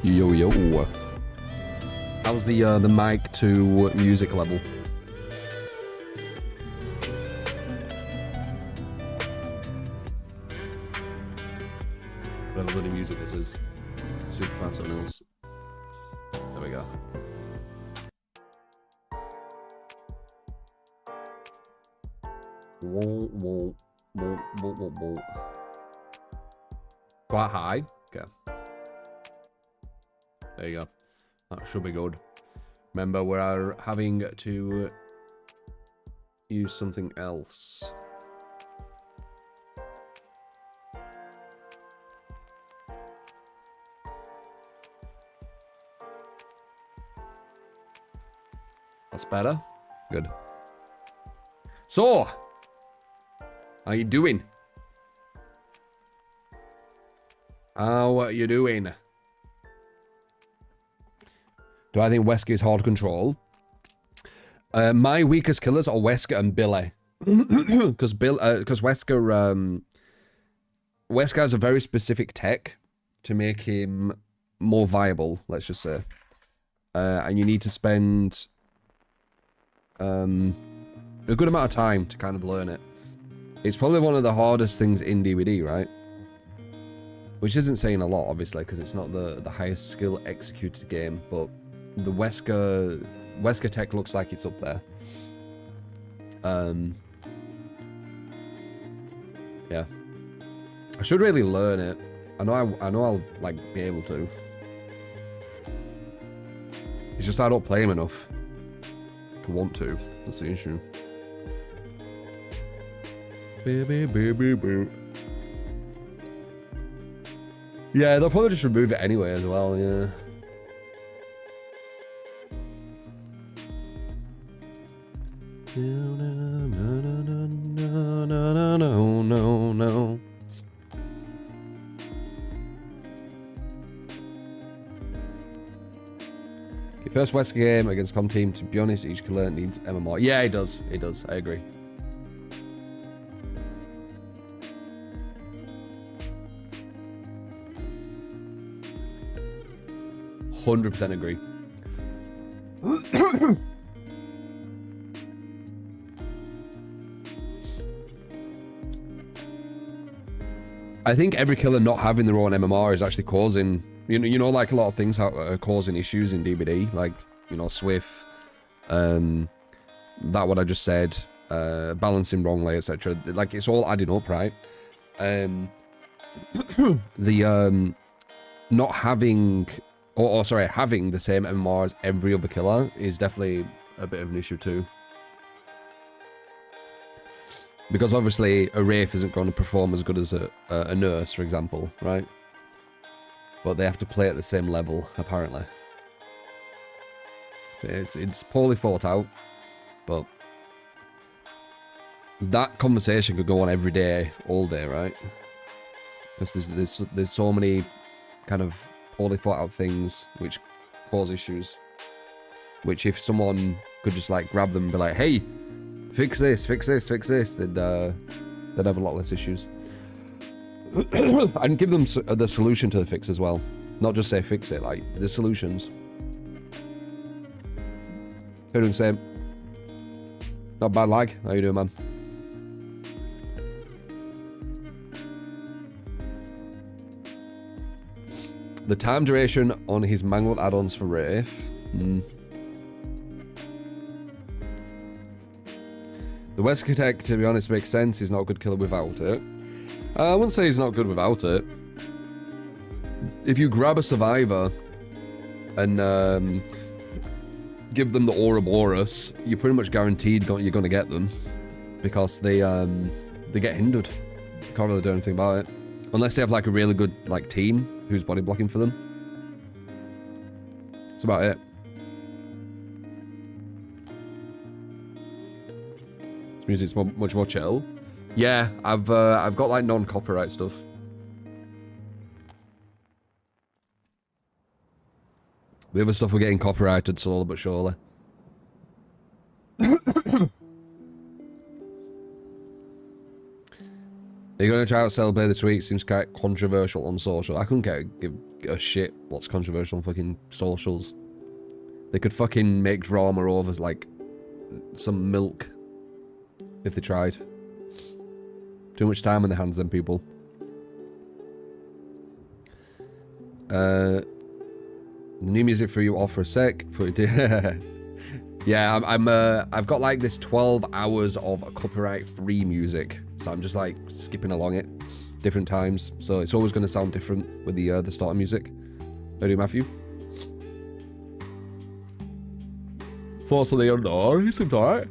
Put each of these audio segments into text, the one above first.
Yo, yo. How's the mic to music level? Whatever bloody music this is. See if I find something else. There we go. Whoa, whoa, whoa, whoa, whoa, whoa. Quite high. Okay. There you go. That should be good. Remember, we're having to use something else. That's better. Good. So, how you doing? How are you doing? Do I think Wesker is hard to control? My weakest killers are Wesker and Billy. Because Wesker has a very specific tech to make him more viable, let's just say. And you need to spend a good amount of time to kind of learn it. It's probably one of the hardest things in DVD, right? Which isn't saying a lot, obviously, because it's not the highest skill executed game, but the Wesker tech looks like it's up there. Yeah. I should really learn it. I know I'll like be able to. It's just I don't play him enough to want to. That's the issue. Baby, baby, baby. Yeah, they'll probably just remove it anyway as well, yeah. No, no, no, no, no, no, no, no. Okay, first Wesker game against Com Team, to be honest, each killer needs MMR. Yeah, it does. It does. I agree. %100% agree. I think every killer not having their own MMR is actually causing, you know, like a lot of things are causing issues in DBD, like, you know, Swift, that what I just said, balancing wrongly, etc. Like, it's all adding up, right? Not having, sorry, having the same MMR as every other killer is definitely a bit of an issue too. Because obviously a Wraith isn't going to perform as good as a nurse, for example, right? But they have to play at the same level, apparently. So it's poorly thought out, but that conversation could go on every day, all day, right? Because there's so many kind of poorly thought out things which cause issues. Which if someone could just like grab them and be like, hey, fix this, fix this, fix this, they'd have a lot less issues. And give them the solution to the fix as well. Not just say fix it, like, the solutions. How you doing, Sam? Not bad, lag. How you doing, man? The time duration on his mangled add-ons for Wraith. The Wesker tech, to be honest, makes sense. He's not a good killer without it. I wouldn't say he's not good without it. If you grab a survivor and give them the Ouroboros, you're pretty much guaranteed you're going to get them, because they get hindered. You can't really do anything about it unless they have like a really good like team who's body blocking for them. That's about it. Music's much more chill. Yeah, I've got like non-copyright stuff. The other stuff we're getting copyrighted slowly but surely. Are you going to try out Cellblade this week? Seems quite controversial on social. I couldn't give a shit what's controversial on fucking socials. They could fucking make drama over, like, some milk. If they tried. Too much time on their hands, then, people. The new music for you off for a sec. Yeah, I've got like this 12 hours of copyright-free music, so I'm just like skipping along it, different times. So it's always going to sound different with the starter music. How do you, Matthew? Thoughts on the unknown? It's alright.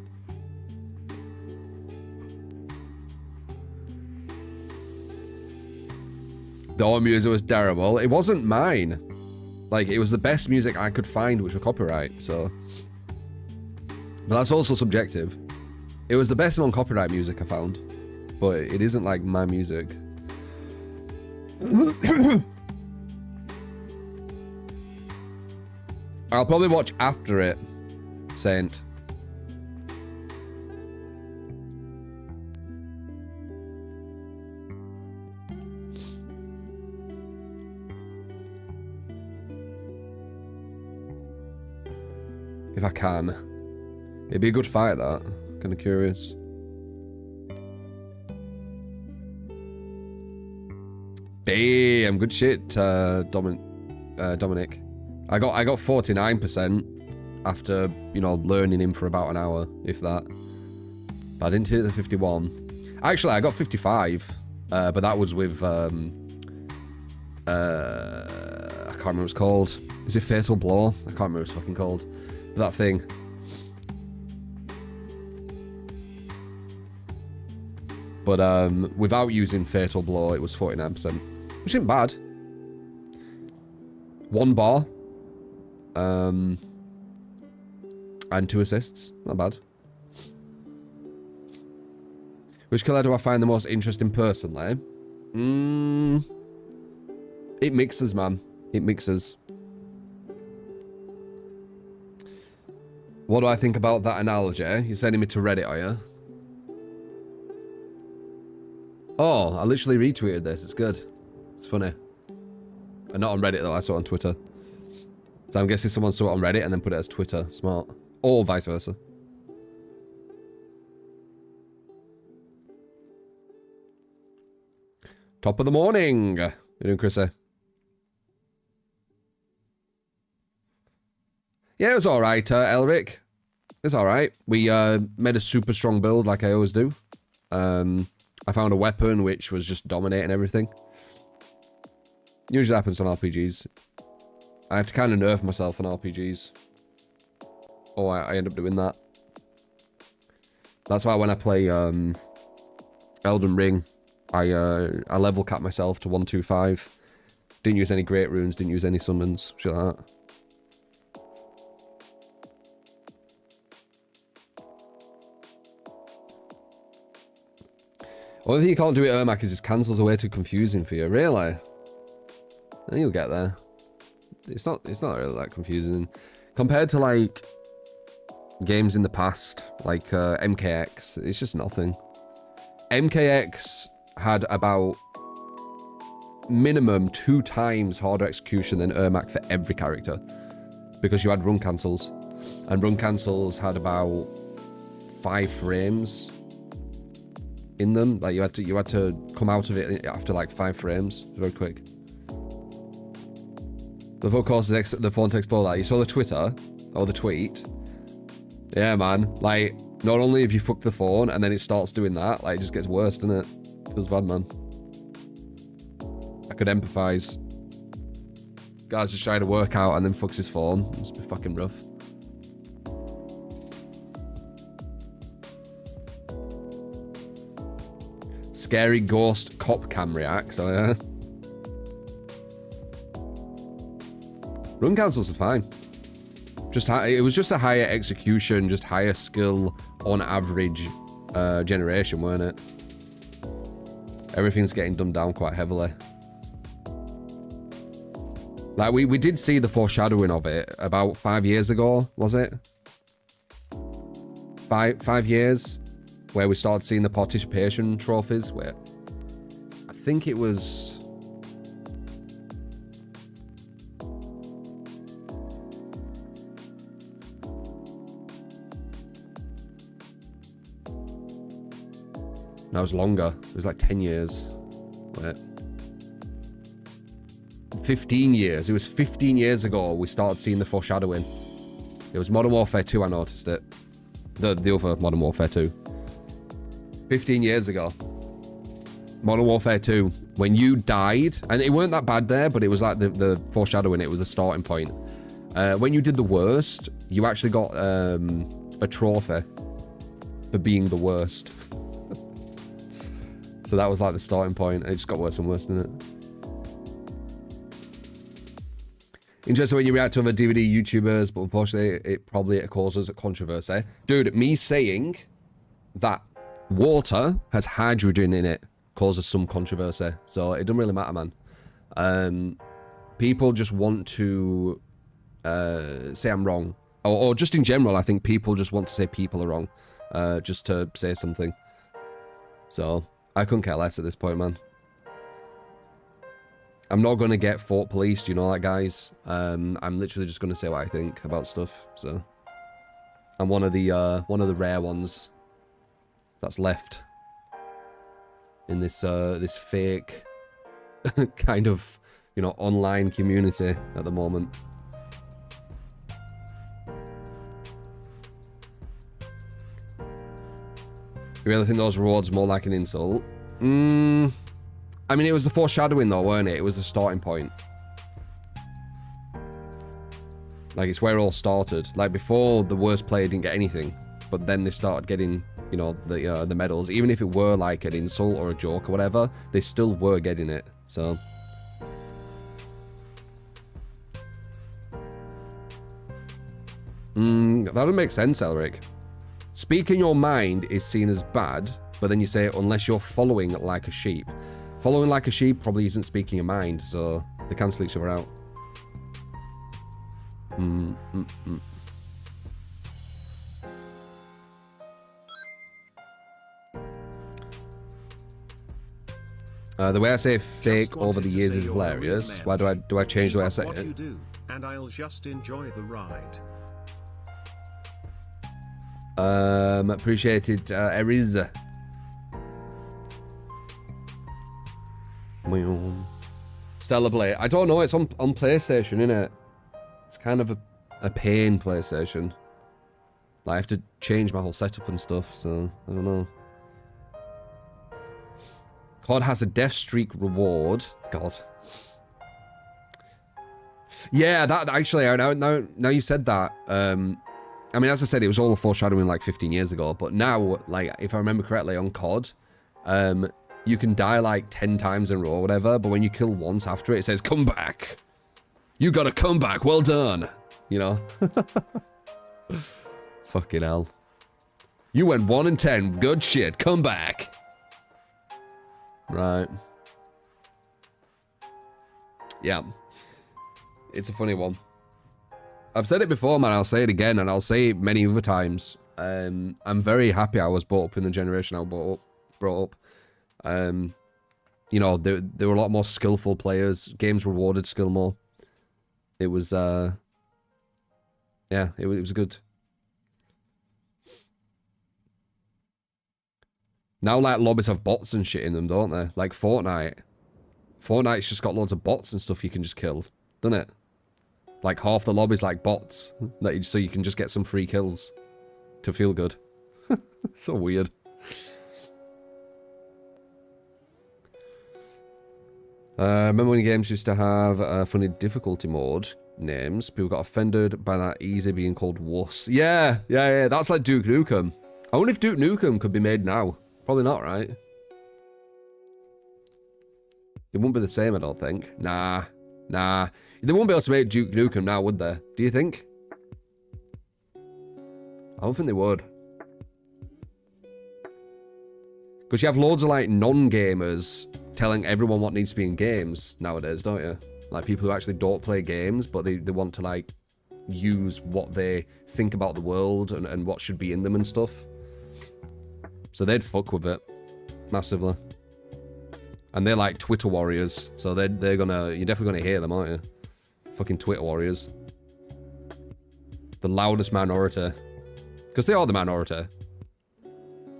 The old music was terrible. It wasn't mine. Like, it was the best music I could find, which was copyright, so... But that's also subjective. It was the best non-copyright music I found. But it isn't, like, my music. I'll probably watch after it, Saint. If I can. It'd be a good fight, that. Kind of curious. Damn, good shit, Dominic. I got 49% after, you know, learning him for about an hour, if that. But I didn't hit the 51. Actually, I got 55, but that was with I can't remember what it's called. Is it Fatal Blow? I can't remember what it's fucking called. That thing. But without using Fatal Blow, it was 49%. Which isn't bad. 1 bar. And 2 assists. Not bad. Which killer do I find the most interesting personally? It mixes, man. It mixes. What do I think about that analogy? You're sending me to Reddit, are you? Oh, I literally retweeted this. It's good. It's funny. And not on Reddit, though. I saw it on Twitter. So I'm guessing someone saw it on Reddit and then put it as Twitter. Smart. Or vice versa. Top of the morning. How you doing, Chrissy? Yeah, it was alright, Elric. It's alright. We made a super strong build like I always do. I found a weapon which was just dominating everything. Usually happens on RPGs. I have to kind of nerf myself on RPGs. Oh, I end up doing that. That's why when I play Elden Ring, I level cap myself to 125. Didn't use any great runes, didn't use any summons, shit like that. Only thing you can't do at Ermac is his cancels are way too confusing for you. Really? Then you'll get there. It's not really that confusing. Compared to, like, games in the past, like MKX, it's just nothing. MKX had about minimum 2 times harder execution than Ermac for every character. Because you had run cancels. And run cancels had about 5 frames in them. Like you had to come out of it after like 5 frames. It was very quick. The full course is the phone to explore that. You saw the Twitter or the tweet. Yeah, man. Like, not only have you fucked the phone and then it starts doing that, like it just gets worse, doesn't it? Feels bad, man. I could empathize. Guy's just trying to work out and then fucks his phone. It must be fucking rough. Scary ghost cop cam reacts, oh yeah. Run cancels are fine. It was just a higher execution, just higher skill on average generation, weren't it? Everything's getting dumbed down quite heavily. Like we did see the foreshadowing of it about 5 years ago, was it? Five years, where we started seeing the participation trophies. Wait, think it was... No, it was longer. It was like 10 years. Wait. 15 years. It was 15 years ago we started seeing the foreshadowing. It was Modern Warfare 2, I noticed it. The other Modern Warfare 2. 15 years ago. Modern Warfare 2. When you died, and it weren't that bad there, but it was like the foreshadowing, it was a starting point. When you did the worst, you actually got a trophy for being the worst. So that was like the starting point. It just got worse and worse, didn't it? Interesting when you react to other DVD YouTubers, but unfortunately it probably causes a controversy. Dude, me saying that water has hydrogen in it causes some controversy. So it doesn't really matter, man. People just want to say I'm wrong. Or just in general, I think people just want to say people are wrong. Just to say something. So... I couldn't care less at this point, man. I'm not going to get fort policed, you know that, guys. I'm literally just going to say what I think about stuff. So, I'm one of the rare ones that's left in this this fake kind of, you know, online community at the moment. You really think those rewards more like an insult? I mean, it was the foreshadowing though, weren't it? It was the starting point. Like, it's where it all started. Like, before, the worst player didn't get anything. But then they started getting, you know, the medals. Even if it were like an insult or a joke or whatever, they still were getting it. So... that would make sense, Elric. Speaking your mind is seen as bad, but then you say, unless you're following like a sheep. Following like a sheep probably isn't speaking your mind, so they cancel each other out. The way I say fake over the years is hilarious. Why do I change the way I say it? And I'll just enjoy the ride. Appreciated, Eriza. Stellar Blade. I don't know, it's on PlayStation, innit? It's kind of a pain, PlayStation. Like, I have to change my whole setup and stuff, so I don't know. COD has a death streak reward. God. Yeah, that actually, now you said that, I mean, as I said, it was all a foreshadowing like 15 years ago, but now, like, if I remember correctly, on COD, you can die like 10 times in a row or whatever, but when you kill once after it, it says, come back. You gotta come back, well done. You know? Fucking hell. You went 1 in 10, good shit, come back. Right. Yeah. It's a funny one. I've said it before, man. I'll say it again, and I'll say it many other times. I'm very happy I was brought up in the generation I was brought up. You know, there were a lot more skillful players. Games rewarded skill more. It was, yeah, it was good. Now, like, lobbies have bots and shit in them, don't they? Like Fortnite. Fortnite's just got loads of bots and stuff you can just kill, doesn't it? Like, half the lobby's like bots, so you can just get some free kills to feel good. So weird. Remember when games used to have funny difficulty mode names? People got offended by that easy being called wuss. Yeah. That's like Duke Nukem. I wonder if Duke Nukem could be made now. Probably not, right? It wouldn't be the same, I don't think. Nah. They won't be able to make Duke Nukem now, would they? Do you think? I don't think they would. Because you have loads of, like, non-gamers telling everyone what needs to be in games nowadays, don't you? Like, people who actually don't play games, but they want to, like, use what they think about the world and what should be in them and stuff. So they'd fuck with it. Massively. And they're like Twitter warriors. So you're definitely gonna hear them, aren't you? Fucking Twitter warriors. The loudest minority. Because they are the minority.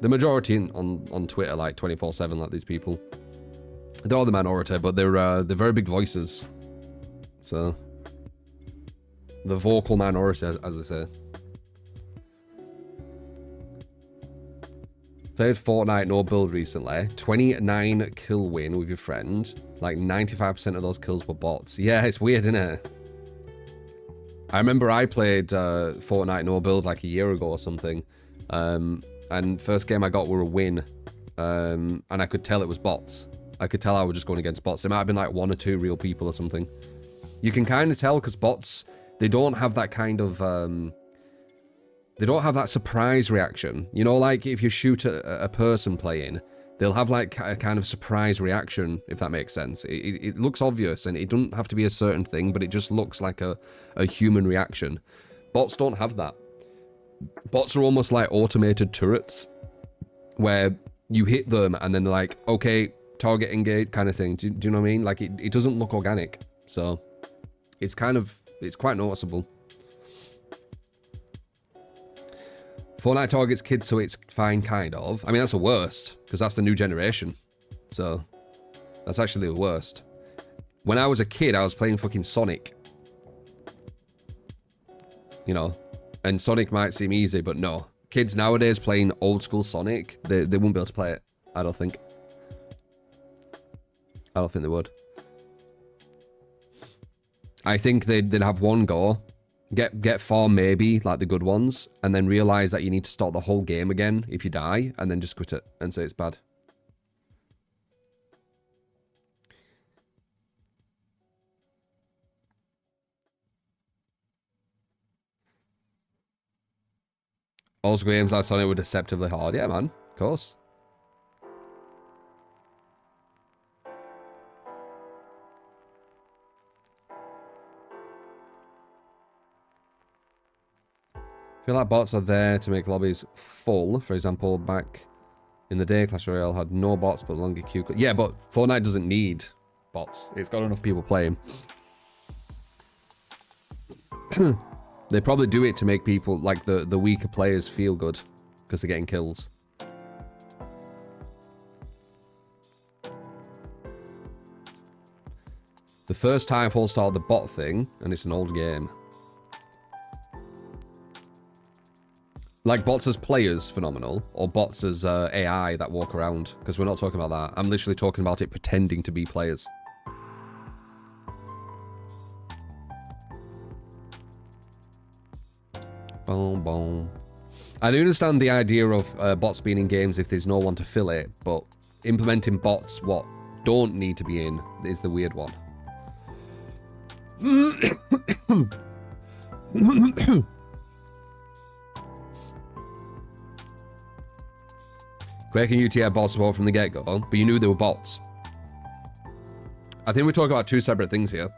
The majority on Twitter, like 24/7, like these people. They're all the minority, but they're very big voices. So the vocal minority, as they say. Played Fortnite no build recently. 29 kill win with your friend. Like 95% of those kills were bots. Yeah, it's weird, isn't it? I remember I played Fortnite no build like a year ago or something. And first game I got were a win. And I could tell it was bots. I could tell I was just going against bots. There might have been like 1 or 2 real people or something. You can kind of tell because bots, they don't have that kind of... they don't have that surprise reaction. You know, like if you shoot a person playing, they'll have like a kind of surprise reaction, if that makes sense. It looks obvious and it doesn't have to be a certain thing, but it just looks like a human reaction. Bots don't have that. Bots are almost like automated turrets where you hit them and then they're like, okay, target engage kind of thing. Do you know what I mean? Like it doesn't look organic. So it's quite noticeable. Fortnite targets kids, so it's fine, kind of. I mean, that's the worst, because that's the new generation. So, that's actually the worst. When I was a kid, I was playing fucking Sonic. You know? And Sonic might seem easy, but no. Kids nowadays playing old school Sonic, they won't be able to play it. I don't think. I don't think they would. I think they'd have one go. Get 4 maybe, like the good ones, and then realize that you need to start the whole game again if you die, and then just quit it and say it's bad. Also games like Sonic were deceptively hard. Yeah, man. Of course. I feel like bots are there to make lobbies full. For example, back in the day, Clash Royale had no bots but longer queue. Yeah, but Fortnite doesn't need bots. It's got enough people playing. They probably do it to make people, like the weaker players, feel good because they're getting kills. The first time I've started the bot thing, and it's an old game. Like bots as players, phenomenal, or bots as AI that walk around, because we're not talking about that. I'm literally talking about it pretending to be players. Boom, boom. I do understand the idea of bots being in games if there's no one to fill it, but implementing bots what don't need to be in is the weird one. Quake and UT had bot support from the get-go, but you knew they were bots. I think we're talking about 2 separate things here.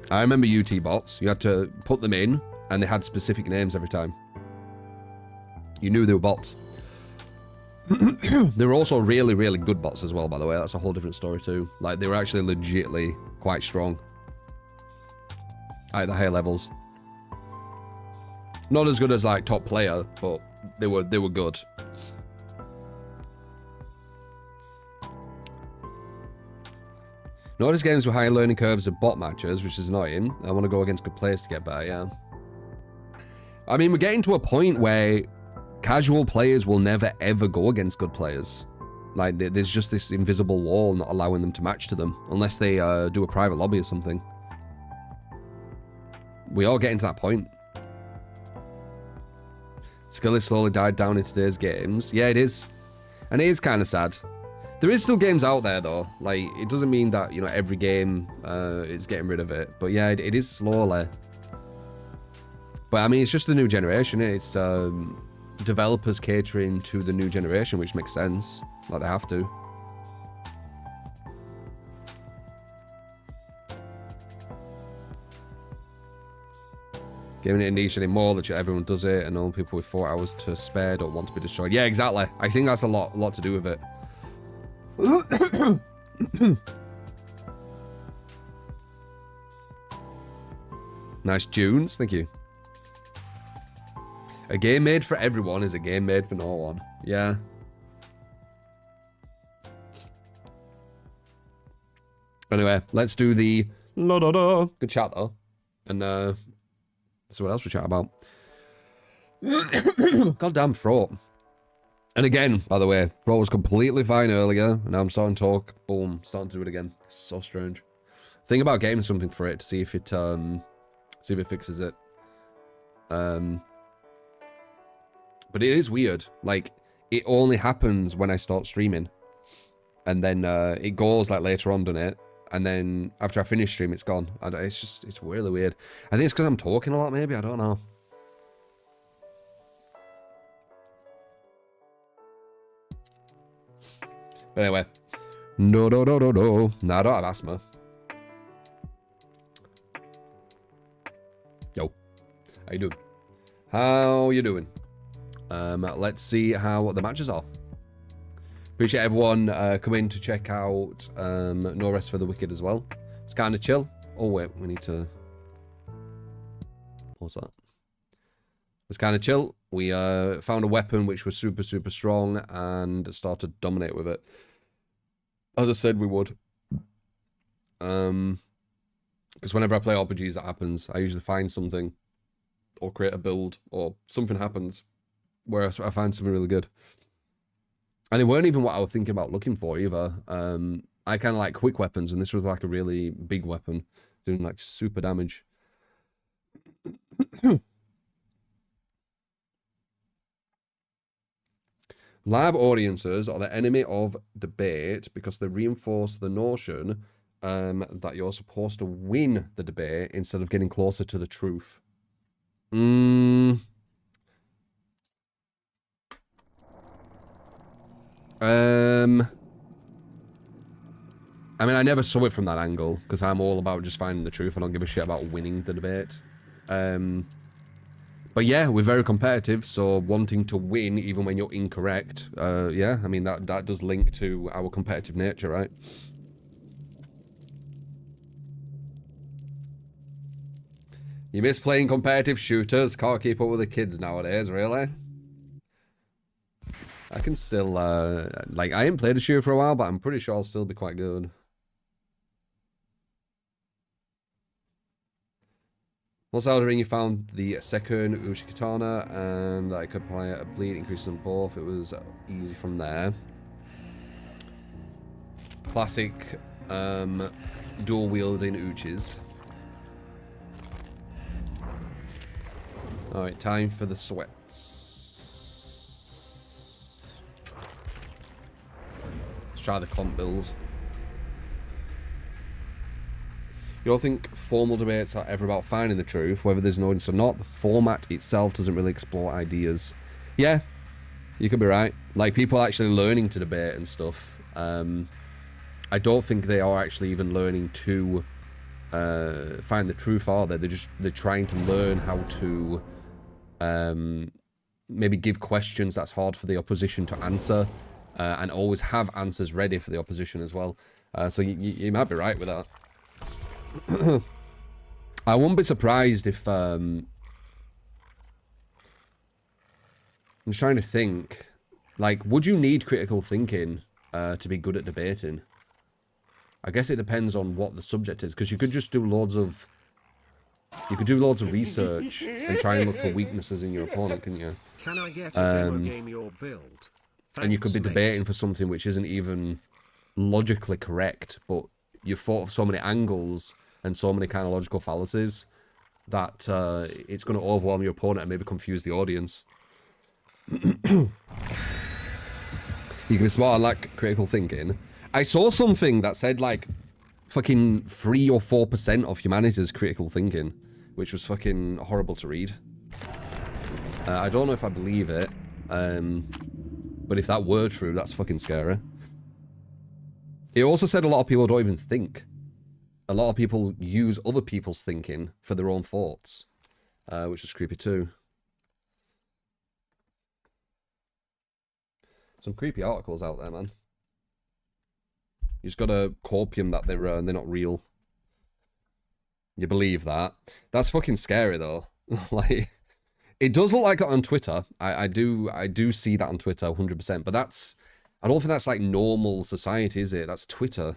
I remember UT bots. You had to put them in, and they had specific names every time. You knew they were bots. They were also really, really good bots as well, by the way. That's a whole different story too. Like, they were actually legitimately quite strong. At the higher levels. Not as good as, like, top player, but they were good. Notice games with high learning curves of bot matches, which is annoying. I want to go against good players to get better, yeah. I mean, we're getting to a point where casual players will never, ever go against good players. Like, there's just this invisible wall not allowing them to match to them, unless they do a private lobby or something. We all getting to that point. Skill has slowly died down in today's games. Yeah, it is. And it is kind of sad. There is still games out there, though. Like, it doesn't mean that, you know, every game is getting rid of it. But yeah, it is slowly. But, I mean, it's just the new generation. It's developers catering to the new generation, which makes sense. Like, they have to. Giving it a niche anymore, that everyone does it, and only people with 4 hours to spare don't want to be destroyed. Yeah, exactly. I think that's a lot to do with it. Nice tunes, thank you. A game made for everyone is a game made for no one. Yeah. Anyway, let's do the good chat though, and see what else we chat about. Goddamn throat. And again, by the way, throat was completely fine earlier, and now I'm starting to talk. Boom, starting to do it again. It's so strange. Think about getting something for it to see if it fixes it. But it is weird. Like, it only happens when I start streaming, and then it goes like later on, doesn't it? And then after I finish stream, it's gone. And it's really weird. I think it's because I'm talking a lot, maybe. I don't know. But anyway. No. No, I don't have asthma. Yo. How you doing? How you doing? Let's see how the matches are. Appreciate everyone coming to check out No Rest for the Wicked as well. It's kind of chill. Oh, wait. We need to... What's that? It's kind of chill. We found a weapon which was super, super strong and started to dominate with it. As I said, we would. Because whenever I play RPGs, that happens. I usually find something or create a build or something happens where I find something really good. And it weren't even what I was thinking about looking for either. I kind of like quick weapons, and this was like a really big weapon, doing like super damage. Live audiences are the enemy of debate because they reinforce the notion that you're supposed to win the debate instead of getting closer to the truth. I mean, I never saw it from that angle because I'm all about just finding the truth. I don't give a shit about winning the debate. But yeah, we're very competitive, so wanting to win even when you're incorrect, yeah, I mean, that does link to our competitive nature, right? You miss playing competitive shooters? Can't keep up with the kids nowadays, really? I can still, like, I haven't played a shooter for a while, but I'm pretty sure I'll still be quite good. Once Elden Ring, you found the second Uchi Katana, and I could apply a bleed increase on both. It was easy from there. Classic dual wielding Uchis. Alright, time for the sweats. Let's try the comp build. You don't think formal debates are ever about finding the truth, whether there's an audience or not? The format itself doesn't really explore ideas. Yeah, you could be right. Like, people actually learning to debate and stuff. I don't think they are actually even learning to find the truth, are they? They're trying to learn how to maybe give questions that's hard for the opposition to answer, and always have answers ready for the opposition as well. So you might be right with that. I wouldn't be surprised if I'm just trying to think, like, would you need critical thinking to be good at debating? I guess it depends on what the subject is, because you could just do loads of research and try and look for weaknesses in your opponent, couldn't you? Can I get a demo game your build? And you could be debating for something which isn't even logically correct, but you've thought of so many angles and so many kind of logical fallacies that it's going to overwhelm your opponent and maybe confuse the audience. You can be smart and lack critical thinking. I saw something that said like fucking 3 or 4% of humanity's critical thinking, which was fucking horrible to read. I don't know if I believe it, but if that were true, that's fucking scary. It also said a lot of people don't even think. A lot of people use other people's thinking for their own thoughts. which is creepy too. Some creepy articles out there, man. You just gotta copium that they're not real. You believe that? That's fucking scary though. Like, it does look like it on Twitter. I do see that on Twitter 100%. But that's, I don't think that's like normal society, is it? That's Twitter.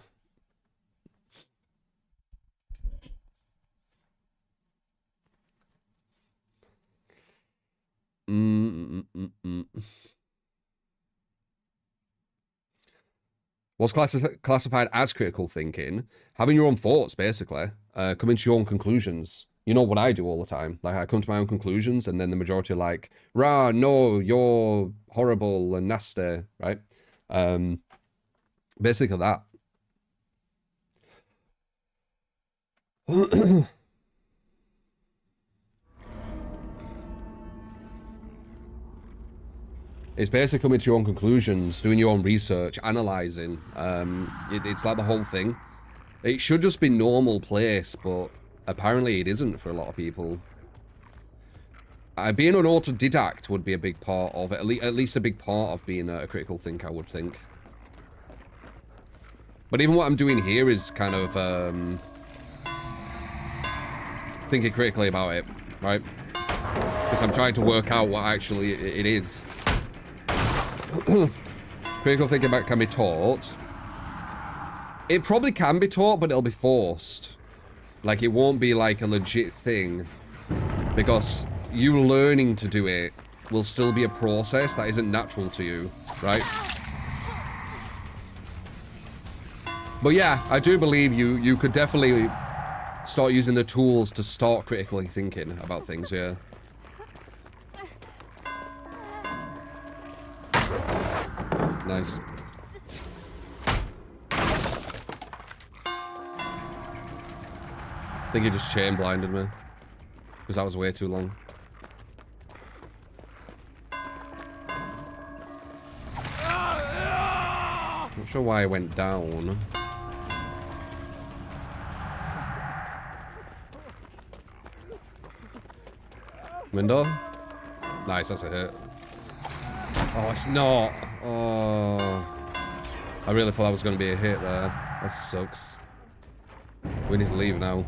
What's classified as critical thinking? Having your own thoughts, basically. Coming to your own conclusions. You know what I do all the time. Like, I come to my own conclusions, and then the majority are like, rah, no, you're horrible and nasty, right? Basically that. It's basically coming to your own conclusions, doing your own research, analysing. It's like the whole thing. It should just be normal place, but apparently it isn't for a lot of people. Being an autodidact would be a big part of it, at least a big part of being a critical thinker, I would think. But even what I'm doing here is kind of thinking critically about it, right? Because I'm trying to work out what actually it is. Critical thinking can be taught. It probably can be taught, but it'll be forced. Like, it won't be like a legit thing. Because you learning to do it will still be a process that isn't natural to you, right? But yeah, I do believe you could definitely start using the tools to start critically thinking about things, yeah. Nice. I think he just chain blinded me. Because that was way too long. Not sure why I went down. Window? Nice, that's a hit. Oh, it's not. Oh. I really thought that was going to be a hit there. That sucks. We need to leave now.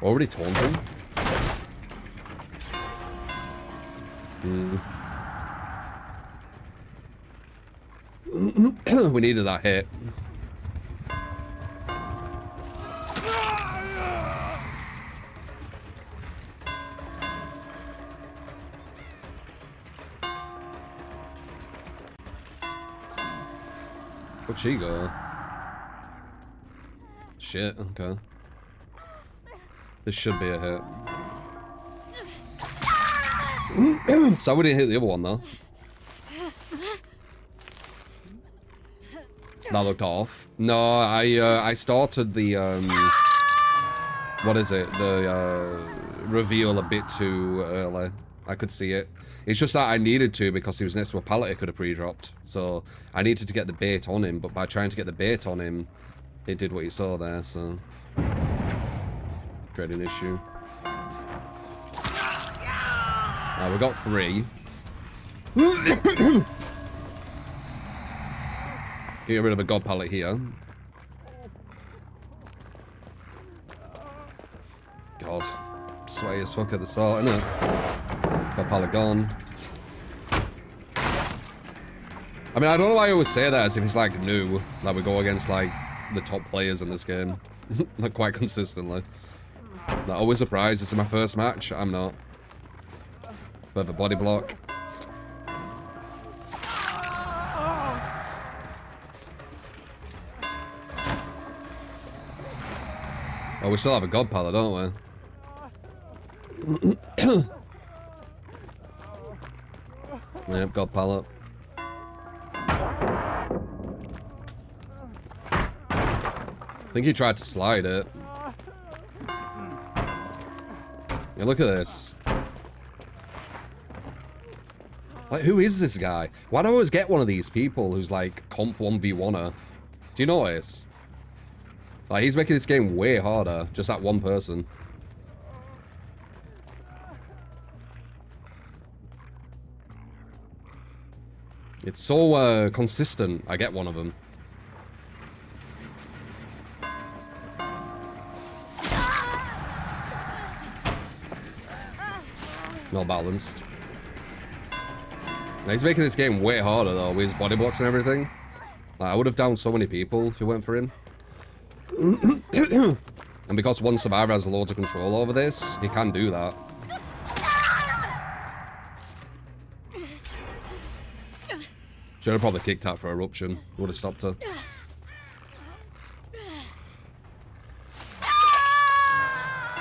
Already taunting? We needed that hit. Where'd she go? Shit, okay. This should be a hit. So we didn't hit the other one though. That looked off. No, I started the what is it? The reveal a bit too early. I could see it. It's just that I needed to because he was next to a pallet it could have pre-dropped. So I needed to get the bait on him, but by trying to get the bait on him, it did what you saw there, so created an issue. Now we got 3. Get rid of a god pallet here. God. Sweaty as fuck at the start, innit? God pallet gone. I mean, I don't know why I always say that as if it's like new. Like we go against like the top players in this game. Like quite consistently. Like, always surprised. This is my first match. I'm not. Bit of a body block. Oh, we still have a god pallet, don't we? Yep, god pallet. I think he tried to slide it. Yeah, look at this. Like, who is this guy? Why do I always get one of these people who's like comp 1v1er? Do you notice? Like, he's making this game way harder. Just that one person. It's so consistent. I get one of them. Not balanced. Now, he's making this game way harder though, with his body blocks and everything. Like, I would have downed so many people if it weren't for him. And because one survivor has loads of control over this, he can do that. Should have probably kicked out for eruption. Would have stopped her.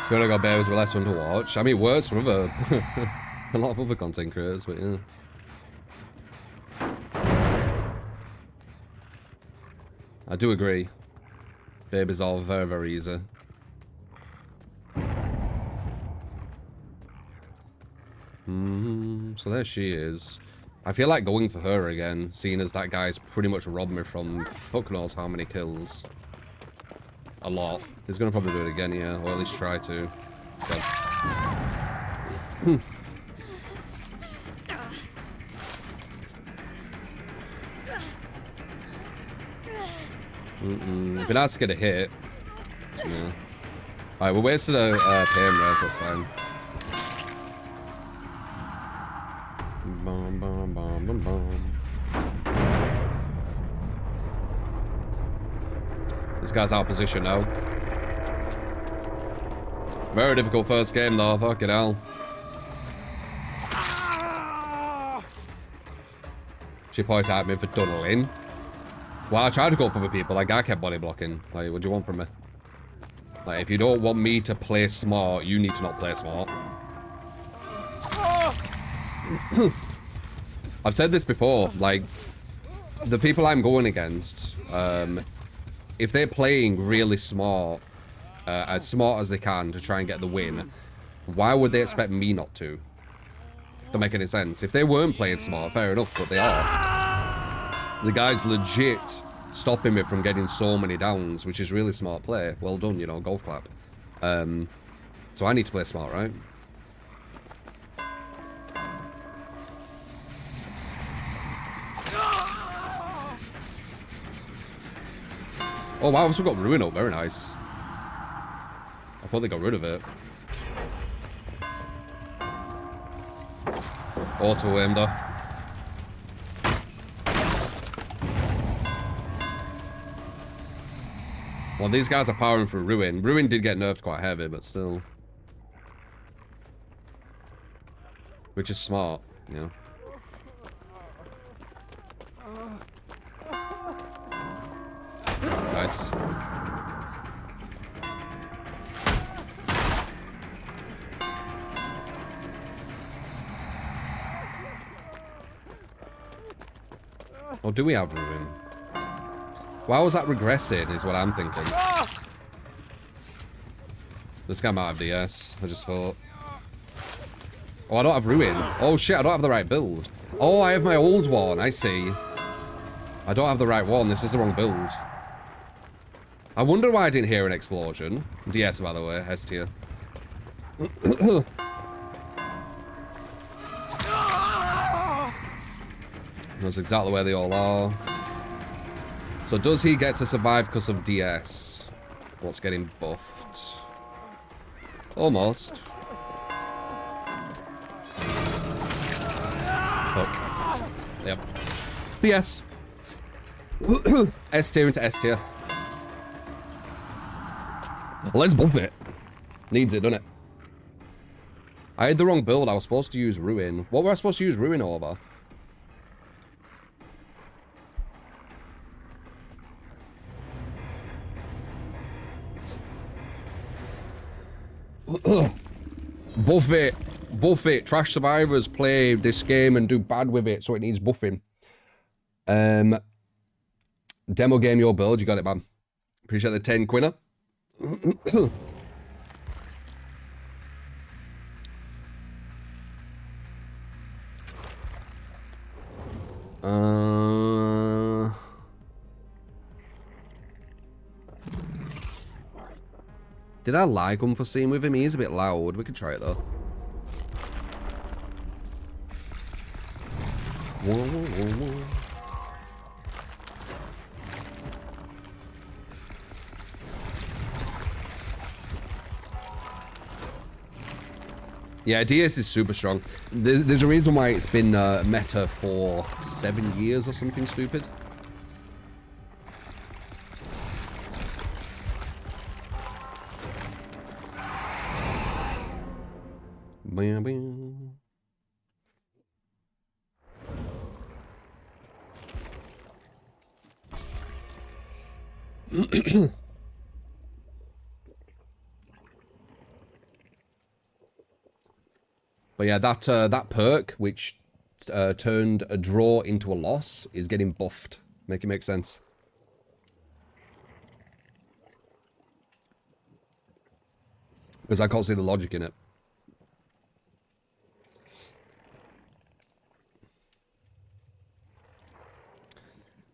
Should have got bears with less fun to watch. I mean, worse for other a lot of other content creators, but yeah. I do agree. Babies are very, very easy. So there she is. I feel like going for her again, seeing as that guy's pretty much robbed me from fuck knows how many kills. A lot. He's gonna probably do it again, yeah, or at least try to. It'd be nice to get a hit. Yeah. Alright, we wasted a PM there, so that's fine. Bum, bum, bum, bum, bum. This guy's out of position now. Very difficult first game though, fucking hell. She pointed at me for tunneling. Well, I tried to go for the people, like, I kept body blocking. Like, what do you want from me? Like, if you don't want me to play smart, you need to not play smart. I've said this before, like, the people I'm going against, if they're playing really smart, as smart as they can to try and get the win, why would they expect me not to? Don't make any sense. If they weren't playing smart, fair enough, but they are. The guy's legit stopping me from getting so many downs, which is really smart play. Well done, you know, golf clap. So I need to play smart, right? Oh wow, I've still got Ruin up, very nice. I thought they got rid of it. Auto-aimed her. Well, these guys are powering through Ruin. Ruin did get nerfed quite heavy, but still. Which is smart, you know. Nice. Or do we have Ruin? Why was that regressing is what I'm thinking. This guy might have DS, I just thought. Oh, I don't have Ruin. Oh shit, I don't have the right build. Oh, I have my old one, I see. I don't have the right one, this is the wrong build. I wonder why I didn't hear an explosion. DS, by the way, S tier. Knows exactly where they all are. So does he get to survive because of DS? What's getting buffed? Almost. Fuck. Yep. DS. S tier into S tier. Let's buff it. Needs it, doesn't it? I had the wrong build. I was supposed to use Ruin. What were I supposed to use Ruin over? Buff it. Buff it. Trash survivors play this game and do bad with it, so it needs buffing. Demo game your build. You got it, man. Appreciate the 10 quinner. Did I like unforeseen with him? He is a bit loud. We could try it though. Whoa, whoa, whoa. Yeah, DS is super strong. There's a reason why it's been meta for 7 years or something stupid. Bam, bam. But yeah, that perk, which turned a draw into a loss, is getting buffed. Make it make sense. Because I can't see the logic in it.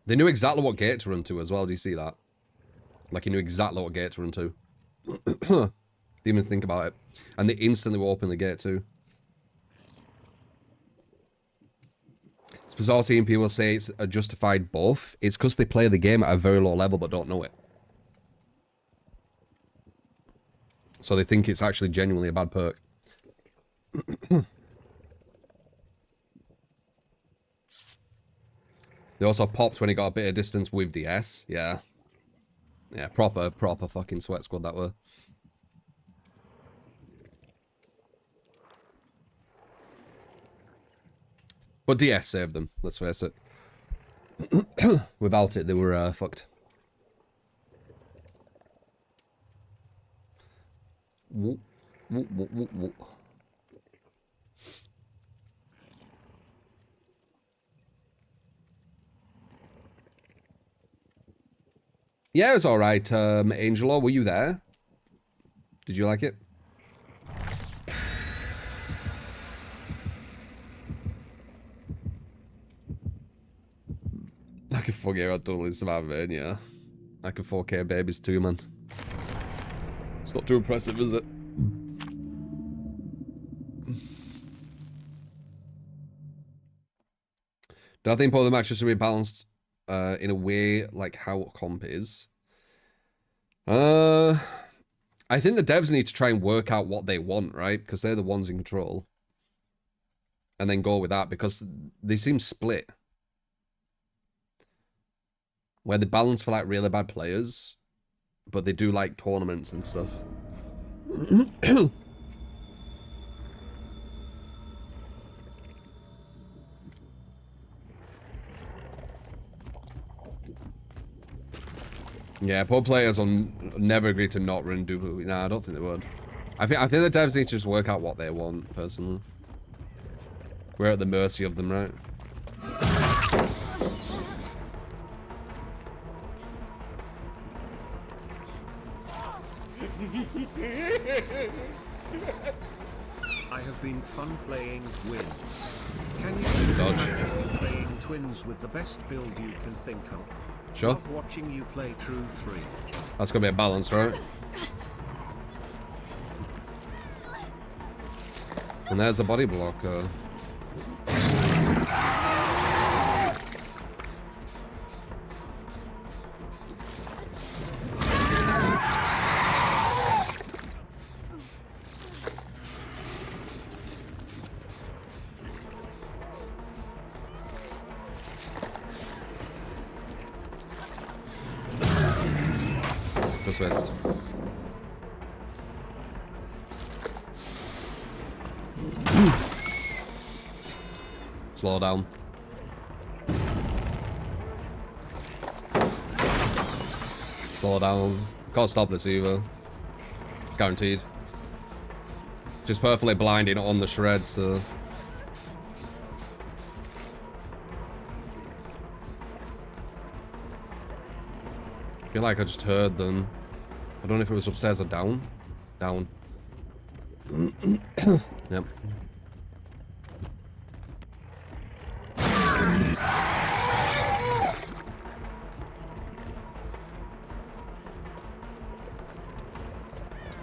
They knew exactly what gate to run to as well. Do you see that? Like, he knew exactly what gate to run to. Didn't even think about it. And they instantly will open the gate too. It's bizarre seeing people say it's a justified buff. It's because they play the game at a very low level but don't know it. So they think it's actually genuinely a bad perk. They also popped when he got a bit of distance with DS. Yeah. Yeah, proper fucking sweat squad that were. But DS saved them, let's face it. Without it, they were fucked. Whoop, whoop, whoop, whoop, whoop. Yeah, it was alright. Angelo, were you there? Did you like it? I can forget how totally survive it, yeah. I can 4K babies too, man. It's not too impressive, is it? Do I think both the matches should be balanced in a way like how comp is? I think the devs need to try and work out what they want, right? Because they're the ones in control. And then go with that, because they seem split. Where they balance for like really bad players, but they do like tournaments and stuff. Yeah, poor players will never agree to not run duplicate. Nah, I don't think they would. I think the devs need to just work out what they want, personally. We're at the mercy of them, right? I have been fun playing twins. Can you imagine playing twins with the best build you can think of? Sure. Love watching you play True 3. That's gonna be a balance, right? And there's a body blocker. West. Slow down. Slow down. Can't stop this either. It's guaranteed. Just perfectly blinding on the shred, so. I feel like I just heard them. I don't know if it was upstairs or down. Down. Yep.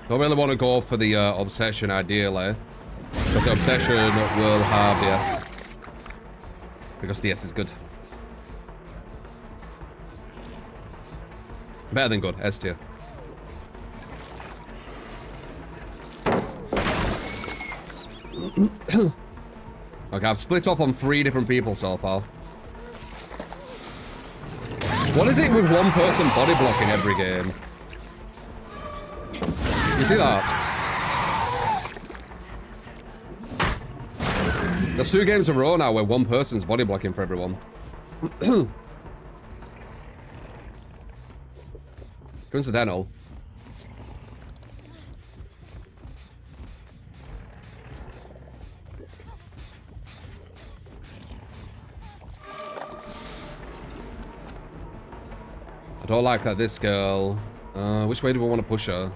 Don't really want to go for the obsession ideally. Because the obsession will have the S. Because the S is good. Better than good, S tier. Okay, I've split off on 3 different people so far. What is it with one person body blocking every game? You see that? There's 2 games in a row now where one person's body blocking for everyone. Coincidental. I don't like that this girl. Which way do we want to push her?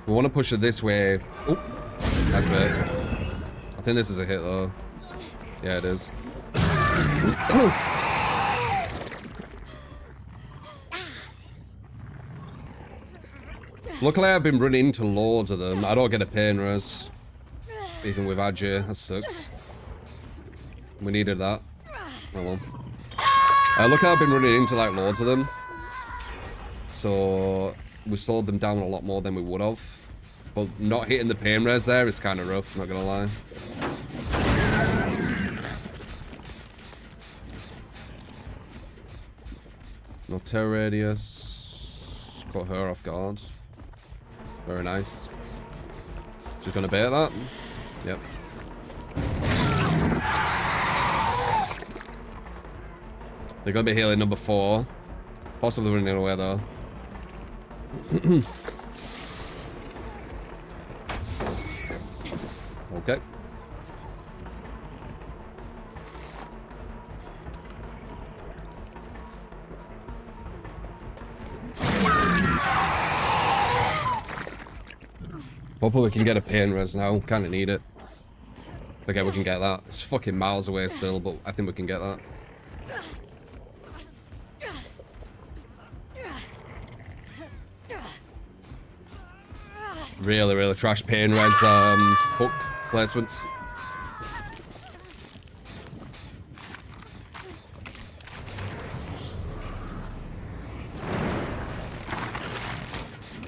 We want to push her this way. Oh, that's bit. I think this is a hit though. Yeah, it is. Luckily, I've been running into loads of them. I don't get a pain res. Even with Adji, that sucks. We needed that. Oh well. Look how I've been running into like loads of them. So we slowed them down a lot more than we would have. But not hitting the pain res there is kind of rough, not gonna lie. No terror radius. Caught her off guard. Very nice. She's gonna bait that. Yep. They're gonna be healing number 4. Possibly running away though. Okay. Hopefully we can get a pain res now. Kinda need it. Okay, we can get that. It's fucking miles away still, but I think we can get that. Really trash pain res hook placements.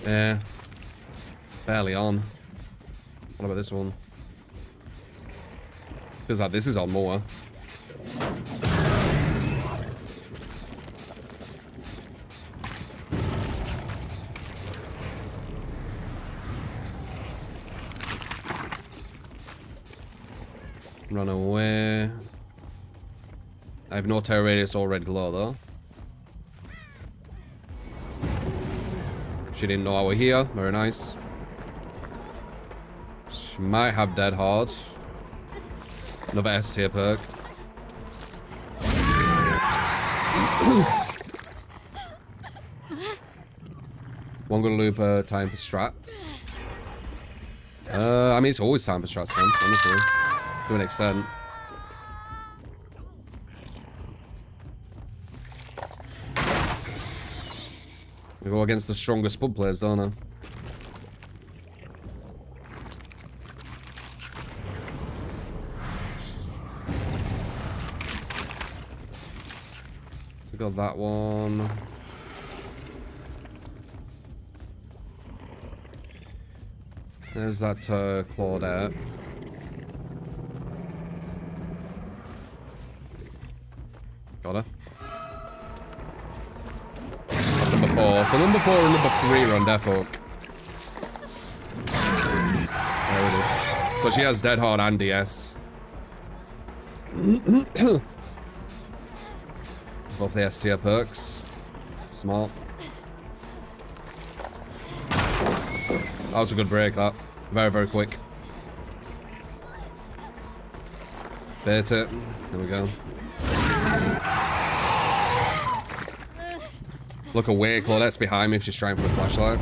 Yeah. Barely on. What about this one? Feels like this is on more. Run away. I have no terror radius or red glow though. She didn't know I were here. Very nice. She might have dead hard. Another S tier perk. One good looper, time for strats. I mean, it's always time for strats, man, honestly. To an extent. We go against the stronger spud players, don't I? So we got that one. There's that Claudette. Got her. That's number 4. So number 4 and number 3 are on Death Hook. There it is. So she has Dead Hard and DS. Both the S tier perks. Smart. That was a good break, that. Very quick. Bait it. There we go. Look away, Claudette's behind me if she's trying for a flashlight.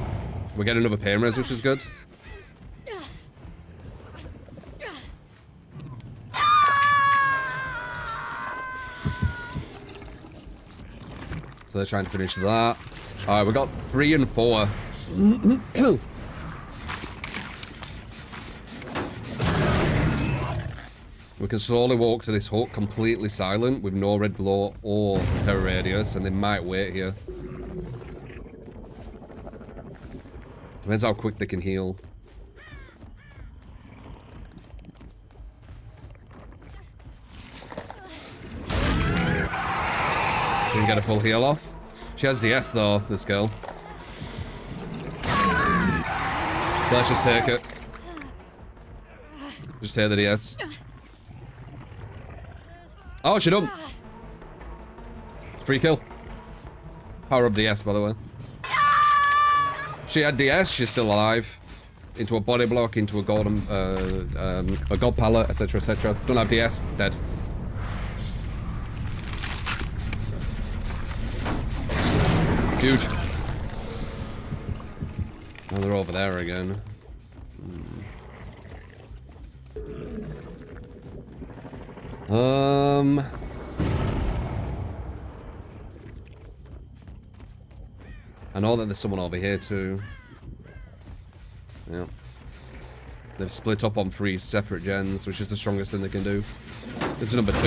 We get another pain res, which is good. So they're trying to finish that. Alright, we got 3 and 4. We can slowly walk to this hook completely silent with no red glow or terror radius, and they might wait here. Depends how quick they can heal. She can get a full heal off. She has DS though, this girl. So let's just take it. Just take the DS. Oh, she don't. Free kill. Power up DS, by the way. She had DS, she's still alive. Into a body block, into a golden, a god pallet, etc, etc. Don't have DS, dead. Huge. Oh, they're over there again. I know that there's someone over here too. Yeah. They've split up on 3 separate gens, which is the strongest thing they can do. This is number 2.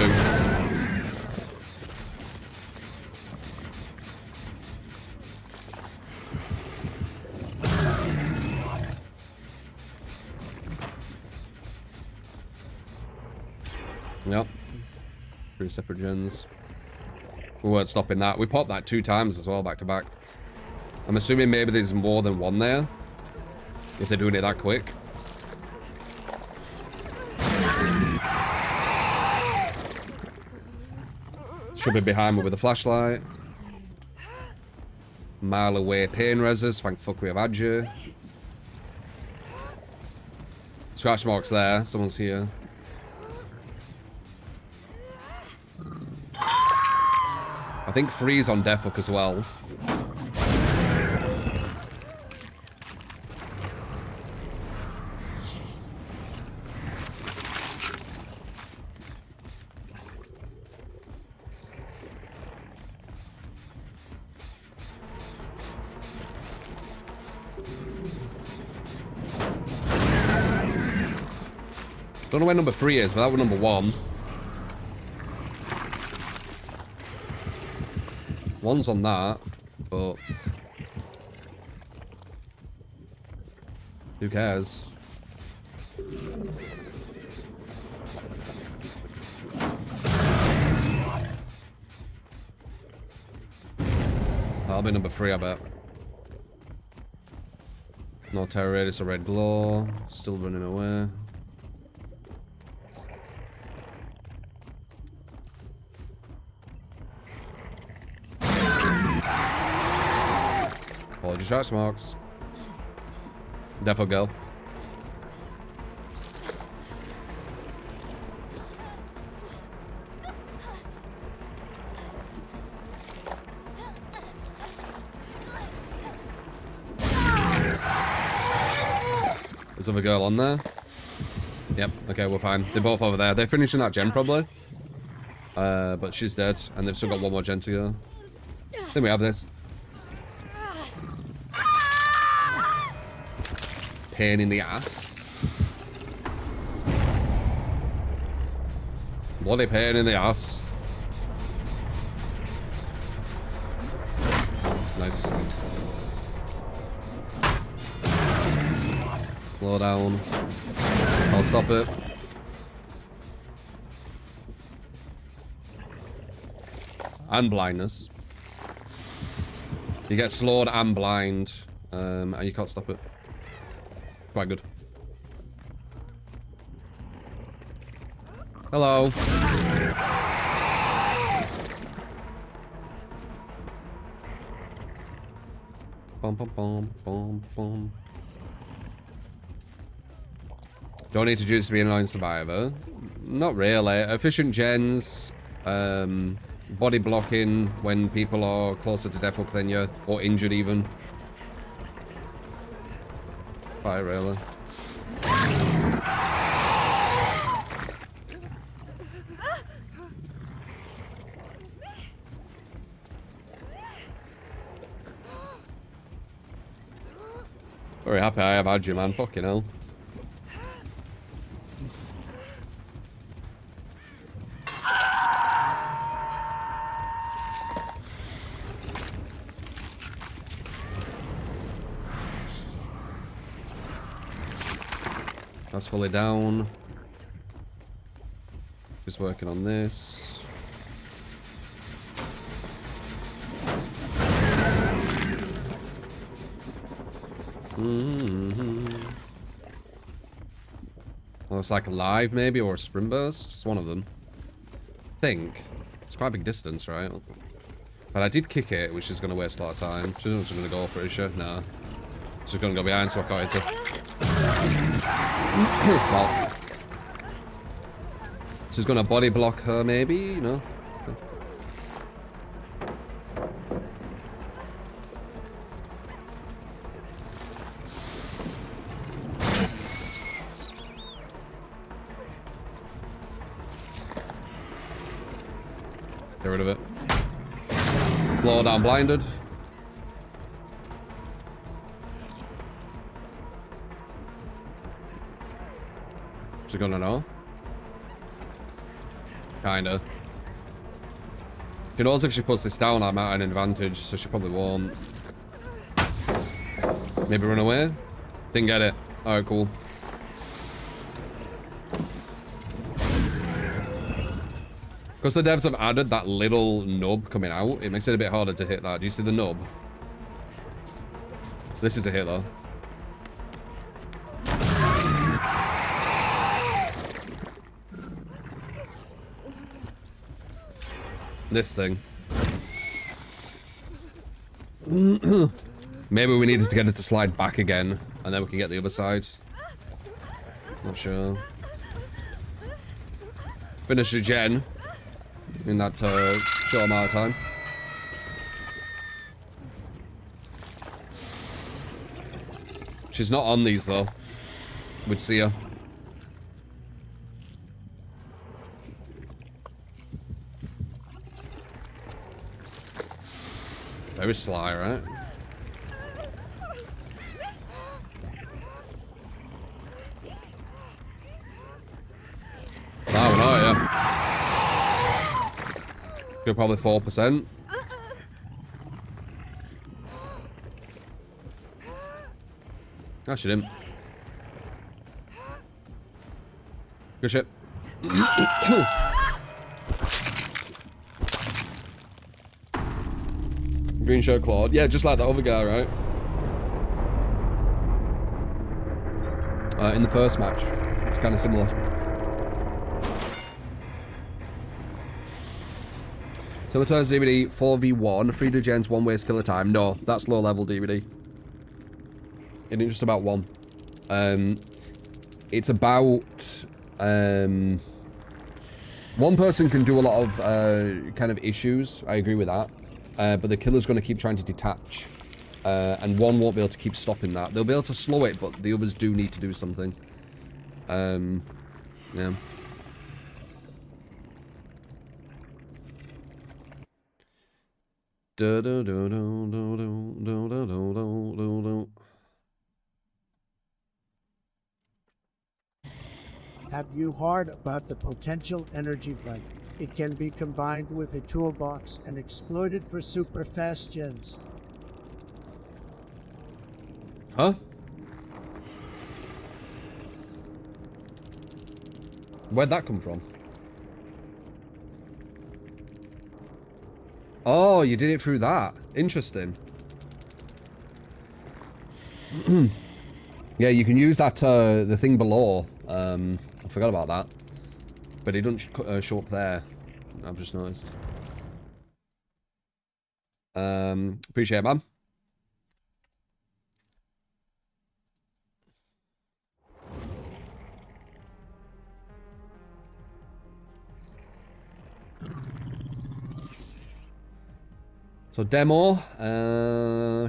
Yep. 3 separate gens. We weren't stopping that. We popped that 2 times as well, back to back. I'm assuming maybe there's more than one there. If they're doing it that quick. Should be behind me with a flashlight. Mile away pain reses. Thank fuck we have had you. Scratch marks there. Someone's here. I think 3's on death hook as well. Don't know where number 3 is, but that was number 1. 1's on that, but who cares? That'll be number 3, I bet. No terror radius or red glow. Still running away. Hold your shots marks. Defo go. There's another girl on there. Yep, okay, we're fine. They're both over there. They're finishing that gen probably. But she's dead, and they've still got one more gen to go. I think we have this. Pain in the ass. Bloody pain in the ass. Nice. Slow down. I'll stop it. And blindness. You get slowed and blind, and you can't stop it. Quite good. Hello. Bum, bum, bum, bum, bum. Don't need to choose to be an online survivor. Not really. Efficient gens, body blocking when people are closer to death hook than you, or injured even. Quite really. Very happy I have had you, man. Fucking hell. That's fully down. Just working on this. Well, it's like live maybe, or a sprint burst. It's one of them. I think. It's quite a big distance, right? But I did kick it, which is going to waste a lot of time. She's not going to go for it, is she? Nah. She's going to go behind, so I can't hit her. It's not. She's going to body block her, maybe, you know? Okay. Get rid of it. Blow down blinded. Is she gonna know? Kinda. She knows if she puts this down, I'm at an advantage, so she probably won't. Maybe run away? Didn't get it. Alright, cool. Because the devs have added that little nub coming out, it makes it a bit harder to hit that. Do you see the nub? This is a hit, though. This thing. Maybe we needed to get it to slide back again, and then we can get the other side. Not sure. Finish the gen in that short amount of time. She's not on these though. We'd see her. Very sly, right? No, no, yeah. Good, probably 4%. Oh, she didn't. Good shit. Green shirt Claude. Yeah, just like that other guy, right? In the first match. It's kind of similar. So returns DVD 4v1, 3 degens, 1 waste kill a time. No, that's low level DVD. It ain't just about one. It's about one person can do a lot of kind of issues. I agree with that. But the killer's going to keep trying to detach. And one won't be able to keep stopping that. They'll be able to slow it, but the others do need to do something. Yeah. Have you heard about the potential energy bike? It can be combined with a toolbox and exploited for super fast gens. Huh? Where'd that come from? Oh, you did it through that. Interesting. Yeah, you can use that, the thing below. I forgot about that. But it doesn't show up there. I've just noticed. Appreciate it, man. So demo,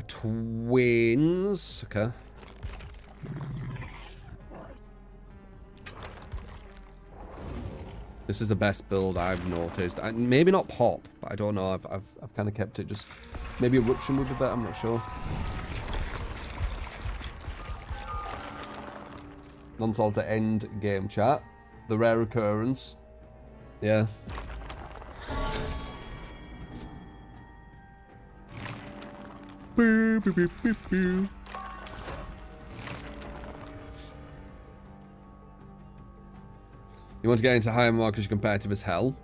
twins, okay. This is the best build I've noticed. Maybe not pop, but I don't know. I've kind of kept it just. Maybe eruption would be better. I'm not sure. Non-solve to end game chat. The rare occurrence. Yeah. Boo, boo, boo, boo, boo. You want to get into higher mark because you're competitive as hell?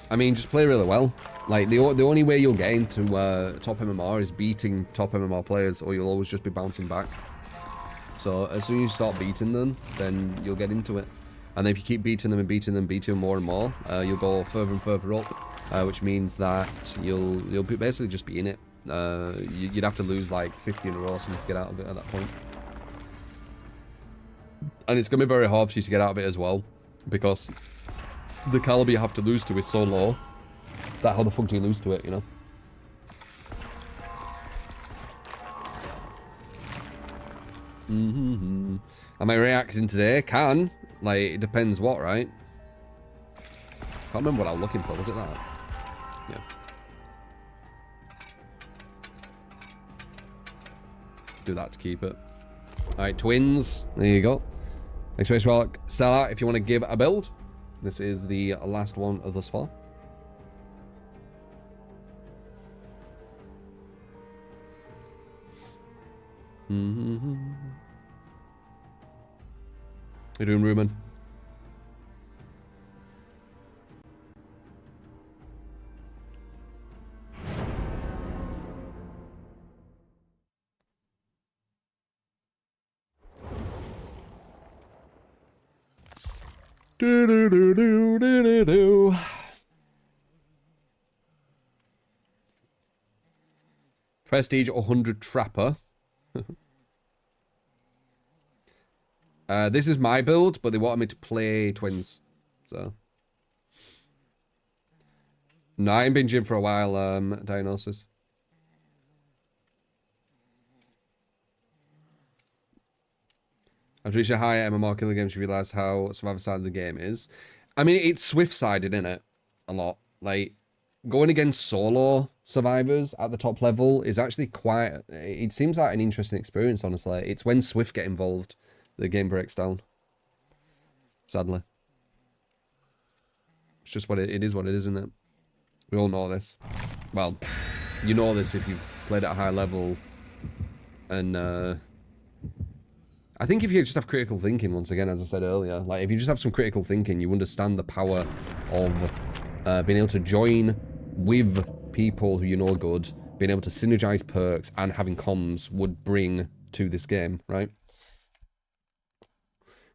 I mean, just play really well. Like, the only way you'll get into top MMR is beating top MMR players, or you'll always just be bouncing back. So, as soon as you start beating them, then you'll get into it. And then if you keep beating them and beating them, beating them more and more, you'll go further and further up, which means that you'll basically just be in it. You'd have to lose like 50 in a row or something to get out of it at that point. And it's going to be very hard for you to get out of it as well, because the caliber you have to lose to is so low that how the fuck do you lose to it, you know? Am I reacting today? Can. Like, it depends what, right? Can't remember what I was looking for. Was it that? Yeah. Do that to keep it. Alright, twins. There you go. Experimentation well, sell out if you want to give a build. This is the last one of thus far. How you doing, Ruben? Do do do do do do do. Prestige 100 Trapper. This is my build, but they wanted me to play twins, so. No, I ain't been gym for a while, Diagnosis. After reaching a higher MMR killer games, you realise how survivor side of the game is. I mean, it's Swift-sided, isn't it? A lot. Like, going against solo survivors at the top level is actually quite... It seems like an interesting experience, honestly. It's when Swift get involved, the game breaks down. Sadly. It's just what it is what it is, isn't it? We all know this. Well, you know this if you've played at a high level. And, I think if you just have critical thinking, once again, as I said earlier, like, if you just have some critical thinking, you understand the power of being able to join with people who you know are good, being able to synergize perks, and having comms would bring to this game, right?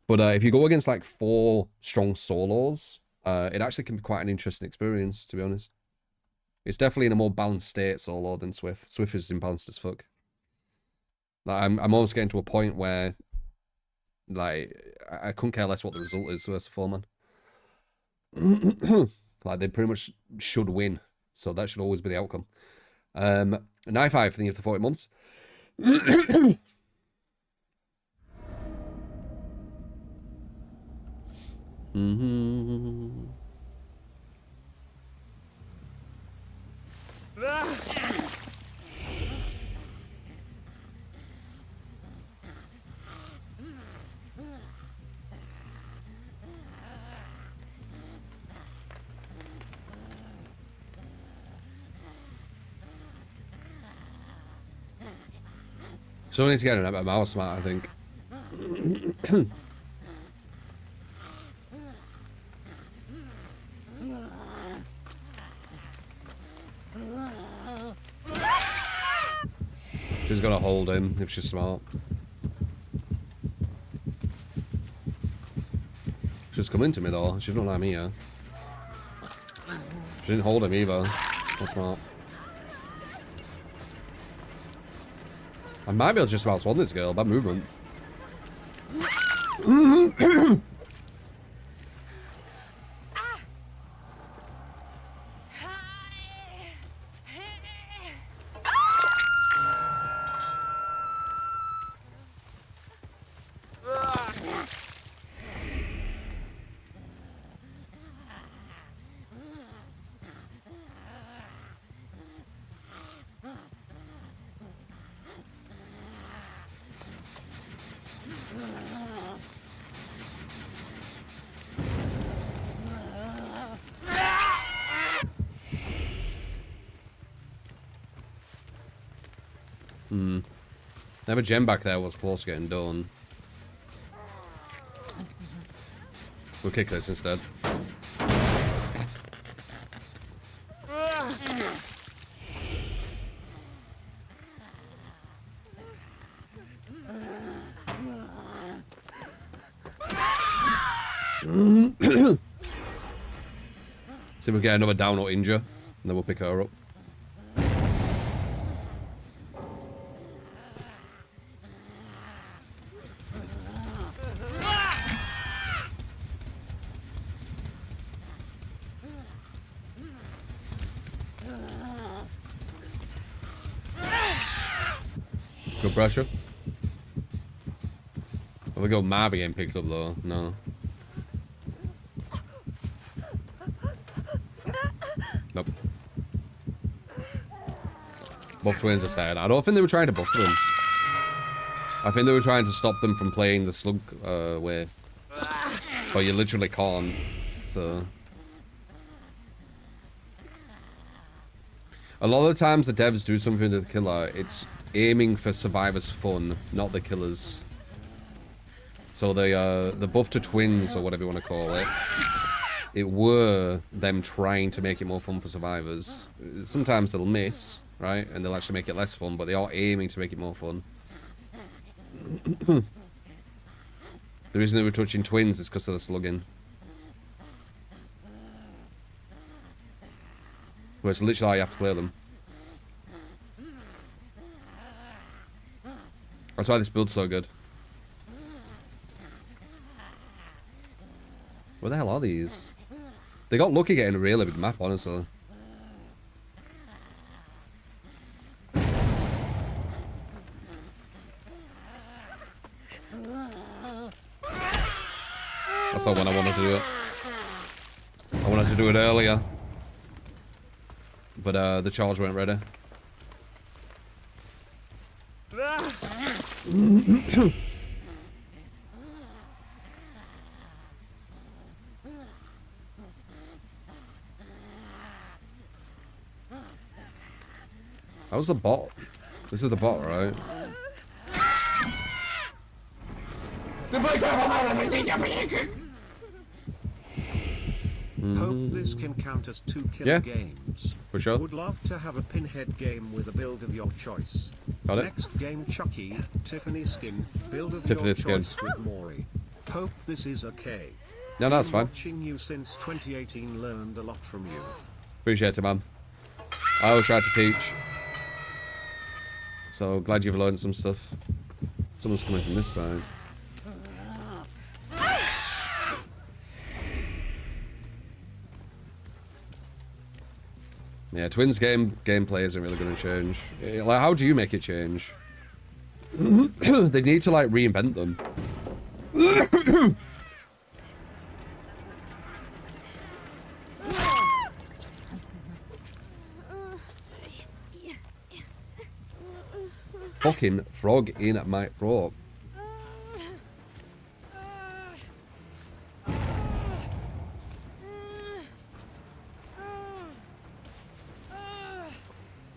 But if you go against, like, 4 strong solos, it actually can be quite an interesting experience, to be honest. It's definitely in a more balanced state solo than Swift. Swift is imbalanced as fuck. Like, I'm almost getting to a point where, like, I couldn't care less what the result is versus 4-man. Like, they pretty much should win. So that should always be the outcome. 9-5 for the year for 40 months. Someone needs to get a mouse mat, I think. She's gonna hold him if she's smart. She's coming to me though. She's not like me, yeah. She didn't hold him either. That's smart. I might be able to just about swan this girl. Bad movement. Never gem back there was close to getting done. We'll kick this instead. See if we get another down or injure, and then we'll pick her up. Good pressure. Oh, we got Marby getting picked up though. No. Nope. Buff twins are sad. I don't think they were trying to buff them. I think they were trying to stop them from playing the slug way. But you literally can't. So. A lot of the times the devs do something to the killer, it's aiming for survivors' fun, not the killers. So the buff to twins, or whatever you want to call it, it were them trying to make it more fun for survivors. Sometimes they'll miss, right? And they'll actually make it less fun, but they are aiming to make it more fun. The reason they were touching twins is because of the slugging. Where it's literally how you have to play them. That's why this build's so good. Where the hell are these? They got lucky getting a really big map, honestly. That's not when I wanted to do it. I wanted to do it earlier. But the charge weren't ready. That was the bot. This is the bot, right? Hope this can count as 2 killer games. For sure. Would love to have a pinhead game with a build of your choice. Got it. Next game Chucky, Tiffany skin, build of Tiffany your skin. choice with Maury. Hope this is okay. No, that's fine. Watching you since 2018, learned a lot from you. Appreciate it, man. I always try to teach. So glad you've learned some stuff. Someone's coming from this side. Yeah, twins gameplay isn't really going to change. Like, how do you make it change? They need to like reinvent them. Fucking frog in my throat.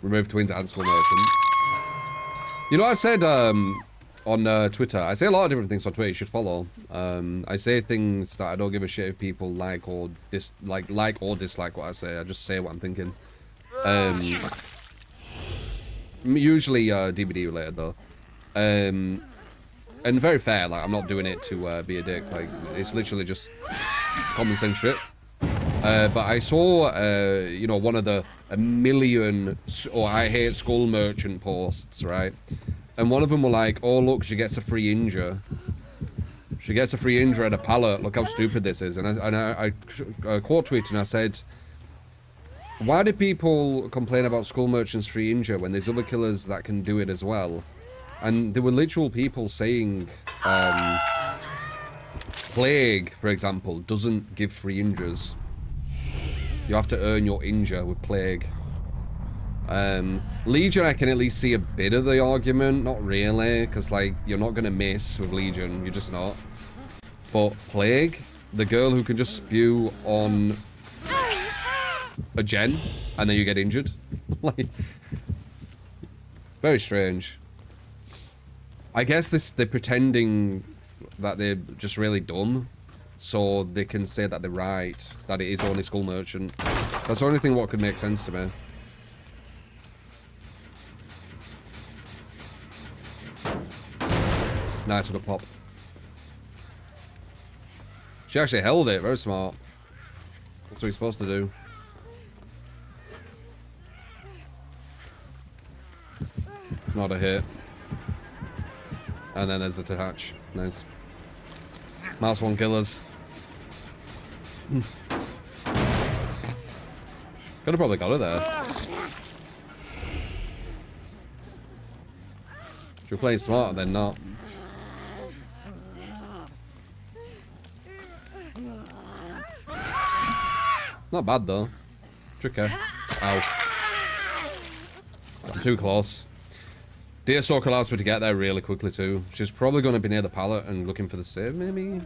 Remove twins and school merchant. You know, I said on Twitter, I say a lot of different things on Twitter you should follow. I say things that I don't give a shit if people like or dislike what I say. I just say what I'm thinking. Usually DVD related though. And very fair, like I'm not doing it to be a dick. Like it's literally just common sense shit. But I saw, you know, one of the a million I hate skull merchant posts, right? And one of them were like, oh look, she gets a free injure. She gets a free injure at a pallet. Look how stupid this is. And I quote tweeted and I said, why do people complain about skull merchant's free injure when there's other killers that can do it as well? And there were literal people saying, Plague, for example, doesn't give free injures. You have to earn your injure with Plague. Legion, I can at least see a bit of the argument. Not really, because, like, you're not going to miss with Legion. You're just not. But Plague, the girl who can just spew on a gen, and then you get injured. Like, Very strange. I guess they're pretending that they're just really dumb, so they can say that they're right, that it is only Skull Merchant. That's the only thing what could make sense to me. Nice with a pop. She actually held it. Very smart. That's what you're supposed to do. It's not a hit. And then there's a detach. Nice. Mouse one killers. Could have probably got her there. She was playing smarter than not. Not bad though. Tricky. Ow. I'm too close. Deerstalk allows me to get there really quickly too. She's probably going to be near the pallet and looking for the save maybe?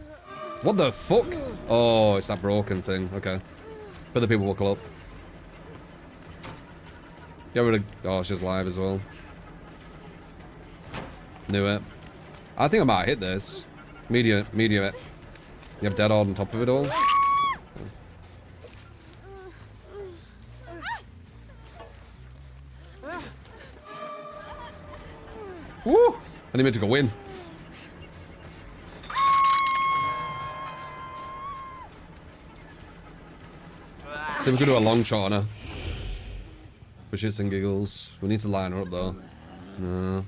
What the fuck? Oh, it's that broken thing. Okay. But the people will club. Get rid of... Oh, she's live as well. Knew it. I think I might hit this. Medium it. You have dead hard on top of it all. Woo! I didn't mean to go in. So we could do a long shot on her. For shits and giggles. We need to line her up though. No.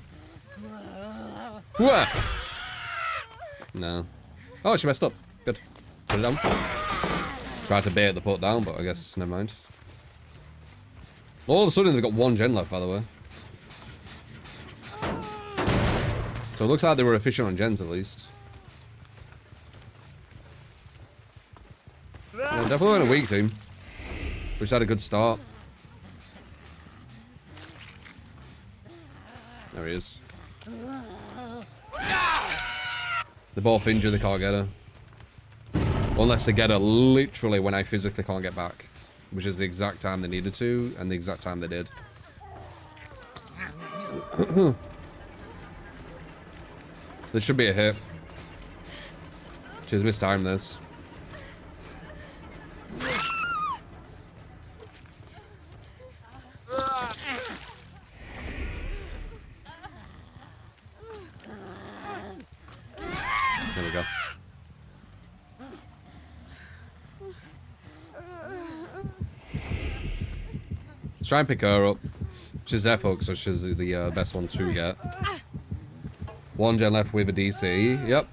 Whoa! No. Oh, she messed up. Good. Put it down. Tried to bait the put down, but I guess never mind. All of a sudden they've got one gen left, by the way. So it looks like they were efficient on gens at least. Well, definitely on a weak team. Which had a good start. There he is. They're both injured, they can't get her. Unless they get her literally when I physically can't get back. Which is the exact time they needed to, and the exact time they did. There should be a hit. She's mistimed this. There we go. Let's try and pick her up. She's there, folks, so she's the best one to get. One gen left with a DC. Yep.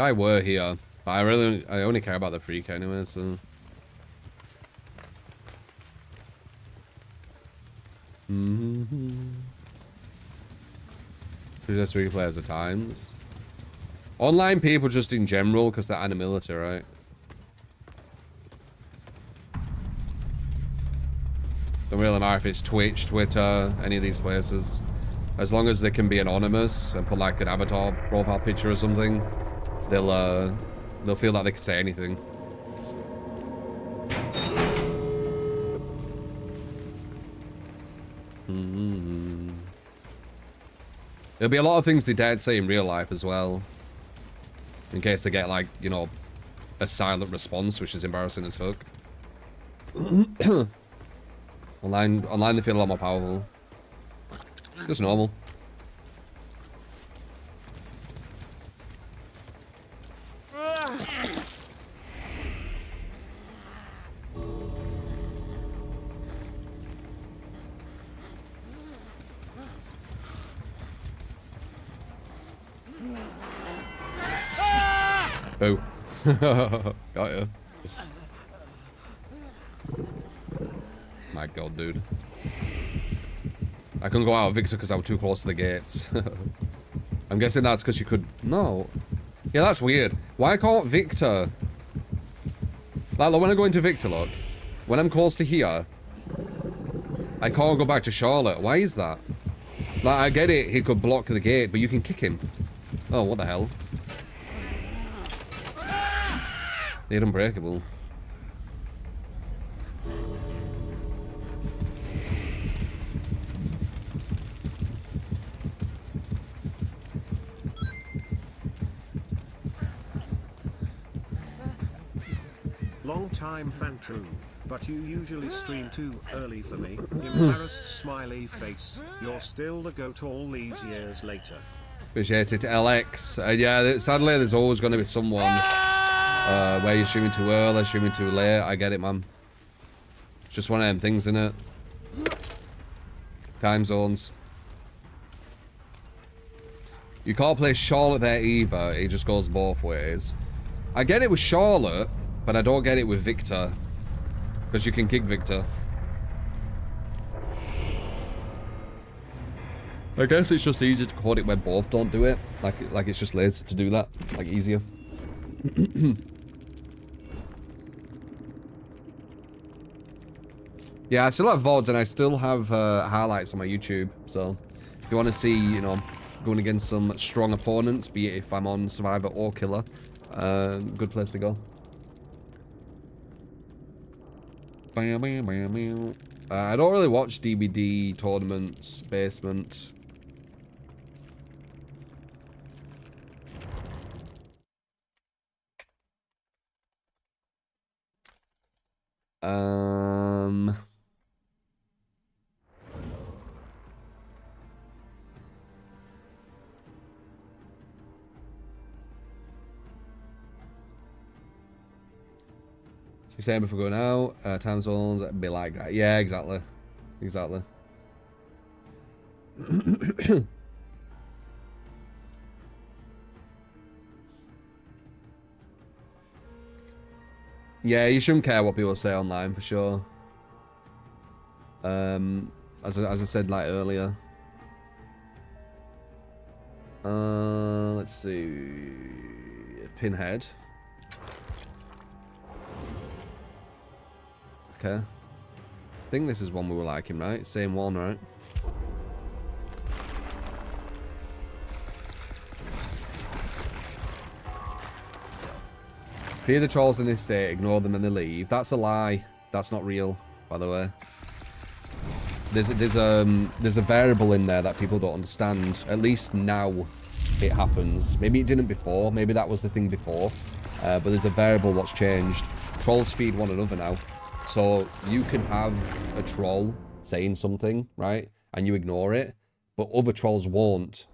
I were here, but I only care about the freak anyway, so. Just 3 players at times. Online people just in general, because they're anti-military, right? Don't really matter if it's Twitch, Twitter, any of these places. As long as they can be anonymous and put like an avatar profile picture or something. They'll feel like they can say anything. There'll be a lot of things they daren't say in real life as well. In case they get like, you know, a silent response, which is embarrassing as fuck. Online they feel a lot more powerful. Just normal. Boo. Got ya. My god, dude. I couldn't go out of Victor because I was too close to the gates. I'm guessing that's because you could... No. Yeah, that's weird. Why can't Victor... Like, when I go into Victor, look. When I'm close to here, I can't go back to Charlotte. Why is that? Like, I get it, he could block the gate, but you can kick him. Oh, what the hell? They're unbreakable. Long time fan true, but you usually stream too early for me. Embarrassed smiley face. You're still the goat all these years later. Appreciate it, LX. Yeah, sadly, there's always going to be someone where you're streaming too early, streaming too late. I get it, man. It's just one of them things, innit? Time zones. You can't play Charlotte there either. It just goes both ways. I get it with Charlotte, but I don't get it with Victor. Because you can kick Victor. I guess it's just easier to code it where both don't do it. Like it's just lazy to do that. Like, easier. Yeah, I still have VODs and I still have highlights on my YouTube. So, if you want to see, you know, going against some strong opponents, be it if I'm on Survivor or Killer, good place to go. I don't really watch DVD tournaments, basement. Same if we're going out, time zones, it'd be like that. Yeah, exactly. Exactly. Yeah, you shouldn't care what people say online, for sure. As I said, like, earlier. Let's see. Pinhead. Okay. I think this is one we were liking, right? Same one, right? Fear the trolls in this state, ignore them and they leave. That's a lie. That's not real, by the way. There's a variable in there that people don't understand. At least now it happens. Maybe it didn't before. Maybe that was the thing before. But there's a variable what's changed. Trolls feed one another now. So you can have a troll saying something, right? And you ignore it. But other trolls won't.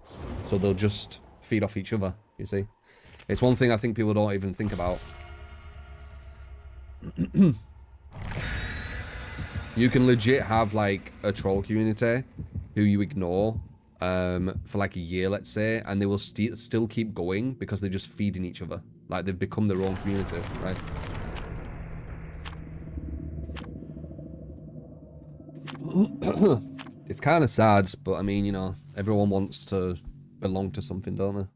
So they'll just feed off each other, you see? It's one thing I think people don't even think about. You can legit have, like, a troll community who you ignore for, like, a year, let's say. And they will still keep going because they're just feeding each other. Like, they've become their own community, right? It's kind of sad, but I mean, you know, everyone wants to belong to something, don't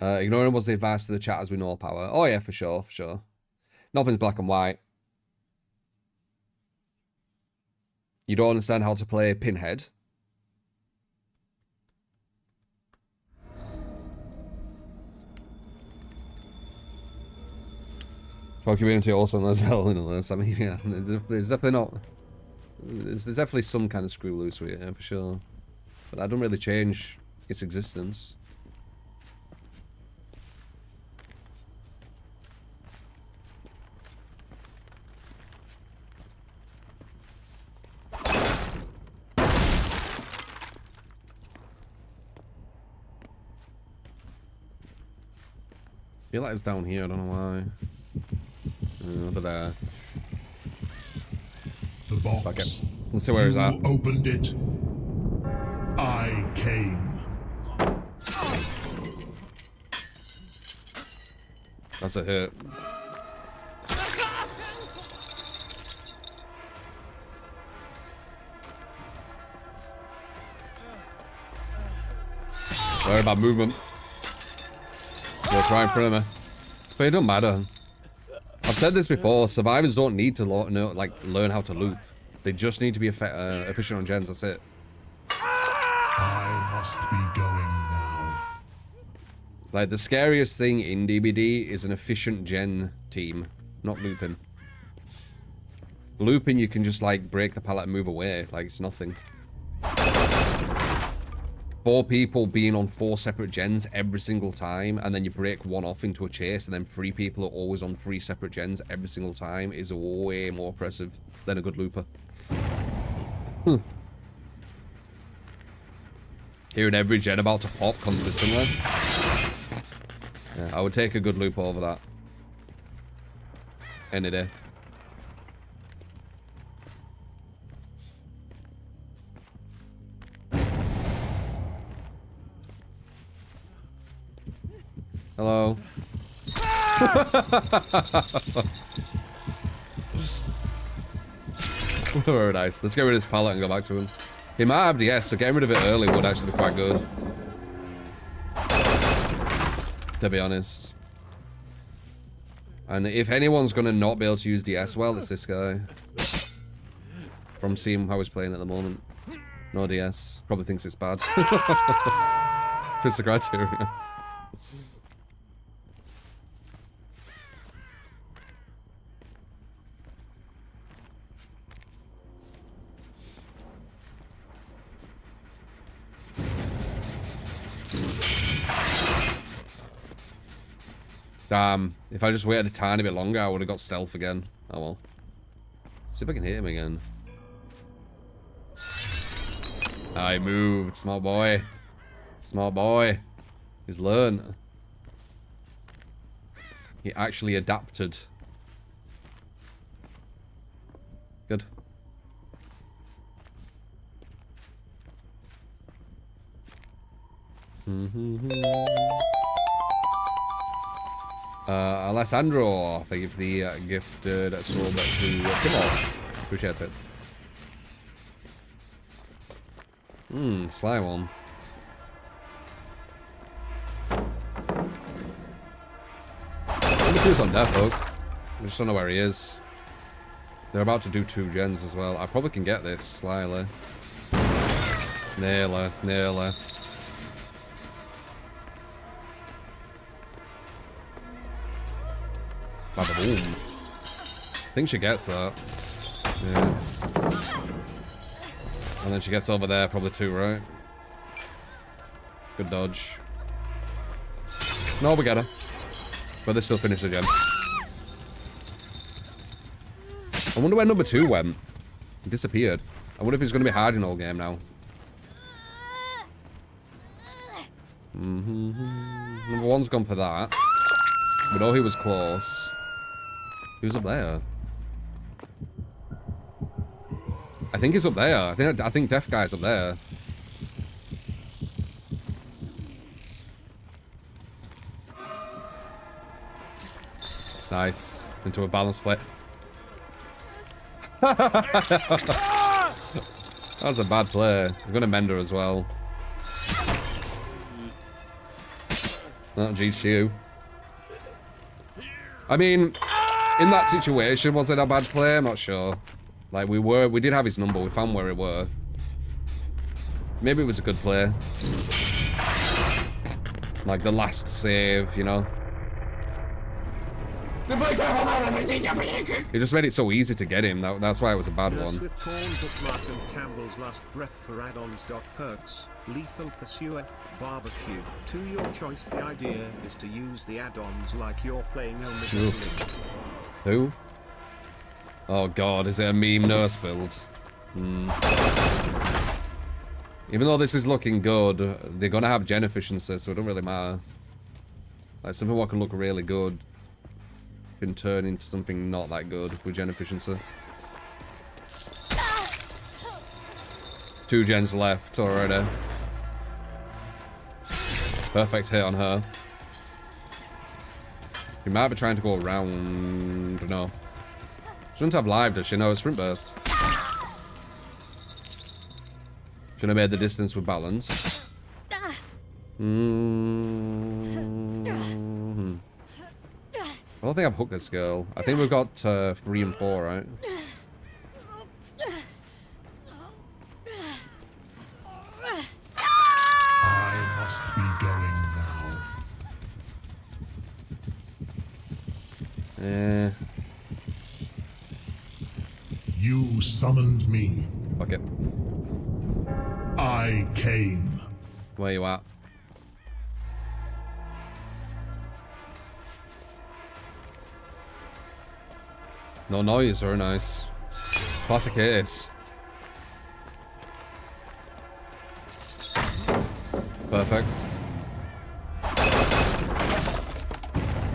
they? Ignoring was the advice to the chat as we know power. Oh yeah, for sure, for sure. Nothing's black and white. You don't understand how to play Pinhead. Our community also as well, you know, I mean, yeah, there's definitely not... There's definitely some kind of screw loose with it, yeah, for sure. But that doesn't really change its existence. I feel like it's down here, I don't know why. Over there. The box. Okay. Let's see where he's at. Opened it. I came. That's a hit. Worry about movement. Walk right in front of me. But it don't matter. I've said this before, survivors don't need to learn how to loop. They just need to be efficient on gens, that's it. I must be going now. Like, the scariest thing in DBD is an efficient gen team, not looping. Looping, you can just, like, break the pallet and move away, like it's nothing. 4 people being on 4 separate gens every single time, and then you break one off into a chase, and then 3 people are always on 3 separate gens every single time is way more oppressive than a good looper. Hearing every gen about to pop consistently. Yeah, I would take a good looper over that. Any day. Hello. Very nice. Let's get rid of this pallet and go back to him. He might have DS, so getting rid of it early would actually be quite good. To be honest. And if anyone's gonna not be able to use DS well, it's this guy. From seeing how he's playing at the moment. No DS. Probably thinks it's bad. Fits the criteria. Damn, if I just waited a tiny bit longer, I would have got stealth again. Oh well. See if I can hit him again. Ah, he moved. Smart boy. Smart boy. He's learned. He actually adapted. Good. Alessandro, thank you for the gifted strawberry to Timor. Appreciate it. Sly one. He's on death hook. I just don't know where he is. They're about to do 2 gens as well. I probably can get this slyly. Nearly, nearly. Bada boom. I think she gets that. Yeah. And then she gets over there, probably 2, right? Good dodge. No, we get her. But they still finish the gem. I wonder where number 2 went. He disappeared. I wonder if he's going to be hiding all game now. Number 1's gone for that. We know he was close. He was up there. I think he's up there. I think Deaf Guy's up there. Nice. Into a balance plate. That was a bad play. I'm gonna mend her as well. Not GQ. I mean, in that situation, was it a bad play? I'm not sure. Like, we did have his number. We found where we were. Maybe it was a good play. Like the last save, you know? It just made it so easy to get him. That's why it was a bad one. With Corn, Bookmark and Campbell's Last Breath for add-ons. Perks, Lethal Pursuer, Barbecue. To your choice, the idea is to use the add-ons like you're playing only. Who? Oh god, is it a meme nurse build? Even though this is looking good, they're gonna have gen efficiency, so it don't really matter. Like, something what can look really good can turn into something not that good with gen efficiency. 2 gens left already. Perfect hit on her. He might be trying to go around. No. She doesn't have live, does she? No, it's sprint burst. Should have made the distance with balance. I don't think I've hooked this girl. I think we've got 3 and 4, right? I must be going now. You summoned me. Fuck it. I came. Where you at? No noise, very nice. Classic ace. Perfect.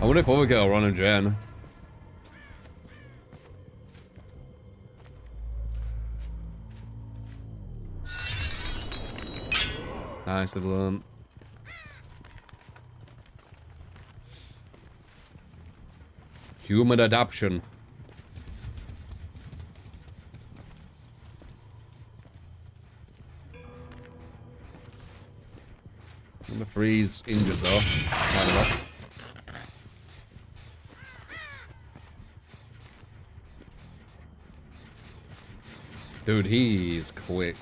I wonder if other girl Ron and Jen. Nice little human adaption. Number 3's injured though. Kind of. Dude, he's quick.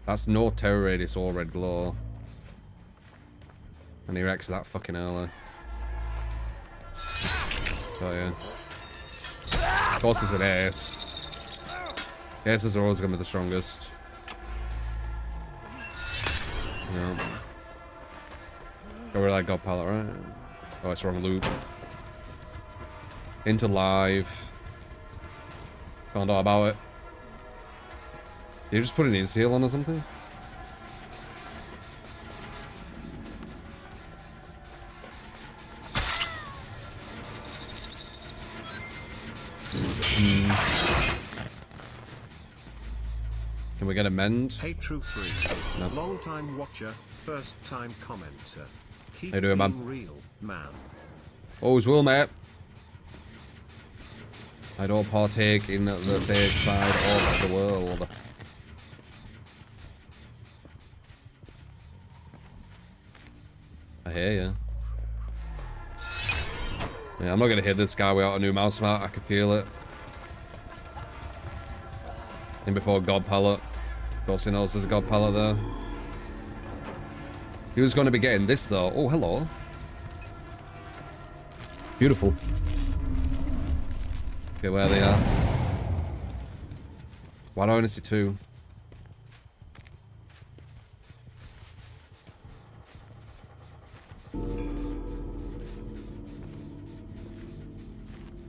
That's no terror radius or red glow. And he wrecks that fucking early. Oh yeah. Of course it's an ace. Aces are always gonna be the strongest. Yeah. Go where that god pallet, right? Oh, it's wrong loop. Into live. Can't know about it. Did you just put an easy heal on or something? Can we get a mend? Hey True Free. No. Long time watcher, first time commenter. Keep How you doing, man? being real, man. Always will, mate. I don't partake in the fake side of the world. I hear ya. Yeah, I'm not gonna hit this guy without a new mouse mat. I can feel it. In before God pallet. Of course he knows there's a God pallet there. He was gonna be getting this though. Oh, hello. Beautiful. Okay, where they are. Why do I only see 2?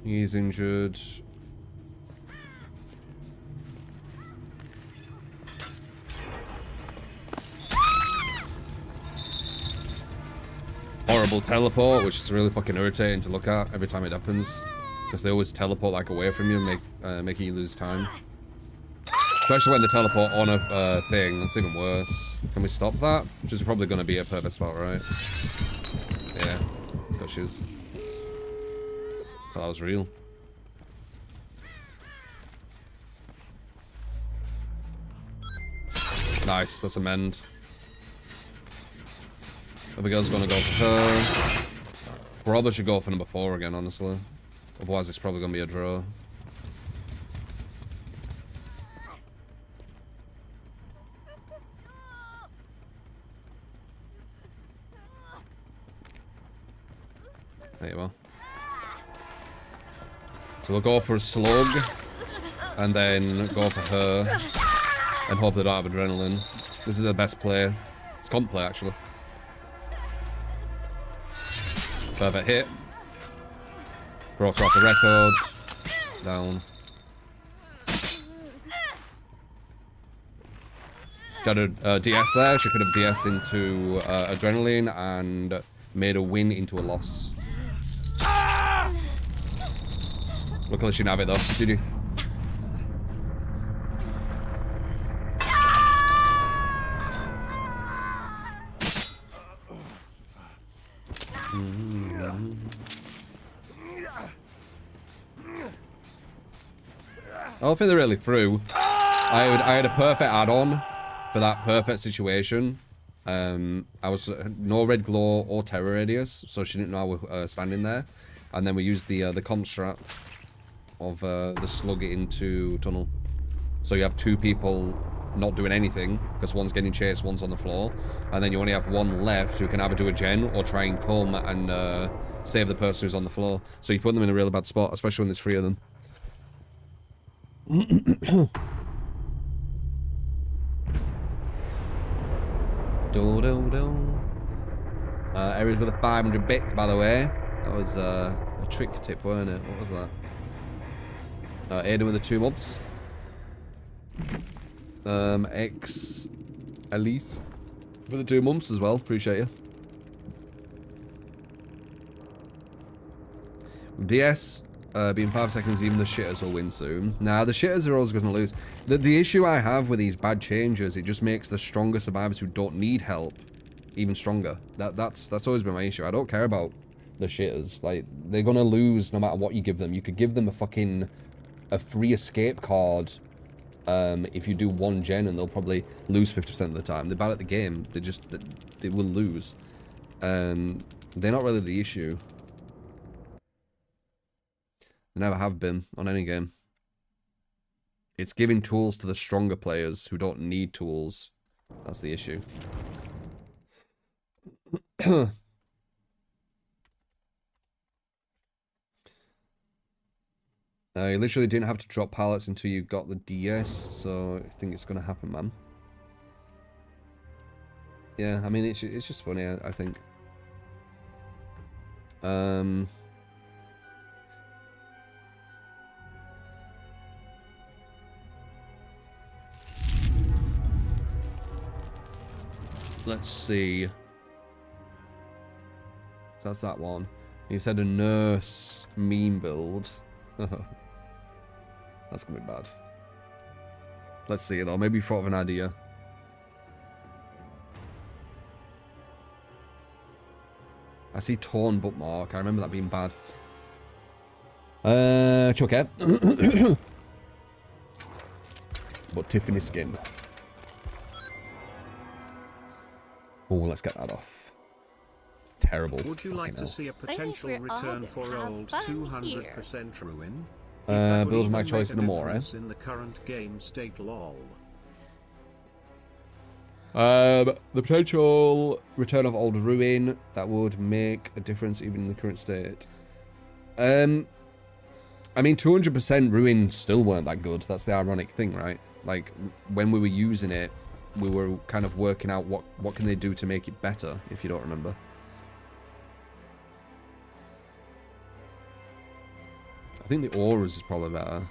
He's injured. Horrible teleport, which is really fucking irritating to look at every time it happens. Because they always teleport like away from you, making you lose time. Especially when they teleport on a thing, that's even worse. Can we stop that? Which is probably going to be a perfect spot, right? Yeah, got she's. Well, that was real. Nice, that's a mend. Other girl's gonna go for her. Probably should go for number 4 again, honestly. Otherwise, it's probably gonna be a draw. There you are. So we'll go for a slug, and then go for her, and hope they don't have adrenaline. This is the best play. It's comp play, actually. Perfect hit. Broke off the record. Down. Got a DS there. She could have DS'd into adrenaline and made a win into a loss. Luckily she didn't have it though, did you? I don't think they're really through. I had a perfect add-on for that perfect situation, I was no red glow or terror radius, so she didn't know I was standing there. And then we used the comp strat of the slug it into tunnel. So you have two people not doing anything because one's getting chased, one's on the floor, and then you only have one left who can either do a gen or try and come and save the person who's on the floor. So you put them in a really bad spot, especially when there's three of them. Areas with a 500 bits, by the way. That was a trick tip, weren't it? What was that? Aiden with the 2 mobs. X Elise for the 2 months as well. Appreciate you. DS being 5 seconds, even the shitters will win soon. Nah, the shitters are always going to lose. The issue I have with these bad changes, it just makes the stronger survivors who don't need help even stronger. That's always been my issue. I don't care about the shitters. Like, they're gonna lose no matter what you give them. You could give them a free escape card if you do 1 gen, and they'll probably lose 50% of the time. They're bad at the game. They will lose. They're not really the issue. They never have been on any game. It's giving tools to the stronger players who don't need tools. That's the issue. You literally didn't have to drop pallets until you got the DS, so I think it's gonna happen, man. Yeah, I mean, it's just funny, I think. Let's see. So that's that one. You said a nurse meme build. That's gonna be bad. Let's see though. Maybe thought of an idea. I see torn bookmark. I remember that being bad. Chuck it. But Tiffany skin. Oh, let's get that off. It's terrible. Would you like to see a potential return for old 200% ruin? Build my choice in the more, eh? In the current game state, lol. The potential return of old ruin, that would make a difference even in the current state. I mean, 200% ruin still weren't that good. That's the ironic thing, right? Like, when we were using it, we were kind of working out what can they do to make it better, if you don't remember. I think the auras is probably better.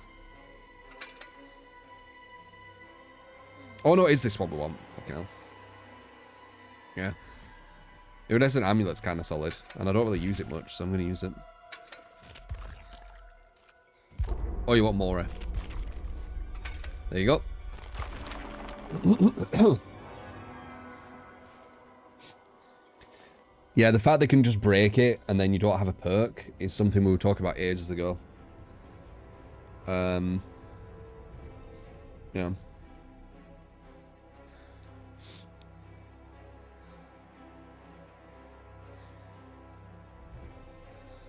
Oh no, is this what we want? Fucking hell. Yeah. Iridescent amulet's kind of solid, and I don't really use it much, so I'm going to use it. Oh, you want more? There you go. Yeah, the fact they can just break it and then you don't have a perk is something we were talking about ages ago. Yeah.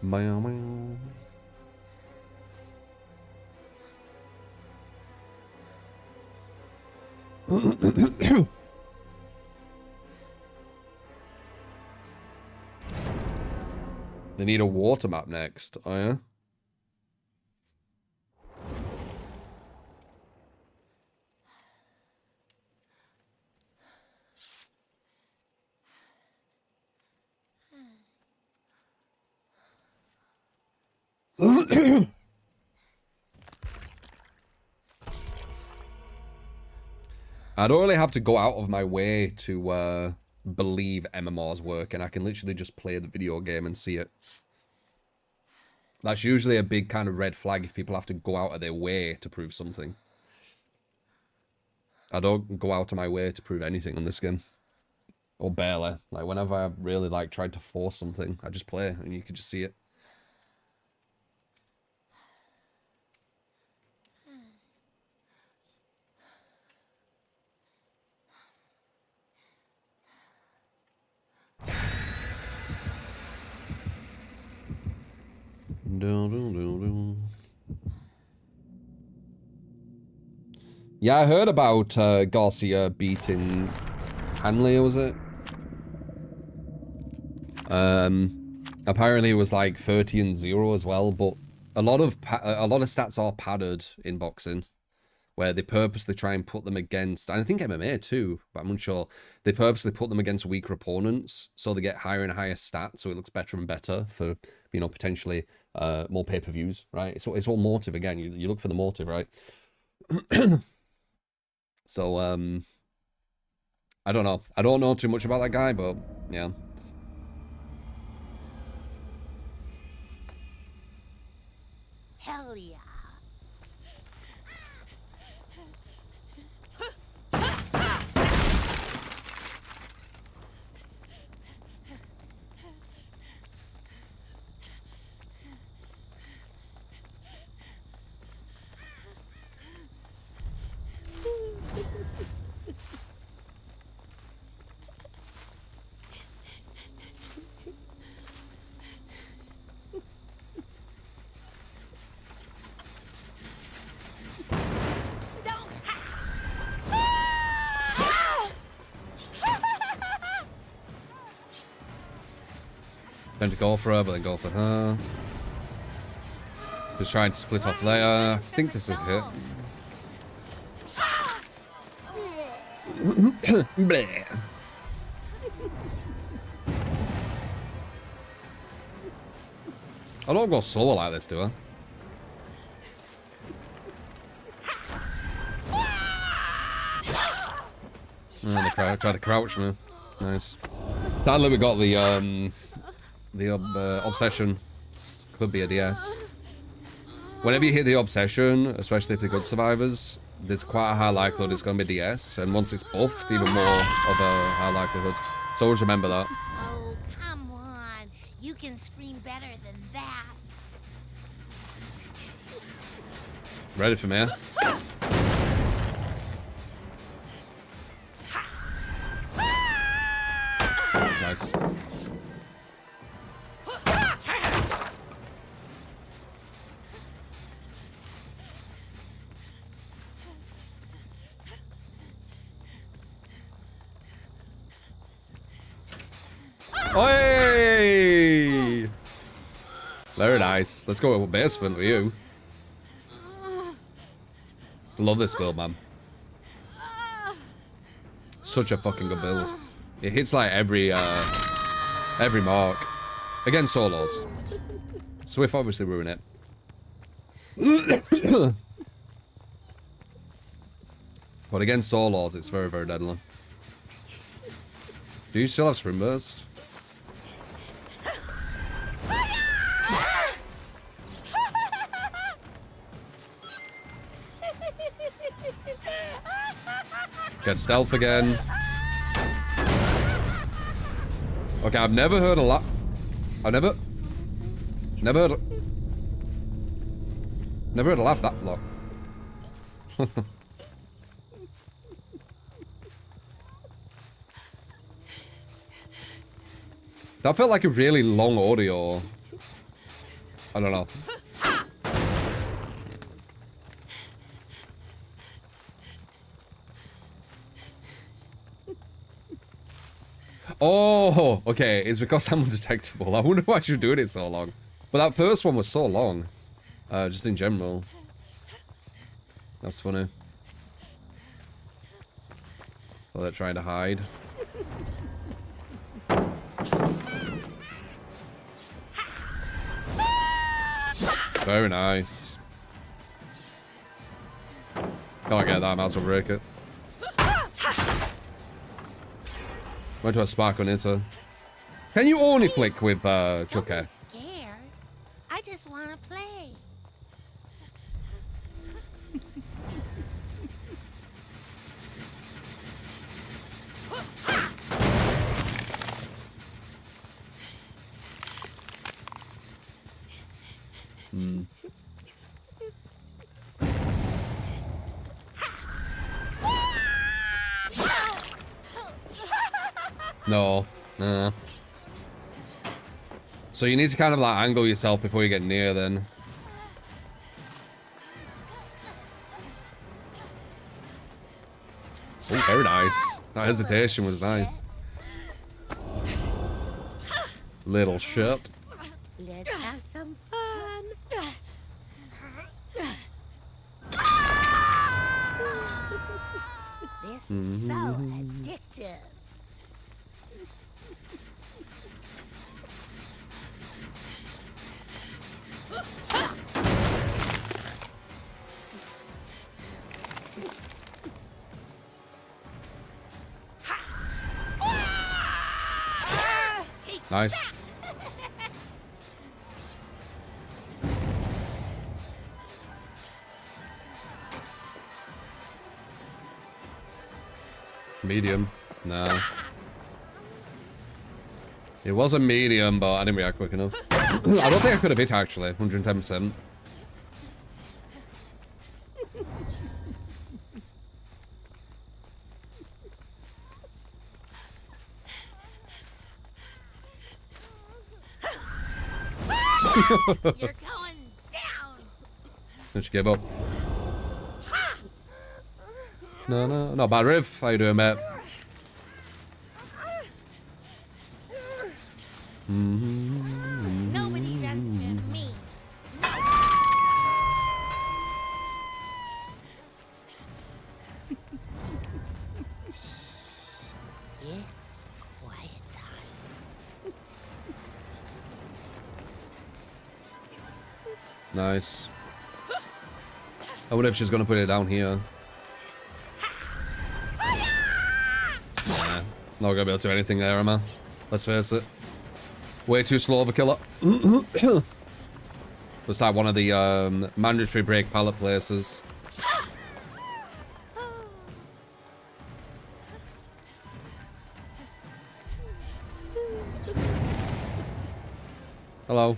Meow, meow. They need a water map next. Oh yeah. I don't really have to go out of my way to believe MMRs work, and I can literally just play the video game and see it. That's usually a big kind of red flag if people have to go out of their way to prove something. I don't go out of my way to prove anything on this game. Or barely. Like, whenever I really, like, tried to force something, I just play, and you can just see it. Yeah, I heard about Garcia beating Hanley, was it? Apparently it was like 30-0 as well, but a lot of stats are padded in boxing, where they purposely try and put them against, and I think MMA too, but I'm unsure. They purposely put them against weaker opponents, so they get higher and higher stats, so it looks better and better for, you know, potentially more pay-per-views, right? So it's all motive again. You look for the motive, right? So I don't know. I don't know too much about that guy, but yeah. Hell yeah. Trying to go for her, but then go for her. Just trying to split off there. I think this is it. Bleh. I don't go solo like this, do I? Oh, they tried to crouch me. Nice. Sadly, we got the obsession. Could be a DS. Whenever you hit the obsession, especially if they're good survivors, there's quite a high likelihood it's going to be DS, and once it's buffed, even more of a high likelihood. So always remember that. Oh, come on. You can scream better than that. Ready for me? Nice. Hey! Very nice. Let's go with basement with you. Love this build, man. Such a fucking good build. It hits like every mark. Again, solos. Swift obviously ruin it. But against solos, it's very, very deadly. Do you still have Spring Burst? Get stealth again. Okay, I've never heard a laugh. I've never heard a laugh that long. That felt like a really long audio. I don't know. Oh, okay. It's because I'm undetectable. I wonder why you're doing it so long. But that first one was so long. Just in general. That's funny. Well, they're trying to hide. Very nice. Can't get that, I might as well break it. Went to a spark on it, so. Can you only flick with Chucky? Don't be scared. I just want to play. Hmm. No. So you need to kind of like angle yourself before you get near then. Oh, very nice. That hesitation was nice. Little shit. Let's have some fun. This is so addictive. Nice. Medium. Nah. It was a medium, but I didn't react quick enough. I don't think I could have hit actually. 110%. You're going down. Don't you give up? No, not bad, Riv. How you doing, mate? Nobody runs from me. It's quiet time. Nice. I wonder if she's gonna put it down here. Nah, not gonna be able to do anything there, am I? Let's face it. Way too slow of a killer. Looks like one of the mandatory break pallet places. Hello.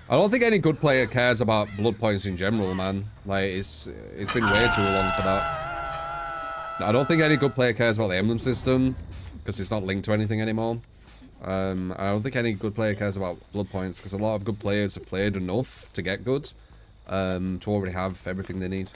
I don't think any good player cares about blood points in general, man. Like, it's been way too long for that. I don't think any good player cares about the emblem system, because it's not linked to anything anymore. I don't think any good player cares about blood points, because a lot of good players have played enough to get good, to already have everything they need.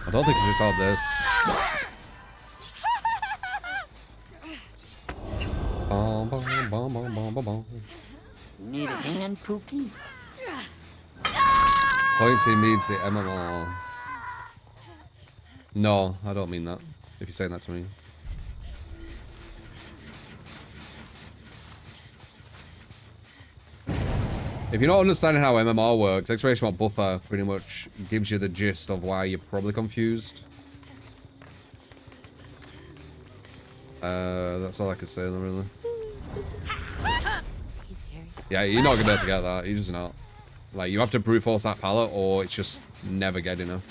I don't think you should stop this. Need a hand, Pookie? Points he needs the MMR. No, I don't mean that. If you're saying that to me. If you're not understanding how MMR works, Exploration Mod Buffer pretty much gives you the gist of why you're probably confused. That's all I can say, though, really. Yeah, you're not gonna be able to get that. You're just not. Like, you have to brute force that pallet, or it's just never good enough.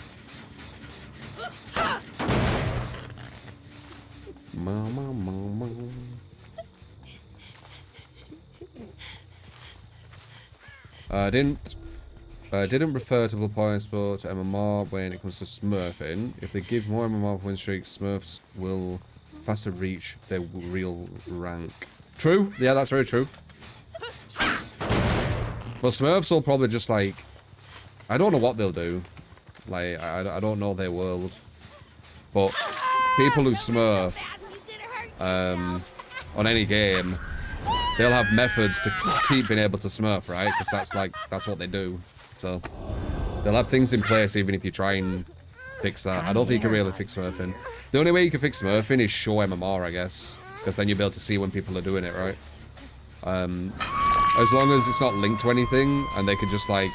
Didn't refer to blood points, but to MMR when it comes to smurfing. If they give more MMR for win streaks, Smurfs will faster reach their real rank. True. Yeah, that's very true. But Smurfs will probably just like, I don't know what they'll do. Like, I don't know their world. But people who smurf on any game they'll have methods to keep being able to smurf, right? Because that's what they do. So they'll have things in place even if you try and fix that. I don't think you can really fix smurfing. The only way you can fix smurfing is show MMR, I guess, because then you'll be able to see when people are doing it, right? As long as it's not linked to anything and they can just like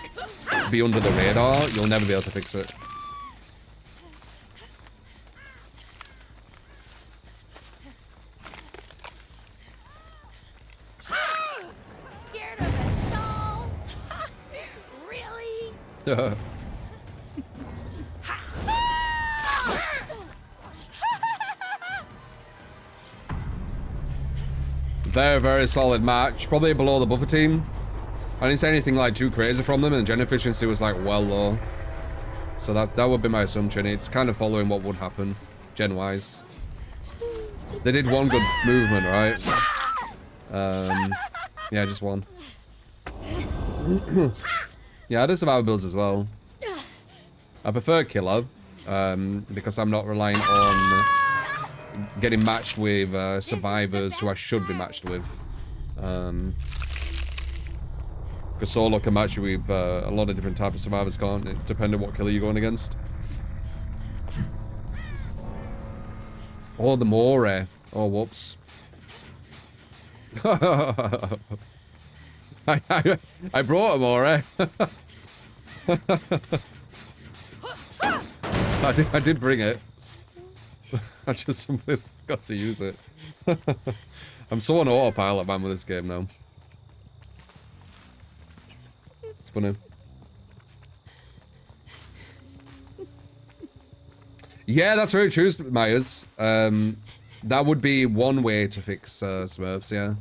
be under the radar, you'll never be able to fix it. Scared of it? No. Really? Very, very solid match. Probably below the buffer team. I didn't say anything like too crazy from them, and gen efficiency was like well low. So that would be my assumption. It's kind of following what would happen, gen-wise. They did one good movement, right? Yeah, just one. Yeah, I do survival builds as well. I prefer killer, because I'm not relying on getting matched with survivors who I should be matched with. Because solo can match you with a lot of different types of survivors, can't it? Depending on what killer you're going against. Oh, the more. Oh, whoops. I brought a more. I did bring it. I just simply forgot to use it. I'm so on autopilot, man, with this game now. It's funny. Yeah, that's very true, Myers. That would be one way to fix Smurfs, yeah.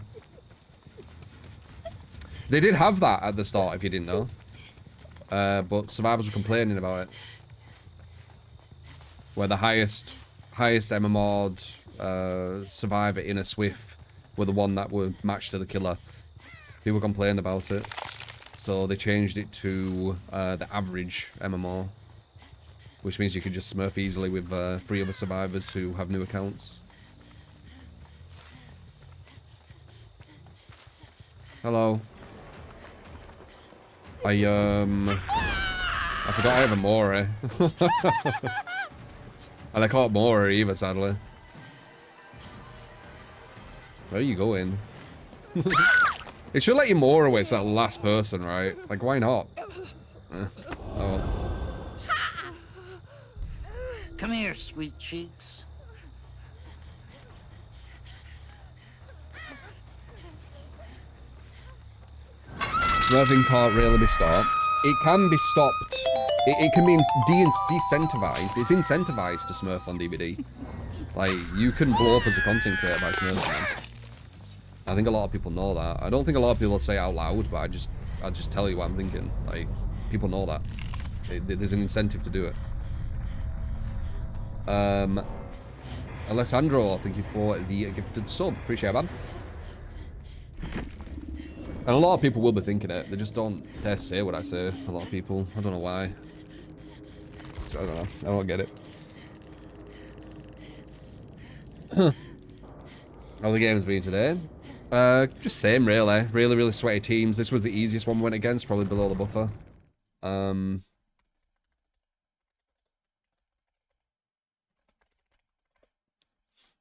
They did have that at the start, if you didn't know. But survivors were complaining about it. Where the highest MMR'd survivor in a Swift were the one that were matched to the killer. People complained about it. So they changed it to the average MMR. Which means you could just smurf easily with 3 other survivors who have new accounts. Hello. I forgot I have a Mori. And I can't Mori either, sadly. Where are you going? It should let you Mori away, it's that last person, right? Like, why not? Oh. Come here, sweet cheeks. Smurfing can't really be stopped. It can be stopped. It can be decentivized. It's incentivized to smurf on DVD. Like, you can blow up as a content creator by smurfing. I think a lot of people know that. I don't think a lot of people say it out loud, but I just tell you what I'm thinking. Like, people know that. There's an incentive to do it. Alessandro, thank you for the gifted sub. Appreciate it, man. And a lot of people will be thinking it. They just don't dare say what I say. A lot of people. I don't know why. So, I don't know. I don't get it. How the game's been today? Just same, really. Really, really sweaty teams. This was the easiest one we went against, probably below the buffer.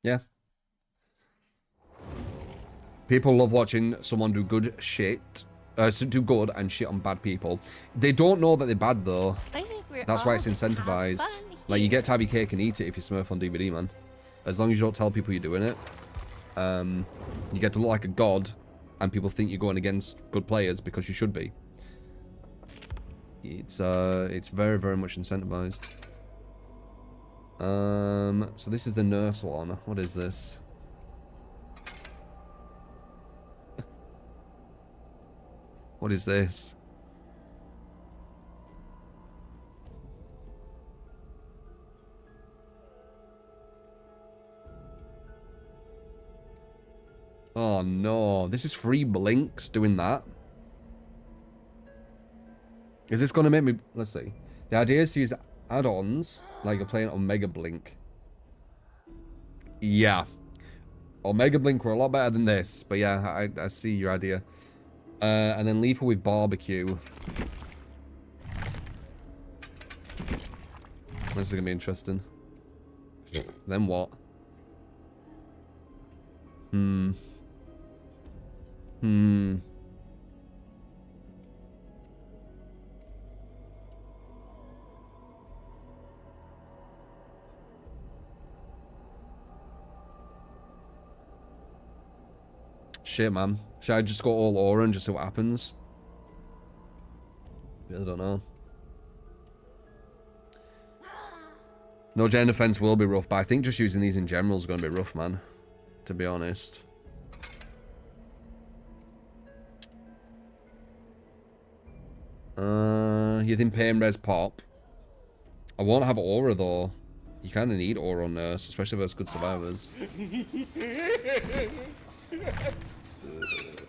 Yeah. People love watching someone do good shit. Do good and shit on bad people. They don't know that they're bad, though. I think we're That's why it's incentivized. Like, you get to have your cake and eat it if you smurf on DVD, man. As long as you don't tell people you're doing it. You get to look like a god, and people think you're going against good players because you should be. It's very, very much incentivized. So this is the nurse one. What is this? What is this? Oh no, this is free blinks doing that. Is this going to make me... Let's see. The idea is to use add-ons, like you're playing on Mega Blink. Yeah. Omega Blink were a lot better than this, but yeah, I see your idea. And then lethal with barbecue. This is gonna be interesting. Then what? Shit, man. Should I just go all aura and just see what happens? I don't know. No gen defense will be rough, but I think just using these in general is going to be rough, man. To be honest. You think pain res pop? I won't have aura though. You kind of need aura on nurse, especially versus good survivors.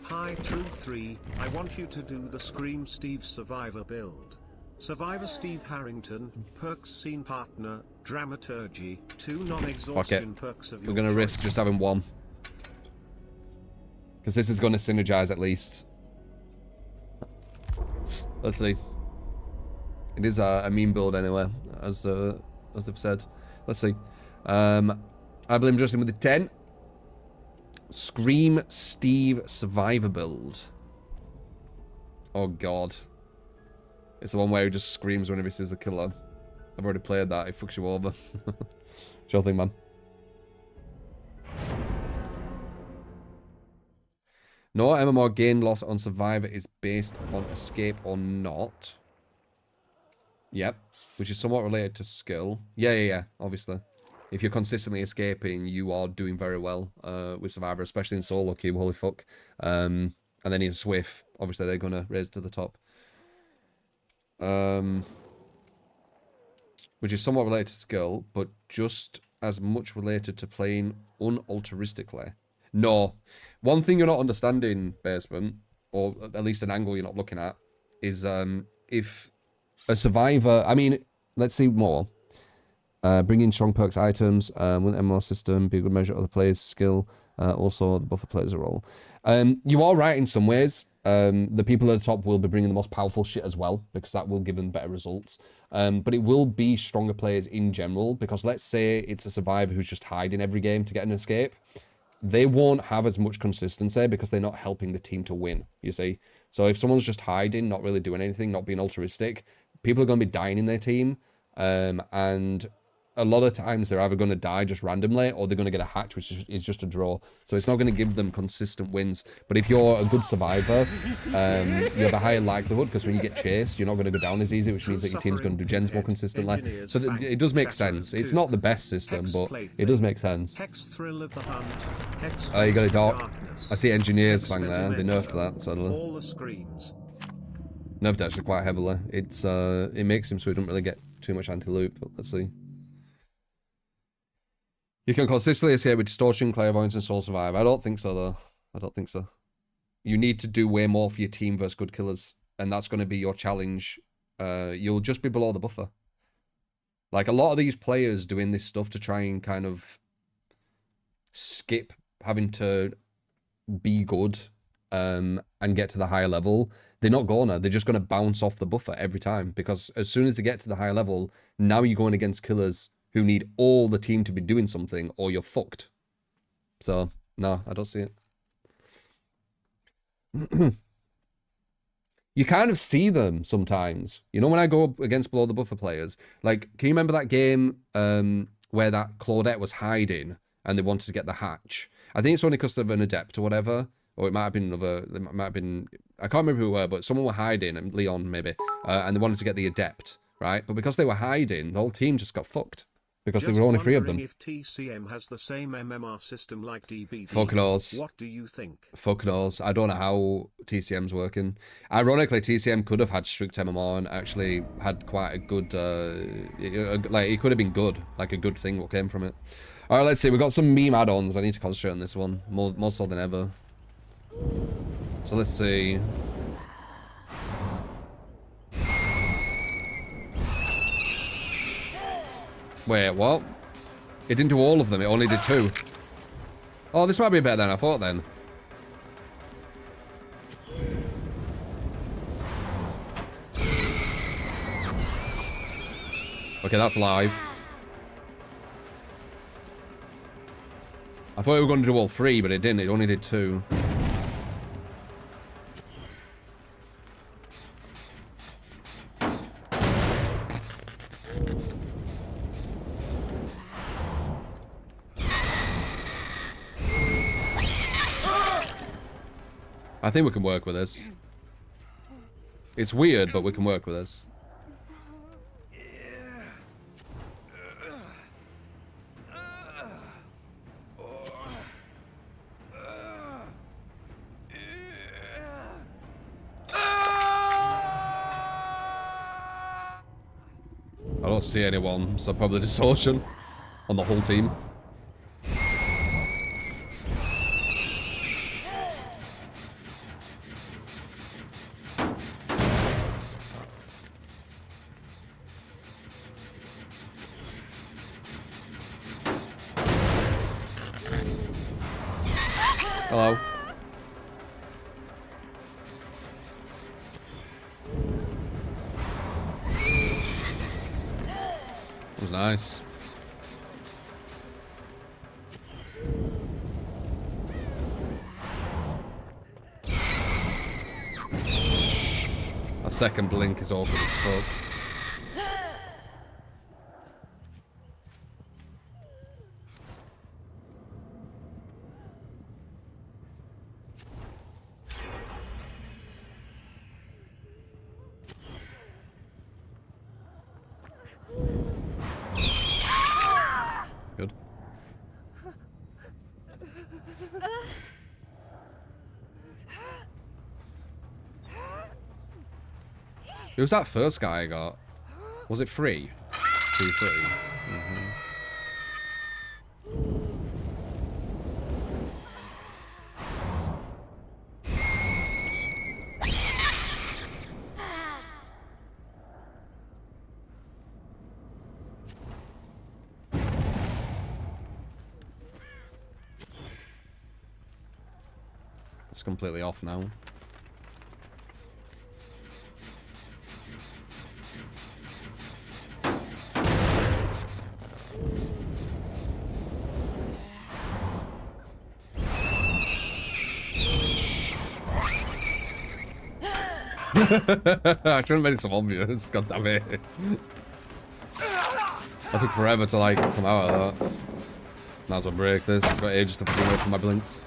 Hi True 3, I want you to do the Scream Steve Survivor build. Survivor Steve Harrington, perks scene partner, dramaturgy, 2 non-exhaustion perks of your We're going to risk just having 1. Because this is going to synergize at least. Let's see. It is a meme build anyway, as they've said. Let's see. I believe I'm just in with the 10. Scream Steve Survivor build. Oh god. It's the one where he just screams whenever he sees the killer. I've already played that, it fucks you over. Sure thing, man. No MMR gain loss on Survivor is based on escape or not. Yep. Which is somewhat related to skill. Yeah, obviously. If you're consistently escaping, you are doing very well with Survivor, especially in solo queue, holy fuck. And then in Swift, obviously they're going to raise to the top. Which is somewhat related to skill, but just as much related to playing unaltruistically. No. One thing you're not understanding, Basement, or at least an angle you're not looking at, is if a Survivor... I mean, let's see more. Bring in strong perks items, win MMR system, be a good measure of the player's skill. Also, the buffer plays a role. You are right in some ways. The people at the top will be bringing the most powerful shit as well, because that will give them better results. But it will be stronger players in general, because let's say it's a Survivor who's just hiding every game to get an escape. They won't have as much consistency because they're not helping the team to win, you see. So if someone's just hiding, not really doing anything, not being altruistic, people are going to be dying in their team. And a lot of times they're either going to die just randomly or they're going to get a hatch, which is just a draw. So it's not going to give them consistent wins. But if you're a good survivor, you have a higher likelihood, because when you get chased, you're not going to go down as easy, which means that your team's going to do gens more consistently. So it does make sense. It's not the best system, but it does make sense. Oh, you got a dark. I see engineers fang there. They nerfed that suddenly. Nerfed actually quite heavily. It makes him so he doesn't really get too much anti-loop, but let's see. You can consistently escape with distortion, clairvoyance, and soul survive. I don't think so, though. I don't think so. You need to do way more for your team versus good killers, and that's going to be your challenge. You'll just be below the buffer. Like, a lot of these players doing this stuff to try and kind of skip having to be good and get to the higher level, they're not gonna. They're just going to bounce off the buffer every time, because as soon as they get to the higher level, now you're going against killers who need all the team to be doing something, or you're fucked. So, no, I don't see it. You kind of see them sometimes. You know, when I go up against below the buffer players, like, can you remember that game where that Claudette was hiding and they wanted to get the hatch? I think it's only because of an adept or whatever, or it might have been another, it might have been, I can't remember who were, but someone were hiding, and Leon maybe, and they wanted to get the adept, right? But because they were hiding, the whole team just got fucked. Because there were only 3 of them. If TCM has the same MMR system like DBD, fuck knows. What do you think? Fuck knows. I don't know how TCM's working. Ironically, TCM could have had strict MMR and actually had quite a good, like, it could have been good. Like, a good thing what came from it. Alright, let's see. We've got some meme add-ons. I need to concentrate on this one. More so than ever. So let's see. Wait, what? It didn't do all of them, it only did 2. Oh, this might be better than I thought then. Okay, that's live. I thought we were going to do all 3, but it didn't. It only did 2. I think we can work with this. It's weird, but we can work with this. I don't see anyone, so probably distortion on the whole team. Hello. That was nice. A second blink is awkward as fuck. Good. Who was that first guy I got? Was it free? 2-3. It's completely off now. I shouldn't have made it so obvious, god damn it. I took forever to like come out of that. Might as well break this. Got ages to fucking wait for my blinks.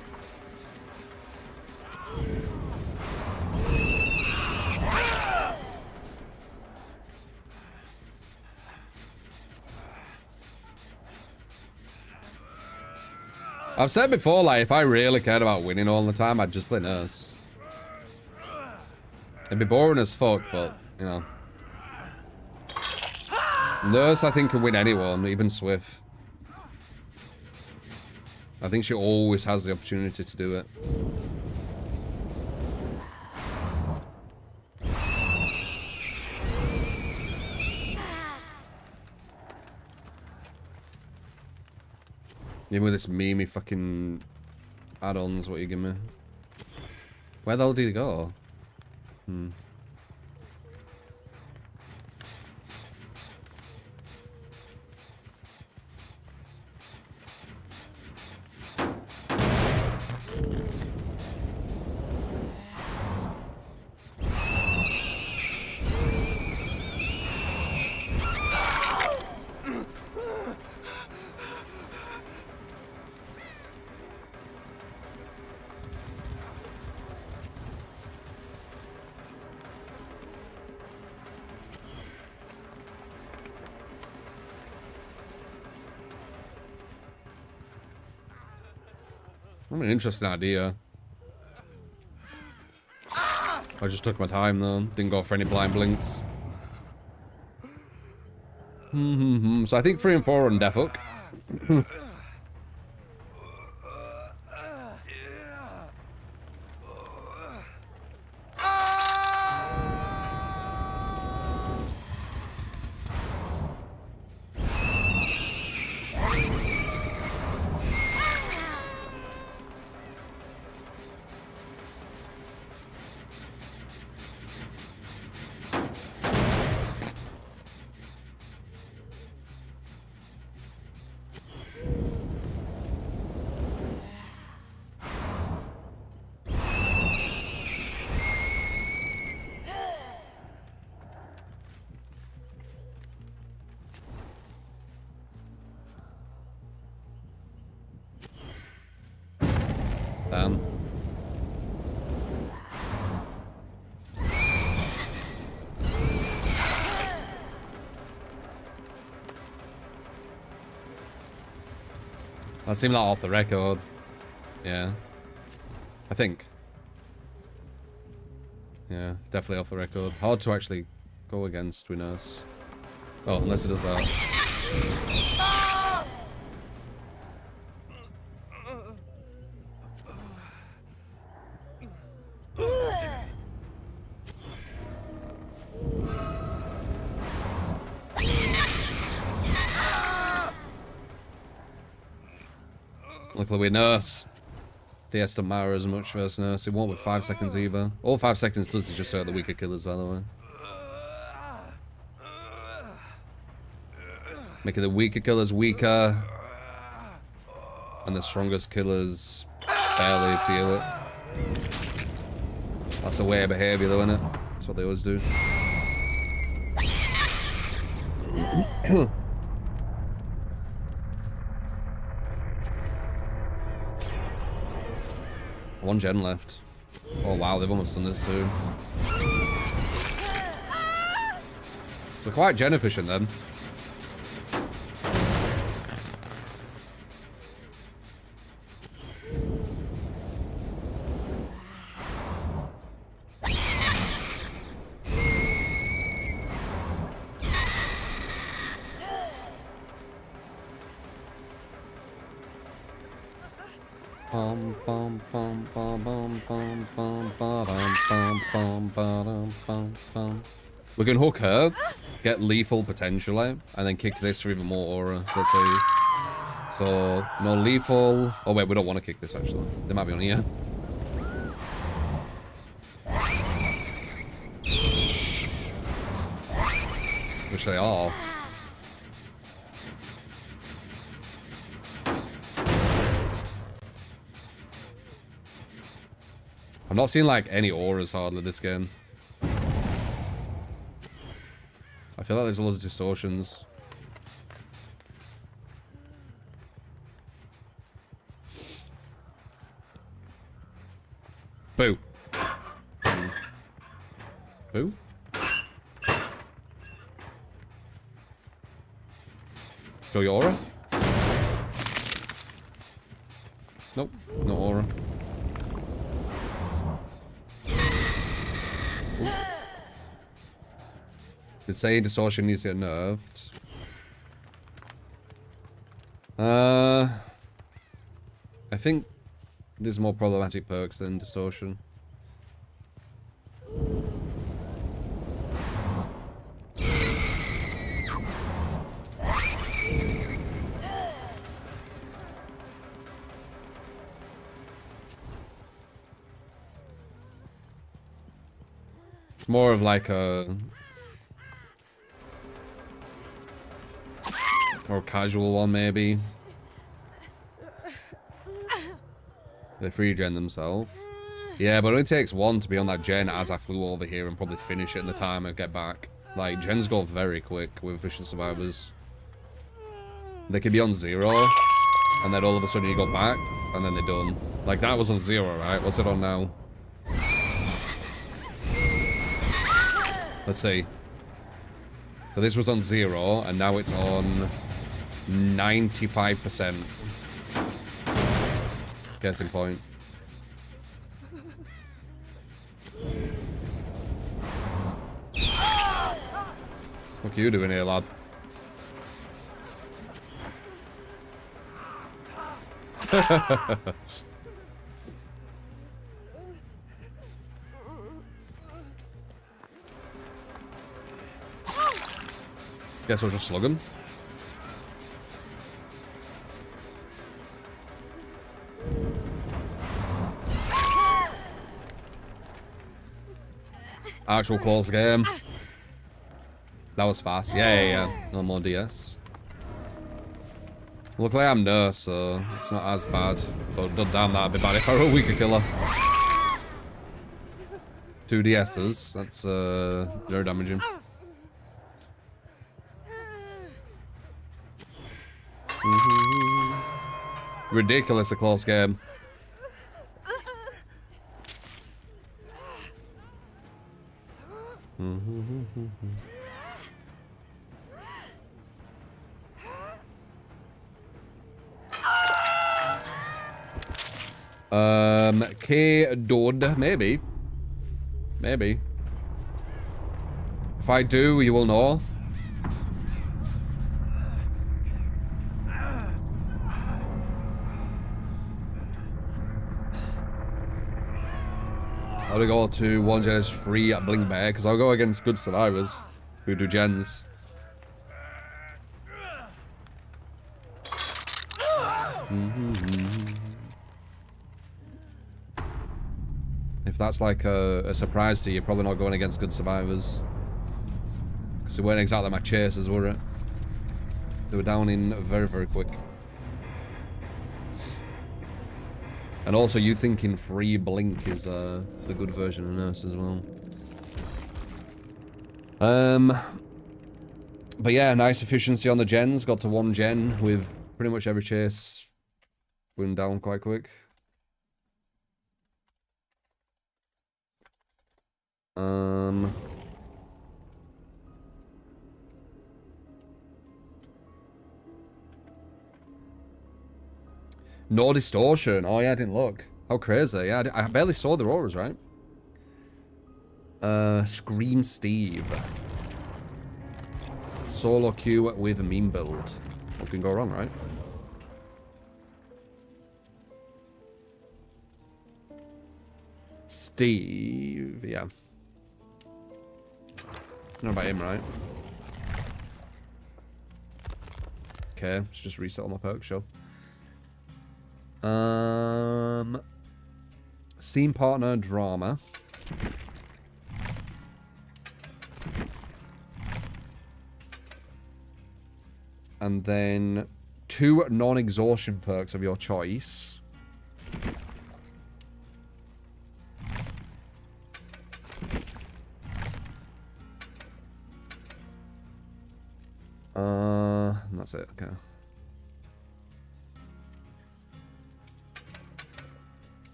I've said before, like, if I really cared about winning all the time, I'd just play nurse. It'd be boring as fuck, but, you know. Nurse, I think, can win anyone, even Swift. I think she always has the opportunity to do it. Even with this memey fucking add-ons, what you give me? Where the hell did he go? What an interesting idea. I just took my time though. Didn't go for any blind blinks. So I think 3 and 4 are on Death Hook. Damn. That seemed like off the record. Yeah. I think. Yeah, definitely off the record. Hard to actually go against, we know. Oh, unless it does that. Luckily we nurse. DS doesn't matter as much versus nurse. It won't with 5 seconds either. All 5 seconds does is just hurt the weaker killers, by the way. Making the weaker killers weaker. And the strongest killers barely feel it. That's a way of behavior though, isn't it? That's what they always do. One gen left. Oh wow, they've almost done this too. So quite gen efficient then. We can hook her, get lethal potentially, and then kick this for even more aura. So let's see. So, no lethal. Oh wait, we don't want to kick this actually. They might be on here. Which they are. I'm not seeing like any auras hardly this game. I feel like there's loads of distortions. Boo. Boo? Show your aura? Nope, no aura. Ooh. Did say distortion needs to get nerfed. I think there's more problematic perks than distortion. It's more of like a more casual one, maybe. They free gen themselves. Yeah, but it only takes one to be on that gen as I flew over here and probably finish it in the time I get back. Like, gens go very quick with efficient survivors. They could be on 0, and then all of a sudden you go back, and then they're done. Like, that was on 0, right? What's it on now? Let's see. So this was on 0, and now it's on 95%. Guessing point. What are you doing here, lad? Guess we'll just slug him. Actual close game. That was fast. Yeah. No more DS. Luckily I'm nurse, so it's not as bad. But damn, that'd be bad if I were a weaker killer. 2 DSs. That's very damaging. Ridiculous a close game. K-Dod, maybe. Maybe. If I do, you will know. I'll go to one gen is free at Blink Bear, because I'll go against good survivors who do gens. If that's like a surprise to you, you're probably not going against good survivors. Because they weren't exactly my chasers, were it? They were down in very, very quick. And also, you thinking free Blink is the good version of Nurse as well. But yeah, nice efficiency on the gens. Got to 1 gen with pretty much every chase going down quite quick. No distortion. Oh yeah, I didn't look. How crazy. Yeah, I barely saw the auras, right? Scream Steve. Solo queue with meme build. What can go wrong, right? Steve, yeah. Know about him, right? Okay, let's just reset all my perks, sure. Scene partner drama. And then 2 non-exhaustion perks of your choice. And that's it, okay.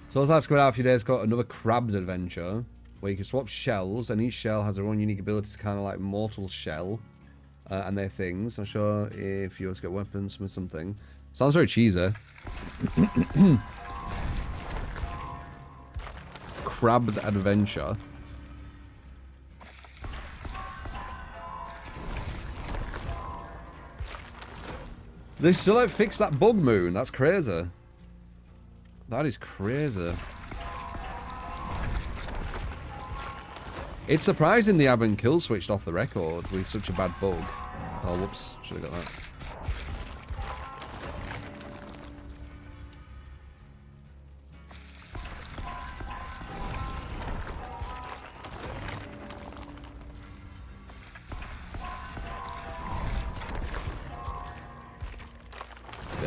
So that's coming out a few days, got another crabs adventure where you can swap shells, and each shell has their own unique ability to kind of like mortal shell and their things. I'm sure if you also get weapons with something. Sounds very cheesy. Crabs adventure. They still like fix that bug moon. That's crazy. That is crazy. It's surprising they haven't kill switched off the record with such a bad bug. Oh, whoops. Should have got that.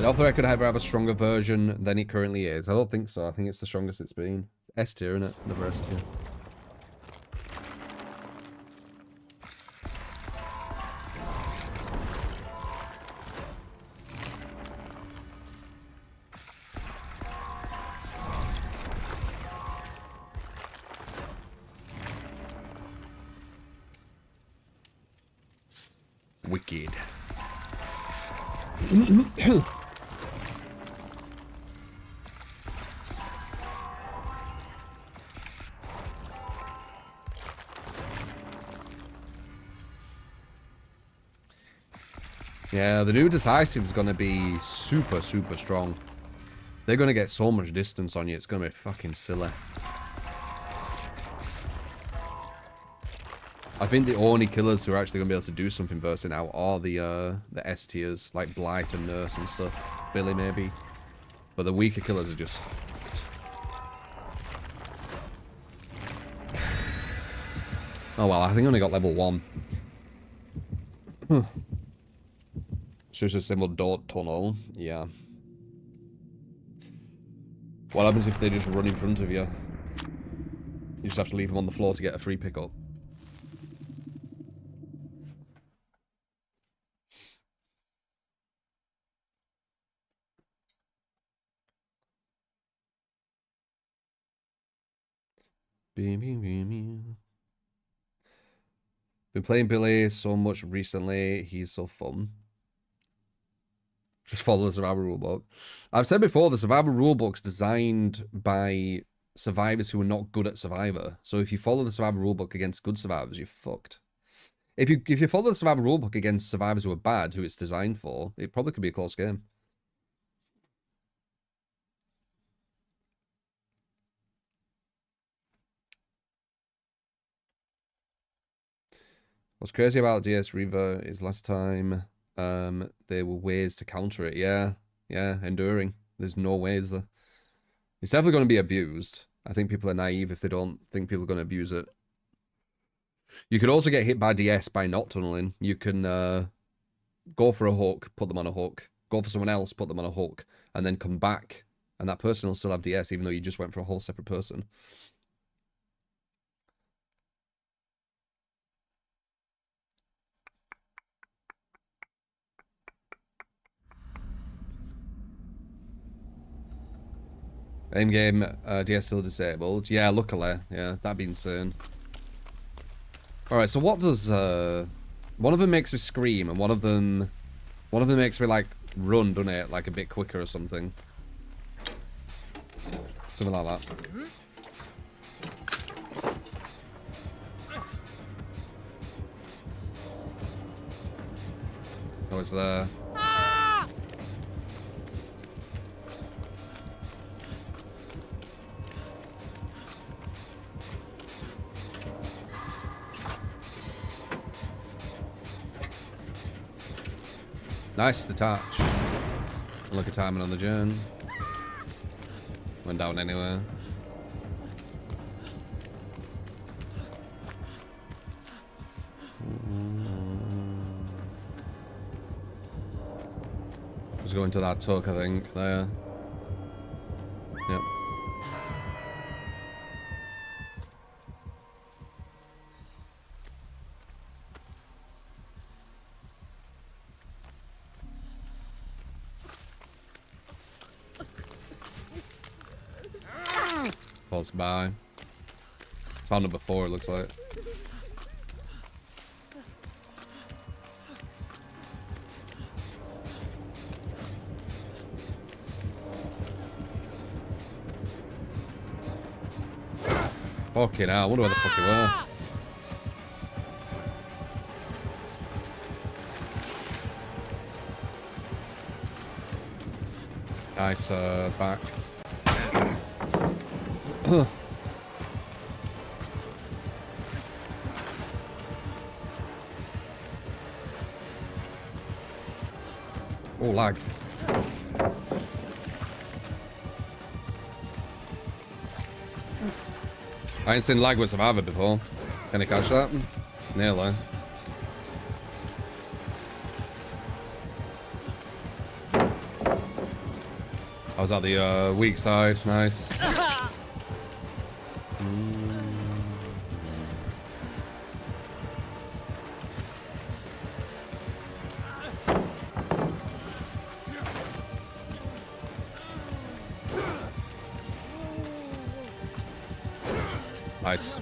Off the record, ever have a stronger version than it currently is? I don't think so. I think it's the strongest it's been. S tier, isn't it? Never S tier. Wicked. Yeah, the new decisive is going to be super, super strong. They're going to get so much distance on you, it's going to be fucking silly. I think the only killers who are actually going to be able to do something versus now are the S tiers, like Blight and Nurse and stuff. Billy, maybe. But the weaker killers are just fucked. Oh well, I think I only got level 1. So it's a simple dot tunnel, yeah. What happens if they just run in front of you? You just have to leave them on the floor to get a free pickup. Been playing Billy so much recently. He's so fun. Just follow the survival rulebook. I've said before, the survival rulebook's designed by survivors who are not good at Survivor. So if you follow the survival rulebook against good survivors, you're fucked. If you follow the survival rulebook against survivors who are bad, who it's designed for, it probably could be a close game. What's crazy about DS Reaver is last time there were ways to counter it. Yeah, enduring. There's no ways there. It's definitely going to be abused. I think people are naive if they don't think people are going to abuse it. You could also get hit by DS by not tunneling. You can go for a hook, put them on a hook, go for someone else, put them on a hook, and then come back. And that person will still have DS even though you just went for a whole separate person. Aim game, DS still disabled. Yeah, luckily. Yeah, that'd be insane. Alright, so what does, one of them makes me scream, and one of them makes me, like, run, doesn't it? Like, a bit quicker or something. Something like that. I was there. Nice detach. Look at timing on the gen. Went down anywhere. Was going to that tuck, I think. There. Yep. Falls by. It's found number 4, it looks like. Fucking hell, I wonder where the fuck you were. Nice, back. Oh, lag. I ain't seen lag with Survivor before. Can I catch that? Nearly. I was at the weak side. Nice. Nice.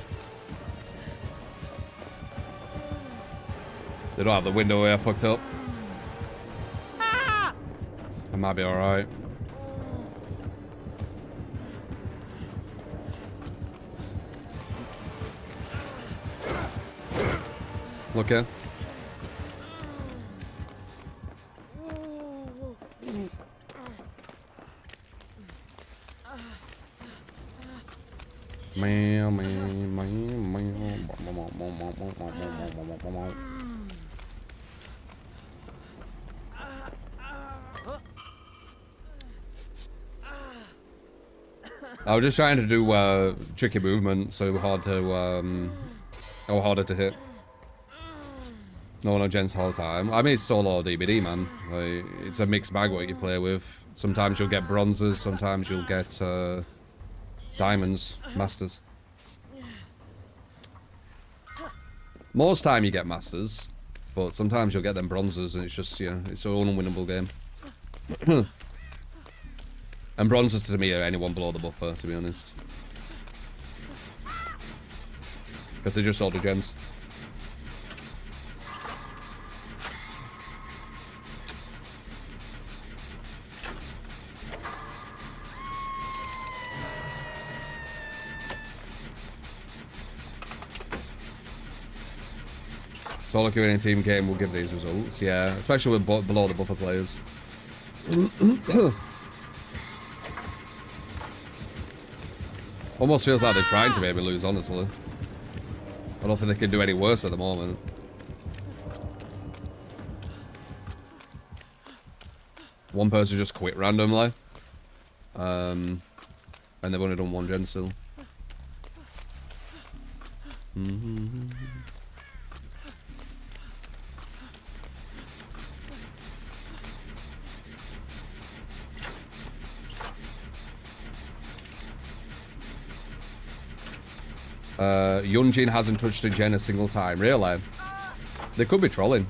They don't have the window here fucked up. I might be alright. Look here. I was just trying to do tricky movement, so hard to harder to hit. No gens all the time. I mean, it's solo or DBD, man. Like, it's a mixed bag what you play with. Sometimes you'll get bronzes, sometimes you'll get diamonds, masters. Most time you get masters, but sometimes you'll get them bronzes, and it's just, you know, it's an unwinnable game. And bronzes to me are anyone below the buffer, to be honest. Because they're just all the gens. Solo queuing in a team game will give these results, yeah. Especially with below the buffer players. Almost feels like they're trying to make me lose, honestly. I don't think they can do any worse at the moment. One person just quit randomly. And they've only done one gen still. Yunjin hasn't touched a gen a single time. Really? They could be trolling.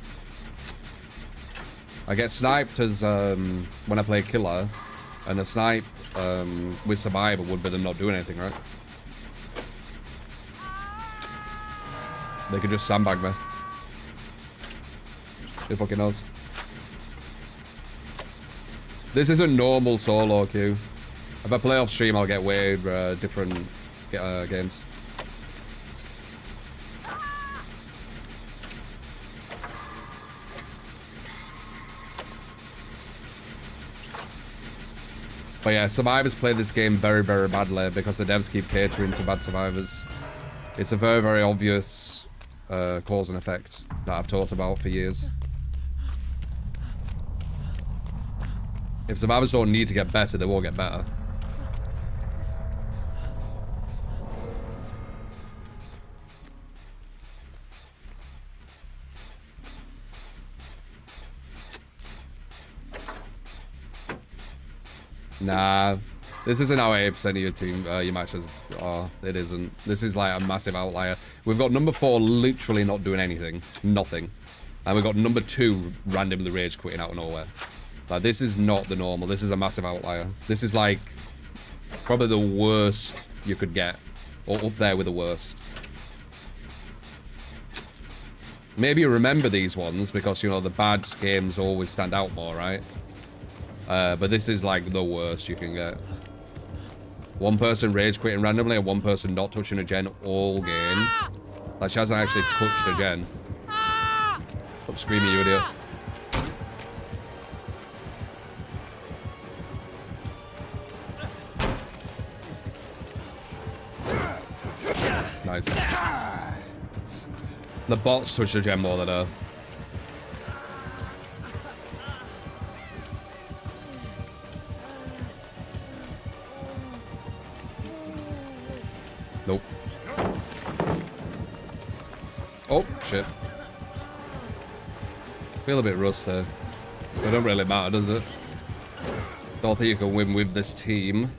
I get sniped as when I play killer, and a snipe with survivor would be them not doing anything, right? They could just sandbag me. Who fucking knows? This is a normal solo queue. If I play off stream, I'll get way different games. But yeah, survivors play this game very, very badly because the devs keep catering to bad survivors. It's a very, very obvious cause and effect that I've talked about for years. If survivors don't need to get better, they won't get better. Nah, this isn't how 80% of your team, your matches are. It isn't. This is like a massive outlier. We've got number 4 literally not doing anything. Nothing. And we've got number 2 randomly rage quitting out of nowhere. Like, this is not the normal. This is a massive outlier. This is like probably the worst you could get. Or up there with the worst. Maybe you remember these ones because, you know, the bad games always stand out more, right? But this is like the worst you can get. One person rage quitting randomly and one person not touching a gen all game. Like, she hasn't actually touched a gen. Stop screaming, you idiot. Nice. The bots touched the gen more than her. Nope. Oh, shit. Feel a bit rusty. So it don't really matter, does it? Don't think you can win with this team.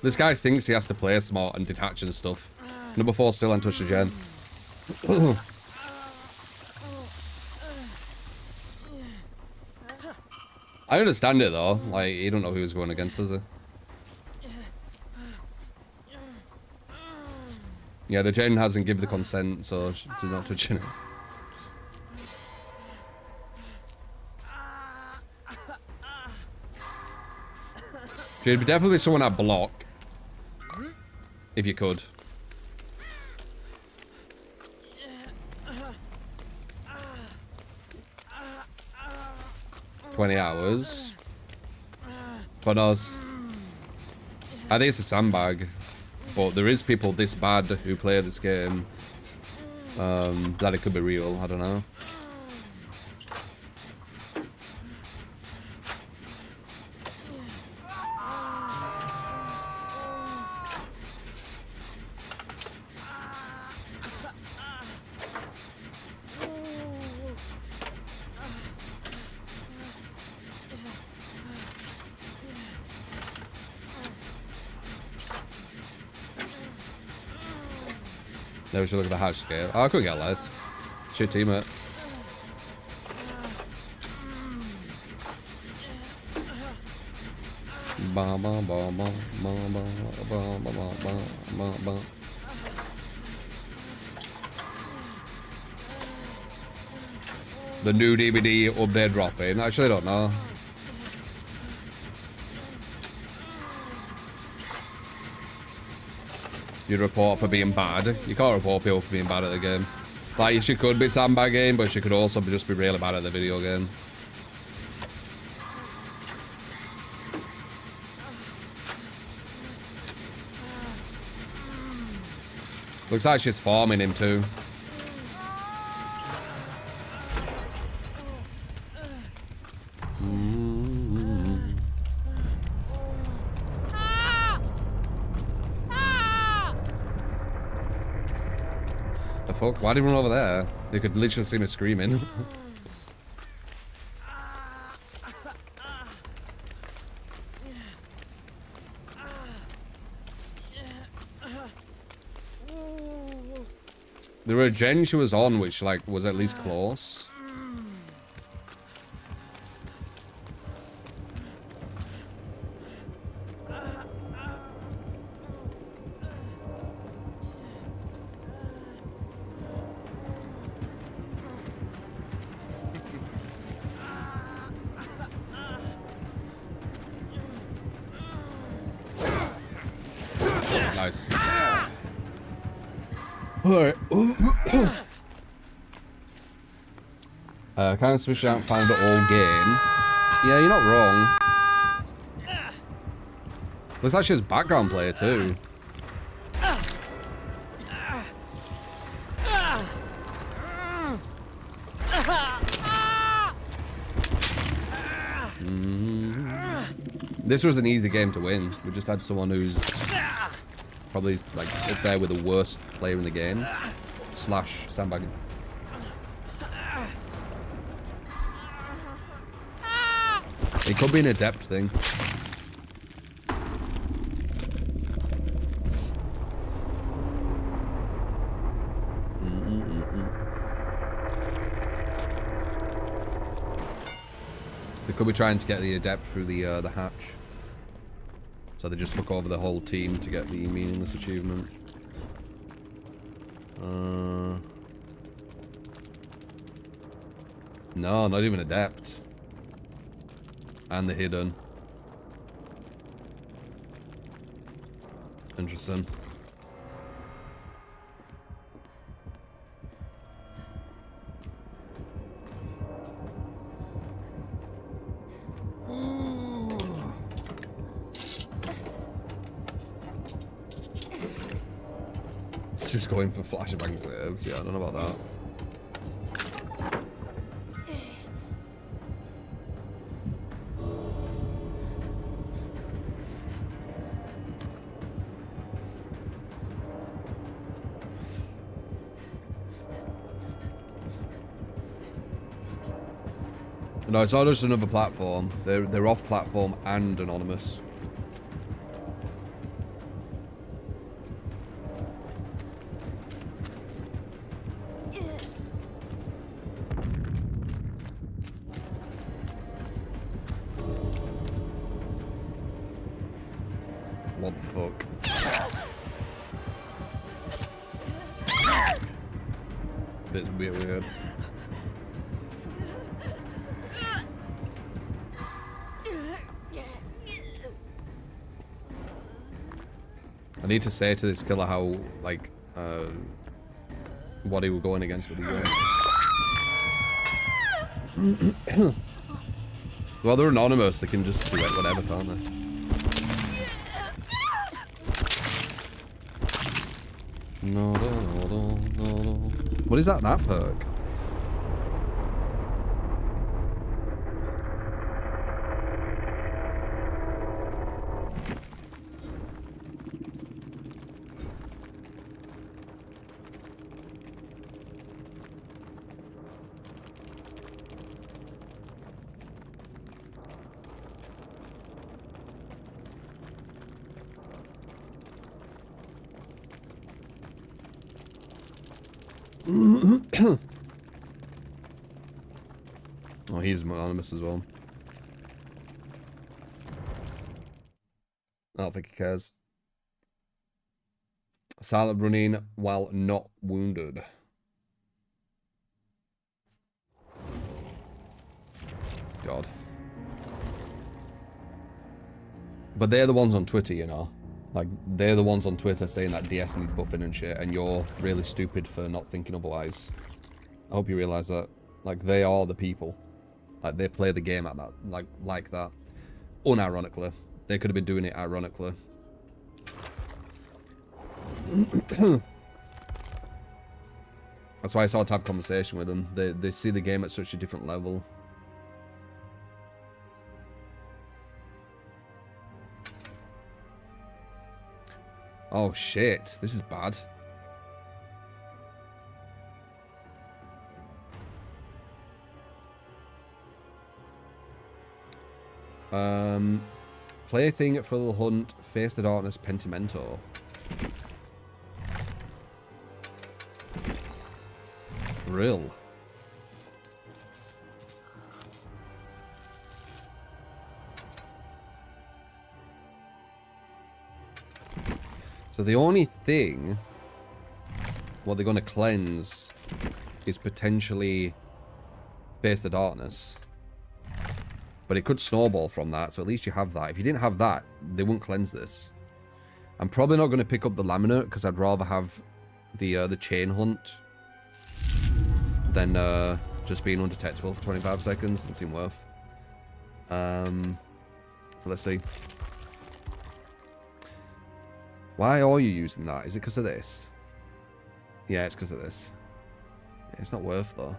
This guy thinks he has to play smart and detach and stuff. Number 4 still ain't touched a gen. I understand it though. Like, he don't know who he's going against, does he? Yeah, the gen hasn't given the consent, so she's not touching it. She'd definitely be someone I'd block. If you could. 20 hours. But us. I think it's a sandbag. But there is people this bad who play this game. That it could be real, I don't know. Now we should look at the hatch scale. Oh, I could get less. Shit teammate. The new DVD update dropping. Actually, I don't know. You report for being bad. You can't report people for being bad at the game. Like, she could be sandbagging, but she could also just be really bad at the video game. Looks like she's farming him too. The fuck? Why did he run over there? You could literally see me screaming. There were a gen she was on which, like, was at least close. Nice. Alright. Can't switch out find the old game. Yeah, you're not wrong. Looks like she's background player too. This was an easy game to win. We just had someone who's probably like up there with the worst player in the game. Slash sandbagging. It could be an adept thing. They could be trying to get the adept through the hatch. So they just look over the whole team to get the meaningless achievement. No, not even adept. And the hidden. Interesting. Just going for flashbang saves. Yeah, I don't know about that. No, it's not just another platform. They're off platform and anonymous. What the fuck? Bit weird. I need to say to this killer how, like, what he was going against with the gun. Well, they're anonymous, they can just do it, whatever, can't they? No. What is that perk? Oh, he's anonymous as well. I don't think he cares. Silent running while not wounded. God. But they're the ones on Twitter, you know. Like, they're the ones on Twitter saying that DS needs buffing and shit, and you're really stupid for not thinking otherwise. I hope you realize that. Like, they are the people. Like, they play the game at that, like that. Unironically. They could have been doing it ironically. That's why it's hard to have conversation with them. They see the game at such a different level. Oh shit, this is bad. Plaything for the hunt, face the darkness, pentimento. Thrill. So the only thing what they're going to cleanse is potentially face the darkness. But it could snowball from that, so at least you have that. If you didn't have that, they wouldn't cleanse this. I'm probably not going to pick up the laminate because I'd rather have the chain hunt than just being undetectable for 25 seconds. Doesn't seem worth. Let's see. Why are you using that? Is it because of this? Yeah, it's because of this. Yeah, it's not worth though.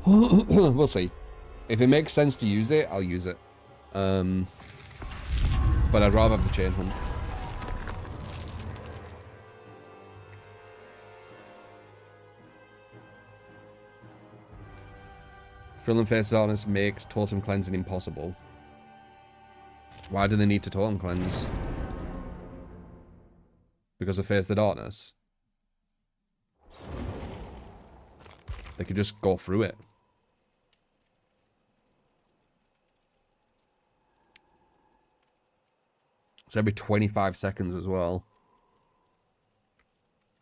We'll see. If it makes sense to use it, I'll use it. But I'd rather have the chain hunt. Thrill and face darkness makes totem cleansing impossible. Why do they need to totem cleanse? Because of face the darkness? They could just go through it. It's every 25 seconds as well.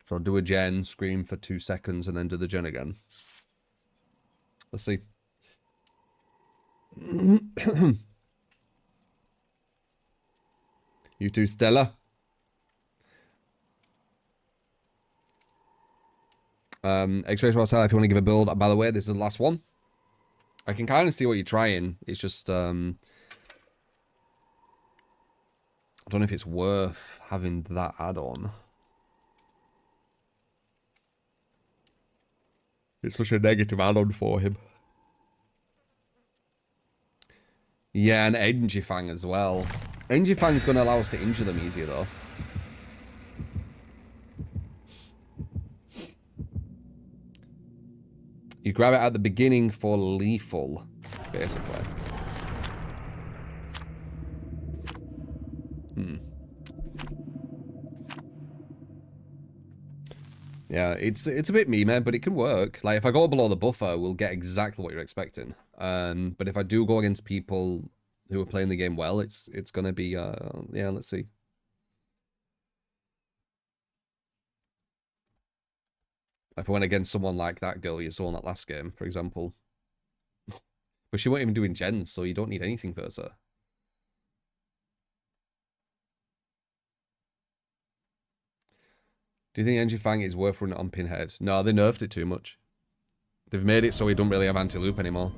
So I'll do a gen, scream for 2 seconds, and then do the gen again. Let's see. You too, Stella. Experimentation myself if you want to give a build. By the way, this is the last one. I can kind of see what you're trying. It's just I don't know if it's worth having that add-on. It's such a negative add-on for him. Yeah, and Energy Fang as well. Energy Fang is going to allow us to injure them easier, though. You grab it at the beginning for lethal, basically. Yeah, it's a bit meme, but it can work. Like, if I go below the buffer, we'll get exactly what you're expecting. But if I do go against people who are playing the game well, it's gonna be yeah, let's see. If I went against someone like that girl you saw in that last game, for example. But she wasn't even doing gens, so you don't need anything versus her. Do you think Energy Fang is worth running on Pinhead? No, they nerfed it too much. They've made it so we don't really have anti-loop anymore.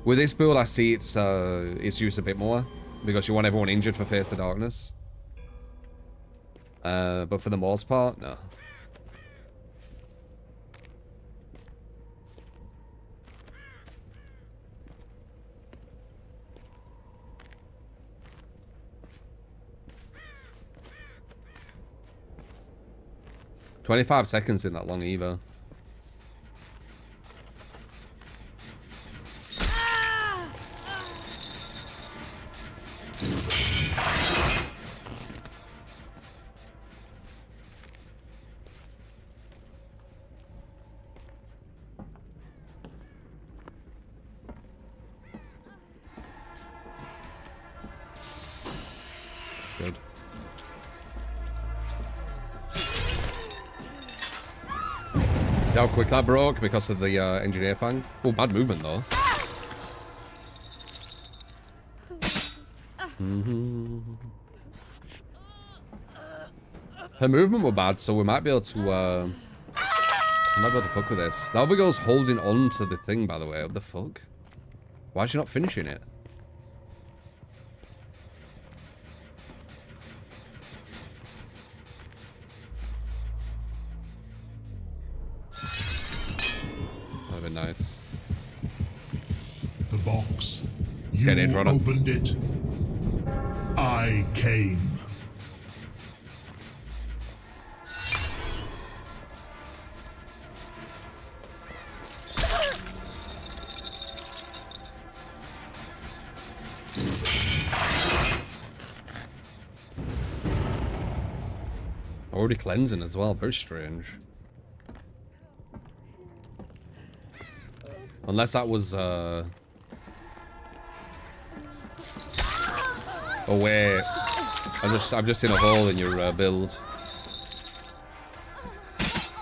With this build, I see its use a bit more, because you want everyone injured for Face the Darkness. But for the most part, no. "25 seconds isn't that long either." Good. How quick that broke because of the engineer fang. Oh, bad movement though. Her movement were bad, so we might be able to fuck with this. The other girl's holding on to the thing, by the way. What the fuck? Why is she not finishing it? That'd be nice. The box. Let's You get in, Ronald. opened it. I came. Already cleansing as well. Very strange. Unless that was, Oh, wait. I've just seen a hole in your build.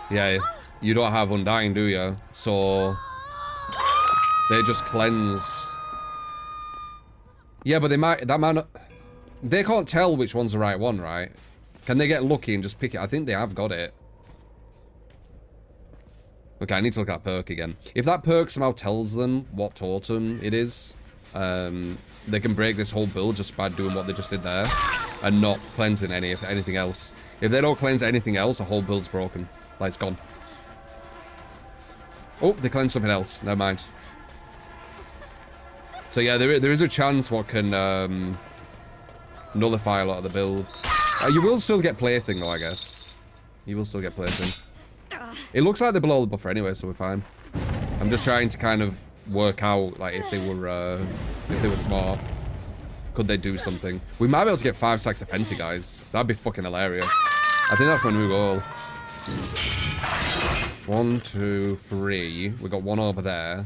Yeah, you don't have Undying, do you? So they just cleanse. Yeah, but that might not. They can't tell which one's the right one, right? Can they get lucky and just pick it? I think they have got it. Okay, I need to look at Perk again. If that Perk somehow tells them what totem it is, they can break this whole build just by doing what they just did there and not cleansing anything else. If they don't cleanse anything else, the whole build's broken. Like, it's gone. Oh, they cleansed something else. Never mind. So yeah, there is a chance what can nullify a lot of the build. You will still get Plaything though, I guess. You will still get Plaything. It looks like they're below the buffer anyway, so we're fine. I'm just trying to kind of work out, like, if they were smart. Could they do something? We might be able to get 5 stacks of Penti, guys. That'd be fucking hilarious. I think that's my new goal. 1, 2, 3. We got one over there.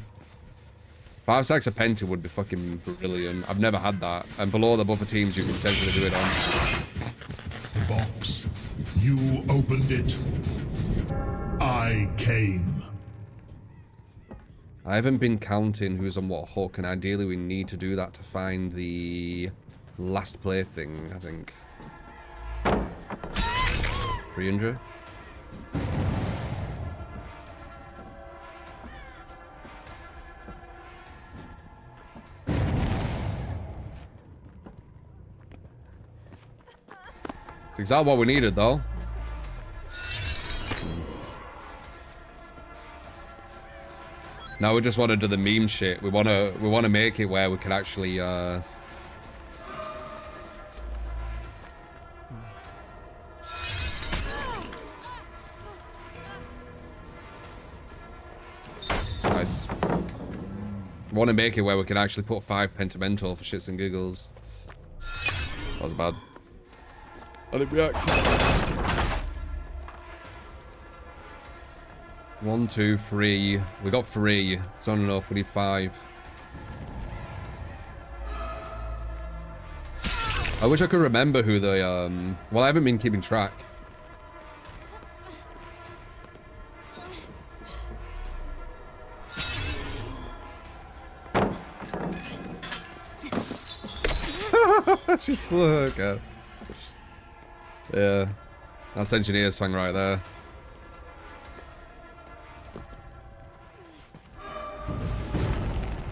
5 stacks of Penti would be fucking brilliant. I've never had that. And below the buffer teams, you can potentially do it on. The box. You opened it. I came. I haven't been counting who's on what hook, and ideally we need to do that to find the last plaything, I think. 300? That's exactly what we needed, though. Now we just want to do the meme shit. We want to make it where we can actually nice. We want to make it where we can actually put 5 pentimento for shits and giggles. That was bad. I didn't react. 1, 2, 3. We got 3. It's not enough. We need 5. I wish I could remember who the well, I haven't been keeping track. Just look at. Yeah, that's engineer's thing right there.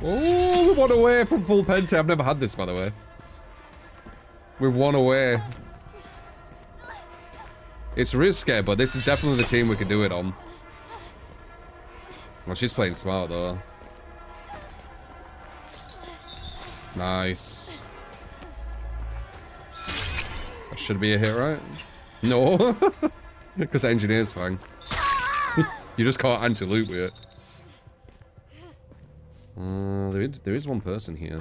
Oh, we won away from full Penti. I've never had this, by the way. We've won away. It's risky, but this is definitely the team we can do it on. Well, she's playing smart, though. Nice. That should be a hit, right? No. Because engineer's fine. You just can't anti-loop with it. There is one person here.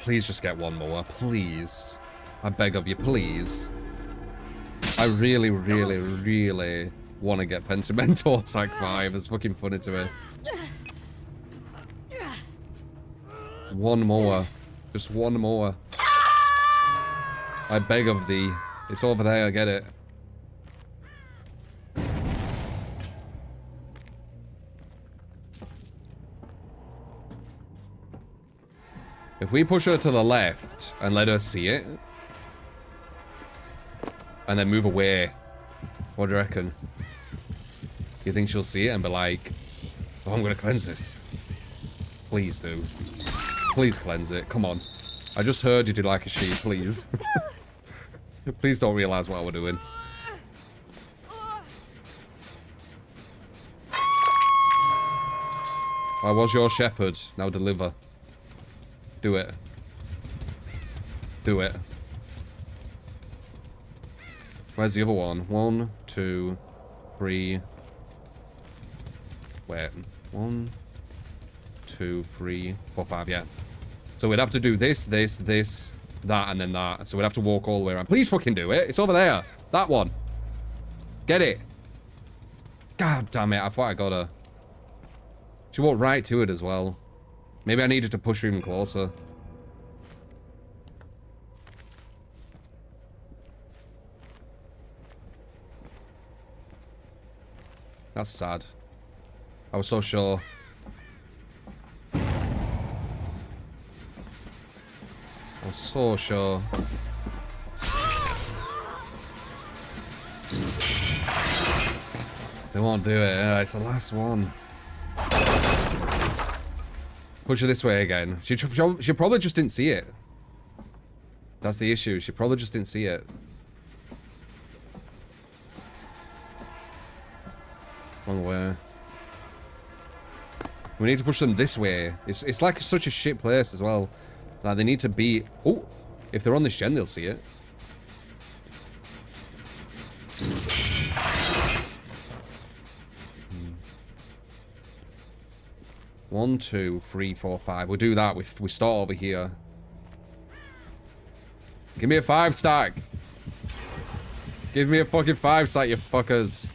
Please just get one more, please. I beg of you, please. I really, really, really want to get Pentimento Psych 5. It's fucking funny to me. One more. Just one more. I beg of thee. It's over there, I get it. If we push her to the left and let her see it, and then move away, what do you reckon? You think she'll see it and be like, oh, I'm gonna cleanse this? Please do. Please cleanse it. Come on. I just heard you do like a sheep, please. Please don't realize what we're doing. I was your shepherd. Now deliver. Do it. Do it. Where's the other one? 1, 2, 3. Wait. 1, 2, 3, 4, 5. Yeah. So we'd have to do this, this, this, that, and then that. So we'd have to walk all the way around. Please fucking do it. It's over there. That one. Get it. God damn it. I thought I got her. She walked right to it as well. Maybe I needed to push her even closer. That's sad. I was so sure. I was so sure. They won't do it. It's the last one. Push her this way again. She probably just didn't see it. That's the issue. She probably just didn't see it. Wrong way. We need to push them this way. It's like such a shit place as well. Like they need to be... Oh! If they're on this gen, they'll see it. One, 2, 3, 4, 5. We'll do that. We start over here. Give me a 5 stack. Give me a fucking 5 stack, you fuckers.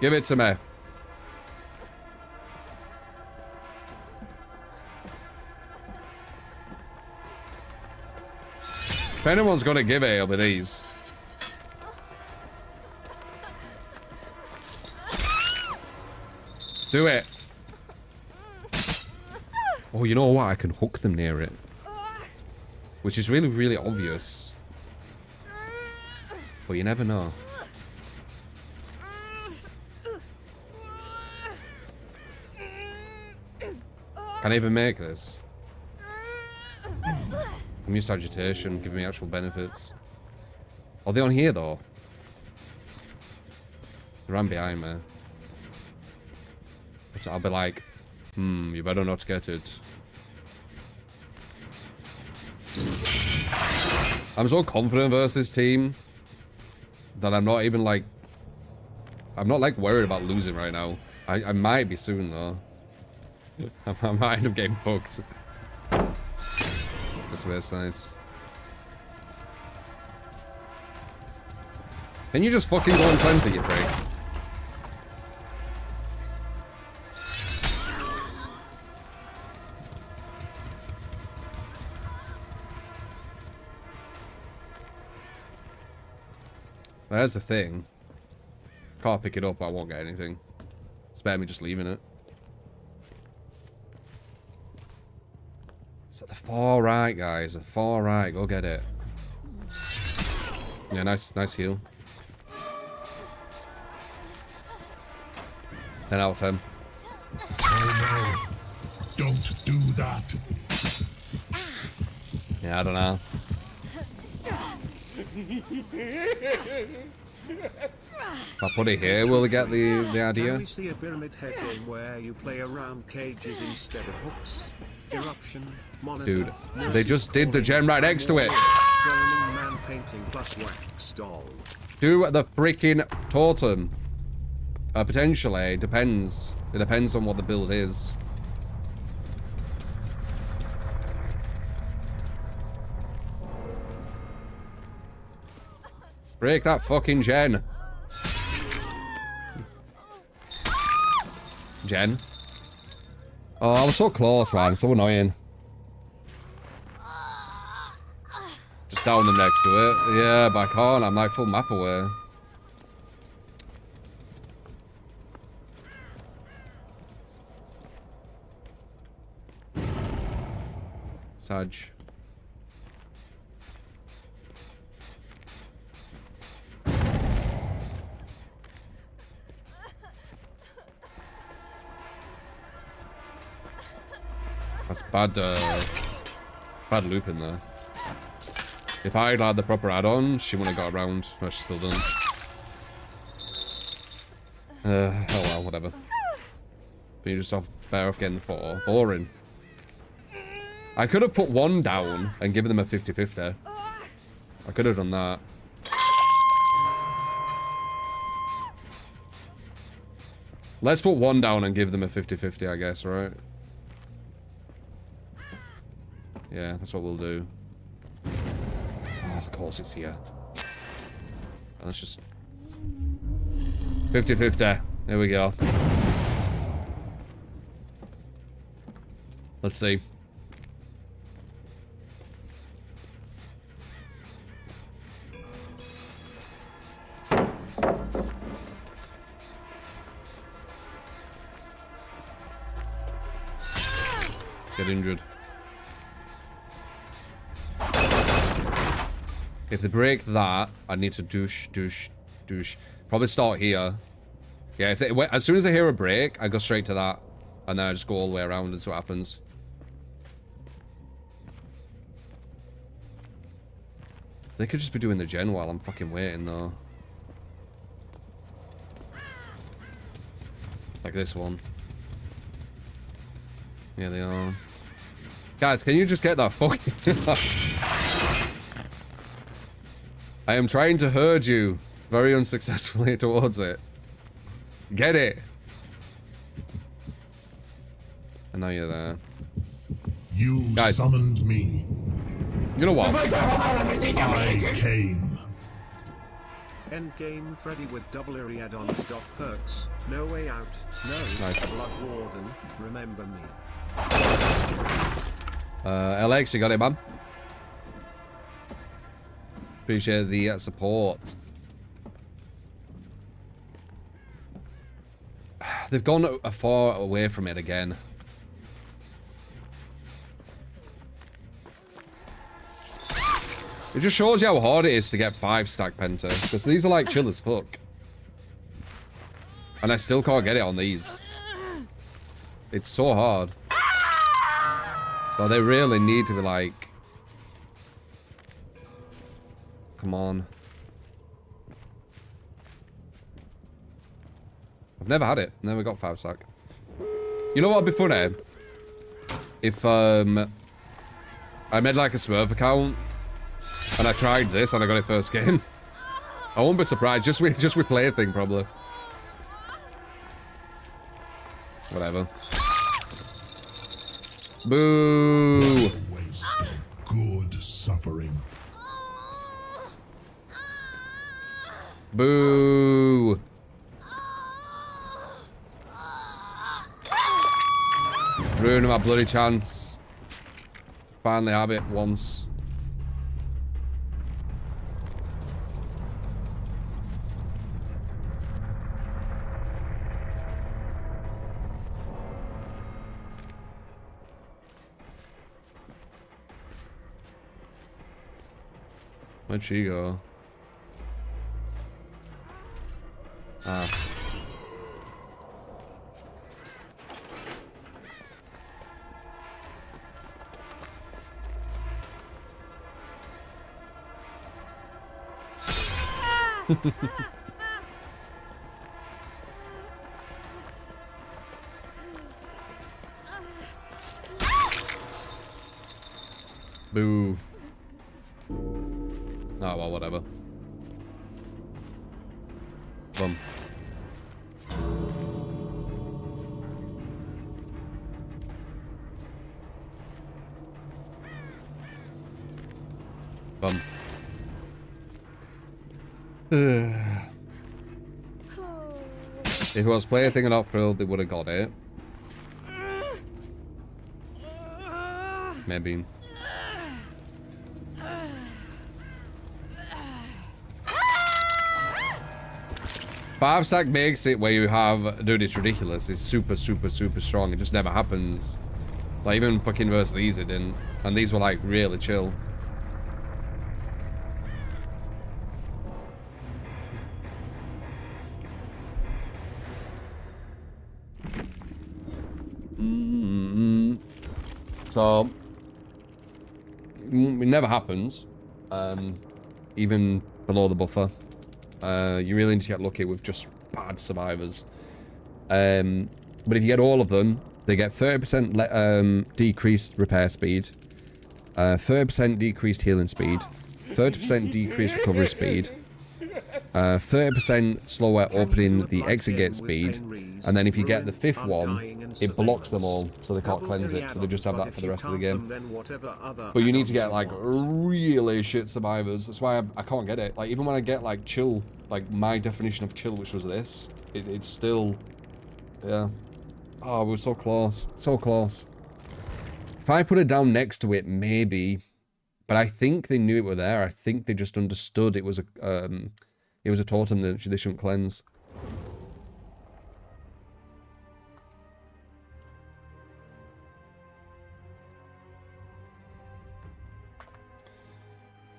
Give it to me. If anyone's gonna give it, it'll be these. Do it. Oh, you know what? I can hook them near it. Which is really, really obvious. But you never know. Can I even make this? Immune agitation, give me actual benefits. Are they on here though? They ran behind me. But I'll be like, you better not get it. I'm so confident versus this team that I'm not even like, I'm not like worried about losing right now. I might be soon though. I might end up getting fucked. Just this nice. Can you just fucking go and cleanse it, you prick? There's the thing. Can't pick it up, I won't get anything. Spare me just leaving it. It's at the far right, guys. The far right. Go get it. Yeah, nice heal. 10 out of 10. Oh no. Don't do that. Yeah, I don't know. If I put it here, will they get the idea? Can we see a pyramid head game where you play around cages instead of hooks? Eruption, monitor, Dude, they just did the gen right next to it. Burning man painting plus wax doll. Do the freaking totem. Potentially, depends. It depends on what the build is. Break that fucking gen. Gen. Oh, I was so close, man. So annoying. Just down them next to it. Yeah, but I can't. I'm like full map away. Sag. That's bad, bad loop in there. If I'd had the proper add-on, she wouldn't have got around. No, she still doesn't. Oh well, whatever. But you just better off getting 4. Boring. I could have put 1 down and given them a 50-50. I could have done that. Let's put 1 down and give them a 50-50, I guess, right? Yeah, that's what we'll do. Oh, of course it's here. Let's just... 50-50. There we go. Let's see. Get injured. If they break that, I need to douche. Probably start here. Yeah, if they, as soon as I hear a break, I go straight to that. And then I just go all the way around and see what happens. They could just be doing the gen while I'm fucking waiting, though. Like this one. Yeah, they are. Guys, can you just get that fucking... I am trying to herd you very unsuccessfully towards it. Get it! And now you're there. You Guys. summoned me. You know what? I came. Endgame Freddy with double add-ons. Perks. No way out. No. Nice. Blood Warden. Remember me. Alex, you got it, man. Appreciate the support. They've gone far away from it again. It just shows you how hard it is to get 5-stack penta, because these are like chill as fuck. And I still can't get it on these. It's so hard. So they really need to be like... Come on. I've never had it. Never got 5-stack. You know what would be funny? If I made like a Smurf account and I tried this and I got it first game. I won't be surprised. Just with plaything probably. Whatever. Boo! Waste of good suffering. Boo! Ruining my bloody chance. Finally have it once. Where'd she go? Ah. Boo. Oh, well, whatever. Bum. Bum. If it was plaything and not April, they would have got it. maybe. 5-stack makes it where you have, dude, it's ridiculous. It's super, super, super strong. It just never happens. Like, even fucking versus these, it didn't. And these were, like, really chill. So, it never happens. Even below the buffer. You really need to get lucky with just bad survivors. But if you get all of them, they get 30% decreased repair speed, 30% decreased healing speed, 30% decreased recovery speed, 30% slower opening the exit gate speed, and then if you get the 5th one, it blocks them all, so they can't cleanse it, so they just have that for the rest of the game. But you need to get, like, really shit survivors. That's why I can't get it. Like, even when I get, like, chill, like, my definition of chill, which was this, it's still, yeah. Oh, we're so close. So close. If I put it down next to it, maybe. But I think they knew it were there. I think they just understood it was a totem that they shouldn't cleanse.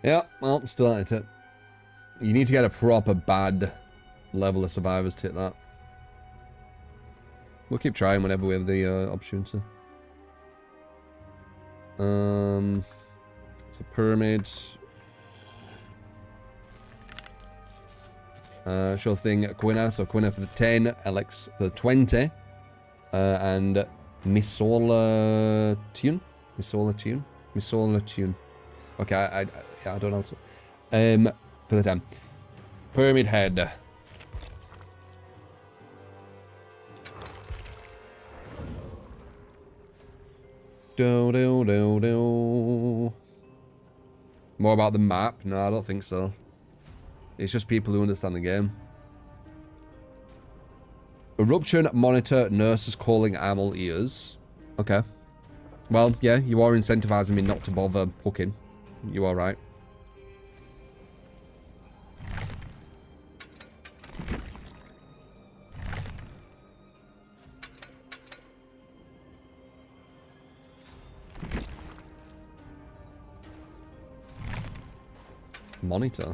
Yeah, well, still at it. You need to get a proper bad level of survivors to hit that. We'll keep trying whenever we have the opportunity. It's a pyramid. Sure thing, Quina. So Quina for the 10, Alex for the 20. And Missola Tune? Missola Tune? Missola Tune. Okay, I don't know. For the 10. Pyramid Head. More about the map? No, I don't think so. It's just people who understand the game. Eruption monitor nurses calling animal ears. Okay. Well, yeah, you are incentivizing me not to bother hooking. You are right. Monitor?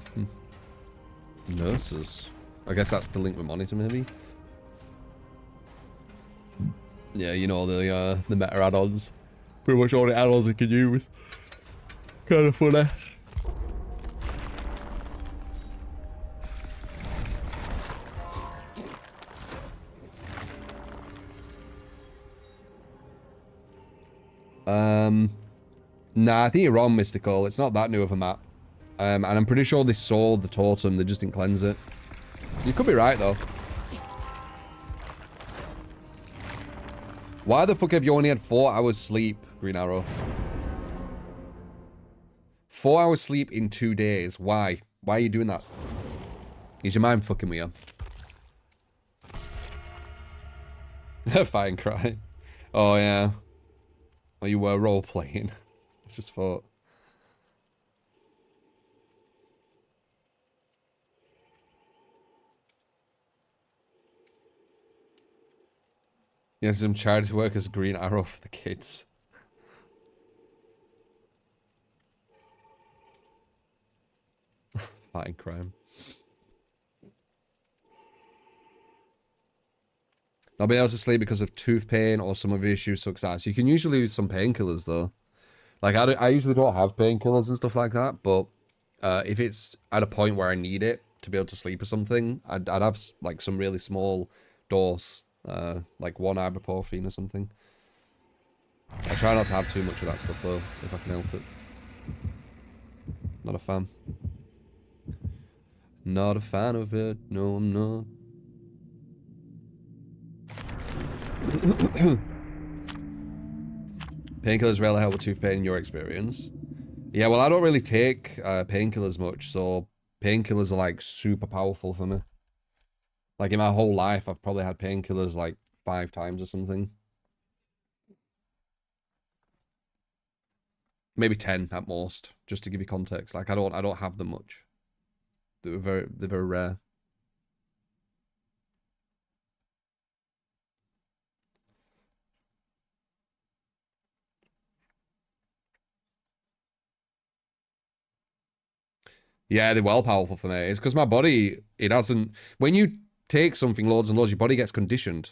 Nurses. I guess that's the link with monitor, maybe? Yeah, you know, the meta add-ons. Pretty much all the add-ons you can use. Kind of funny. Nah, I think you're wrong, Mystical. It's not that new of a map. And I'm pretty sure they sold the totem, they just didn't cleanse it. You could be right, though. Why the fuck have you only had 4 hours sleep, Green Arrow? 4 hours sleep in 2 days. Why? Why are you doing that? Is your mind fucking with you? Fine cry. Oh, yeah. Oh, you were role-playing. I just thought... Yeah, some charity work as Green Arrow for the kids. Fighting crime. Not being able to sleep because of tooth pain or some other issues sucks. You can usually use some painkillers though. Like I usually don't have painkillers and stuff like that, but if it's at a point where I need it to be able to sleep or something, I'd have like some really small dose. Like 1 ibuprofen or something. I try not to have too much of that stuff though, if I can help it. Not a fan. Not a fan of it. No, I'm not. Painkillers rarely help with tooth pain in your experience. Yeah, well, I don't really take painkillers much, so painkillers are like super powerful for me. Like, in my whole life, I've probably had painkillers, like, 5 times or something. Maybe 10 at most, just to give you context. Like I don't have them much. They're very rare. Yeah, they're well powerful for me. It's because my body, it hasn't... When you take something loads and loads, your body gets conditioned.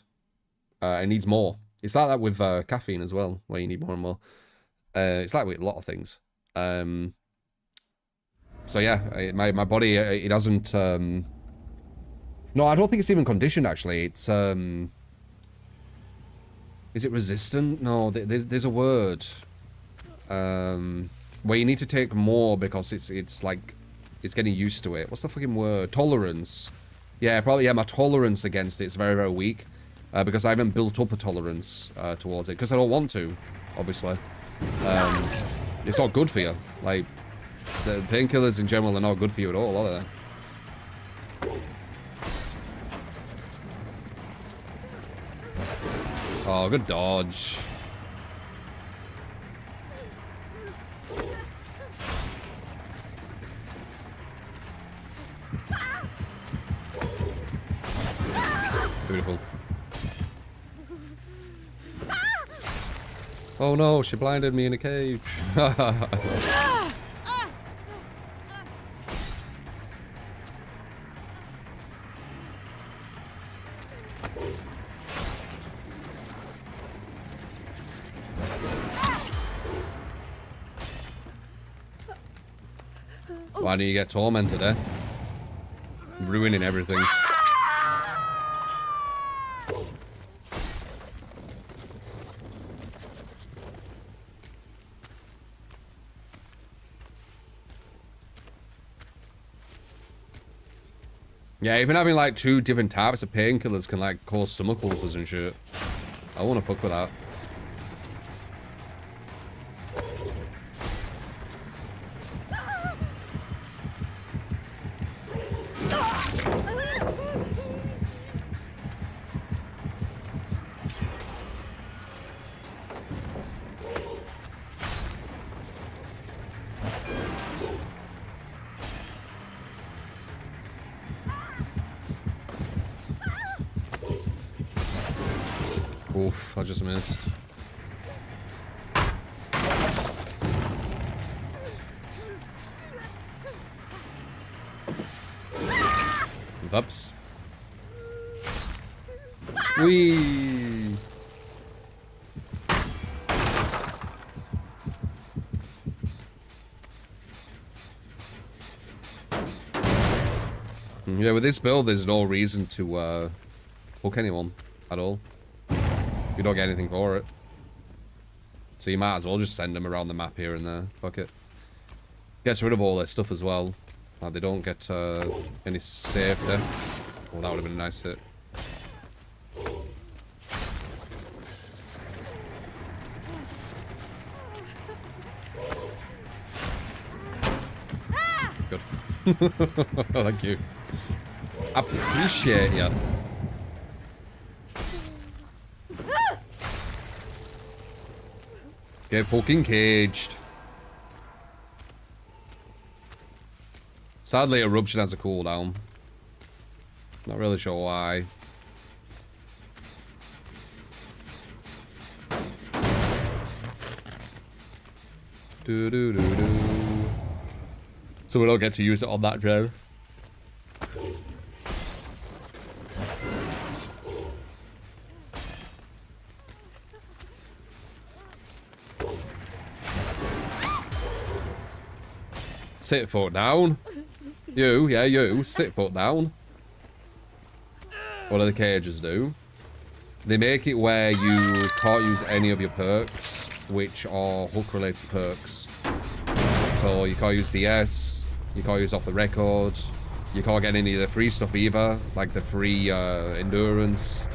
It needs more. It's like that with caffeine as well, where you need more and more. It's like with a lot of things. So yeah, my body, it hasn't... No, I don't think it's even conditioned, actually. It's... Is it resistant? No, there's a word. Where you need to take more because it's like... It's getting used to it. What's the fucking word? Tolerance. Yeah, probably, yeah, my tolerance against it is very, very weak. Because I haven't built up a tolerance towards it. Because I don't want to, obviously. It's not good for you. Like, the painkillers in general are not good for you at all, are they? Oh, good dodge. Beautiful. Oh no, she blinded me in a cage. Why do you get tormented, eh? Ruining everything. Yeah, even having like 2 different types of painkillers can like cause stomach ulcers and shit. I wanna fuck with that. Oof, I just missed. Whoops. Whee! Yeah, with this build, there's no reason to hook anyone at all. You don't get anything for it. So you might as well just send them around the map here and there. Fuck it. Gets rid of all their stuff as well. They don't get any safety. Oh, that would have been a nice hit. Good. Thank you. Appreciate ya. Get fucking caged. Sadly, Eruption has a cooldown. Not really sure why. Do do do do. So we don't get to use it on that gen. Sit foot down. You, yeah, you. Sit foot down. What do the cages do? They make it where you can't use any of your perks, which are hook-related perks. So you can't use DS, you can't use off the record, you can't get any of the free stuff either, like the free endurance.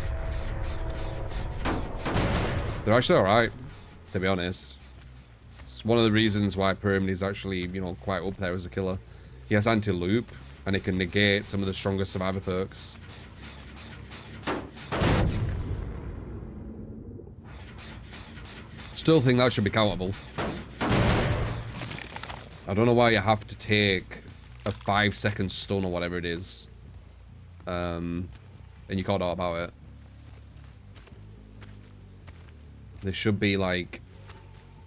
They're actually alright, to be honest. One of the reasons why Pyramid is actually, you know, quite up there as a killer. He has anti-loop, and it can negate some of the strongest survivor perks. Still think that should be countable. I don't know why you have to take a 5-second stun or whatever it is. And you can't know about it. There should be like,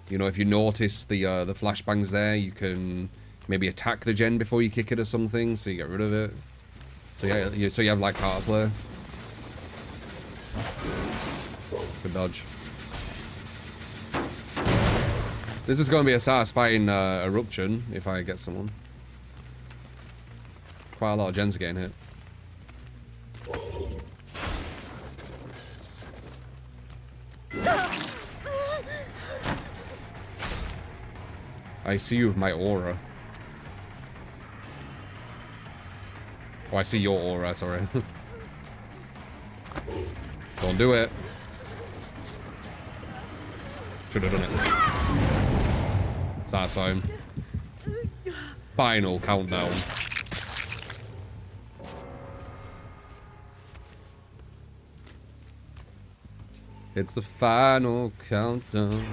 you know, if you notice the flashbangs there, you can maybe attack the gen before you kick it or something, so you get rid of it. So yeah, you have like counter play. Good dodge. This is going to be a satisfying eruption if I get someone. Quite a lot of gens are getting hit. I see you with my aura. Oh, I see your aura, sorry. Don't do it. Should have done it. Satisfying. Final countdown. It's the final countdown.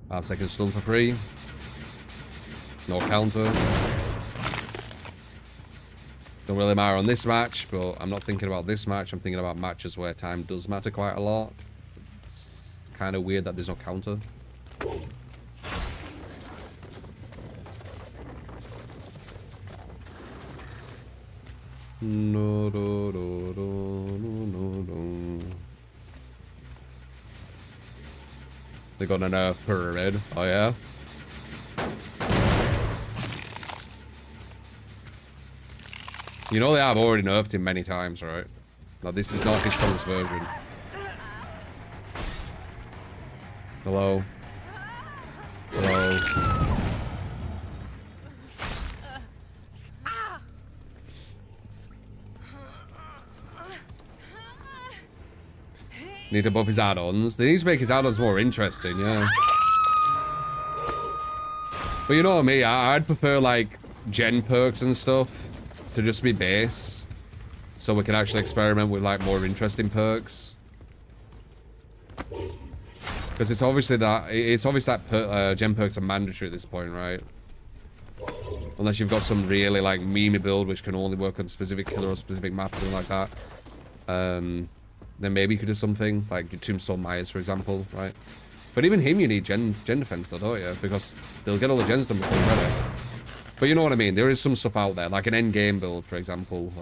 Five seconds stun for free. No counter. Don't really matter on this match, but I'm not thinking about this match. I'm thinking about matches where time does matter quite a lot. It's kind of weird that there's no counter. No, no, no, no, no, no. They got an pyramid. Oh yeah. You know they have already nerfed him many times, right? Now this is not his strongest version. Hello. Hello. Need to buff his add-ons. They need to make his add-ons more interesting, yeah. But you know me, I'd prefer like gen perks and stuff to just be base, so we can actually experiment with like more interesting perks. Because it's obvious that gen perks are mandatory at this point, right? Unless you've got some really like memey build which can only work on specific killer or specific maps, something like that. Then maybe you could do something like your Tombstone Myers, for example, right? But even him, you need gen defense, though, don't you? Because they'll get all the gens done before you're ready. But you know what I mean? There is some stuff out there, like an end game build, for example,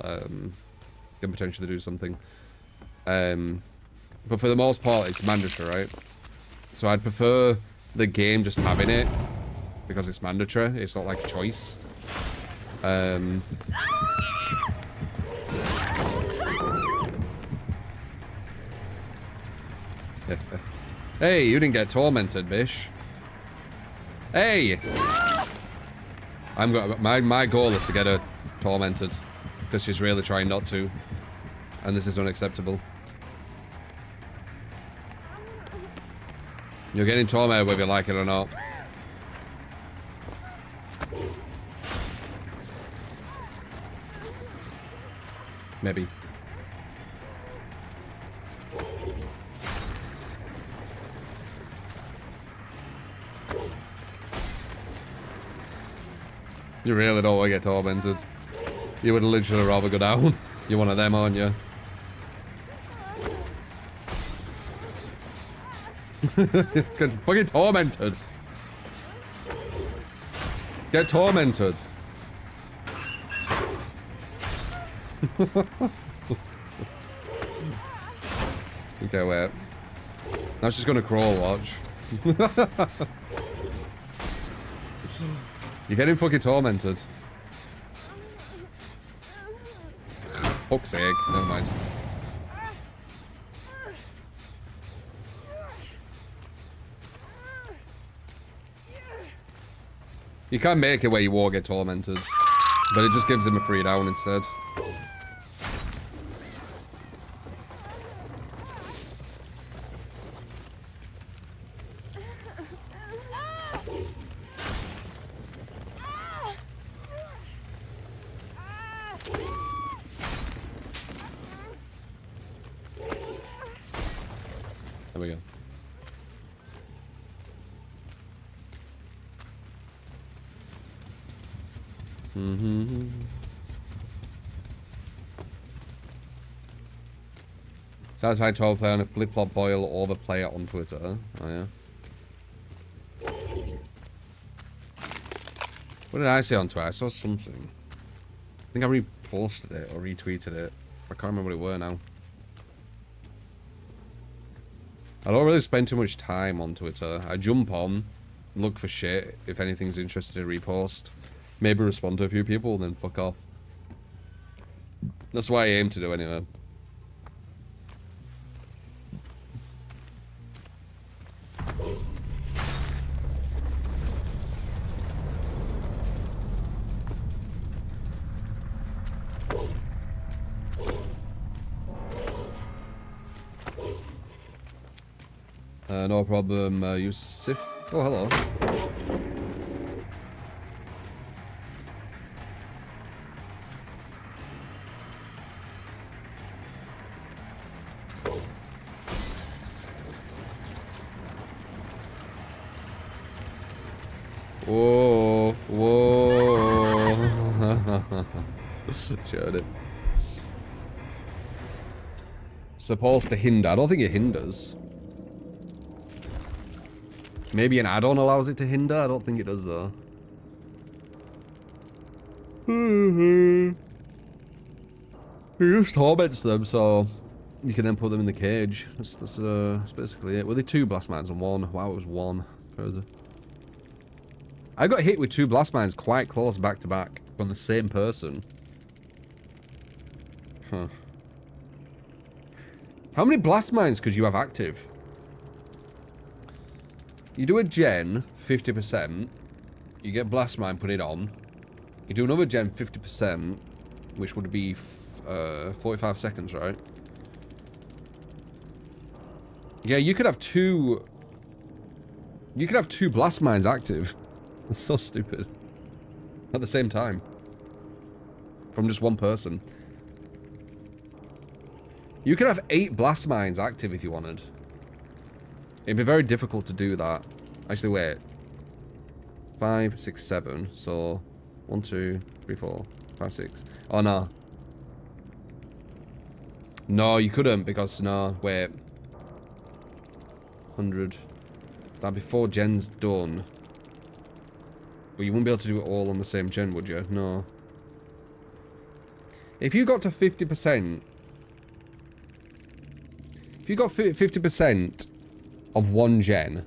can potentially do something. But for the most part, it's mandatory, right? So I'd prefer the game just having it because it's mandatory. It's not like a choice. Hey, you didn't get tormented, bish. Hey! My goal is to get her tormented because she's really trying not to, and this is unacceptable. You're getting tormented whether you like it or not. Maybe. You really don't want to get tormented. You would literally rather go down. You're one of them, aren't you? Get fucking tormented. Get tormented. Okay, wait. Now she's gonna crawl, watch. You're getting fucking tormented. Fuck's sake, never mind. You can make it where you will get tormented, but it just gives him a free down instead. There we go. Satisfied 12 player on a flip-flop boil over player on Twitter. Oh, yeah. What did I say on Twitter? I saw something. I think I reposted it or retweeted it. I can't remember what it were now. I don't really spend too much time on Twitter. I jump on, look for shit. If anything's interested, repost. Maybe respond to a few people, and then fuck off. That's what I aim to do anyway. No problem, Yusuf. Oh, hello. Whoa, whoa. Showed it. Supposed to hinder. I don't think it hinders. Maybe an add-on allows it to hinder? I don't think it does, though. It just torments them, so you can then put them in the cage. That's basically it. Were they 2 blast mines and 1? Wow, it was 1. Crazy. I got hit with 2 blast mines quite close back to back from the same person. Huh. How many blast mines could you have active? You do a gen, 50%. You get blast mine, put it on. You do another gen, 50%, which would be 45 seconds, right? Yeah, you could have 2... You could have 2 blast mines active. That's so stupid. At the same time. From just one person. You could have 8 blast mines active if you wanted. It'd be very difficult to do that. Actually, wait. 5, 6, 7. So, 1, 2, 3, 4, 5, 6. Oh, no. No, you couldn't because, no, wait. 100. That'd be 4 gens done. But you wouldn't be able to do it all on the same gen, would you? No. If you got to 50%... If you got 50% of one gen,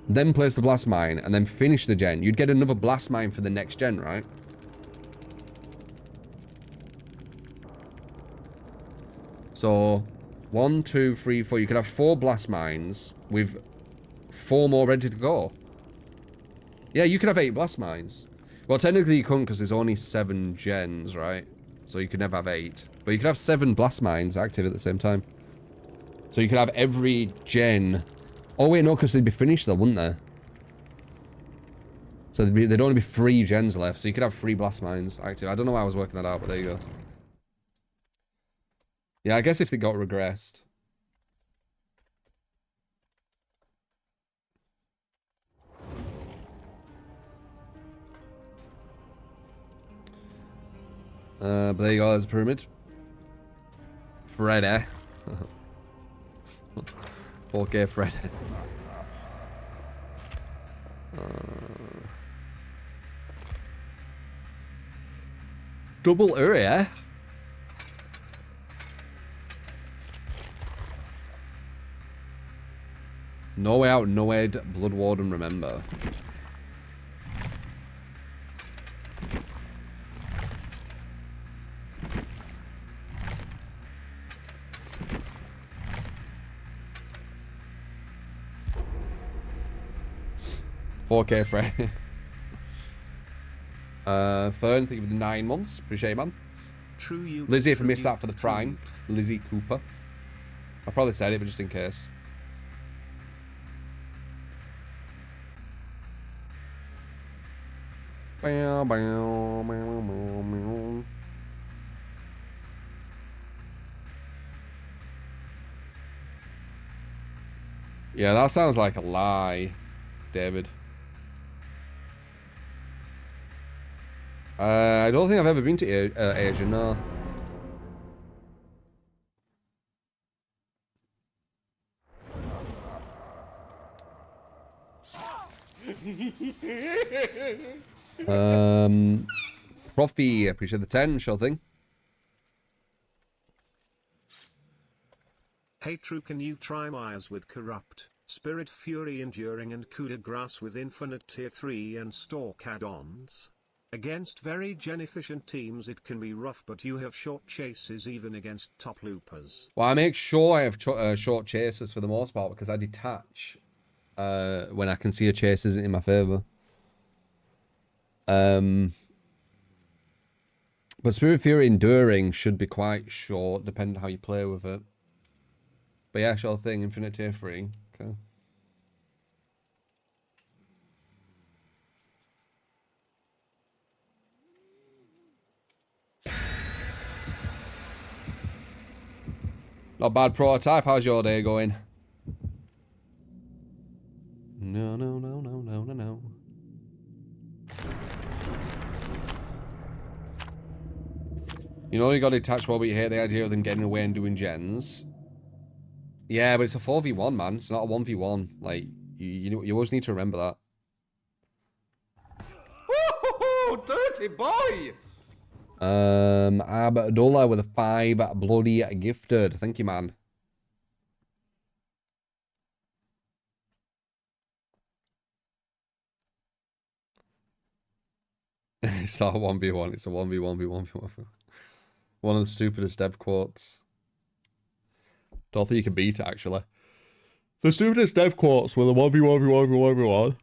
then place the blast mine, and then finish the gen, you'd get another blast mine for the next gen, right? So, 1, 2, 3, 4. You could have 4 blast mines with 4 more ready to go. Yeah, you could have 8 blast mines. Well, technically you couldn't because there's only 7 gens, right? So you could never have 8. But you could have 7 blast mines active at the same time. So you could have every gen... Oh wait, no, because they'd be finished though, wouldn't they? So there'd only be 3 gens left, so you could have 3 blast mines active. I don't know why I was working that out, but there you go. Yeah, I guess if they got regressed. But there you go, there's a pyramid. Freddy. 4K Freddy. Double area. No way out, no way, Blood Warden, remember. Okay, Fred. Fern, thank you for the 9 months. Appreciate it, man. True you. Lizzie, if I missed that for the prime. Lizzie Cooper. I probably said it, but just in case. Yeah, that sounds like a lie, David. I don't think I've ever been to Asia, no. Profi, appreciate the 10, sure thing. Hey True, can you try Myers with Corrupt, Spirit Fury Enduring and Coup de Grace with Infinite Tier 3 and Stalk add-ons? Against very gen-efficient teams it can be rough, but you have short chases even against top loopers. Well, I make sure I have short chases for the most part because I detach when I can see a chase isn't in my favour. But Spirit Fury Enduring should be quite short, depending on how you play with it. But yeah, sure thing, Infinite Tier 3. Okay. Not bad prototype, how's your day going? No, no, no, no, no, no, no. You know you got to detach well, but you hate the idea of them getting away and doing gens. Yeah, but it's a 4v1, man. It's not a 1v1. Like, you always need to remember that. Woo-hoo-hoo, dirty boy! Abdullah with a 5 bloody gifted. Thank you, man. It's not a 1v1, it's a 1v1v1v1. One of the stupidest dev quotes. Don't think you can beat it, actually. The stupidest dev quotes were the 1v1v1v1v1.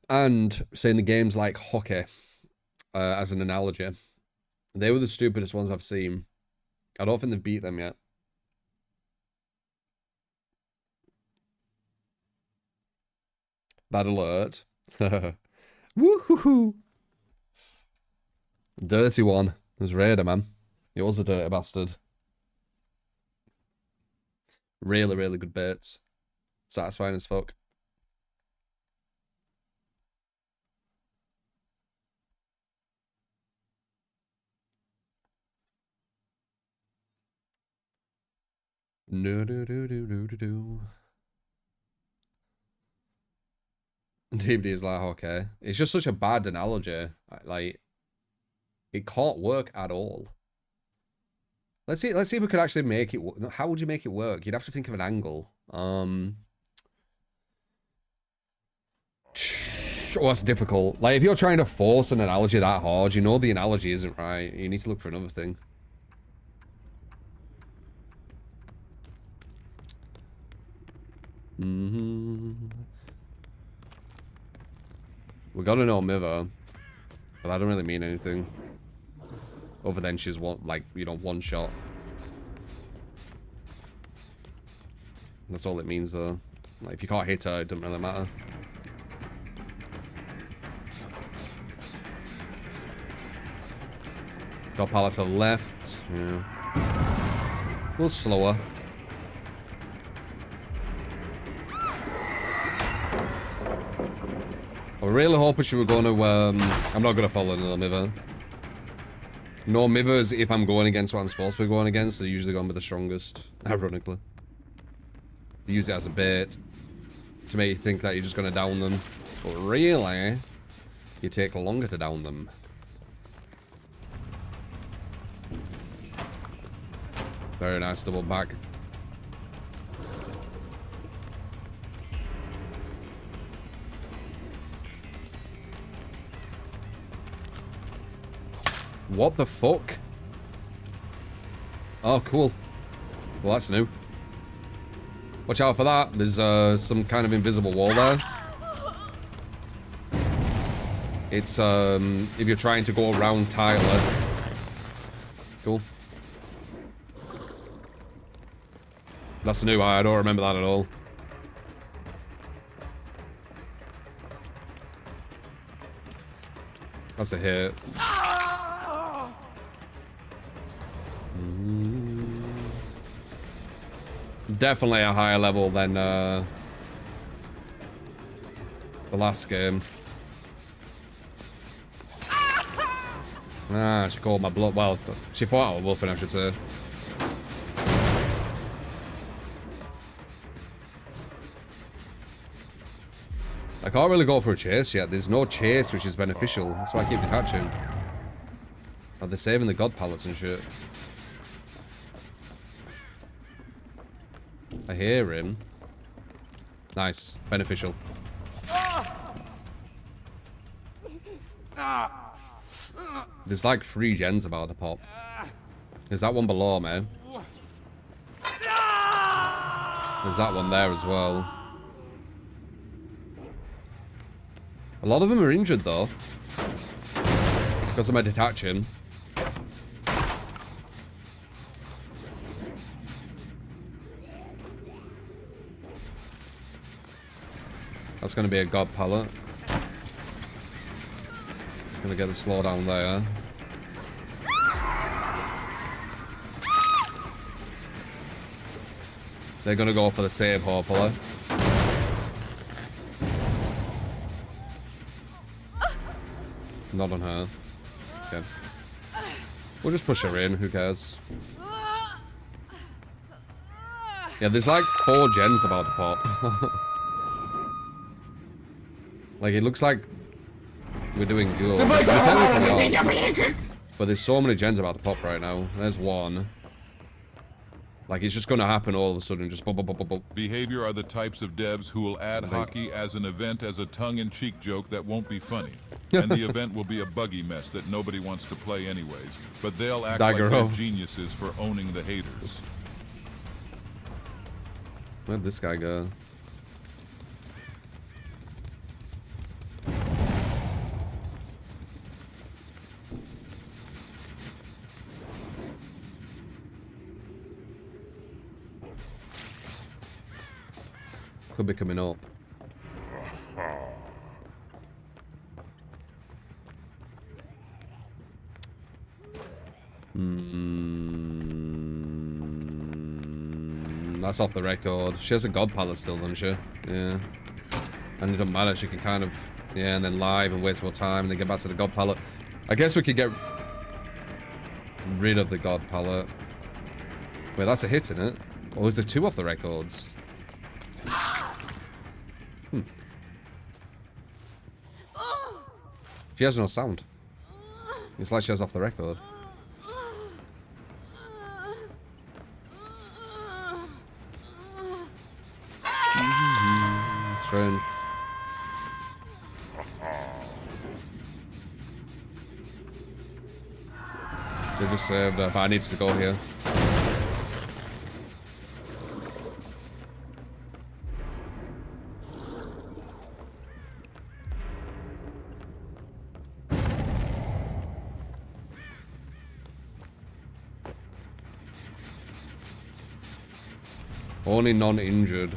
And saying the game's like hockey, as an analogy. They were the stupidest ones I've seen. I don't think they've beat them yet. Bad alert. Woohoo! Dirty one. It was Raider, man. He was a dirty bastard. Really, really good baits. Satisfying as fuck. No do do do do do do. DBD is like, okay. It's just such a bad analogy. Like, it can't work at all. Let's see if we could actually make it work. How would you make it work? You'd have to think of an angle. Oh, that's difficult. Like, if you're trying to force an analogy that hard, you know the analogy isn't right. You need to look for another thing. We gotta know Miva, but that don't really mean anything. Other than she's one shot. That's all it means though. Like, if you can't hit her, it doesn't really matter. Got pallet to the left. Yeah. A little slower. I really hoping she were going to, I'm not going to follow another Miva. No Mivas, if I'm going against what I'm supposed to be going against, they're usually going with the strongest, ironically. They use it as a bait to make you think that you're just going to down them. But really, you take longer to down them. Very nice double back. What the fuck? Oh, cool. Well, that's new. Watch out for that. There's some kind of invisible wall there. It's if you're trying to go around Tyler. Cool. That's new. I don't remember that at all. That's a hit. Definitely a higher level than the last game. Ah, she called my bluff. Well, she thought I was bluffing, I should say. I can't really go for a chase yet. There's no chase which is beneficial. That's why I keep detaching. Oh, they're saving the god pallets and shit. I hear him. Nice. Beneficial. There's like 3 gens about to pop. There's that one below me. There's that one there as well. A lot of them are injured though. Because of my detaching. That's going to be a god pallet. Gonna get the slowdown there. They're gonna go for the save, hopefully. Not on her. Okay. We'll just push her in, who cares? Yeah, there's like 4 gens about to pop. Like, it looks like we're doing good. We technically are. But there's so many gens about to pop right now. There's one. Like, it's just gonna happen all of a sudden, just bop, bop, bop, bop, bop. Behavior are the types of devs who will add hockey as an event as a tongue-in-cheek joke that won't be funny. And the event will be a buggy mess that nobody wants to play anyways. But they'll act like they're geniuses for owning the haters. Where'd this guy go? Could be coming up. That's off the record. She has a god palette still, doesn't she? Yeah. And it doesn't matter, she can kind of... Yeah, and then live and waste more time and then get back to the god palette. I guess we could get rid of the god palette. Wait, that's a hit, isn't it? Or is there 2 off the records? She has no sound. It's like she has off the record. Strange. They just saved her, but I need to go here. Only non-injured.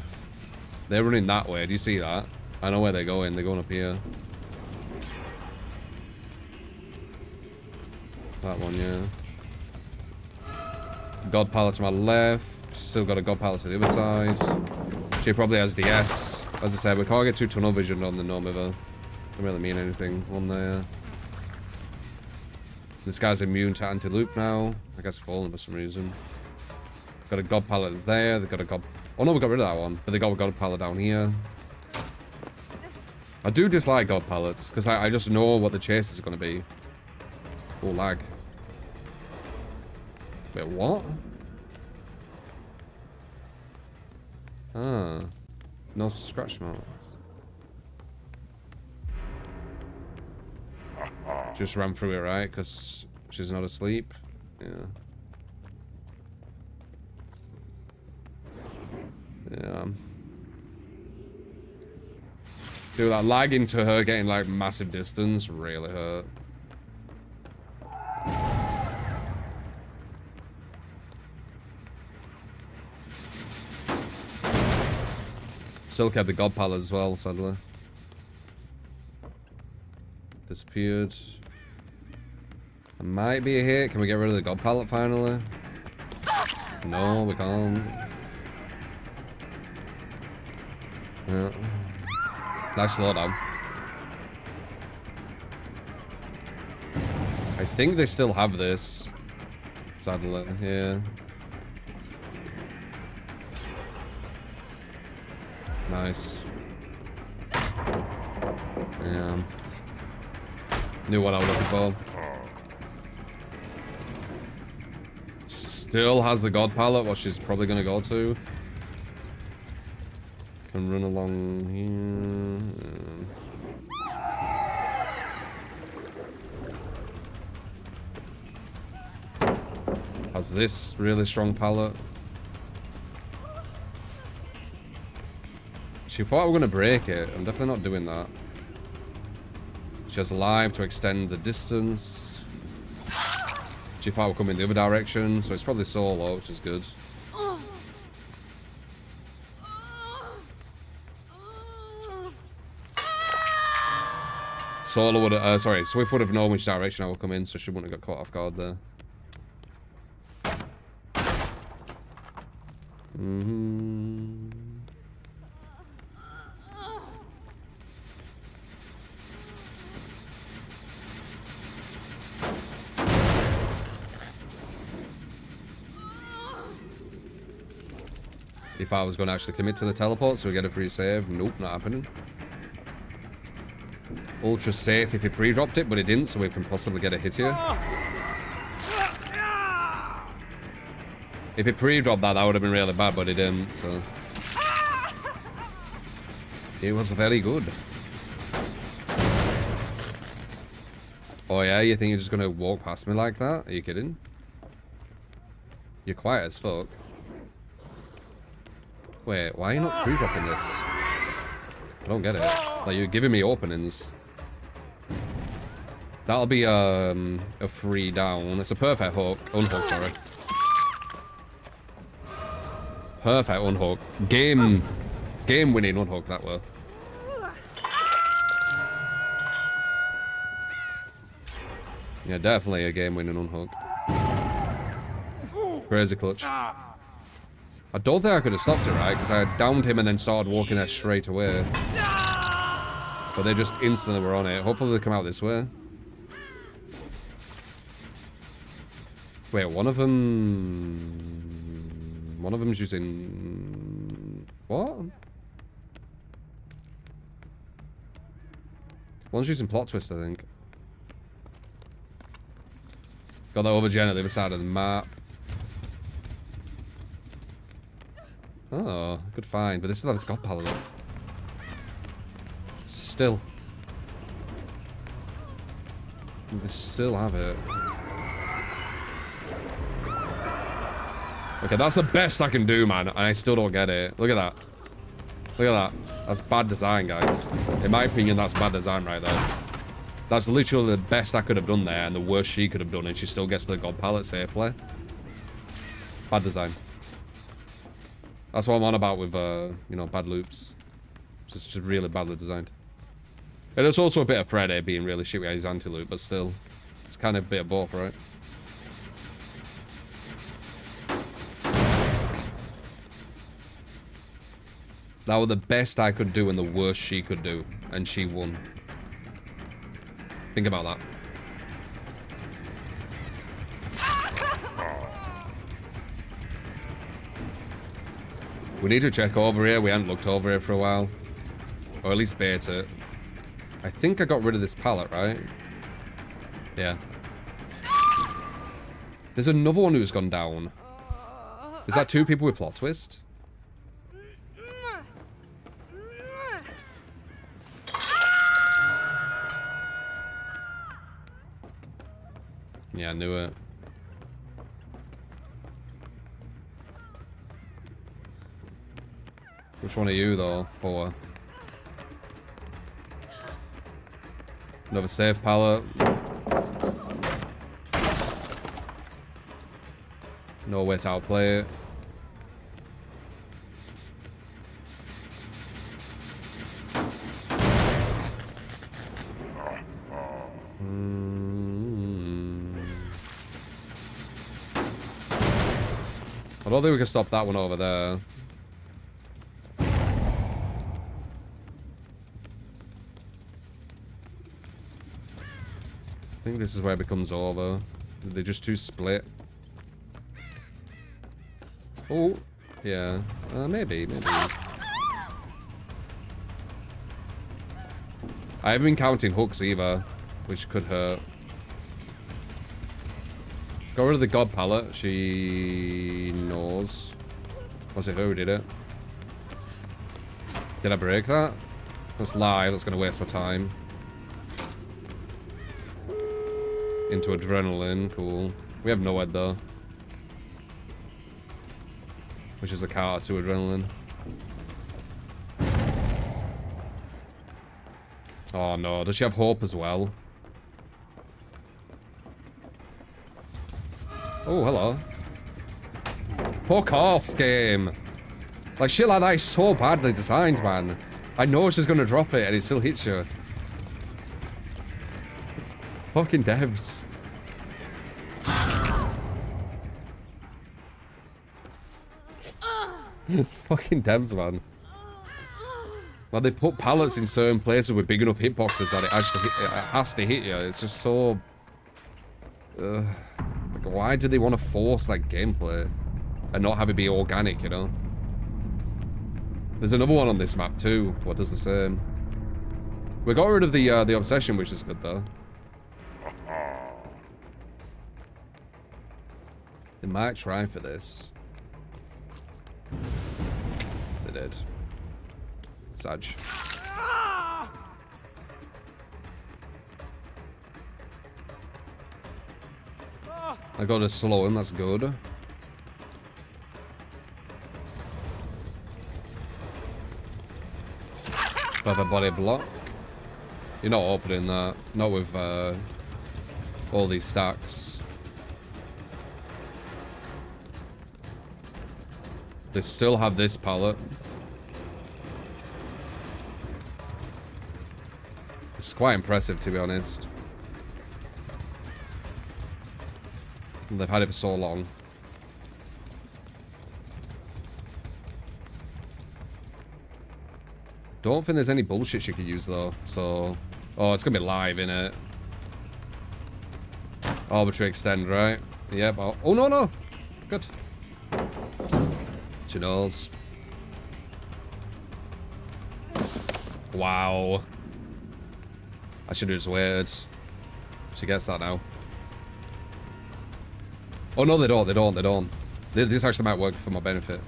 They're running that way. Do you see that? I know where they're going. They're going up here. That one, yeah. God pallet to my left. Still got a god pallet to the other side. She probably has DS. As I said, we can't get too tunnel vision on the gnome river. Doesn't really mean anything on there. This guy's immune to anti-loop now. I guess fallen for some reason. Got a god pallet there. They got a god... Oh no, we got rid of that one. But they got a god pallet down here. I do dislike god pallets because I just know what the chase is going to be. Oh, lag. Wait, what? Ah. No scratch mark. Just ran through it, right? Because she's not asleep. Yeah. Yeah. Dude, that lag into her getting like massive distance really hurt. Still kept the god pallet as well, sadly. Disappeared. It might be a hit. Can we get rid of the god pallet finally? No, we can't. Yeah. Nice slowdown. I think they still have this. Sadly, yeah. Nice. Yeah. Knew what I was looking for. Still has the god palette, what she's probably gonna go to. Can run along here. Has this really strong palette. She thought we were gonna break it. I'm definitely not doing that. She has live to extend the distance. She thought we're coming the other direction, so it's probably solo, which is good. Solo would sorry, Swift would have known which direction I would come in, so she wouldn't have got caught off guard there. If I was going to actually commit to the teleport so we get a free save, nope, not happening. Ultra safe if he pre-dropped it, but he didn't, so we can possibly get a hit here. If he pre-dropped that, that would have been really bad, but he didn't, so... It was very good. Oh yeah, you think you're just gonna walk past me like that? Are you kidding? You're quiet as fuck. Wait, why are you not pre-dropping this? I don't get it. Like, you're giving me openings. That'll be a free down. It's a perfect hook. Unhook, sorry. Perfect unhook. Game winning unhook, that were. Yeah, definitely a game winning unhook. Crazy clutch. I don't think I could have stopped it, right? Because I downed him and then started walking there straight away. But they just instantly were on it. Hopefully they come out this way. Wait, one of them's using... What? One's using plot twist, I think. Got that over gen at the other side of the map. Oh, good find. But this still has got palette. Still. They still have it. Okay, that's the best I can do, man. And I still don't get it. Look at that. Look at that. That's bad design, guys. In my opinion, that's bad design right there. That's literally the best I could have done there and the worst she could have done, and she still gets the god palette safely. Bad design. That's what I'm on about with, you know, bad loops. Just really badly designed. And there's also a bit of Freddy being really shitty at his anti-loop, but still. It's kind of a bit of both, right? That was the best I could do and the worst she could do. And she won. Think about that. We need to check over here. We hadn't looked over here for a while. Or at least bait it. I think I got rid of this pallet, right? Yeah. There's another one who's gone down. Is that two people with plot twist? Yeah, I knew it. Which one are you, though, for? Another safe pallet. No way to outplay it. I don't think we can stop that one over there. think this is where it becomes over. They're just too split. Oh, yeah. Maybe. I haven't been counting hooks either, which could hurt. Got rid of the god pallet. She knows. Was it her who did it? Did I break that? Let's lie. That's going to waste my time. Into adrenaline. Cool. We have no head though. Which is a counter to adrenaline. Oh no, does she have hope as well? Oh, hello. Fuck off, game. Like, shit like that is so badly designed, man. I know she's gonna drop it and it still hits you. Fucking devs. Fucking devs, man. Well, they put pallets in certain places with big enough hitboxes that it actually has to hit you. It's just so... like, why do they want to force that gameplay and not have it be organic, you know? There's another one on this map too. What does the same? We got rid of the obsession, which is good though. They might try for this. They did. Sag. I got to slow him, that's good. Perfect body block. You're not opening that. Not with all these stacks. They still have this pallet. Which is quite impressive, to be honest. And they've had it for so long. Don't think there's any bullshit she could use, though. So... Oh, it's gonna be live, innit? Arbitrary extend, right? Yep. Oh, no, no! Good. She knows. Wow. I should have just waited. She gets that now. Oh, no, they don't. They don't. They don't. This actually might work for my benefit.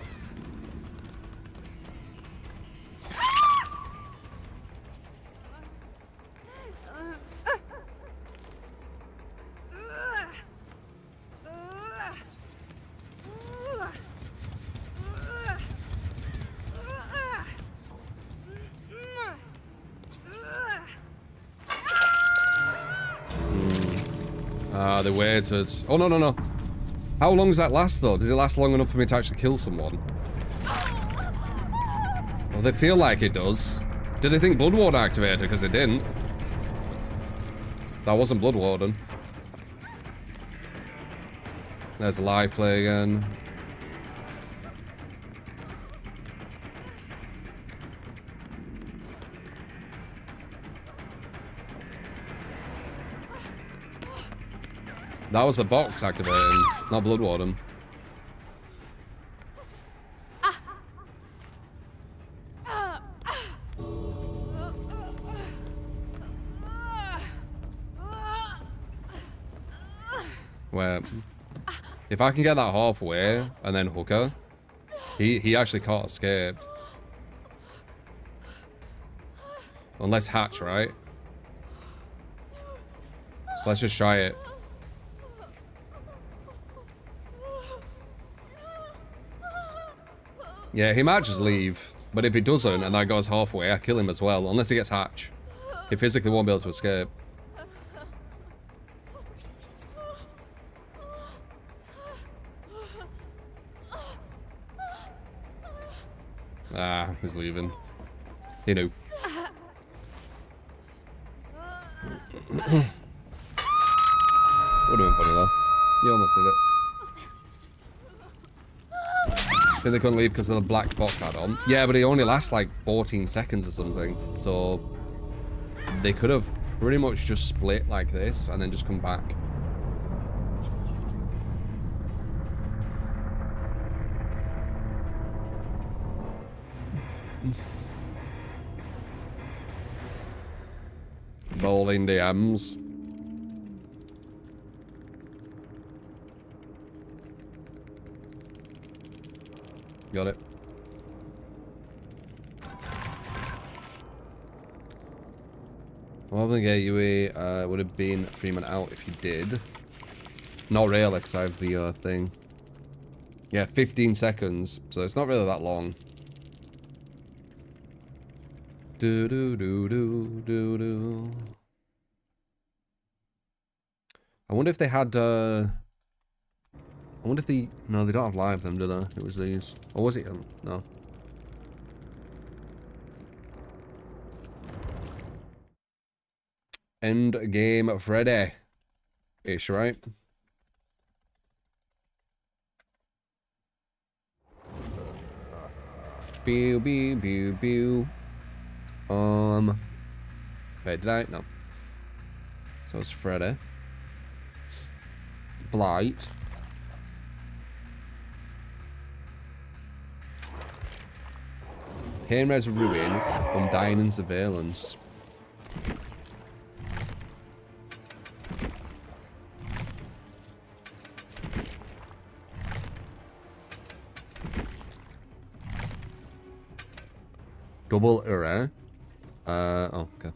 They waited. Oh, no, no, no. How long does that last, though? Does it last long enough for me to actually kill someone? Well, they feel like it does. Did they think Blood Warden activated? Because it didn't. That wasn't Blood Warden. There's a live play again. That was the box activating, not Blood Warden. Where, if I can get that halfway and then hook her, he actually can't escape. Unless hatch, right? So let's just try it. Yeah, he might just leave, but if he doesn't and that goes halfway, I kill him as well, unless he gets hatch. He physically won't be able to escape. Ah, he's leaving. He knew. Would have been funny though. You almost did it. I think they couldn't leave because of the black box add-on. Yeah, but it only lasts like 14 seconds or something. So they could have pretty much just split like this and then just come back. Bowling DMs. Got it. Well, gateway would have been Freeman out if you did. Not really, because I have the thing. Yeah, 15 seconds, so it's not really that long. Do do do do do do. I wonder if they had. I wonder if they. No, they don't have live them, do they? It was these. Or was it them? No. End game Freddy. Ish, right? Pew pew pew pew. Wait, did I? No. So it's Freddy. Blight. Painres Ruin. Undying and Surveillance. Double error. Oh, okay.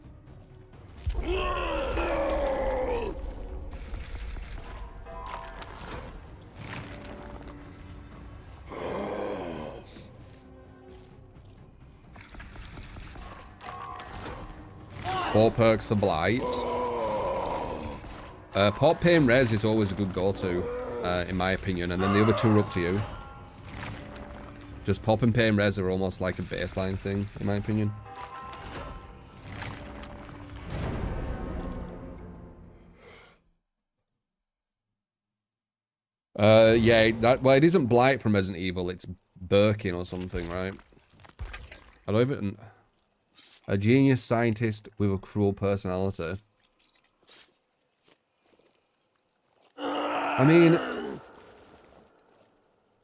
Four perks for Blight. Pop Pain Res is always a good go-to, in my opinion, and then the other two are up to you. Just Pop and Pain Res are almost like a baseline thing, in my opinion. Yeah, well, it isn't Blight from Resident Evil, it's Birkin or something, right? I don't even... A genius scientist with a cruel personality. I mean...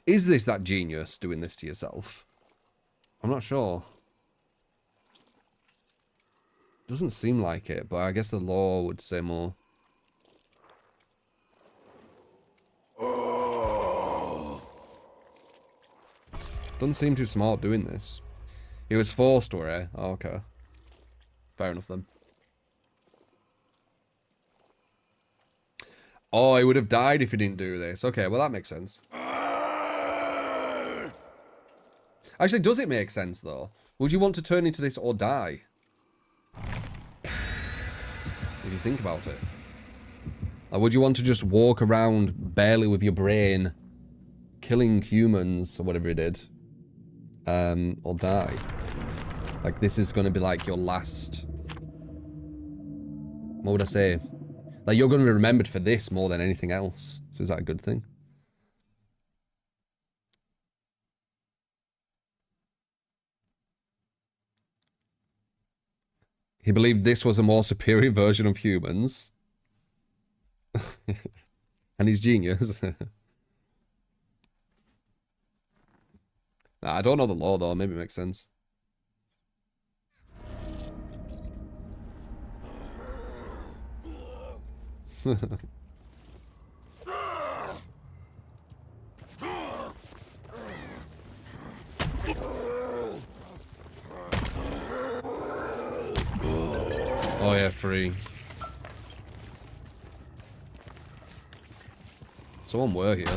Is this that genius doing this to yourself? I'm not sure. Doesn't seem like it, but I guess the law would say more. Doesn't seem too smart doing this. He was forced, were he? Oh, okay. Fair enough then. Oh, he would have died if he didn't do this. Okay, well that makes sense. Actually, does it make sense, though? Would you want to turn into this or die? If you think about it. Or would you want to just walk around barely with your brain, killing humans, or whatever he did, or die? Like, this is going to be like your last... What would I say? Like, you're going to be remembered for this more than anything else. So is that a good thing? He believed this was a more superior version of humans. And he's genius. Nah, I don't know the law, though. Maybe it makes sense. Oh yeah, free. Someone were here.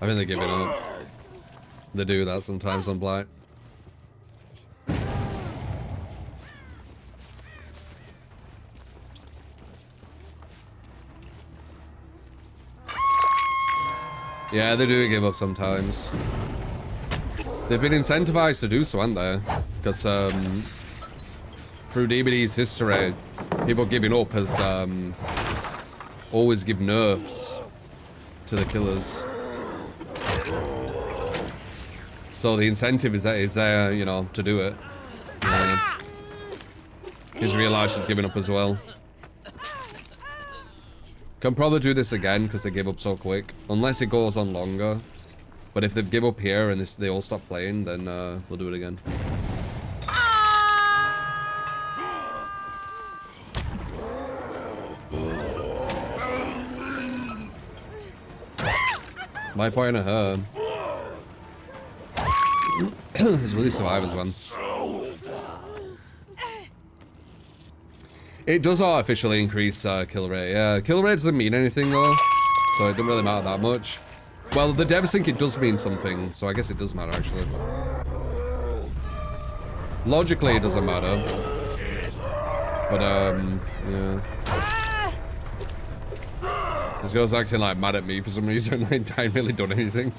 I think they're giving up. They do that sometimes on Blight. Yeah, they do give up sometimes. They've been incentivized to do so, aren't they? Because, through DBD's history, people giving up has always give nerfs to the killers. So the incentive is there, you know, to do it. He's realized she's giving up as well. Can probably do this again because they give up so quick, unless it goes on longer. But if they give up here and they all stop playing, then we'll do it again. My point at her. There's really survivors one. It does artificially increase kill rate. Yeah, kill rate doesn't mean anything though, so it doesn't really matter that much. Well, the devs think it does mean something, so I guess it does matter actually. Logically, it doesn't matter. But yeah. This girl's acting like mad at me for some reason. I ain't really done anything.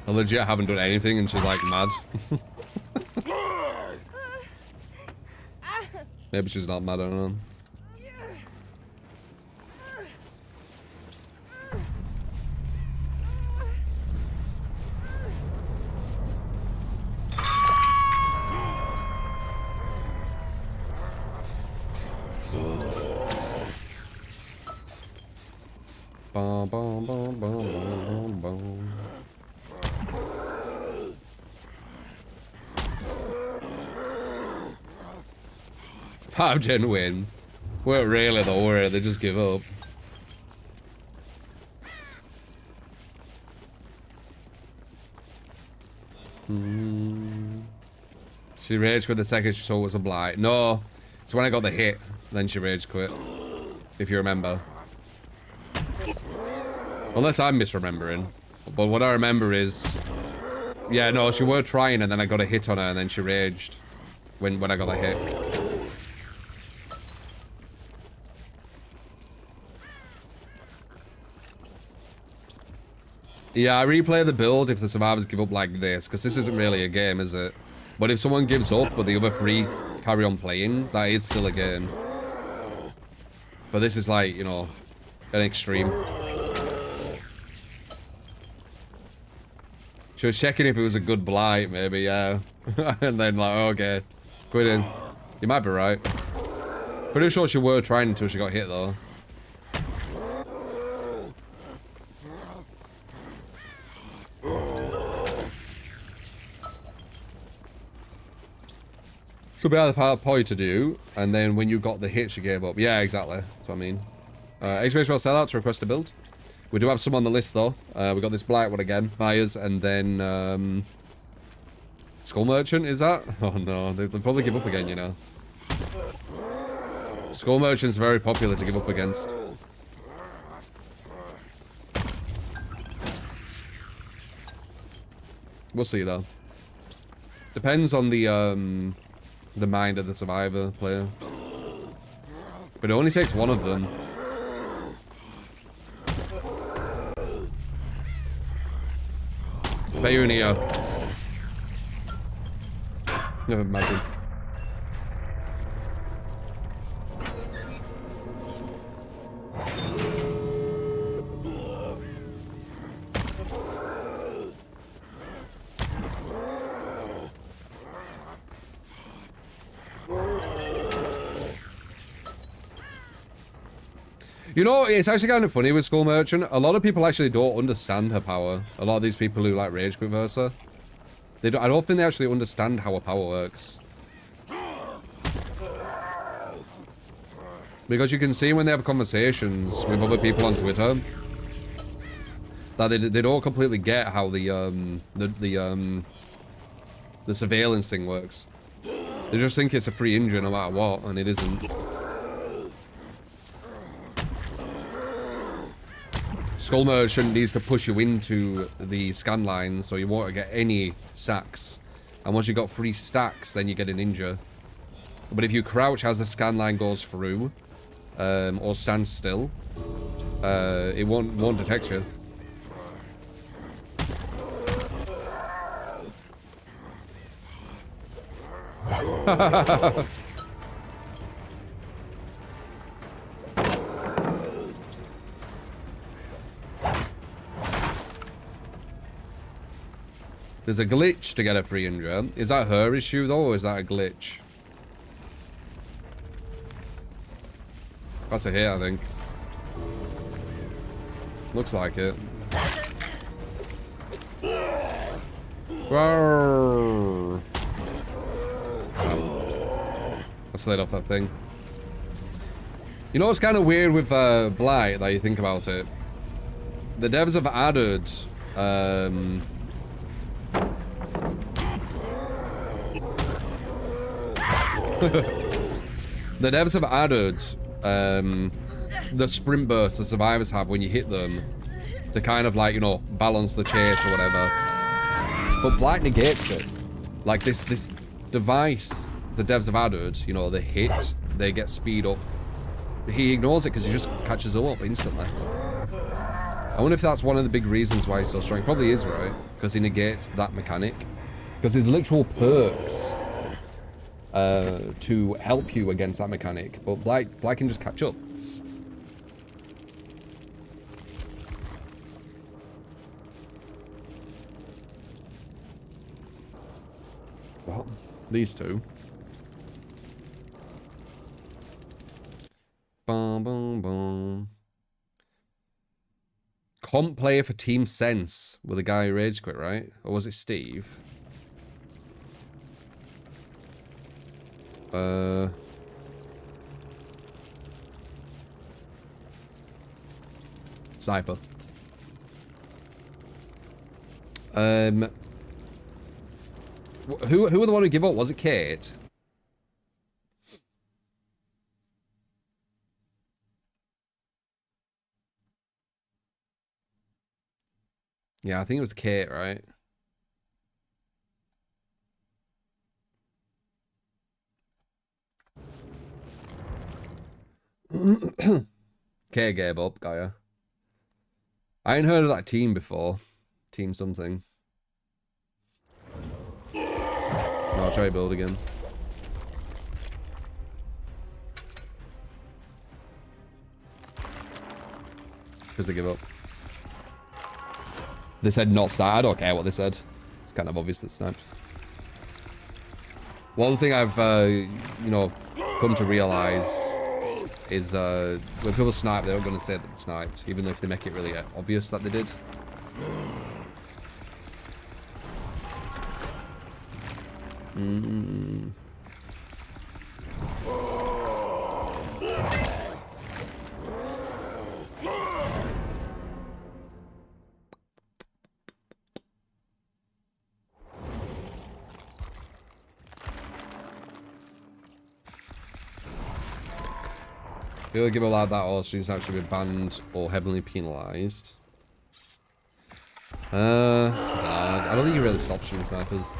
I legit haven't done anything and she's like mad. Maybe she's not mad, I don't know. Bum, bum, bum, bum, bum, bum. Five gen win. Weren't really though, were it? They just give up. She rage quit the second she saw it was a blight. No, it's when I got the hit, then she rage quit. If you remember. Unless I'm misremembering. But what I remember is... Yeah, no, she were trying and then I got a hit on her and then she raged. When I got a hit. Yeah, I replay the build if the survivors give up like this, because this isn't really a game, is it? But if someone gives up, but the other three carry on playing, that is still a game. But this is like, you know, an extreme. She was checking if it was a good blight, maybe, yeah. And then like, oh, okay, quit in. You might be right. Pretty sure she were trying until she got hit, though. So we had a party to do, and then when you got the hit, she gave up. Yeah, exactly. That's what I mean. Experimentation sellout to request a build. We do have some on the list, though. We got this blight one again, Myers, and then Skull Merchant, is that? Oh no, they'll probably give up again, you know. Skull Merchant's very popular to give up against. We'll see, though. Depends on the mind of the survivor player. But it only takes one of them. Bayunia. Never imagine. You know, it's actually kind of funny with Skull Merchant. A lot of people actually don't understand her power. A lot of these people who like rage quit Versa. I don't think they actually understand how her power works. Because you can see when they have conversations with other people on Twitter that they don't completely get how the surveillance thing works. They just think it's a free injury no matter what, and it isn't. Skull Merchant needs to push you into the scan line so you won't get any sacks And once you got 3 stacks, then you get a ninja. But if you crouch as the scan line goes through, or stand still, it won't detect you. There's a glitch to get a 300. Is that her issue though, or is that a glitch? That's a hit, I think. Looks like it. Whoa. I slid off that thing. You know what's kind of weird with Blight, that you think about it? The devs have added... the devs have added the sprint burst the survivors have when you hit them to kind of like, you know, balance the chase or whatever. But Blight negates it. Like this device the devs have added, you know, the hit, they get speed up. He ignores it because he just catches them up instantly. I wonder if that's one of the big reasons why he's so strong. Probably is, right? Because he negates that mechanic. Because there's literal perks to help you against that mechanic, but Blight can just catch up. Well, these two. Boom, boom, boom. Comp player for Team Sense with a guy who rage quit, right? Or was it Steve? Sniper. Who were the one who gave up? Was it Kate? Yeah, I think it was Kate, right? Kate gave up, Gaia. I ain't heard of that team before. Team something. No, I'll try build again. Because they give up. They said not start. I don't care what they said. It's kind of obvious that sniped. One thing I've, you know, come to realize is when people snipe, they're not going to say that they sniped, even if they make it really obvious that they did. If you give a lad that, all students actually be banned or heavily penalised. I don't think you really stop shooting snipers.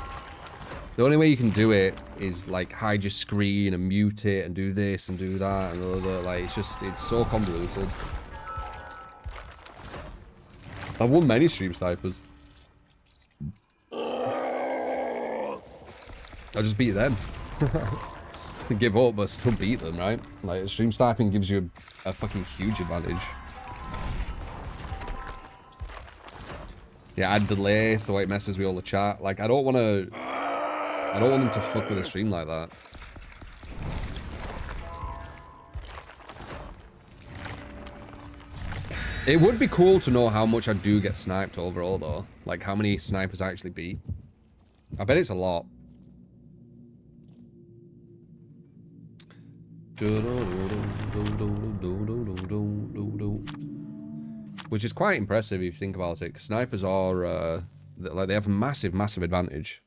The only way you can do it is like hide your screen and mute it and do this and do that and other. Like it's so convoluted. I've won many stream snipers. I just beat them. Give up, but still beat them, right? Like stream sniping gives you a fucking huge advantage. Yeah, add delay so it messes with all the chat. Like I don't want them to fuck with a stream like that. It would be cool to know how much I do get sniped overall though. Like how many snipers I actually beat. I bet it's a lot. Which is quite impressive if you think about it, 'cause snipers are like they have a massive advantage.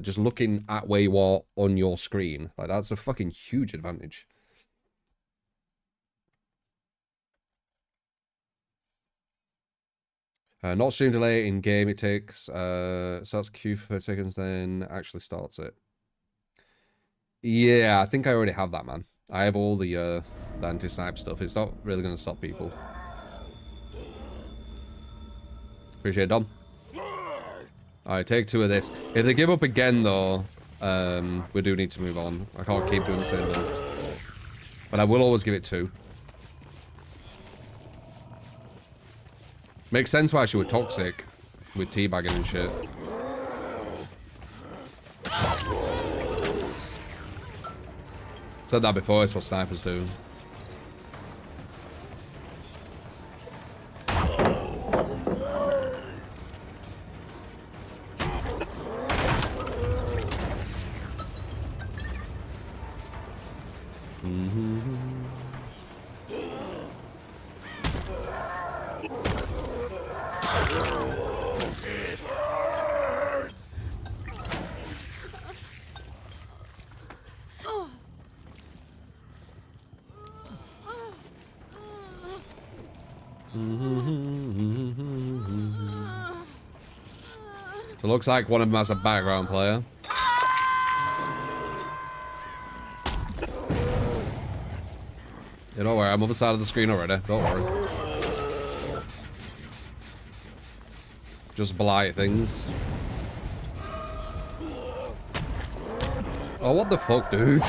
Just looking at where you are on your screen, like that's a fucking huge advantage. Not stream delay in game. It takes starts queue for 30 seconds, then actually starts it. Yeah, I think I already have that, man. I have all the anti-snipe stuff. It's not really going to stop people. Appreciate it, Dom. Alright, take 2 of this. If they give up again, though, we do need to move on. I can't keep doing the same thing. But I will always give it 2. Makes sense why she was toxic with teabagging and shit. Said that before, it's what snipers do. It looks like one of them has a background player. Yeah, don't worry, I'm on the side of the screen already. Don't worry. Just blight things. Oh, what the fuck, dude?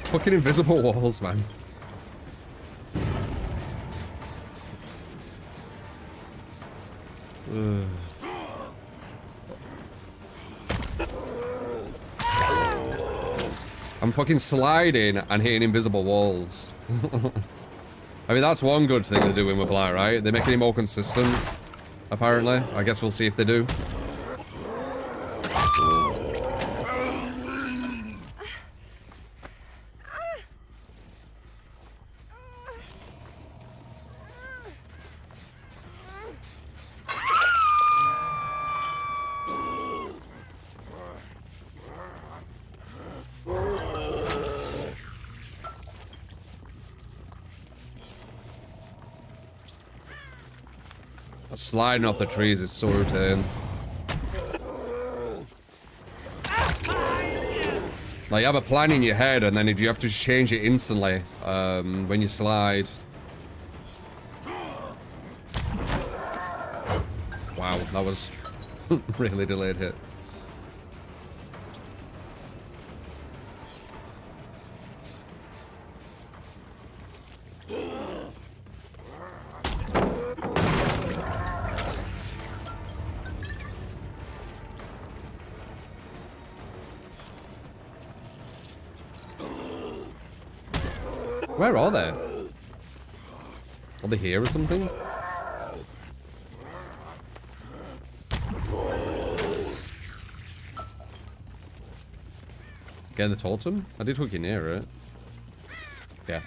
Fucking invisible walls, man. I'm fucking sliding and hitting invisible walls. I mean, that's one good thing they're doing with Blight, right? They're making it more consistent, apparently. I guess we'll see if they do. Sliding off the trees is so irritating. Like, you have a plan in your head and then you have to change it instantly when you slide. Wow, that was really delayed hit. Where are they? Are they here or something? Getting the totem? I did hook you near it. Yeah.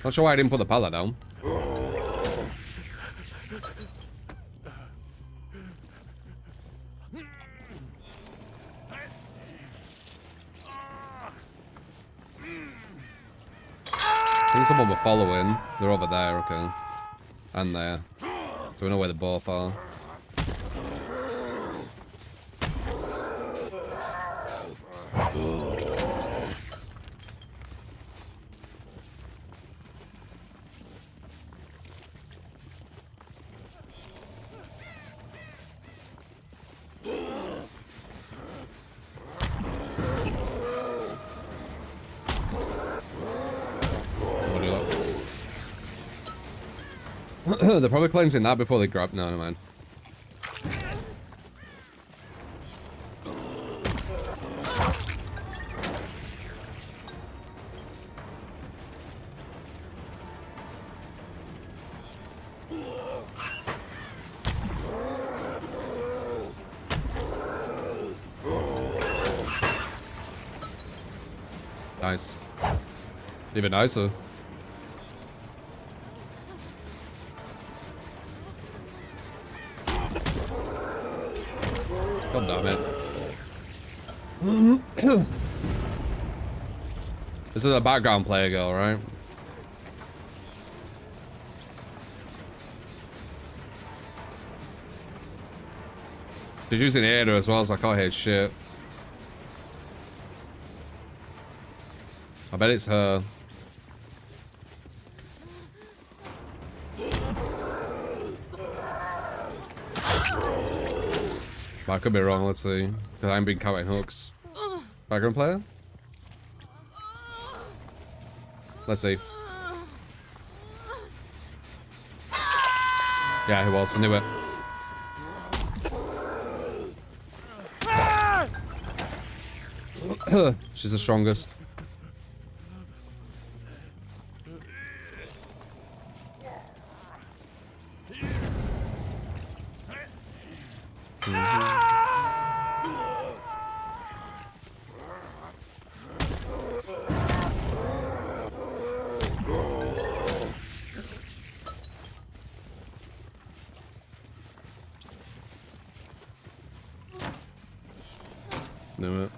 Not sure why I didn't put the pallet down. I think someone we're following. They're over there, okay. And there. So we know where they both are. They're probably cleansing that before they grab. No, never mind. Nice. Even nicer. God damn it. This is a background player girl, right? She's using Ada as well, so I can't hear shit. I bet it's her. But I could be wrong, let's see. Because I haven't been counting hooks. Background player? Let's see. Yeah, he was. I knew it. She's the strongest. Knew it.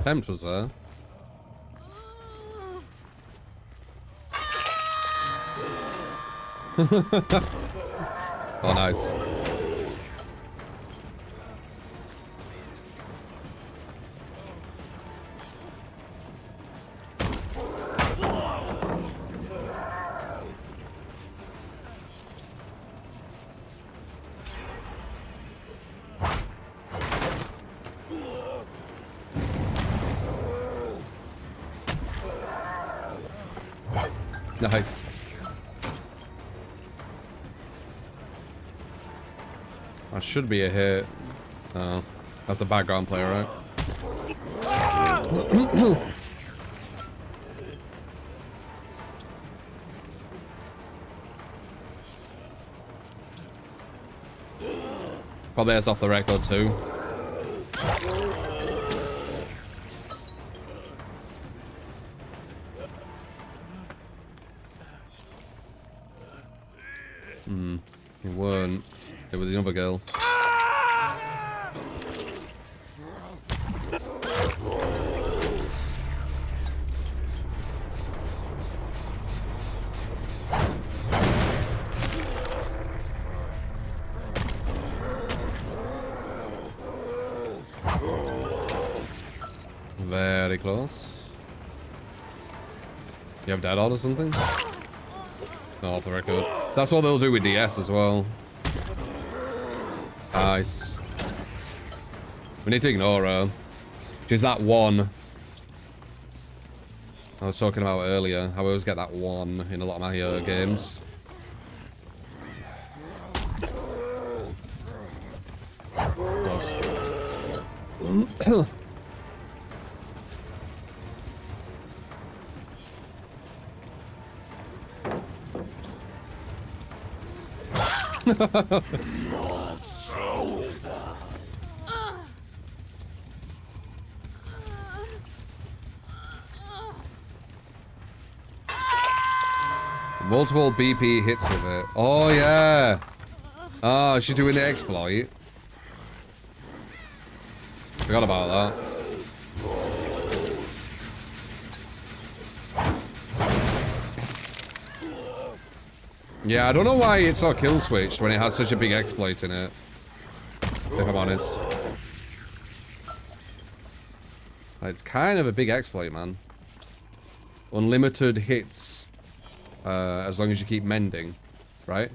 Tempt was there. Oh, nice. Nice. That should be a hit. Oh, that's a background player, right? Probably that's off the record too. It weren't. It was the other girl. Very close. You have dead out or something? No, off the record. That's what they'll do with DS as well. Nice. We need to ignore her. She's that one I was talking about earlier. I always get that one in a lot of my games. Multiple BP hits with it. Oh, yeah. Oh, she's doing the exploit. Forgot about that. Yeah, I don't know why it's not kill switched when it has such a big exploit in it. If I'm honest. It's kind of a big exploit, man. Unlimited hits. As long as you keep mending, right?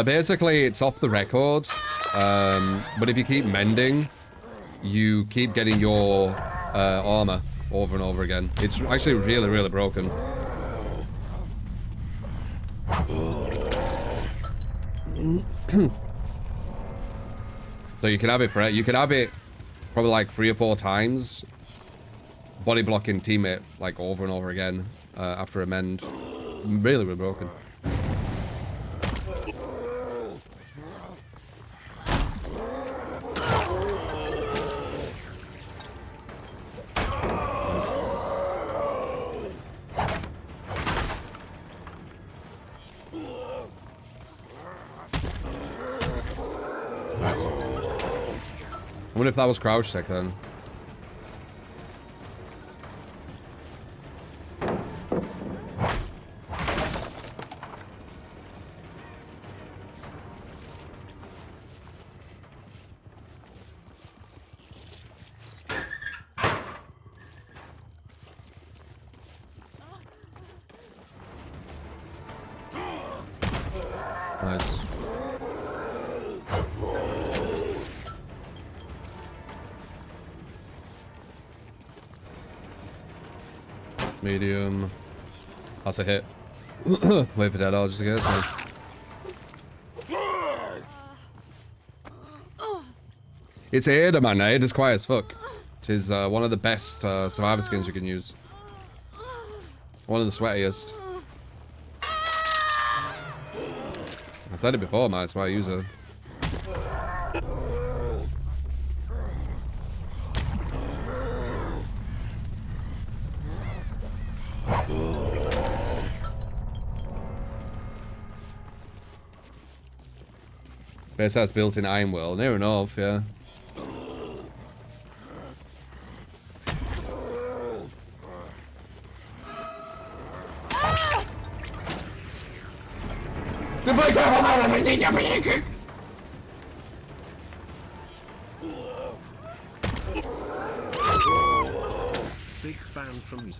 Basically, it's off the record. But if you keep mending, you keep getting your armor over and over again. It's actually really, really broken. So you can have it for it. You can have it probably like 3 or 4 times, body blocking teammate like over and over again after a mend. Really, really broken. I wonder if that was crouch tech then. Nice. Medium. That's a hit. Wait for that out just to get it. It's a hitter, man. It is quiet as fuck. It is one of the best survivor skins you can use. One of the sweatiest. I said it before, man. That's why I use it. Base has built-in iron will. Near enough, yeah. Big fan from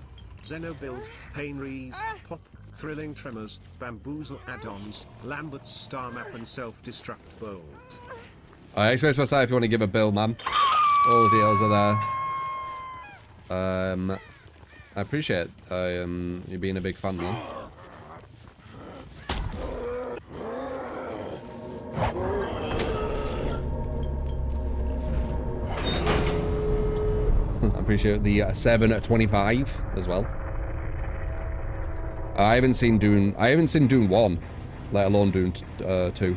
Xenobuild, Painrees, Pop, Thrilling Tremors, Bamboozle add-ons, Lambert's Star Map and Self-Destruct Bold. I express myself if you want to give a bill, man. All the details are there. I appreciate you being a big fan, man. I appreciate the 7/25 as well. I haven't seen Dune 1, let alone Dune 2.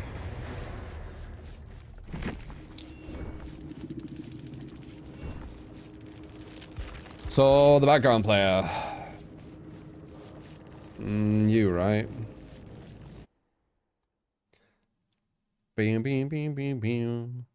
So the background player, you right? Bam, bam, bam, bam, bam.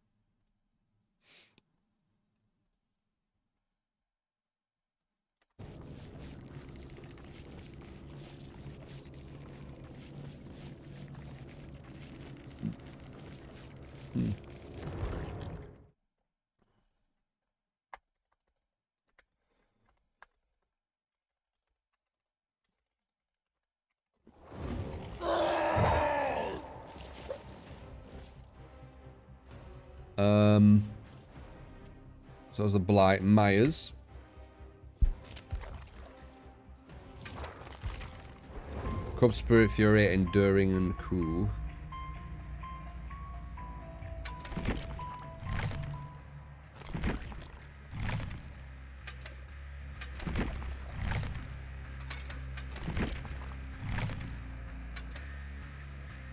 So it's the Blight Myers. Corrupt Spirit, Fury, Enduring, and Cool.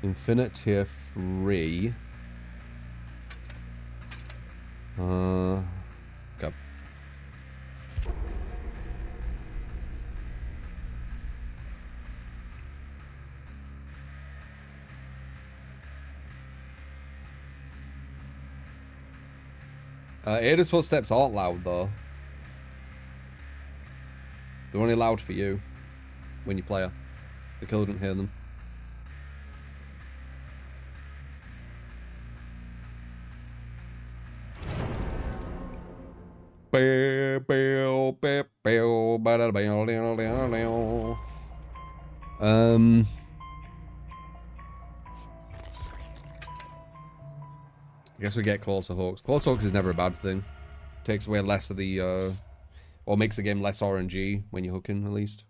Infinite tier 3. Go. Ada's footsteps aren't loud though. They're only loud for you when you play her. The killer don't hear them. I guess we get Closer Hawks. Closer Hawks is never a bad thing. Takes away less of the, or makes the game less RNG when you're hooking, at least.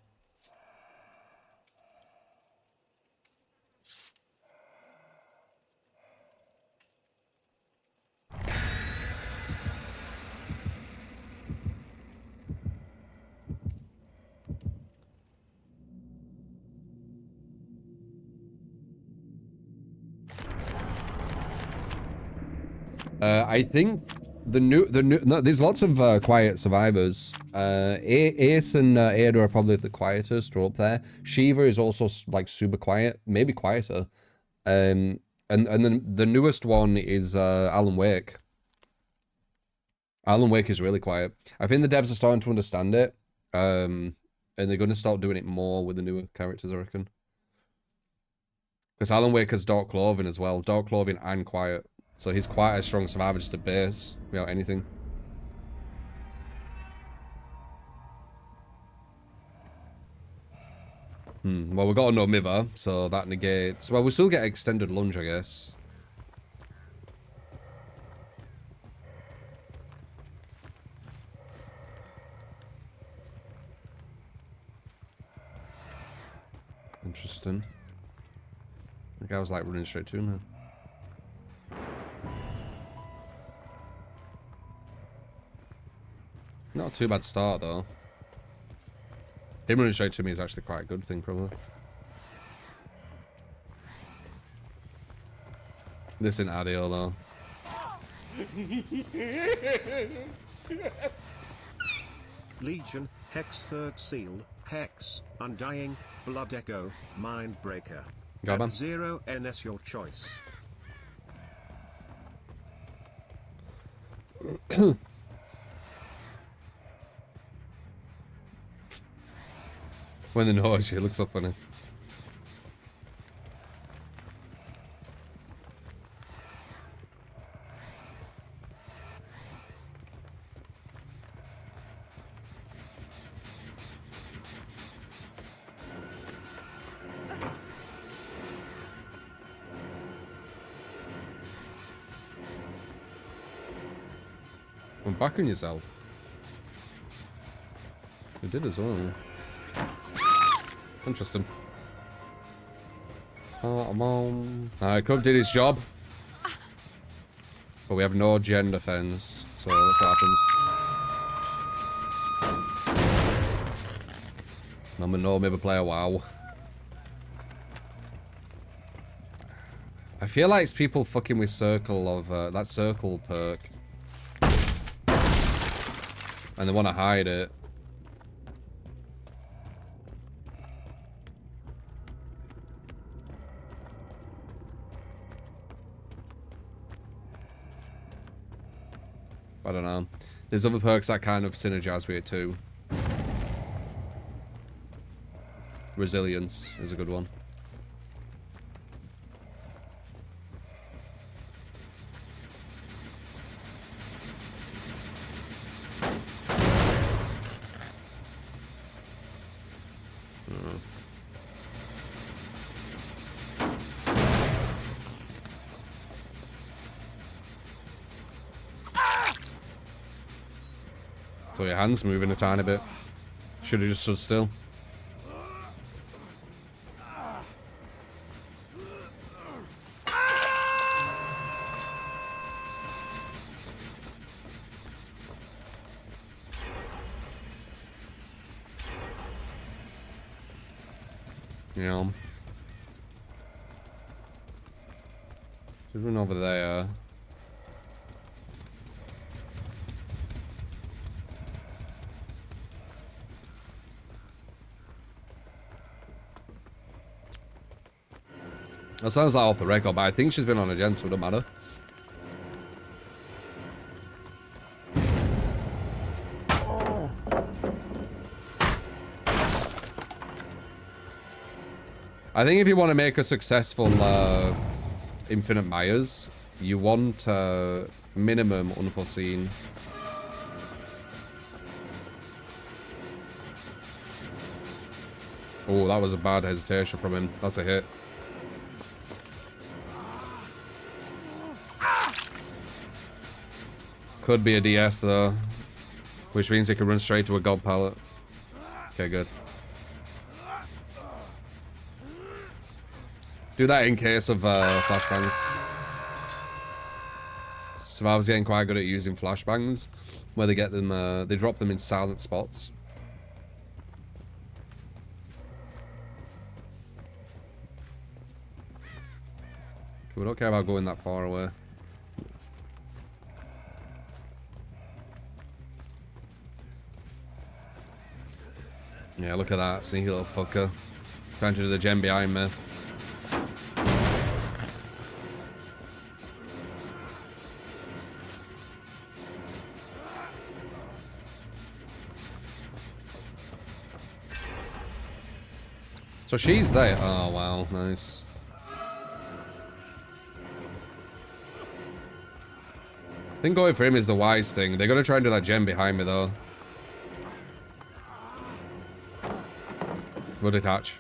I think there's lots of quiet survivors. Ace and Ada are probably the quietest, or up there. Shiva is also like super quiet, maybe quieter. And then the newest one is Alan Wake. Alan Wake is really quiet. I think the devs are starting to understand it. And they're going to start doing it more with the newer characters, I reckon. Because Alan Wake has Dark Clothing as well. Dark Clothing and Quiet. So he's quite a strong survivor just a base without anything. Well, we've got a no Mither, so that negates... Well, we still get extended lunge, I guess. Interesting. The guy was like running straight to him. Not too bad start though. Him running straight to me is actually quite a good thing, probably. This isn't Adio though. Legion, Hex 3rd Seal, Hex, Undying, Blood Echo, Mindbreaker. Go on. 0 NS your choice. When the noise, it looks so funny. I'm back on yourself. You did as well. Interesting. Alright, Cub did his job. But we have no gen defense, so that's what happens. I'm a no maybe player, wow. I feel like it's people fucking with circle of that circle perk. And they want to hide it. I don't know. There's other perks that kind of synergize with it too. Resilience is a good one. So your hand's moving a tiny bit. Should have just stood still. Yeah. Should run over there. That sounds like off the record, but I think she's been on a gen, so it don't matter. I think if you want to make a successful Infinite Myers, you want minimum unforeseen. Oh, that was a bad hesitation from him. That's a hit. Could be a DS though, which means it could run straight to a god pallet. Okay, good. Do that in case of flashbangs. Survivor's getting quite good at using flashbangs, where they get them, they drop them in silent spots. We don't care about going that far away. Yeah, look at that sneaky little fucker. Trying to do the gen behind me. So she's there. Oh, wow. Nice. I think going for him is the wise thing. They're going to try and do that gem behind me, though. We'll detach.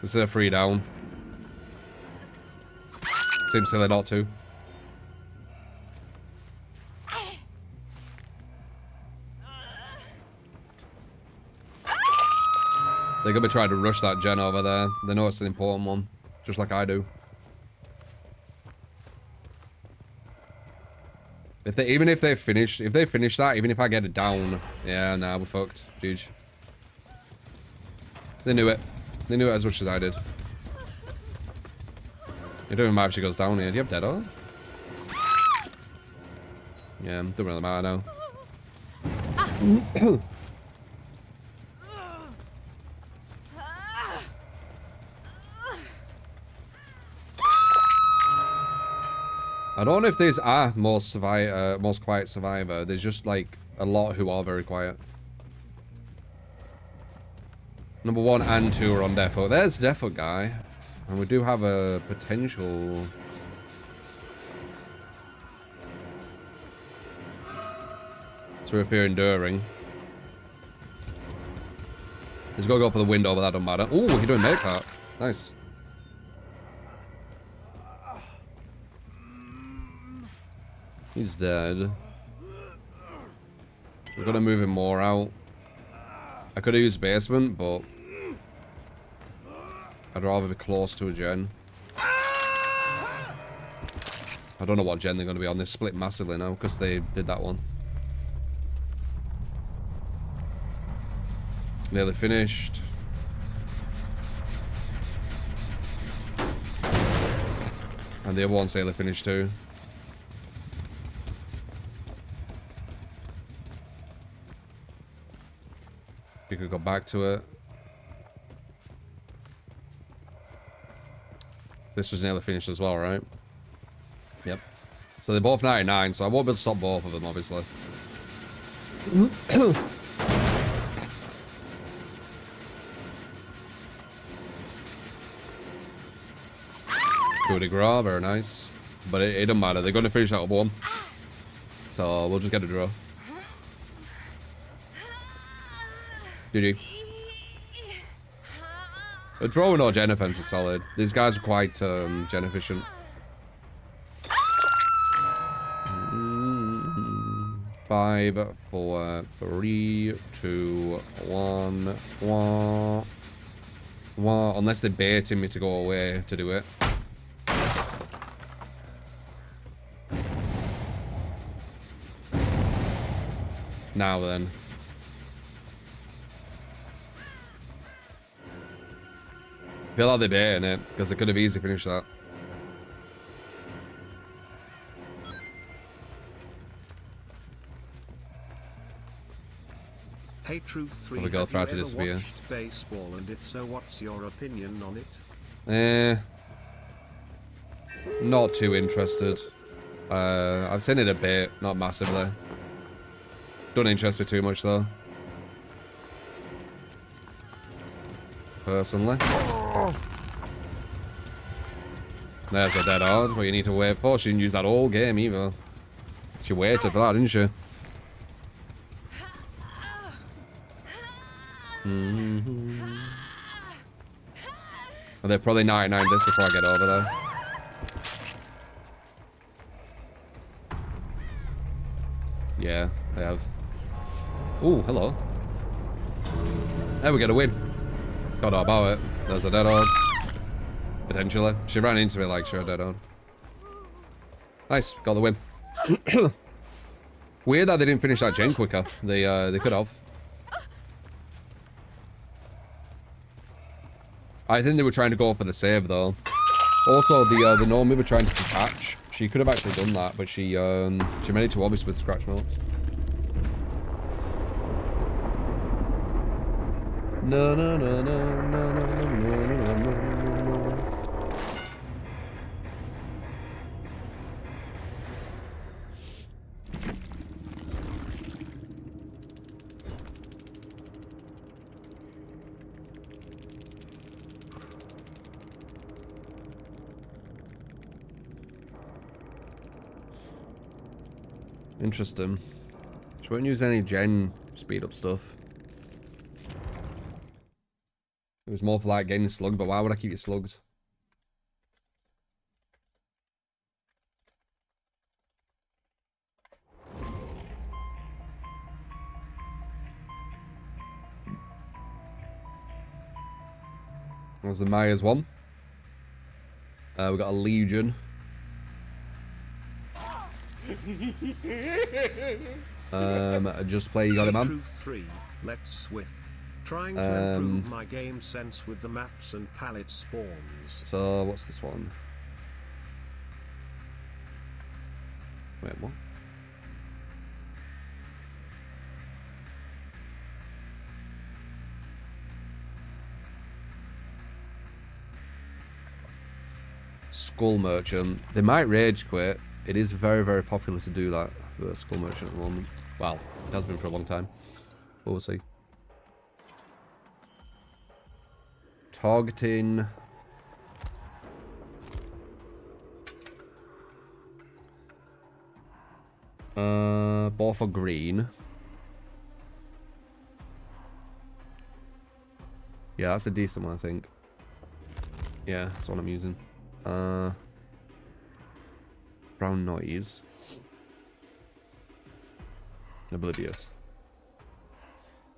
This is a free down. Seems silly not to. They're going to try to rush that gen over there. They know it's an important one. Just like I do. Even if they finish that, even if I get it down, yeah, nah, we're fucked. Huge. They knew it. They knew it as much as I did. It doesn't matter if she goes down here. Do you have dead on? Yeah, doesn't really matter now. I don't know if there's a most quiet survivor. There's just like a lot who are very quiet. Number 1 and 2 are on defo. There's defo guy, and we do have a potential. So if you're enduring, he's got to go for the window, but that don't matter. Oh, you're doing make that. Nice. He's dead. We're gonna move him more out. I could have used basement, but I'd rather be close to a gen. I don't know what gen they're gonna be on. They split massively now because they did that one. Nearly finished. And the other one's nearly finished too. You could go back to it. This was nearly finished as well, right? Yep. So they're both 99, so I won't be able to stop both of them, obviously. Coup de grace, very nice. But it doesn't matter, they're going to finish that other one. So we'll just get a draw. GG. A draw with no gen offense is solid. These guys are quite gen efficient. 5, 4, 3, 2, 1. Wah. Wah. Unless they're baiting me to go away to do it. Now then. I feel like they're baiting it, because they could have easily finished that. Hey Truth 3, Have a girl try to you ever disappear. watched baseball, and if so, what's your opinion on it? Not too interested. I've seen it a bit, not massively. Don't interest me too much though. Personally. There's a dead hard. What you need to wait for. She didn't use that whole game either. She waited for that, didn't she? Well, they're probably 99 this before I get over there. Yeah, they have. Ooh, hello. There we get a win. Don't know about it. There's a dead hard. Potentially. She ran into me like she had a dead hard. Nice, got the win. Weird that they didn't finish that gen quicker. They could have. I think they were trying to go for the save though. Also, the Normie were trying to detach. She could have actually done that, but she made it too obvious with scratch marks. No, no, no, no, no, no, no, no, no, no. Interesting. She won't use any gen speed up stuff. It was more for like getting slugged, but why would I keep you slugged? That was the Maya's one. We got a Legion. Just play, you got it, man. Truth 3, let's Swift. Trying to improve my game sense with the maps and palette spawns. So, what's this one? Wait, what? Skull Merchant. They might rage quit. It is very, very popular to do that for Skull Merchant at the moment. Well, it has been for a long time. But we'll see. Targeting. Ball for green. Yeah, that's a decent one, I think. Yeah, that's what I'm using. Brown noise. Oblivious.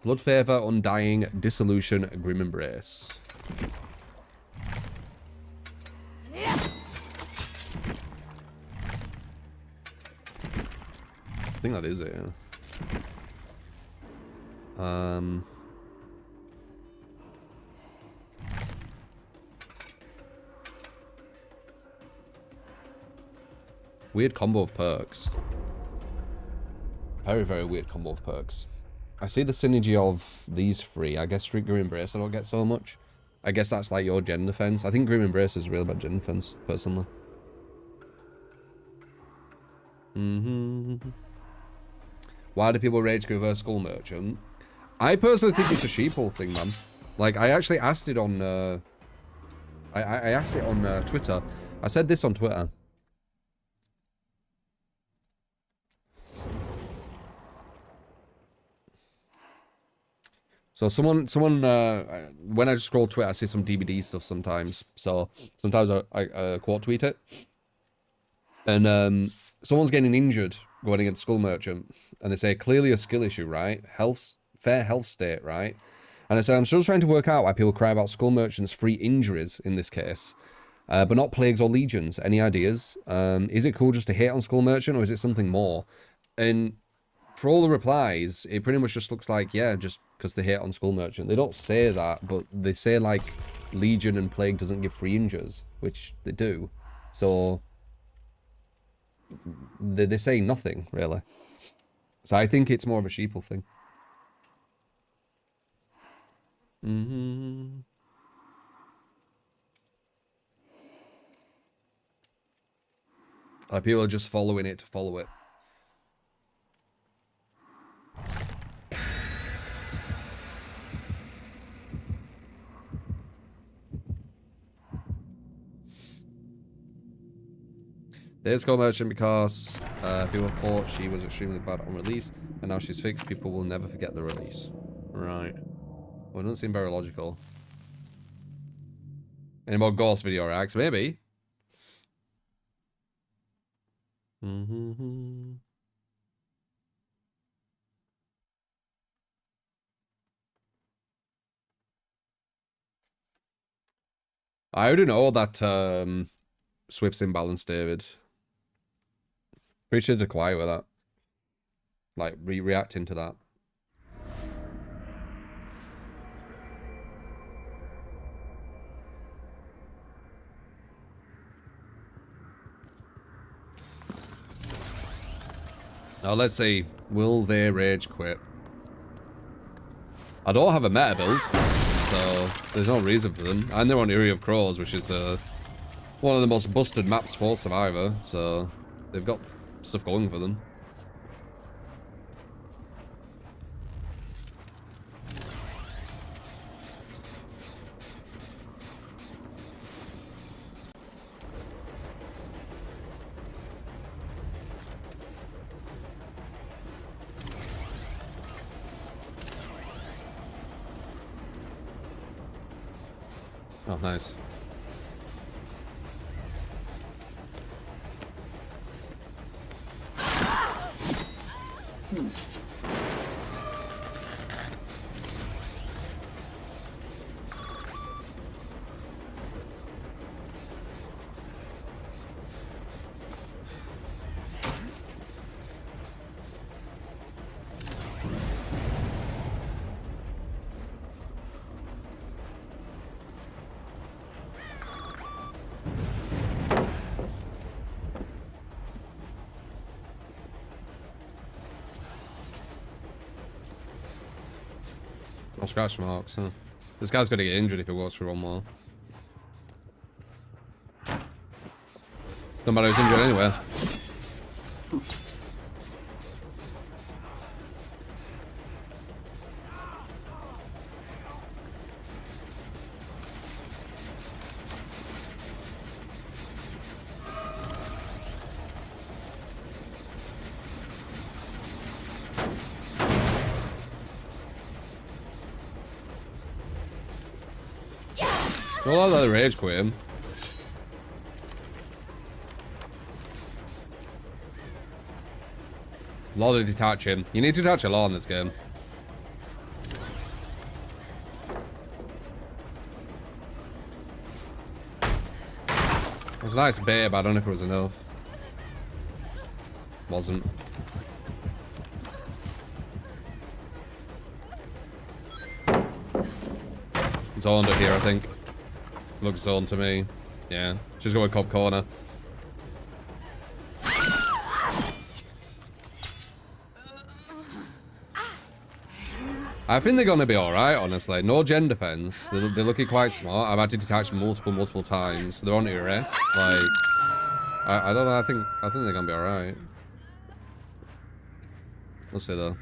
Blood Favor, Undying, Dissolution, Grim Embrace. I think that is it, yeah. Weird combo of perks. Very, very weird combo of perks. I see the synergy of these three. I guess Grim Embrace I don't get so much. I guess that's like your gen defense. I think Grim Embrace is really bad gen defense, personally. Why do people rage quit versus Skull Merchant? I personally think it's a sheeple thing, man. Like, I actually asked it on... I asked it on Twitter. I said this on Twitter. So someone, when I scroll Twitter, I see some DBD stuff sometimes. So sometimes I quote tweet it. And someone's getting injured going against Skull Merchant. And they say, clearly a skill issue, right? Fair health state, right? And I said, I'm still trying to work out why people cry about Skull Merchant's free injuries in this case. But not plagues or legions. Any ideas? Is it cool just to hate on Skull Merchant, or is it something more? And for all the replies, it pretty much just looks like, yeah, just because they hate on Skull Merchant. They don't say that, but they say, like, Legion and Plague doesn't give free injures, which they do. So, they're saying nothing, really. So I think it's more of a sheeple thing. Like, people are just following it to follow it. There's Skull Merchant because people thought she was extremely bad on release, and now she's fixed. People will never forget the release. Right. Well, it doesn't seem very logical. Any more Ghost video reacts? Maybe. I already know that Swift's imbalanced, David. Pretty sure to quiet with that. Like, reacting to that. Now, let's see. Will they rage quit? I don't have a meta build, so there's no reason for them. And they're on Eerie of Crows, which is one of the most busted maps for Survivor, so they've got stuff going for them. Oh, nice. No scratch marks, huh? This guy's gonna get injured if he walks through one more. No matter who's injured anyway. Well, I'll let the rage quit him. Law to detach him. You need to detach a law in this game. It was a nice bait, but I don't know if it was enough. Wasn't. Zoned it here, I think. Looks zoned to me. Yeah. Just go with cop corner. I think they're gonna be alright, honestly. No gen defense. They're looking quite smart. I've had to detach multiple times. They're on Uri. Like, I don't know. I think they're gonna be alright. We'll see though.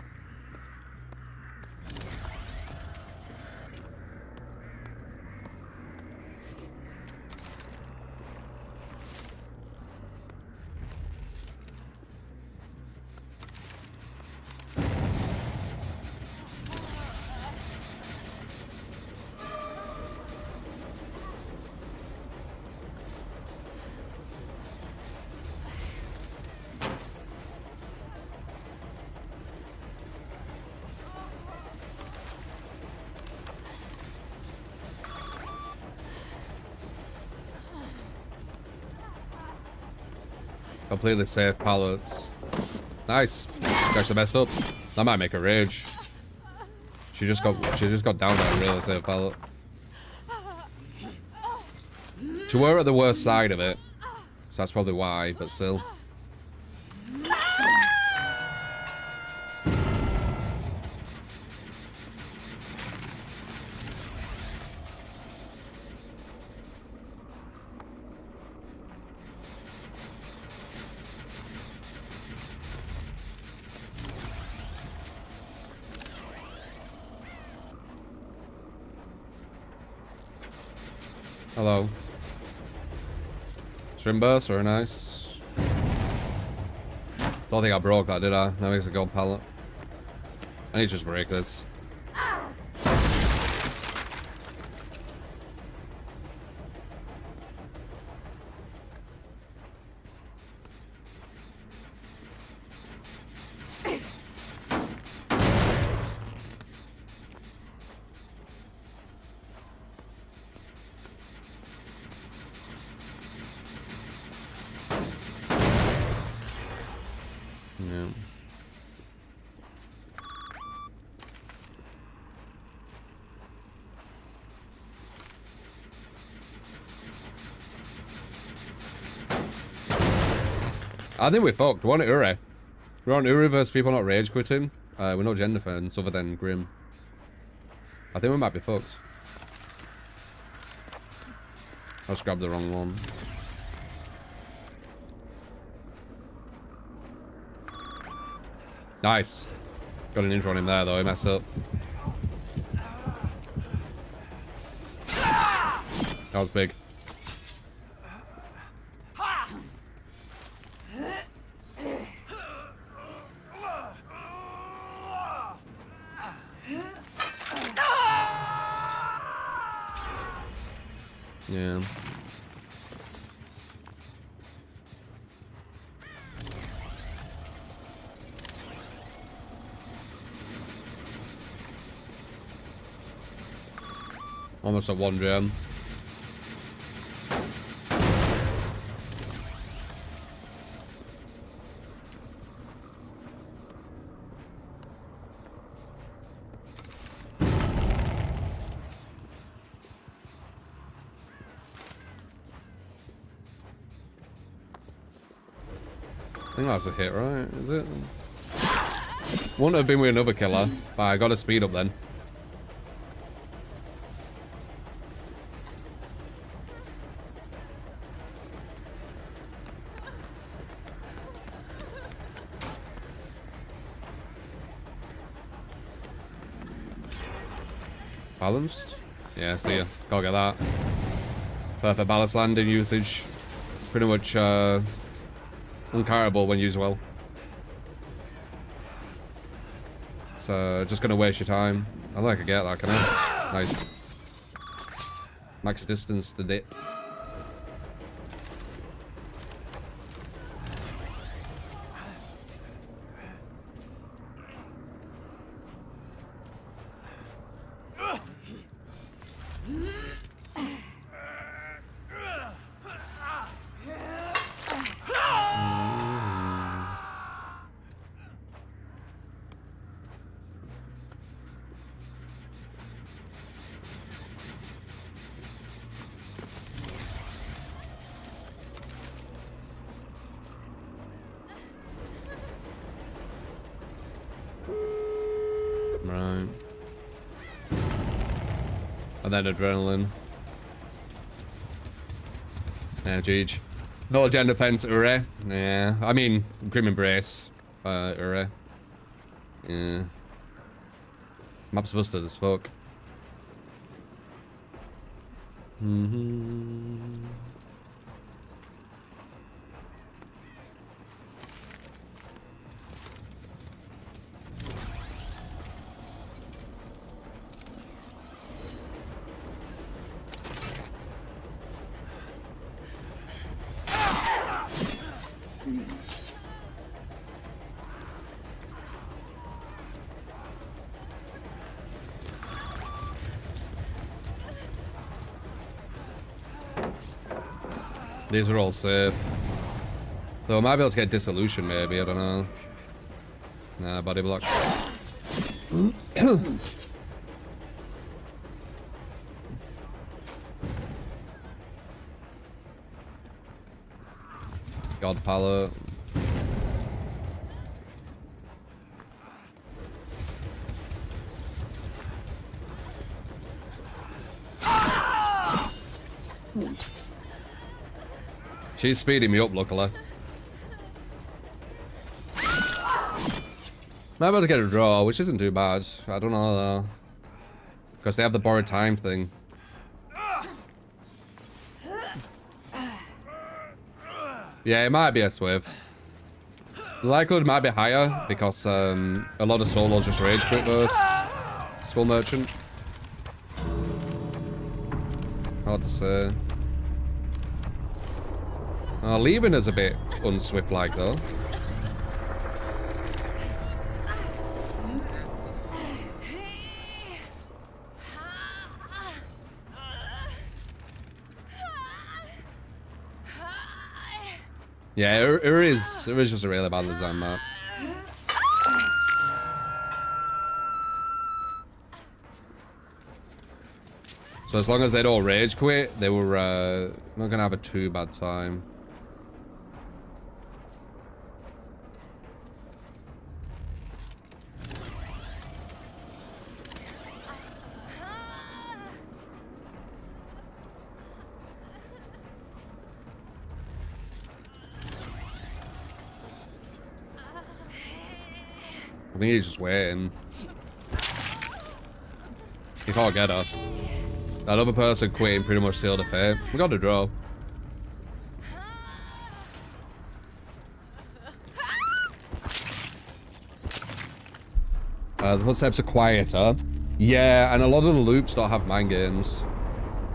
Completely safe pallets. Nice. Actually messed up. That might make her rage. She just got down there and really safe pallet. She were at the worst side of it, so that's probably why. But still. Hello. Shrimp burst, very nice. Don't think I broke that, did I? That makes a gold pallet. I need to just break this. Yeah. I think we're fucked. We're on Uri. We're on Uri versus people not rage quitting. We're not gender fans other than Grim. I think we might be fucked. I just grabbed the wrong one. Nice. Got an intro on him there though, he messed up. That was big. Yeah. Almost at 1 gem. I think that's a hit, right? Is it? Wouldn't have been with another killer, but I got a speed up then. Balanced? Yeah, see ya. Gotta get that. Perfect ballast landing usage. Pretty much uncarryable when used well. It's just gonna waste your time. I don't think I can get that, can I? Nice. Max distance to dip. Right. And then adrenaline. Yeah, GG. No gender defense, Ure. Yeah, I mean, Grim Embrace. Ure. Yeah. Map's busted as fuck. These are all safe. Though I might be able to get dissolution maybe, I don't know. Nah, body block. God pallet. She's speeding me up, luckily. I'm about to get a draw, which isn't too bad. I don't know, though. Because they have the borrowed time thing. Yeah, it might be a swift. The likelihood might be higher, because a lot of solos just rage quit versus Skull Merchant. Hard to say. Leaving is a bit unswift-like, though. Yeah, it is just a really bad design map. So as long as they don't rage quit, they were not gonna have a too bad time. I think he's just waiting. He can't get her. That other person quitting pretty much sealed the fate. We got a draw. The footsteps are quieter. Yeah, and a lot of the loops don't have mind games.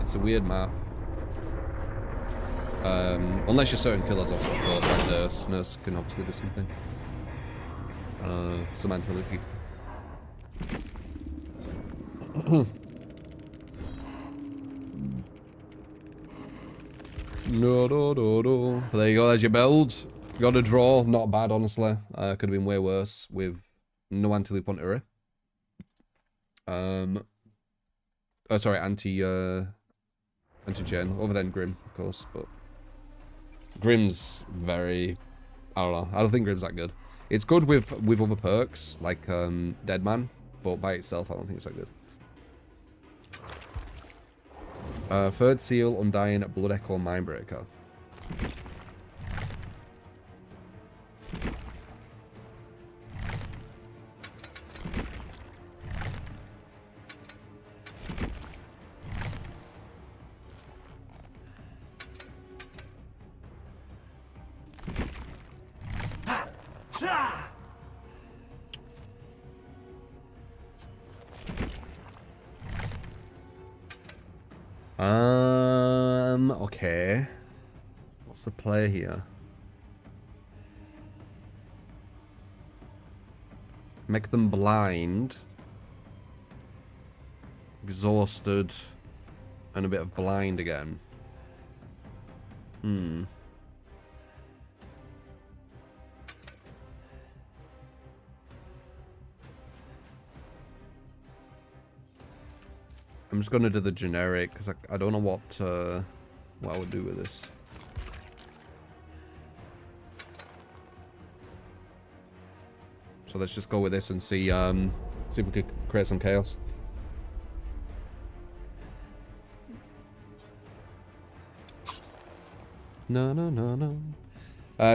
It's a weird map. Unless your certain killers off, but like nurse. Nurse can obviously do something. Some anti-Luki. No. There you go, there's your build. Got a draw, not bad honestly. Could have been way worse with no anti-loop on Uri. Oh sorry, anti-gen, other than Grim, of course, but Grim's very, I don't know, I don't think Grim's that good. It's good with other perks, like Dead Man, but by itself I don't think it's that good. Third Seal, Undying, Blood Echo, Mindbreaker. Okay. What's the play here? Make them blind, exhausted, and a bit of blind again. I'm just gonna do the generic because I don't know what I would do with this. So let's just go with this and see if we could create some chaos. No.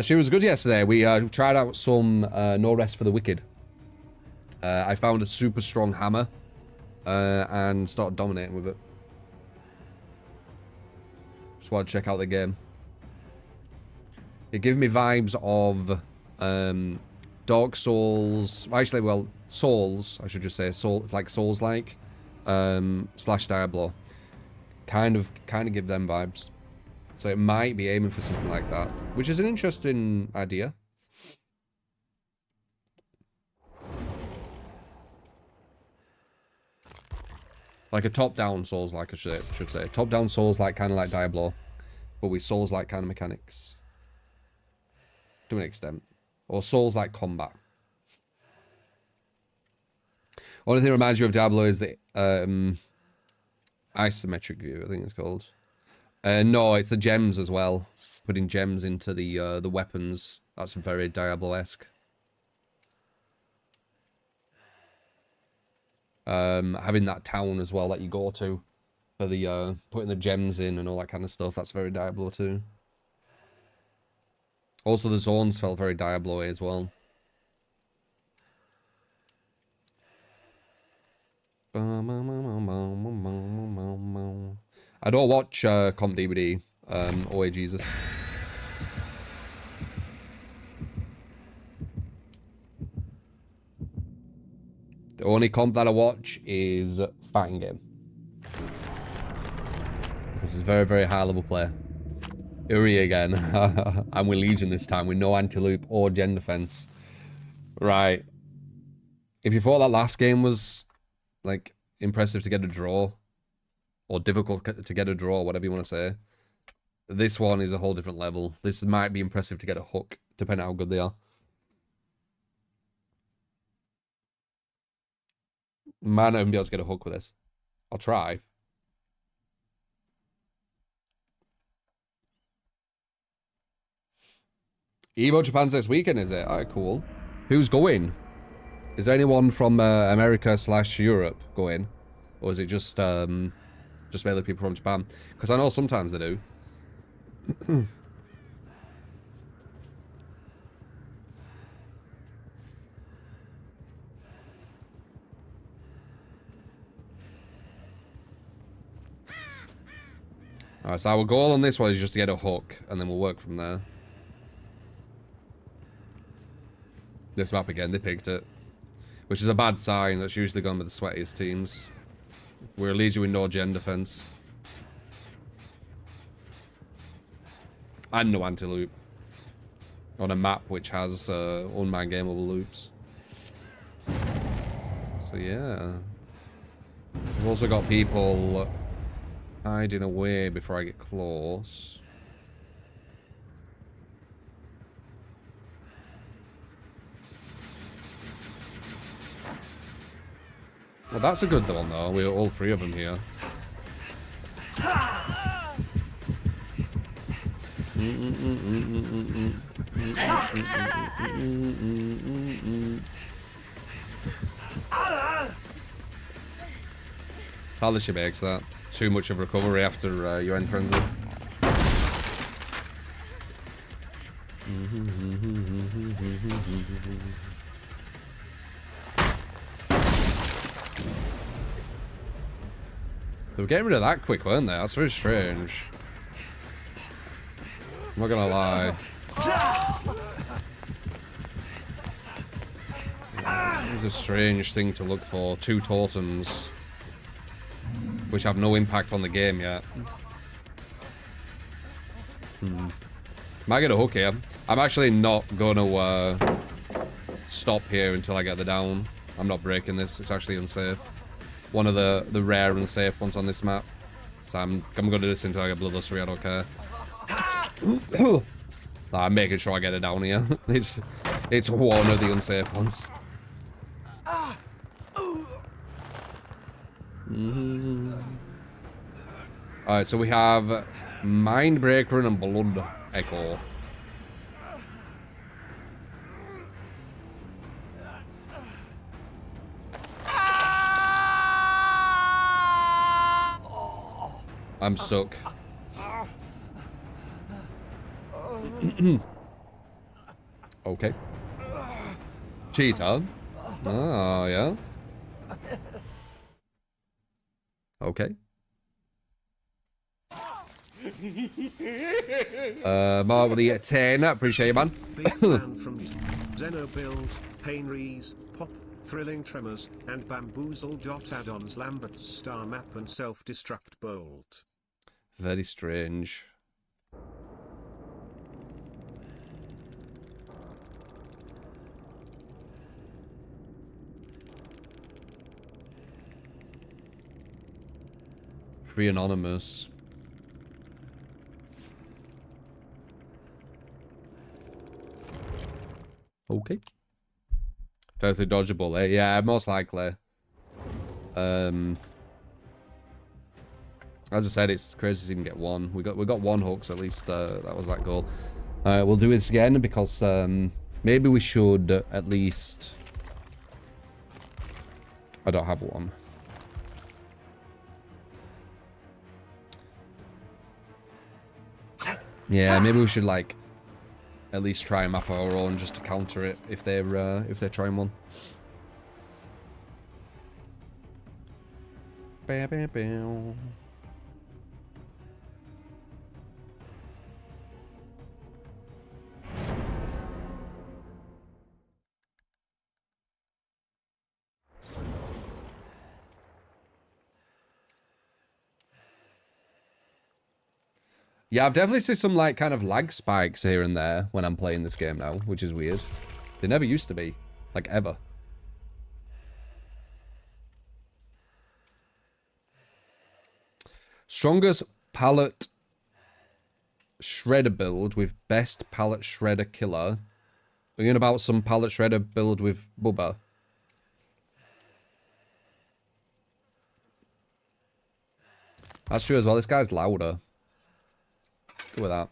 She was good yesterday. We tried out some No Rest for the Wicked. I found a super strong hammer and started dominating with it. Just want to check out the game. It gave me vibes of Dark Souls. Actually, well, Souls. I should just say Souls-like slash Diablo. Kind of give them vibes. So it might be aiming for something like that, which is an interesting idea. Like a top-down Souls-like, I should say. Top-down Souls-like, kind of like Diablo, but with Souls-like kind of mechanics. To an extent. Or Souls-like combat. Only thing that reminds you of Diablo is the isometric view, I think it's called. No, it's the gems as well. Putting gems into the weapons. That's very Diablo-esque. Having that town as well that you go to for the putting the gems in and all that kind of stuff, that's very Diablo too. Also the zones felt very Diablo-y as well. I don't watch Comp DVD, OA Jesus. The only comp that I watch is Fighting Game. Because it's very, very high level play. Uri again. And with Legion this time with no anti-loop or gen defense. Right. If you thought that last game was like impressive to get a draw, or difficult to get a draw, whatever you want to say, this one is a whole different level. This might be impressive to get a hook, depending on how good they are. Might not even be able to get a hook with this. I'll try. Evo Japan's this weekend, is it? Alright, cool. Who's going? Is there anyone from America / Europe going? Or is it just mainly people from Japan? Because I know sometimes they do. Alright, so our goal on this one is just to get a hook, and then we'll work from there. This map again, they picked it. Which is a bad sign. That's usually gone with the sweatiest teams. We're a Legion with no gen defense. And no anti-loop. On a map which has unmanned gameable loops. So yeah. We've also got people hiding away before I get close. Well, that's a good one though. We're all three of them here. Talisha makes that. Too much of recovery after you end frenzy. They were getting rid of that quick, weren't they? That's very strange. I'm not gonna lie. It's a strange thing to look for. 2 totems. Which have no impact on the game yet. Might get a hook here. I'm actually not gonna stop here until I get the down. I'm not breaking this. It's actually unsafe. One of the rare unsafe ones on this map. So I'm gonna do this until I get bloodlust. I don't care. I'm making sure I get it down here. It's one of the unsafe ones. Alright, so we have Mindbreaker and Blood Echo. I'm stuck. Okay. Cheetah. Oh, yeah. Okay. Mark with the 10. Appreciate you, man. Big fan from Zeno Build, Pain Rees, Pop, Thrilling Tremors, and Bamboozle. Add-ons, Lambert's Star Map, and Self-Destruct Bolt. Very strange. Free Anonymous. Okay. Totally dodgeable, eh? Yeah, most likely. As I said, it's crazy to even get one. We got 1 hook, so at least that was that goal. We'll do this again because maybe we should at least. I don't have one. Yeah, maybe we should like at least try and map our own just to counter it if they're trying one. Bam, bam, bam. Yeah, I've definitely seen some like kind of lag spikes here and there when I'm playing this game now, which is weird. They never used to be, like ever. Strongest pallet shredder build with best pallet shredder killer. We're going about some pallet shredder build with Bubba. That's true as well. This guy's louder. Go with that.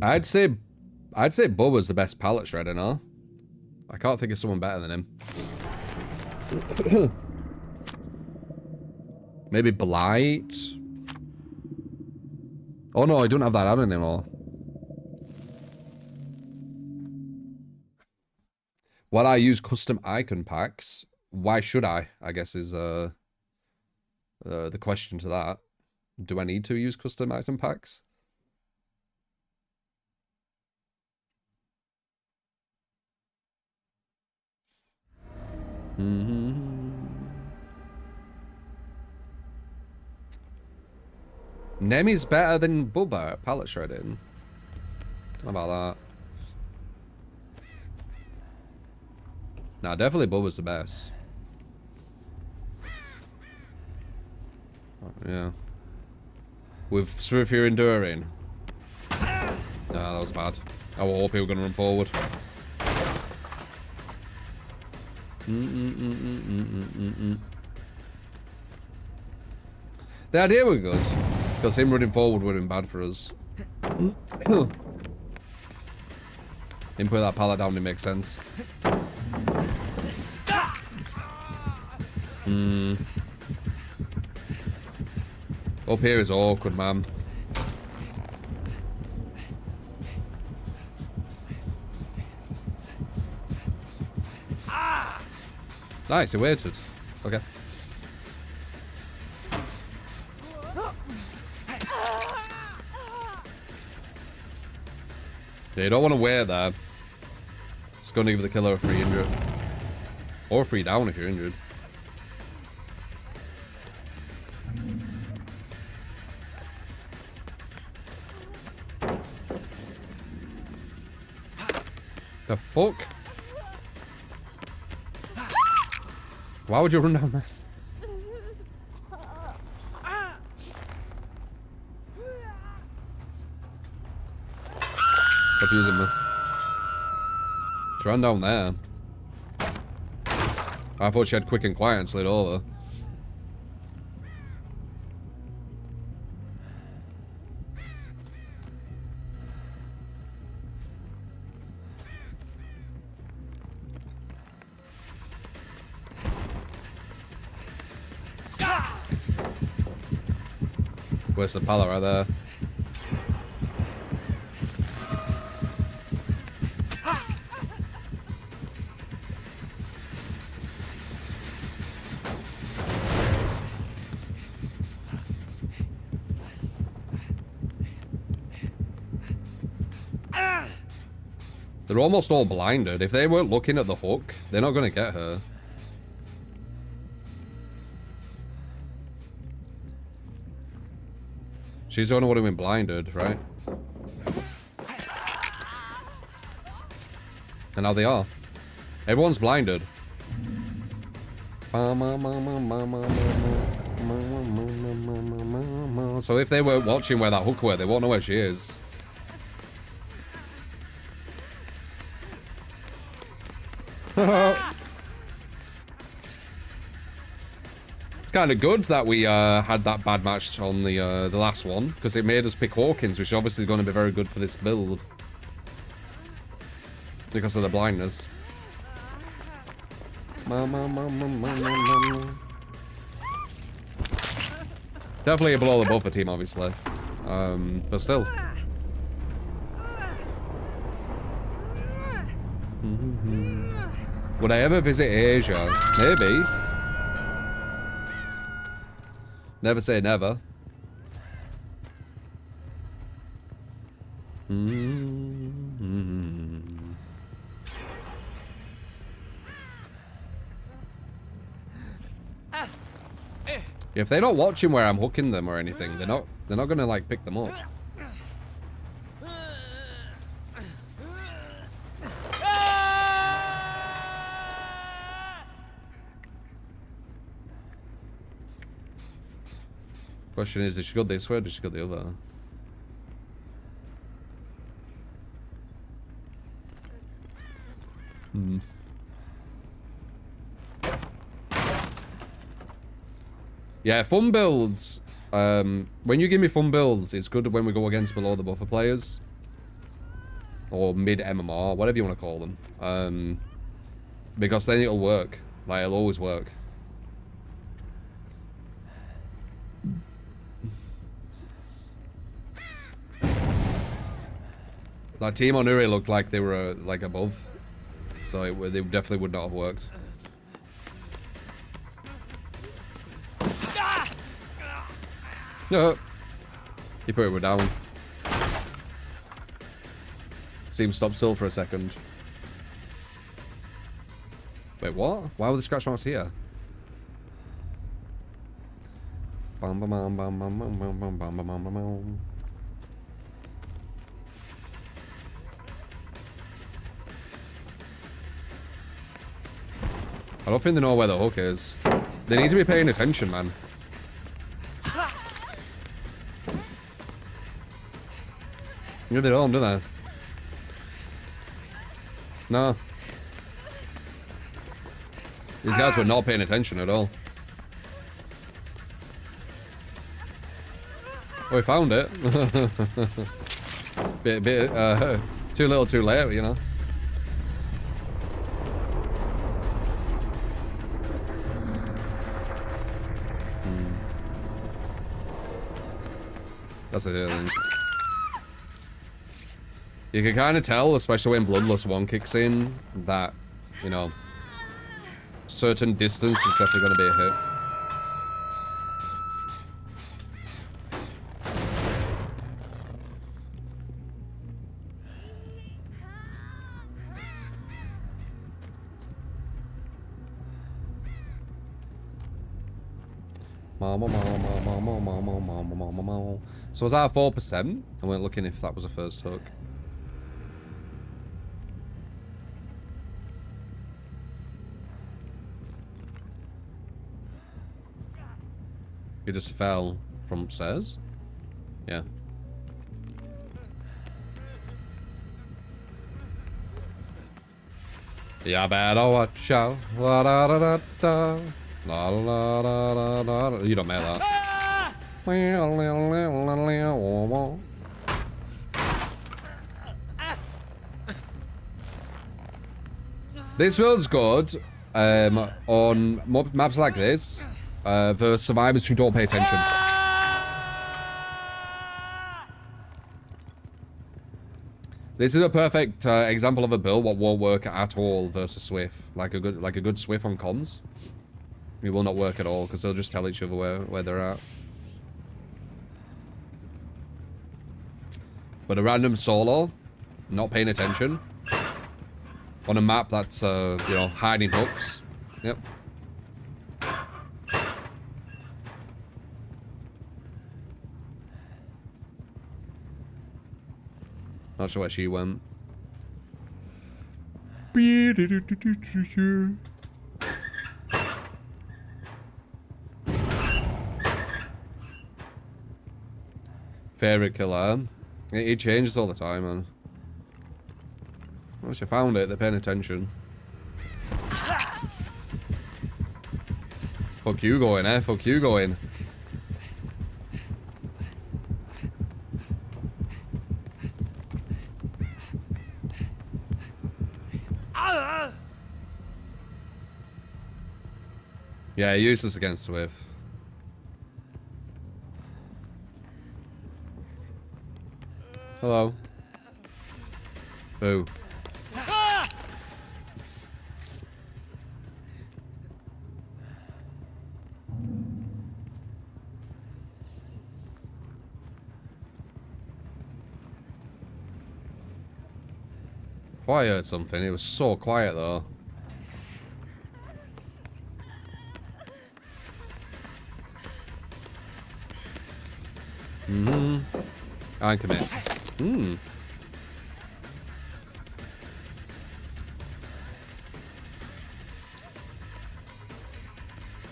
I'd say Bubba's the best pallet shredder, no? I can't think of someone better than him. Maybe Blight? Oh no, I don't have that on anymore. While I use custom icon packs, why should I guess is The question to that: do I need to use custom item packs? Nemi's better than Bubba at pallet shredding. Don't know about that. Nah, definitely Bubba's the best. Oh, yeah. With Smurfing enduring. Nah, that was bad. I hope he was gonna run forward. The idea was good, because him running forward would have been bad for us. Him put that pallet down, it makes sense. Up here is awkward, man. Nice, he waited. Okay. Yeah, you don't want to wait there. It's going to give the killer a free injury. Or free down if you're injured. The fuck? Why would you run down there? Confusing me. She ran down there. I thought she had quick and quiet and slid over. Where's the pallet right there? They're almost all blinded. If they weren't looking at the hook, they're not gonna get her. She's the only one who's been blinded, right? And now they are. Everyone's blinded. So if they weren't watching where that hook went, they won't know where she is. It's kind of good that we had that bad match on the last one, because it made us pick Hawkins, which is obviously going to be very good for this build. Because of the blindness. Definitely below the buffer team, obviously. But still. Would I ever visit Asia? Maybe. Never say never. If they're not watching where I'm hooking them or anything, they're not gonna like pick them up. Question is, did she go this way or did she go the other? Yeah, fun builds. When you give me fun builds, it's good when we go against below the buffer players. Or mid MMR, whatever you want to call them. Because then it'll work. Like, it'll always work. That team on Uri looked like they were like above, so they definitely would not have worked. Yeah. He put it down. See him stop still for a second. Wait, what? Why would the scratch marks here? Bum, bum, bum, bum, bum, bum, bum, bum, bum, bum, bum, bum. I don't think they know where the hook is. They need to be paying attention, man. Yeah, they don't, do they? No. These guys were not paying attention at all. Oh, we found it. Too little, too late, you know. That's a thing. You can kind of tell, especially when Bloodlust 1 kicks in, that, you know, certain distance is definitely going to be a hit. So was that a 4%? I went looking if that was a first hook. He just fell from upstairs? Yeah. Yeah, better watch out. La da da da da. La la da da da. You don't make that. This feels good on maps like this for survivors who don't pay attention. This is a perfect example of a build what won't work at all versus Swift. Like a good Swift on comms. It will not work at all because they'll just tell each other where they're at. But a random solo, not paying attention, on a map that's, you know, hiding hooks. Yep. Not sure where she went. Favorite killer. It changes all the time, man. Once you found it, they're paying attention. Fuck you going, eh? Fuck you going. Yeah, useless against Swift. Hello. Boo. If I heard something, it was so quiet though. And commit.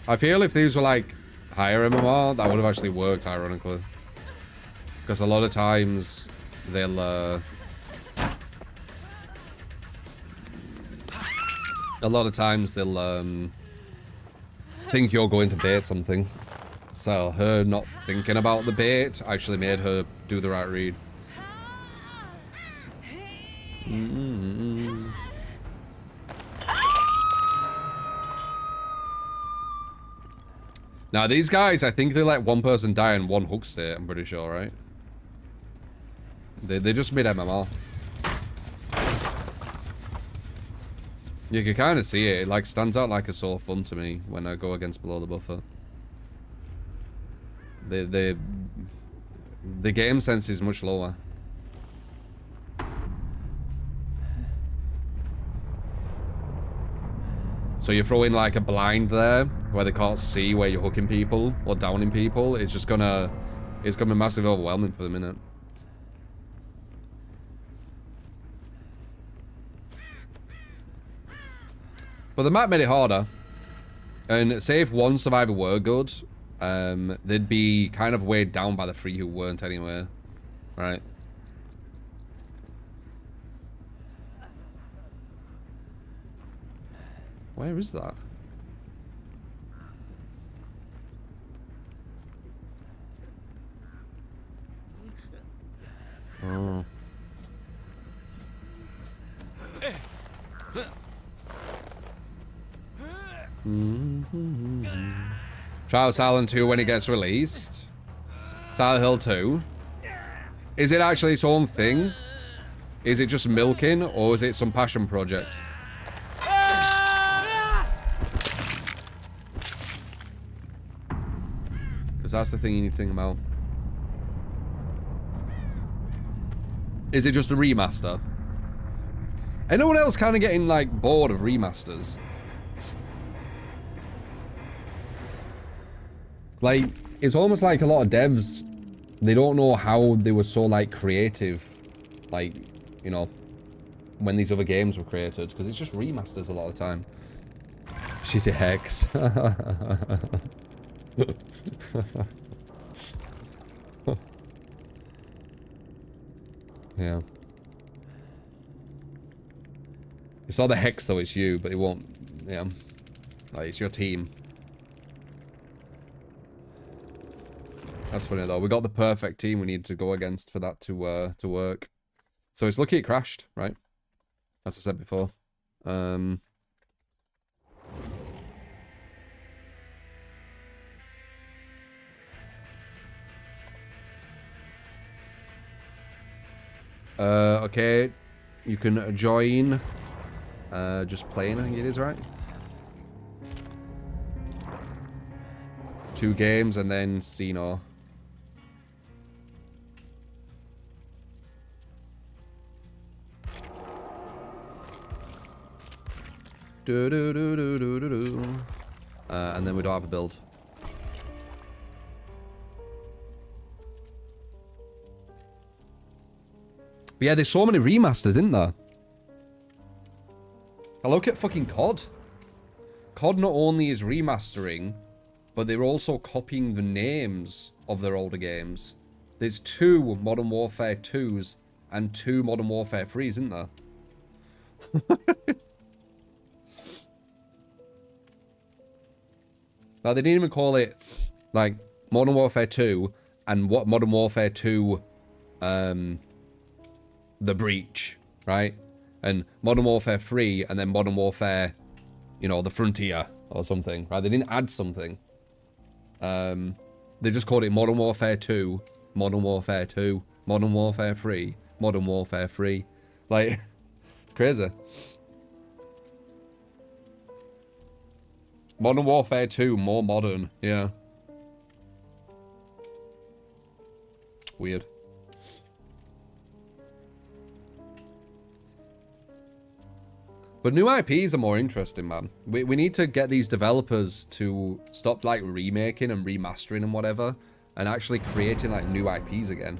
I feel if these were like higher MMR, that would have actually worked, ironically. Because a lot of times they'll think you're going to bait something. So her not thinking about the bait actually made her do the right read. Now these guys, I think they let one person die in one hook state, I'm pretty sure, right? They just made MMR. You can kind of see it. It like stands out like a sore thumb to me when I go against below the buffer. They The game sense is much lower. So you throw in like a blind there where they can't see where you're hooking people or downing people. It's just gonna, it's gonna be massively overwhelming for the minute. But the map made it harder. And say if one survivor were good, they'd be kind of weighed down by the 3 who weren't anyway. Right? Where is that? Oh. Trial Silent 2 when it gets released. Silent Hill 2. Is it actually its own thing? Is it just milking, or is it some passion project? Because that's the thing you need to think about. Is it just a remaster? Anyone else kind of getting like bored of remasters? Like, it's almost like a lot of devs, they don't know how they were so like creative, like, you know, when these other games were created, because it's just remasters a lot of the time. Shitty Hex. Yeah. It's not the Hex though, it's you, but it won't, yeah. Like, it's your team. That's funny though. We got the perfect team we need to go against for that to work. So it's lucky it crashed, right? As I said before. Okay. You can join. Just playing, I think it is, right? 2 games and then Cino. And then we don't have a build. But yeah, there's so many remasters, isn't there? I look at fucking COD. COD not only is remastering, but they're also copying the names of their older games. There's 2 Modern Warfare 2s and 2 Modern Warfare 3s, isn't there? Like, they didn't even call it, like, Modern Warfare 2 and what Modern Warfare 2, The Breach, right? And Modern Warfare 3 and then Modern Warfare, you know, The Frontier or something, right? They didn't add something. They just called it Modern Warfare 2, Modern Warfare 2, Modern Warfare 3, Modern Warfare 3. Like, it's crazy. Modern Warfare 2, more modern, yeah. Weird. But new IPs are more interesting, man. We need to get these developers to stop, like, remaking and remastering and whatever, and actually creating, like, new IPs again.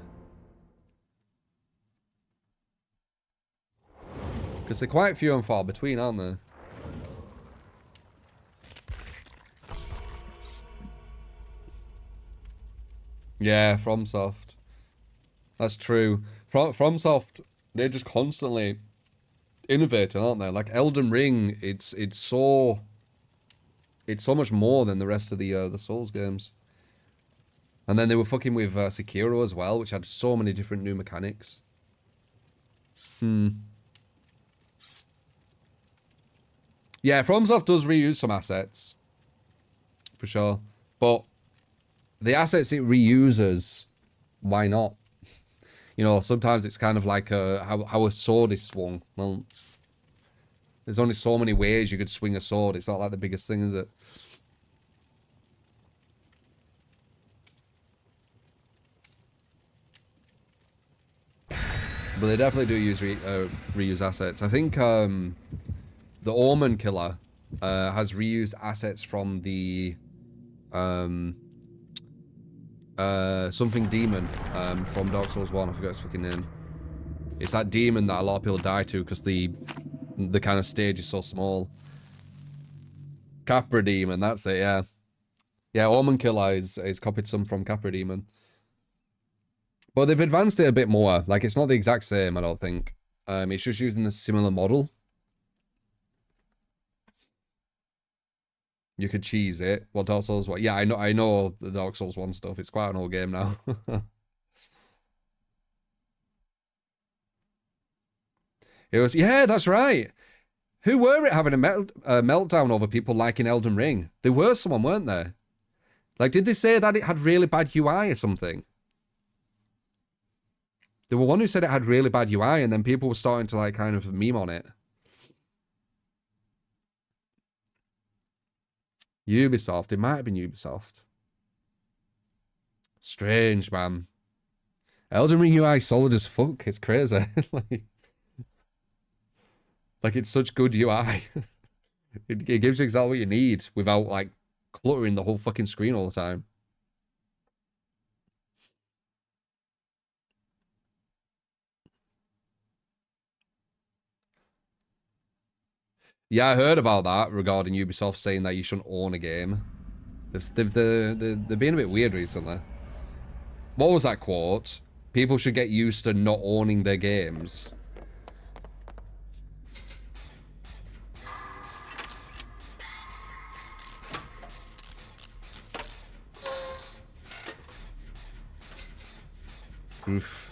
Because they're quite few and far between, aren't they? Yeah, FromSoft. That's true. FromSoft, they're just constantly innovating, aren't they? Like Elden Ring, it's so much more than the rest of the Souls games. And then they were fucking with Sekiro as well, which had so many different new mechanics. Yeah, FromSoft does reuse some assets, for sure. But the assets it reuses, why not? You know, sometimes it's kind of like how a sword is swung. Well, there's only so many ways you could swing a sword. It's not like the biggest thing, is it? But they definitely do use reuse assets. I think the Omen Killer has reused assets from the something demon from Dark Souls 1. I forgot its fucking name. It's that demon that a lot of people die to because the kind of stage is so small. Capra Demon, that's it, yeah. Yeah, Omen Killer is copied some from Capra Demon. But they've advanced it a bit more. Like, it's not the exact same, I don't think. It's just using a similar model. You could cheese it. What Dark Souls 1? Yeah, I know the Dark Souls 1 stuff. It's quite an old game now. It was, yeah, that's right. Who were it having a meltdown over people liking Elden Ring? There were someone, weren't there? Like, did they say that it had really bad UI or something? There were one who said it had really bad UI, and then people were starting to, like, kind of meme on it. Ubisoft. It might have been Ubisoft. Strange, man. Elden Ring UI solid as fuck. It's crazy. Like, it's such good UI. It gives you exactly what you need without, like, cluttering the whole fucking screen all the time. Yeah, I heard about that regarding Ubisoft saying that you shouldn't own a game. They've been a bit weird recently. What was that quote? People should get used to not owning their games. Oof.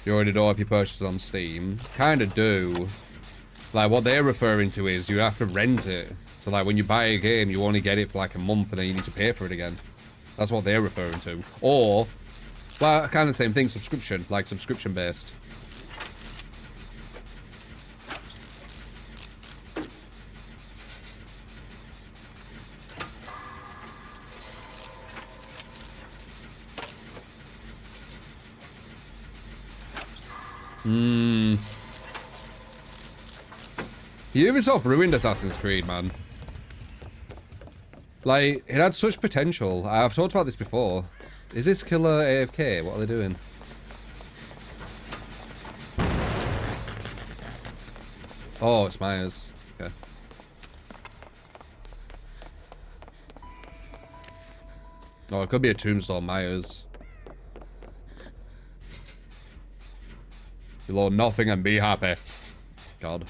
You already know if you purchase it on Steam. Kind of do. Like, what they're referring to is you have to rent it. So, like, when you buy a game, you only get it for, like, a month, and then you need to pay for it again. That's what they're referring to. Or, well, kind of the same thing, subscription. Like, subscription-based. Ubisoft ruined Assassin's Creed, man. Like, it had such potential. I've talked about this before. Is this killer AFK? What are they doing? Oh, it's Myers. Okay. Oh, it could be a Tombstone Myers. You load nothing and be happy. God.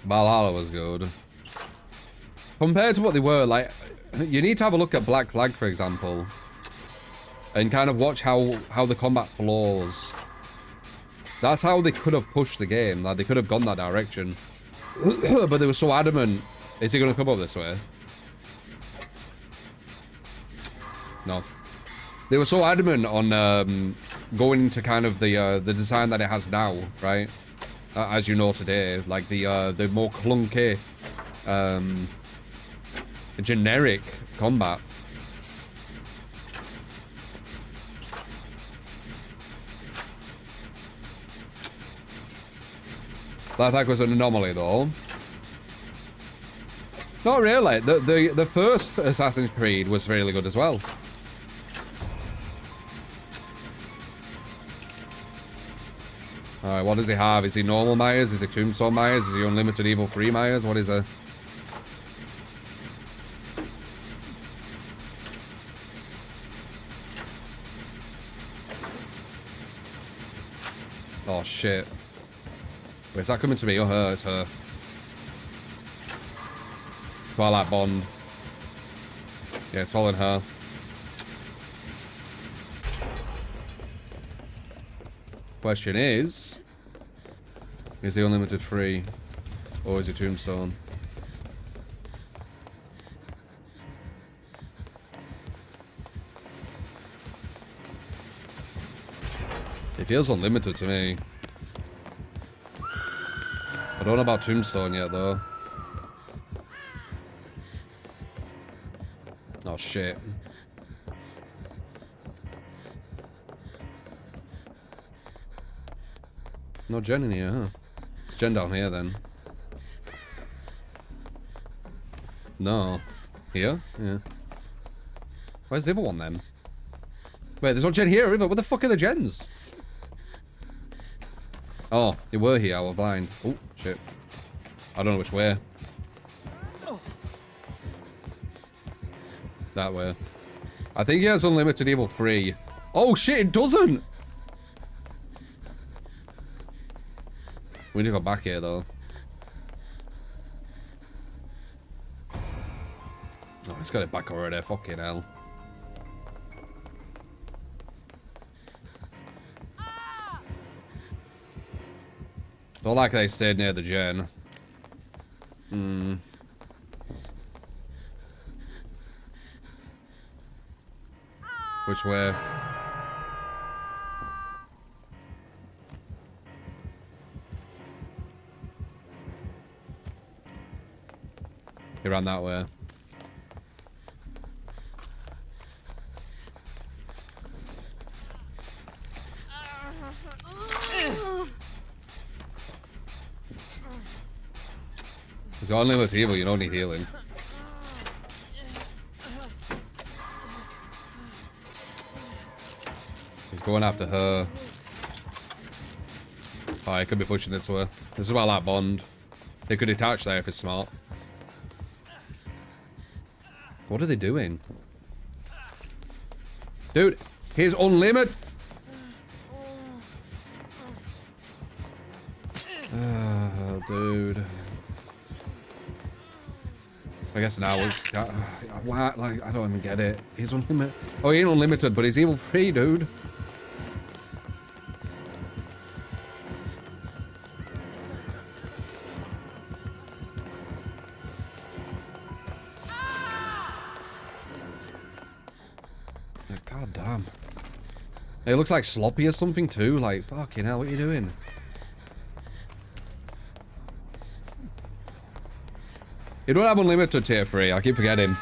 Valhalla was good. Compared to what they were, like, you need to have a look at Black Flag, for example. And kind of watch how the combat flows. That's how they could have pushed the game. Like, they could have gone that direction. But they were so adamant. Is he going to come up this way? No. They were so adamant on going into kind of the design that it has now, right? As you know today, like the more clunky, generic combat. That attack was an anomaly, though. Not really. The first Assassin's Creed was really good as well. Alright, what does he have? Is he normal Myers? Is he Tombstone Myers? Is he Unlimited Evil 3 Myers? What is it? Oh, shit. Wait, is that coming to me or her? It's her. Twilight Bond. Yeah, it's following her. Question is he Unlimited Free? Or is he Tombstone? It feels unlimited to me. I don't know about Tombstone yet, though. Oh, shit. No gen in here, huh? It's gen down here, then. No. Here? Yeah. Where's the other one, then? Wait, there's no gen here, either. What the fuck are the gens? Oh, they were here. I was blind. Oh, shit. I don't know which way. That way. I think he has unlimited evil free. Oh, shit, it doesn't! We need to go back here, though. Oh, he's got it back already. Fucking hell. Don't like they stayed near the gen. Hmm. Which way? He ran that way. He's got unlimited evil, you don't need healing. He's going after her. Oh, he could be pushing this way. This is why I like Bond. They could detach there if it's smart. What are they doing? Dude, he's unlimited. Oh, dude. I guess now we like, I don't even get it. He's unlimited. Oh, he ain't unlimited, but he's evil free, dude. God damn. It looks like sloppy or something too. Like, fucking hell, what are you doing? You don't have unlimited tier 3, I keep forgetting.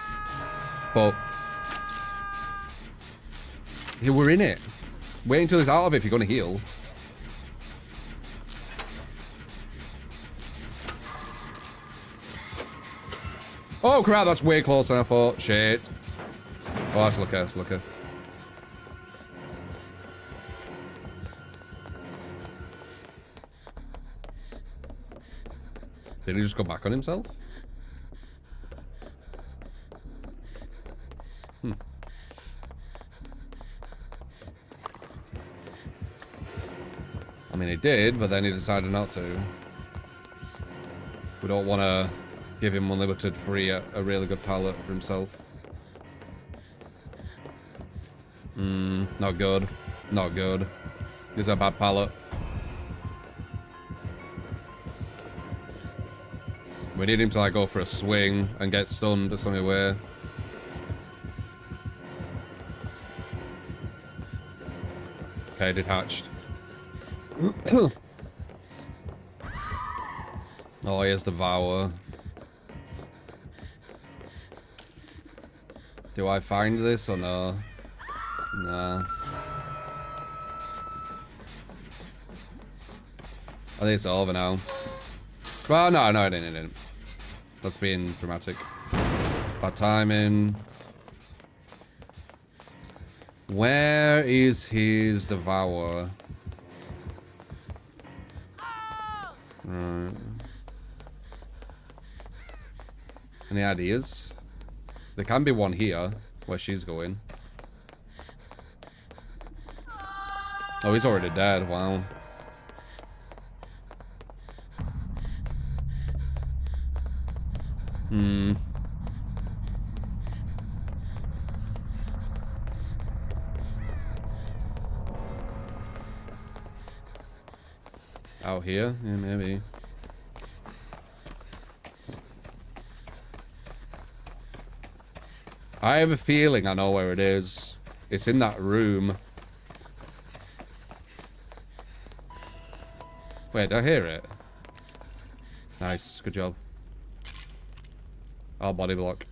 But yeah, we're in it. Wait until he's out of it if you're gonna heal. Oh crap, that's way closer than I thought. Shit. Oh, that's Looker, that's Looker. Did he just go back on himself? I mean, he did, but then he decided not to. We don't want to give him unlimited free a really good palette for himself. Not good. Not good. He's a bad palette. We need him to like go for a swing and get stunned or something way. Okay, detached. Oh, here's Devour. Do I find this or no? Nah. I think it's over now. Well, no, it didn't. That's being dramatic. Bad timing. Where is his Devour? Right. Any ideas? There can be one here, where she's going. Oh, he's already dead. Wow. Out here? Yeah, maybe. I have a feeling I know where it is. It's in that room. Wait, did I hear it? Nice, good job. I'll body block.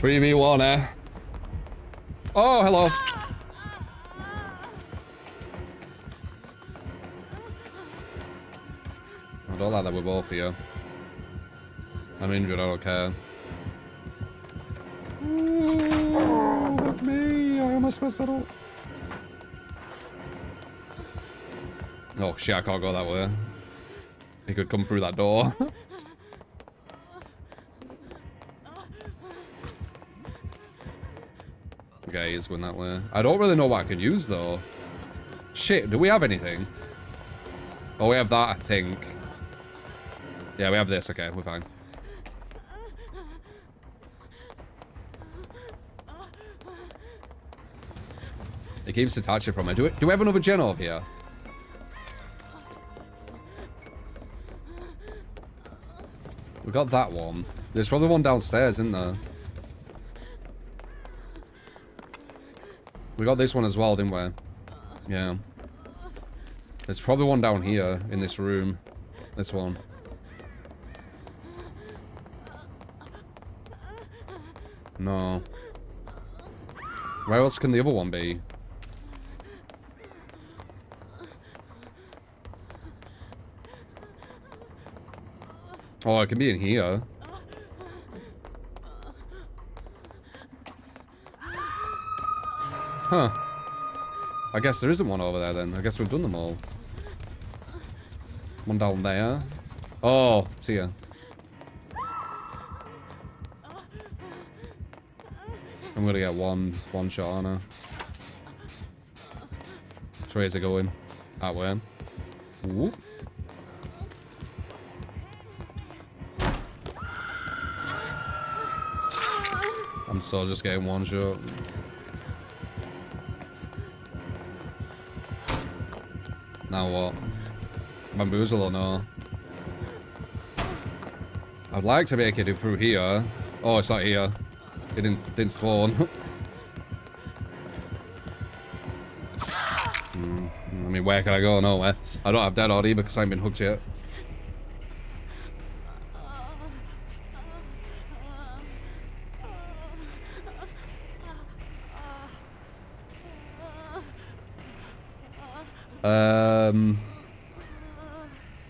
3v1, eh? Oh, hello. I don't like that we're both here. I'm injured, I don't care. Ooh, fuck me, I almost messed that up. Oh shit, I can't go that way. He could come through that door. Okay, he's going that way. I don't really know what I can use though. Shit, do we have anything? Oh, we have that, I think. Yeah, we have this. Okay, we're fine. It keeps detaching from me. Do we have another gen over here? We got that one. There's probably one downstairs, isn't there? We got this one as well, didn't we? Yeah. There's probably one down here in this room. This one. No. Where else can the other one be? Oh, it can be in here. Huh. I guess there isn't one over there then. I guess we've done them all. One down there. Oh, it's here. I'm gonna get one shot on her. Which way is it going? That way. Whoop. I'm so just getting one shot. Now what? Bamboozle or no? I'd like to make it through here. Oh, it's not here. It didn't spawn. I mean, where can I go? Nowhere. I don't have dead either because I haven't been hooked yet.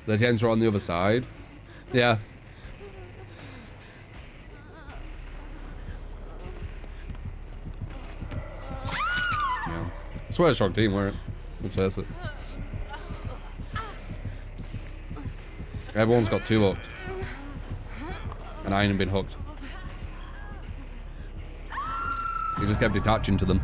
The gens are on the other side. Yeah. Yeah. It's quite a strong team, weren't it? Let's face it. Everyone's got 2 hooked. And I ain't been hooked. You just kept detaching to them.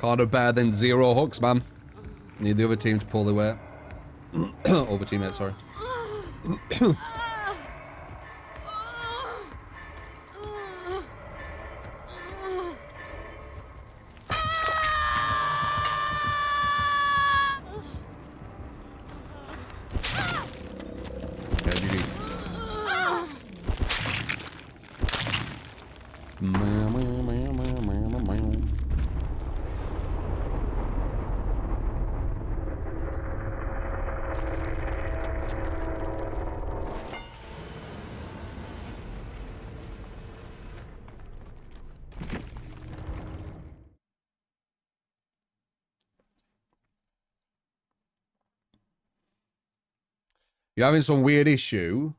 Can't have better than 0 hooks, man. Need the other team to pull their weight. Over teammate, sorry. You're having some weird issue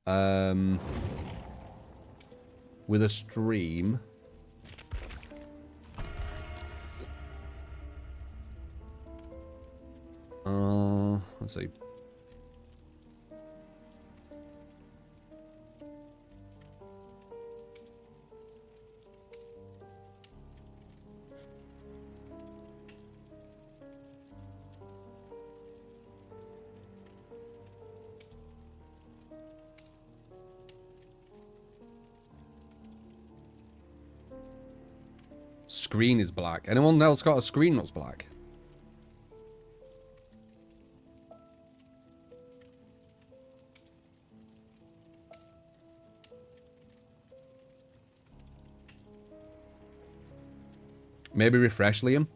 with a stream. Let's see. Screen is black. Anyone else got a screen that's black? Maybe refresh, Liam.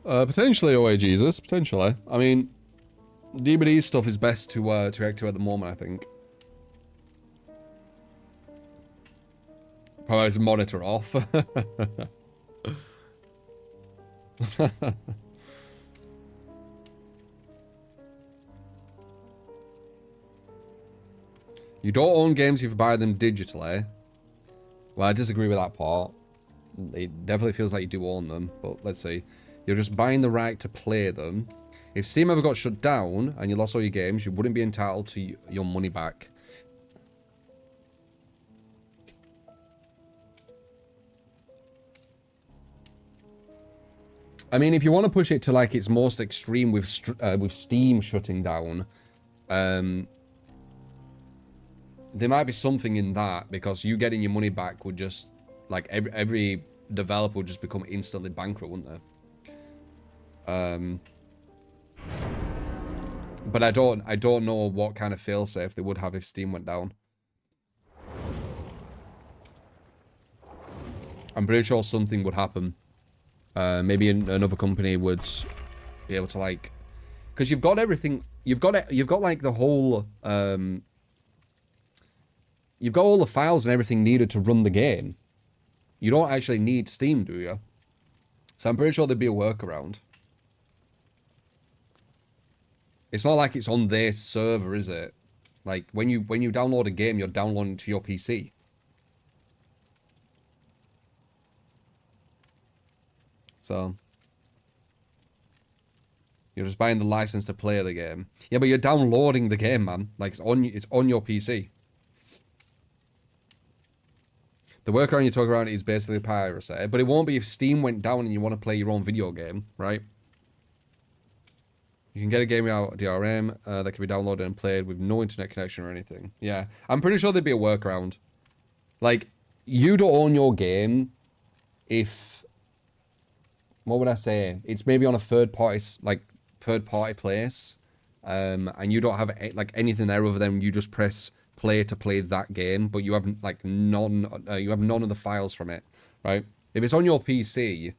Potentially, OA Jesus. Potentially. I mean, DVD stuff is best to react to at the moment, I think. Probably his monitor off. You don't own games if you buy them digitally. Well, I disagree with that part. It definitely feels like you do own them, but let's see. You're just buying the right to play them. If Steam ever got shut down and you lost all your games, you wouldn't be entitled to your money back. I mean, if you want to push it to like its most extreme with Steam shutting down, there might be something in that, because you getting your money back would just, like, every developer would just become instantly bankrupt, wouldn't they? But I don't know what kind of failsafe they would have if Steam went down. I'm pretty sure something would happen. Maybe another company would be able to, like, because you've got everything. You've got like the whole. You've got all the files and everything needed to run the game. You don't actually need Steam, do you? So I'm pretty sure there'd be a workaround. It's not like it's on their server, is it? Like, when you download a game, you're downloading to your PC. So you're just buying the license to play the game. Yeah, but you're downloading the game, man. Like, it's on your PC. The workaround you talk around is basically piracy, but it won't be if Steam went down and you want to play your own video game, right? You can get a game without DRM that can be downloaded and played with no internet connection or anything. Yeah, I'm pretty sure there'd be a workaround. Like, you don't own your game if, what would I say? It's maybe on a third party place, and you don't have like anything there other than you just press play to play that game, but you haven't like none of the files from it, right? If it's on your PC,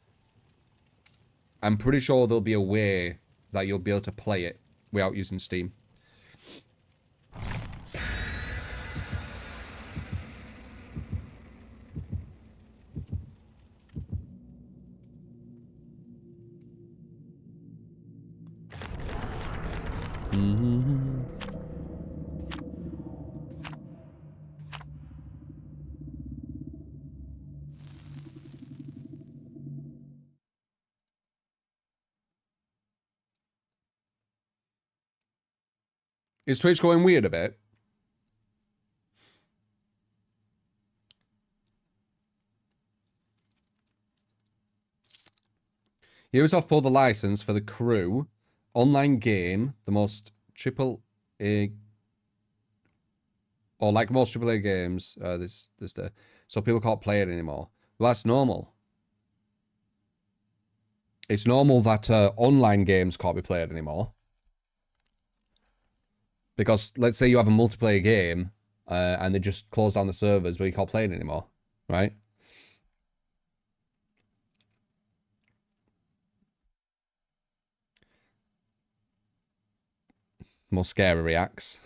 I'm pretty sure there'll be a way that you'll be able to play it without using Steam. Is Twitch going weird a bit? Ubisoft pulled the license for The Crew online game, the most AAA, or like most AAA games this day, so people can't play it anymore. Well, that's normal. It's normal that online games can't be played anymore. Because let's say you have a multiplayer game and they just close down the servers, but you can't play it anymore, right? More scary reacts.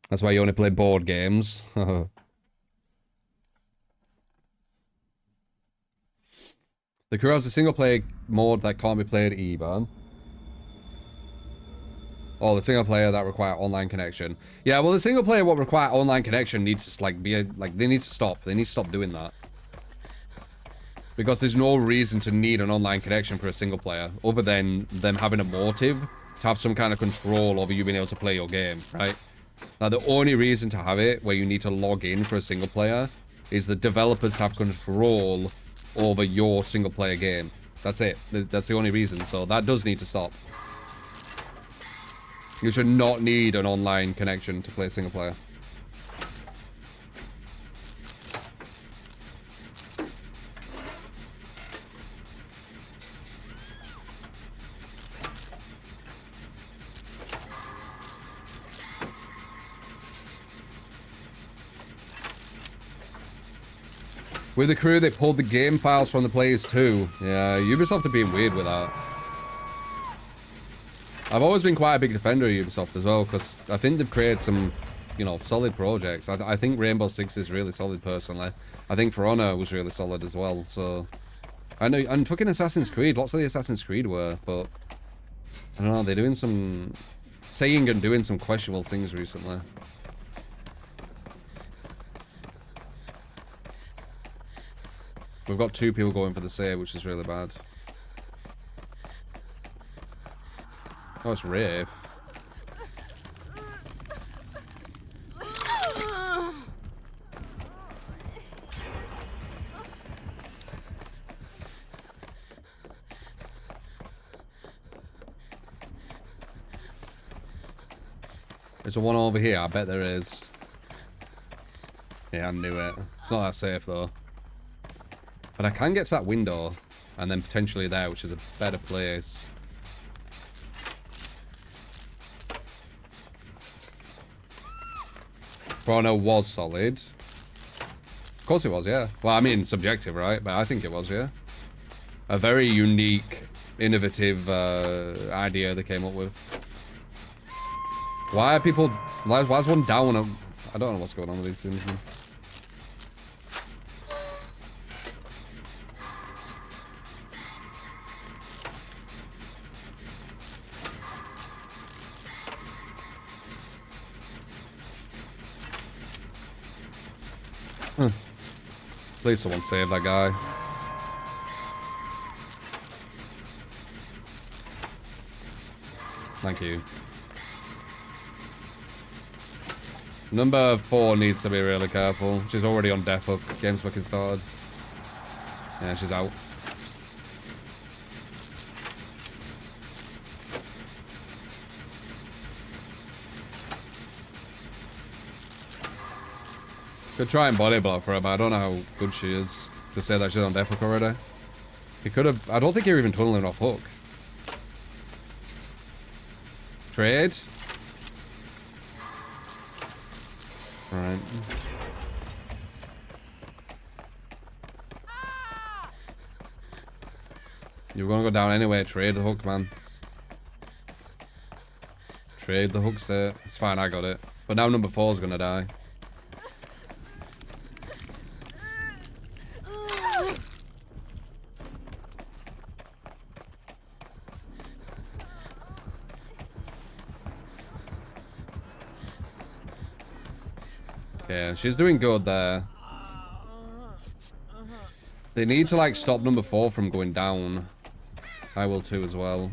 That's why you only play board games. The Crew has a single-player mode that can't be played either. Oh, the single-player that require online connection. Yeah, well, the single-player what require online connection needs to like be they need to stop. They need to stop doing that. Because there's no reason to need an online connection for a single-player, other than them having a motive to have some kind of control over you being able to play your game, right? Now, the only reason to have it where you need to log in for a single-player is the developers have control over your single player game. That's it. That's the only reason. So that does need to stop. You should not need an online connection to play single player. With the crew, they pulled the game files from the players too. Yeah, Ubisoft are being weird with that. I've always been quite a big defender of Ubisoft as well, because I think they've created some, you know, solid projects. I think Rainbow Six is really solid, personally. I think For Honor was really solid as well, so... I know, and fucking Assassin's Creed, lots of the Assassin's Creed were, but... I don't know, they're doing some... saying and doing some questionable things recently. We've got 2 people going for the save, which is really bad. Oh, it's Rafe. There's a one over here, I bet there is. Yeah, I knew it. It's not that safe though. But I can get to that window, and then potentially there, which is a better place. Chrono was solid. Of course it was, yeah. Well, I mean, subjective, right? But I think it was, yeah. A very unique, innovative idea they came up with. Why are people... Why is one down? I don't know what's going on with these things, man. Please someone save that guy. Thank you. Number 4 needs to be really careful. She's already on death hook. Game's fucking started. Yeah, she's out. Could try and body block her, but I don't know how good she is to say that she's on death hook already. He could have... I don't think you're even tunneling off hook. Trade. Alright. You're gonna go down anyway. Trade the hook, man. Trade the hook, sir. It's fine, I got it. But now number 4 is gonna die. Yeah, she's doing good there. They need to, like, stop number 4 from going down. I will too as well.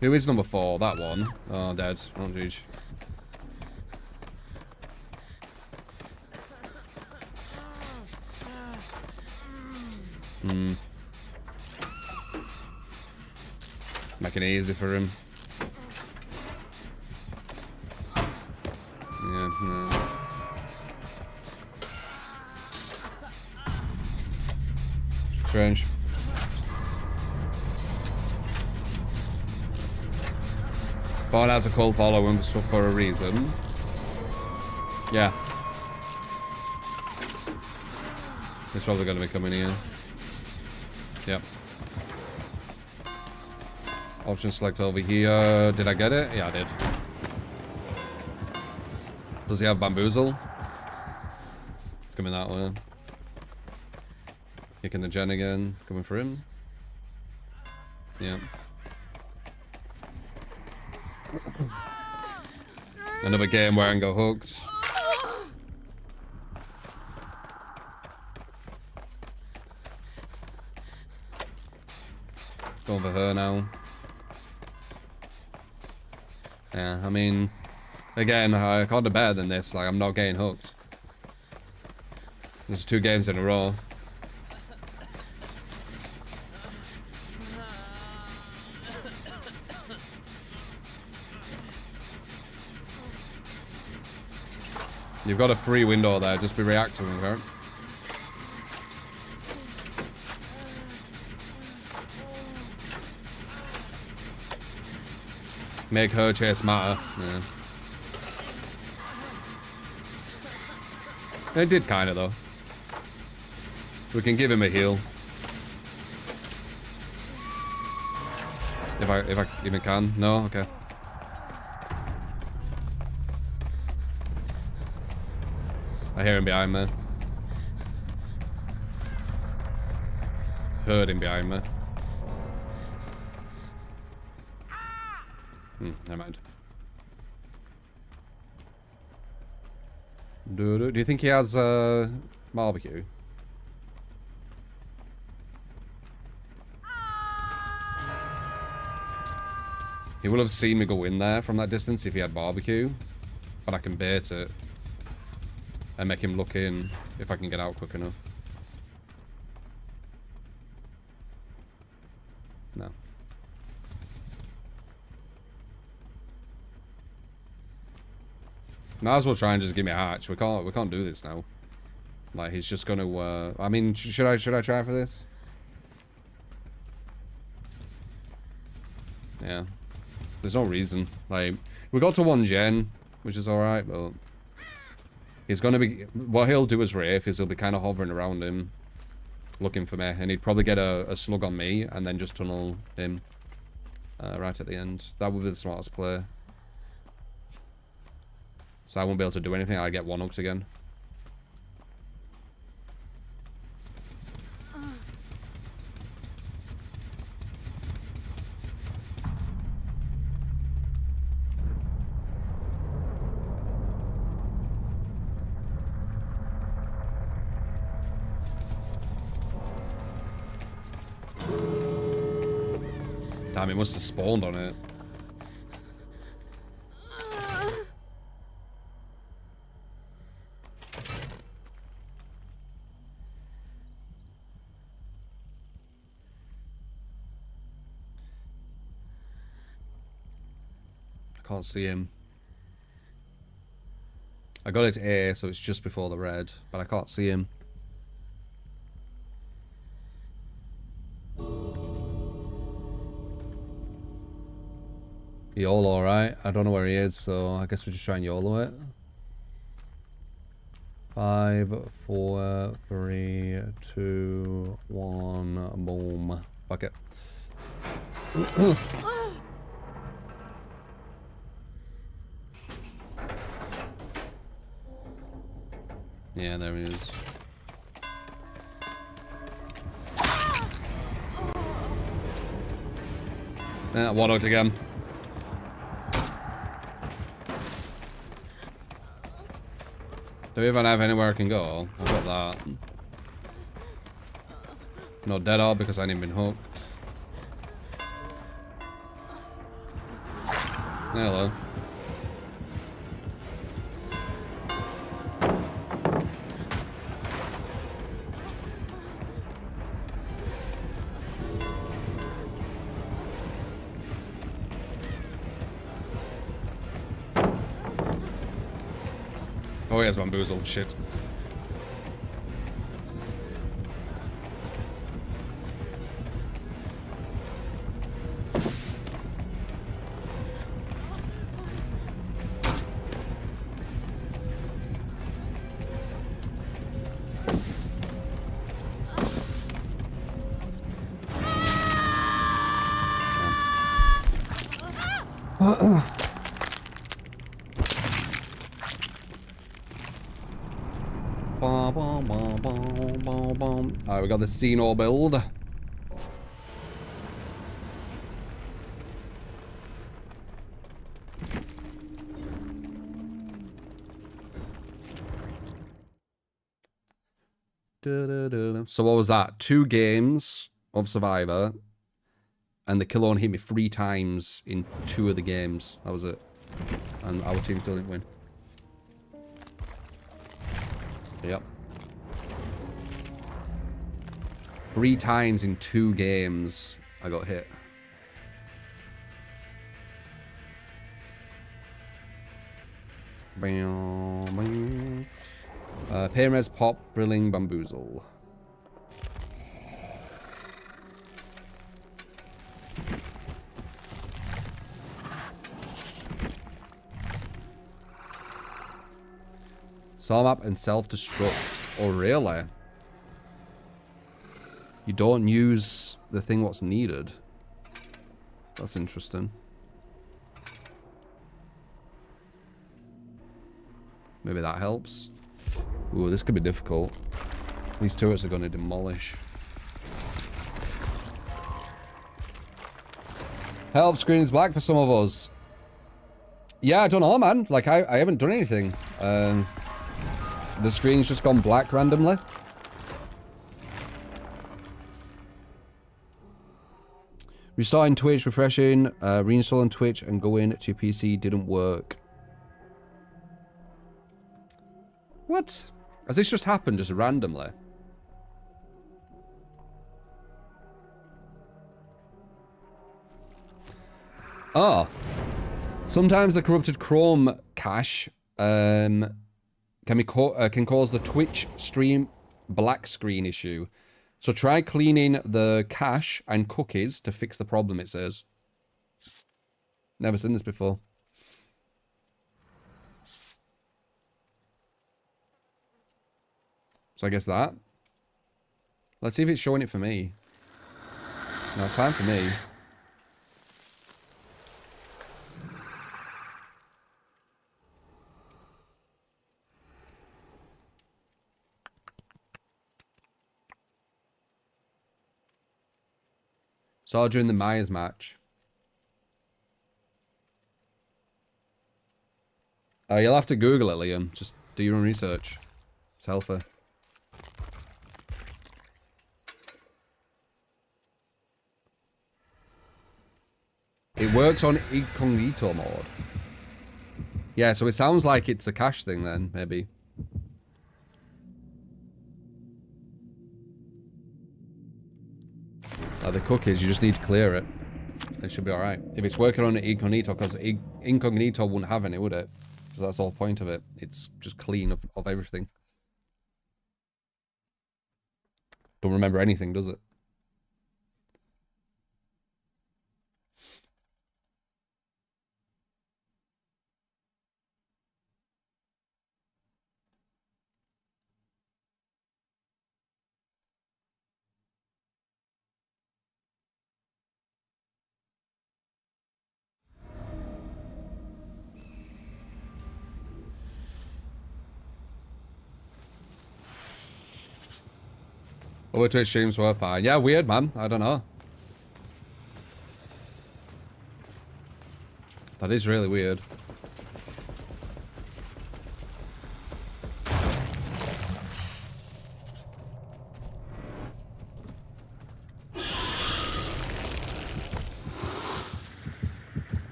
Who is number 4? That one. Oh, dead. Oh, jeez. Making it easy for him. Yeah, no. Strange. Bond has a cold follow and stuff for a reason. Yeah. It's probably going to be coming here. Yep. Option select over here. Did I get it? Yeah, I did. Does he have bamboozle? It's coming that way. Kicking the gen again. Coming for him. Yeah. Another game where I can go hooked. Going for her now. Yeah, I mean, again, I can't do better than this. Like, I'm not getting hooked. There's 2 games in a row. You've got a free window there. Just be reacting, okay? Make her chase matter. Yeah. It did kind of, though. We can give him a heal. If I even can. No? Okay. I hear him behind me. Heard him behind me. Never mind. Do you think he has barbecue? He will have seen me go in there from that distance if he had barbecue, but I can bait it and make him look in if I can get out quick enough. No. Might as well try and just give me a hatch. We can't do this now. Like, he's just gonna I mean, should I try for this? Yeah. There's no reason. Like, we got to 1 gen, which is alright, but he's gonna be, what he'll do as Wraith is he'll be kind of hovering around him, looking for me, and he'd probably get a slug on me and then just tunnel him right at the end. That would be the smartest play. So I won't be able to do anything. I get 1-upped again. Damn, it must have spawned on it. I can't see him. I got it to A, so it's just before the red, but I can't see him. YOLO, right? I don't know where he is, so I guess we just try and YOLO it. 5, 4, 3, 2, 1, boom. Fuck it. Yeah, there he is. Yeah, 1-upped again. Do we even have anywhere I can go? I've got that. No dead all because I ain't been hooked. Hello. Oh, he has bamboozled. Shit. Alright, we got the Xeno build. So what was that? 2 games of Survivor, and the kill only hit me 3 times in 2 of the games. That was it. And our team still didn't win. Yep. 3 times in 2 games I got hit. Perez, Pop, Brilling, Bamboozle. Solve up and self-destruct. Oh, really? You don't use the thing what's needed. That's interesting. Maybe that helps. Ooh, this could be difficult. These turrets are going to demolish. Help, screen is black for some of us. Yeah, I don't know, man. Like, I haven't done anything. The screen's just gone black randomly. Restarting Twitch, refreshing, reinstalling Twitch and going to your PC didn't work. What? Has this just happened just randomly? Oh. Sometimes the corrupted Chrome cache can cause the Twitch stream black screen issue. So try cleaning the cache and cookies to fix the problem, it says. Never seen this before. So I guess that. Let's see if it's showing it for me. No, it's fine for me. Saw during the Myers match. You'll have to Google it, Liam. Just do your own research. It's healthy. It works on incognito mode. Yeah, so it sounds like it's a cache thing then, maybe. The cookies, you just need to clear it. It should be alright. If it's working on incognito, because incognito wouldn't have any, would it? Because that's the whole point of it. It's just clean of everything. Don't remember anything, does it? Over Twitch streams were fine. Yeah, weird, man. I don't know. That is really weird.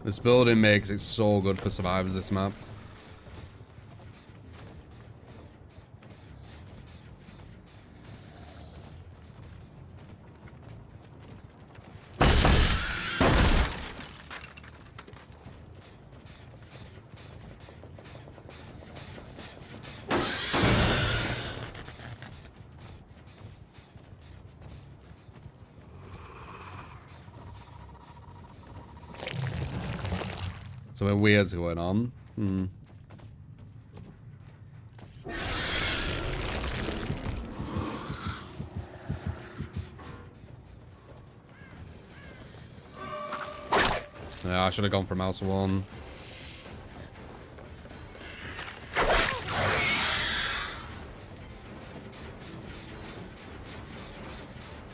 This building makes it so good for survivors, this map. Something weird's going on. Yeah, I should have gone for mouse one.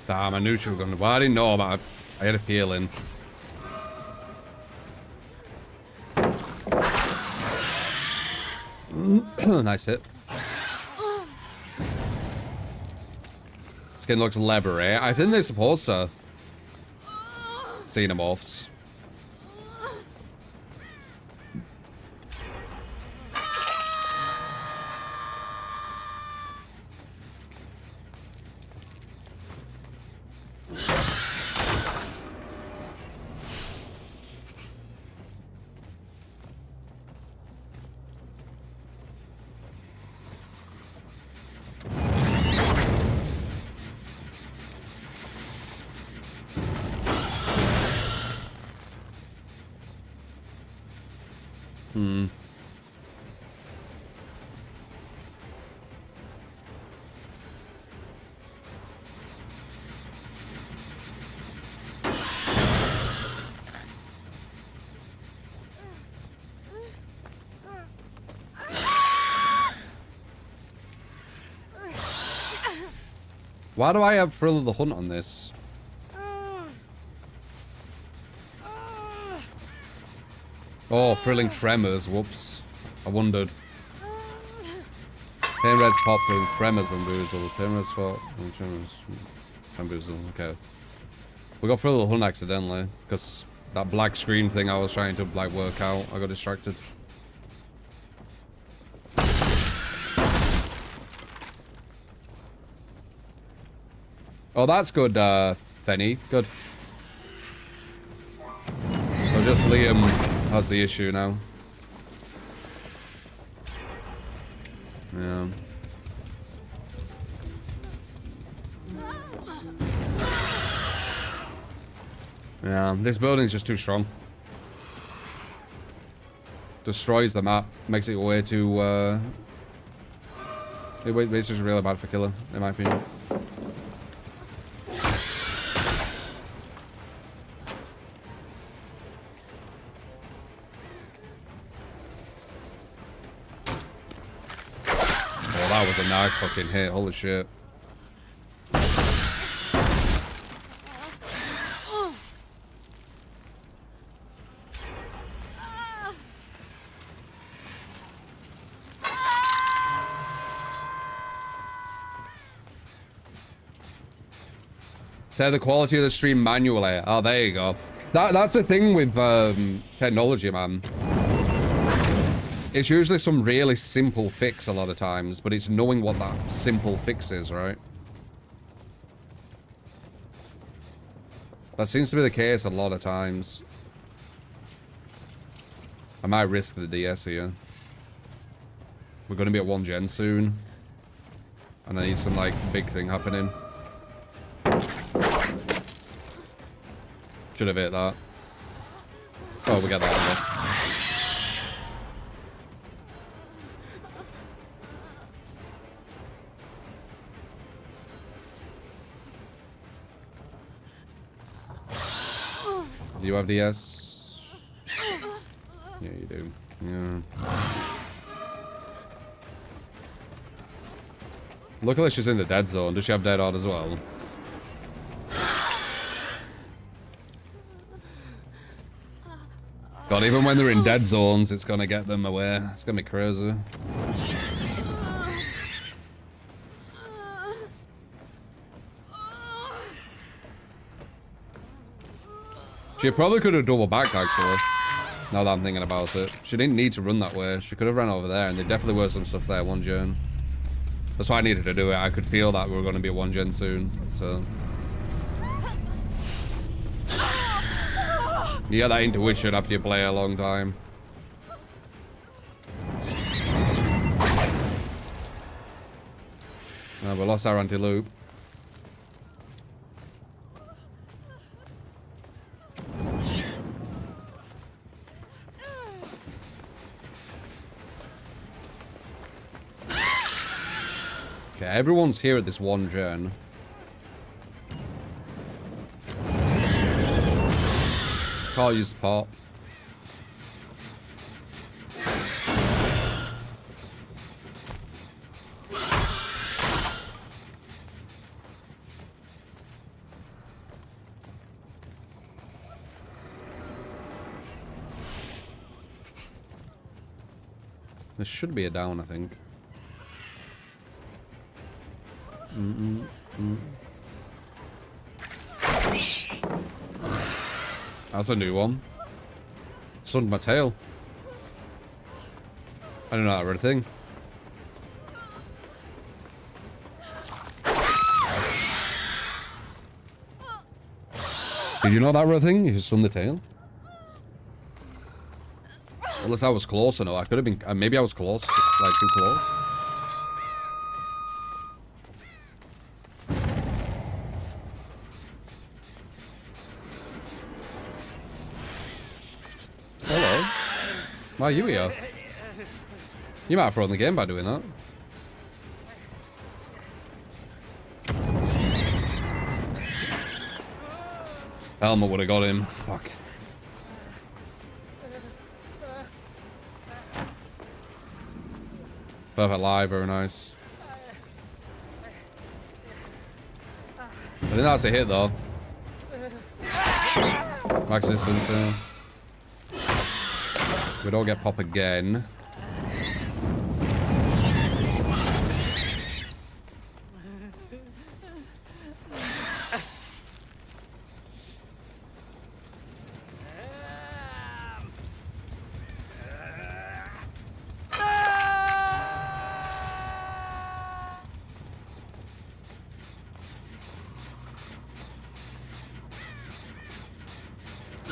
Damn, I knew she was going to. Well, I didn't know, but I had a feeling. Nice hit. Skin looks leathery. I think they're supposed to. Xenomorphs. Why do I have Thrill of the Hunt on this? Oh, Thrilling Tremors. Whoops. I wondered. Pain Red's pop through Tremors Bamboozle. Pain Red's spot. Tremors Bamboozle. Okay. We got Thrill of the Hunt accidentally. Because that black screen thing I was trying to like work out. I got distracted. Oh, that's good, Benny. Good. So just Liam has the issue now. Yeah. Yeah, this building's just too strong. Destroys the map. Makes it way too, it's just really bad for killer, in my opinion. That was a nice fucking hit. Holy shit. Set the quality of the stream manually. Oh, there you go. That's the thing with technology, man. It's usually some really simple fix a lot of times, but it's knowing what that simple fix is, right? That seems to be the case a lot of times. I might risk the DS here. We're going to be at 1 gen soon. And I need some, like, big thing happening. Should have hit that. Oh, we got that. Do you have DS? Yeah, you do. Yeah. Luckily she's in the dead zone. Does she have dead odd as well? God, even when they're in dead zones, it's gonna get them away. It's gonna be crazy. She probably could have double backed, actually. Now that I'm thinking about it. She didn't need to run that way. She could have ran over there, and there definitely was some stuff there 1 gen. That's why I needed to do it. I could feel that we were going to be at 1 gen soon, so... You get that intuition after you play a long time. No, we lost our anti-loop. Okay, everyone's here at this 1 gen. Can't use pop. There should be a down, I think. That's a new one. Sunned my tail. I don't know that red thing. Did you know that red thing? You just sunned the tail? Unless I was close enough. I could have been... maybe I was close. Like, too close. Hello. Why are you here? You might have thrown the game by doing that. Helmet would have got him. Fuck. Perfect live, very nice. I think that's a hit though. Max distance, yeah. We don't get pop again.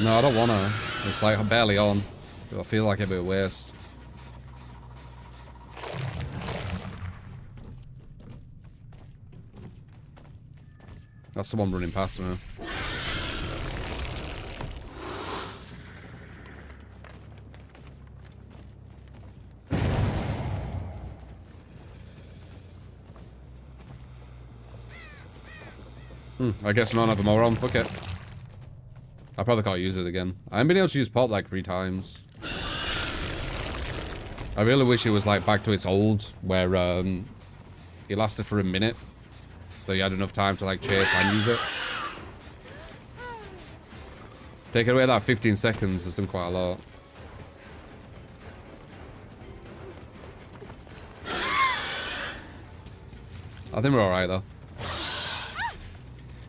No, I don't wanna. It's like I'm barely on. I feel like it'd be a waste. That's someone running past me. I guess none of them are on. Okay. I probably can't use it again. I haven't been able to use pop like 3 times. I really wish it was like back to its old, where it lasted for a minute. So you had enough time to like chase and use it. Taking away that 15 seconds has done quite a lot. I think we're alright though.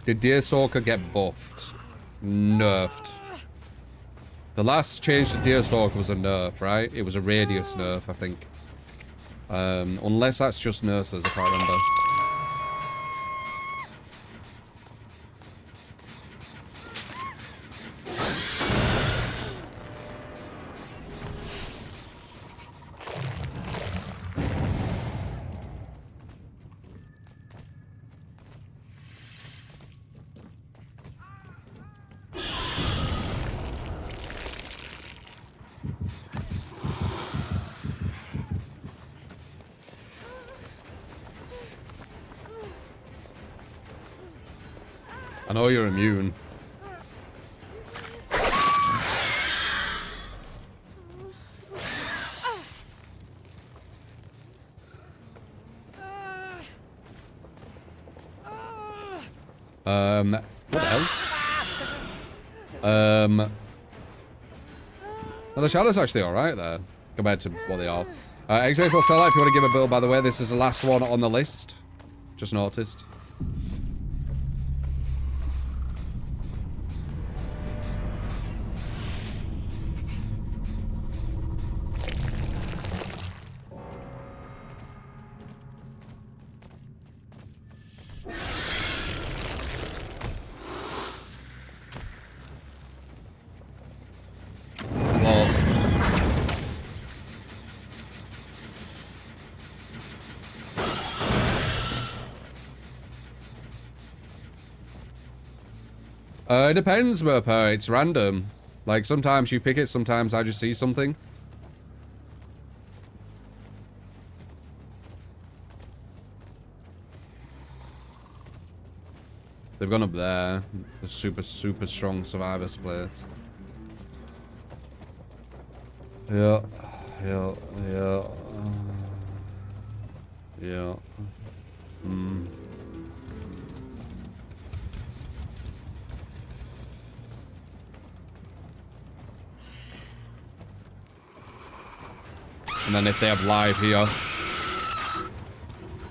Did Deerstalker get buffed? Nerfed. The last change to Deerstalker was a nerf, right? It was a radius nerf, I think. Unless that's just nurses, I can't remember. I know you're immune. What the hell? Well, the shadow's actually alright there, compared to what they are. X-Ray for sellout, if you want to give a build, by the way, this is the last one on the list. Just noticed. It depends, Merper. It's random. Like, sometimes you pick it, sometimes I just see something. They've gone up there. The super, super strong survivors place. Yeah. Yeah. Yeah. Yeah. And then if they have live here,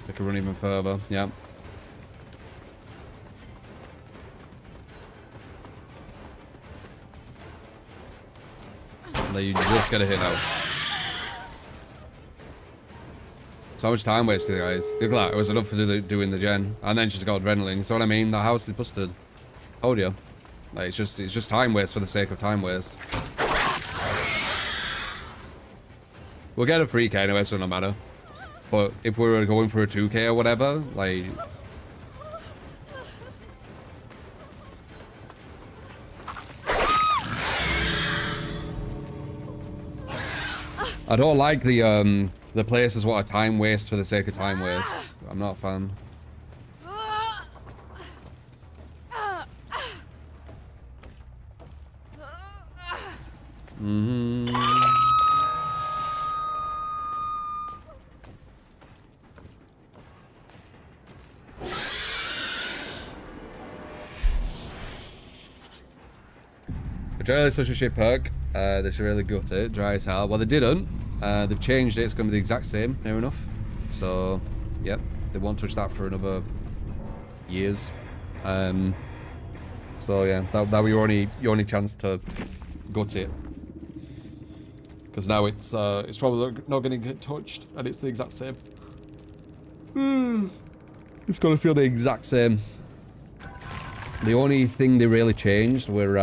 they can run even further. Yeah. And then you just get a hit out. So much time wasted, guys. Look at that. It was enough for doing the gen. And then she's got adrenaline. So what I mean? The house is busted. Oh dear. Like, it's just time waste for the sake of time waste. We'll get a 3k anyway, so no matter. But if we were going for a 2k or whatever, like... I don't like the places what a time waste for the sake of time waste. I'm not a fan. Generally such a shit perk. They should really gut it. Dry as hell. Well, they didn't. They've changed it. It's going to be the exact same, fair enough. So, yep. They won't touch that for another years. So yeah, that was your only chance to gut it. Because now it's probably not going to get touched, and it's the exact same. It's going to feel the exact same. The only thing they really changed were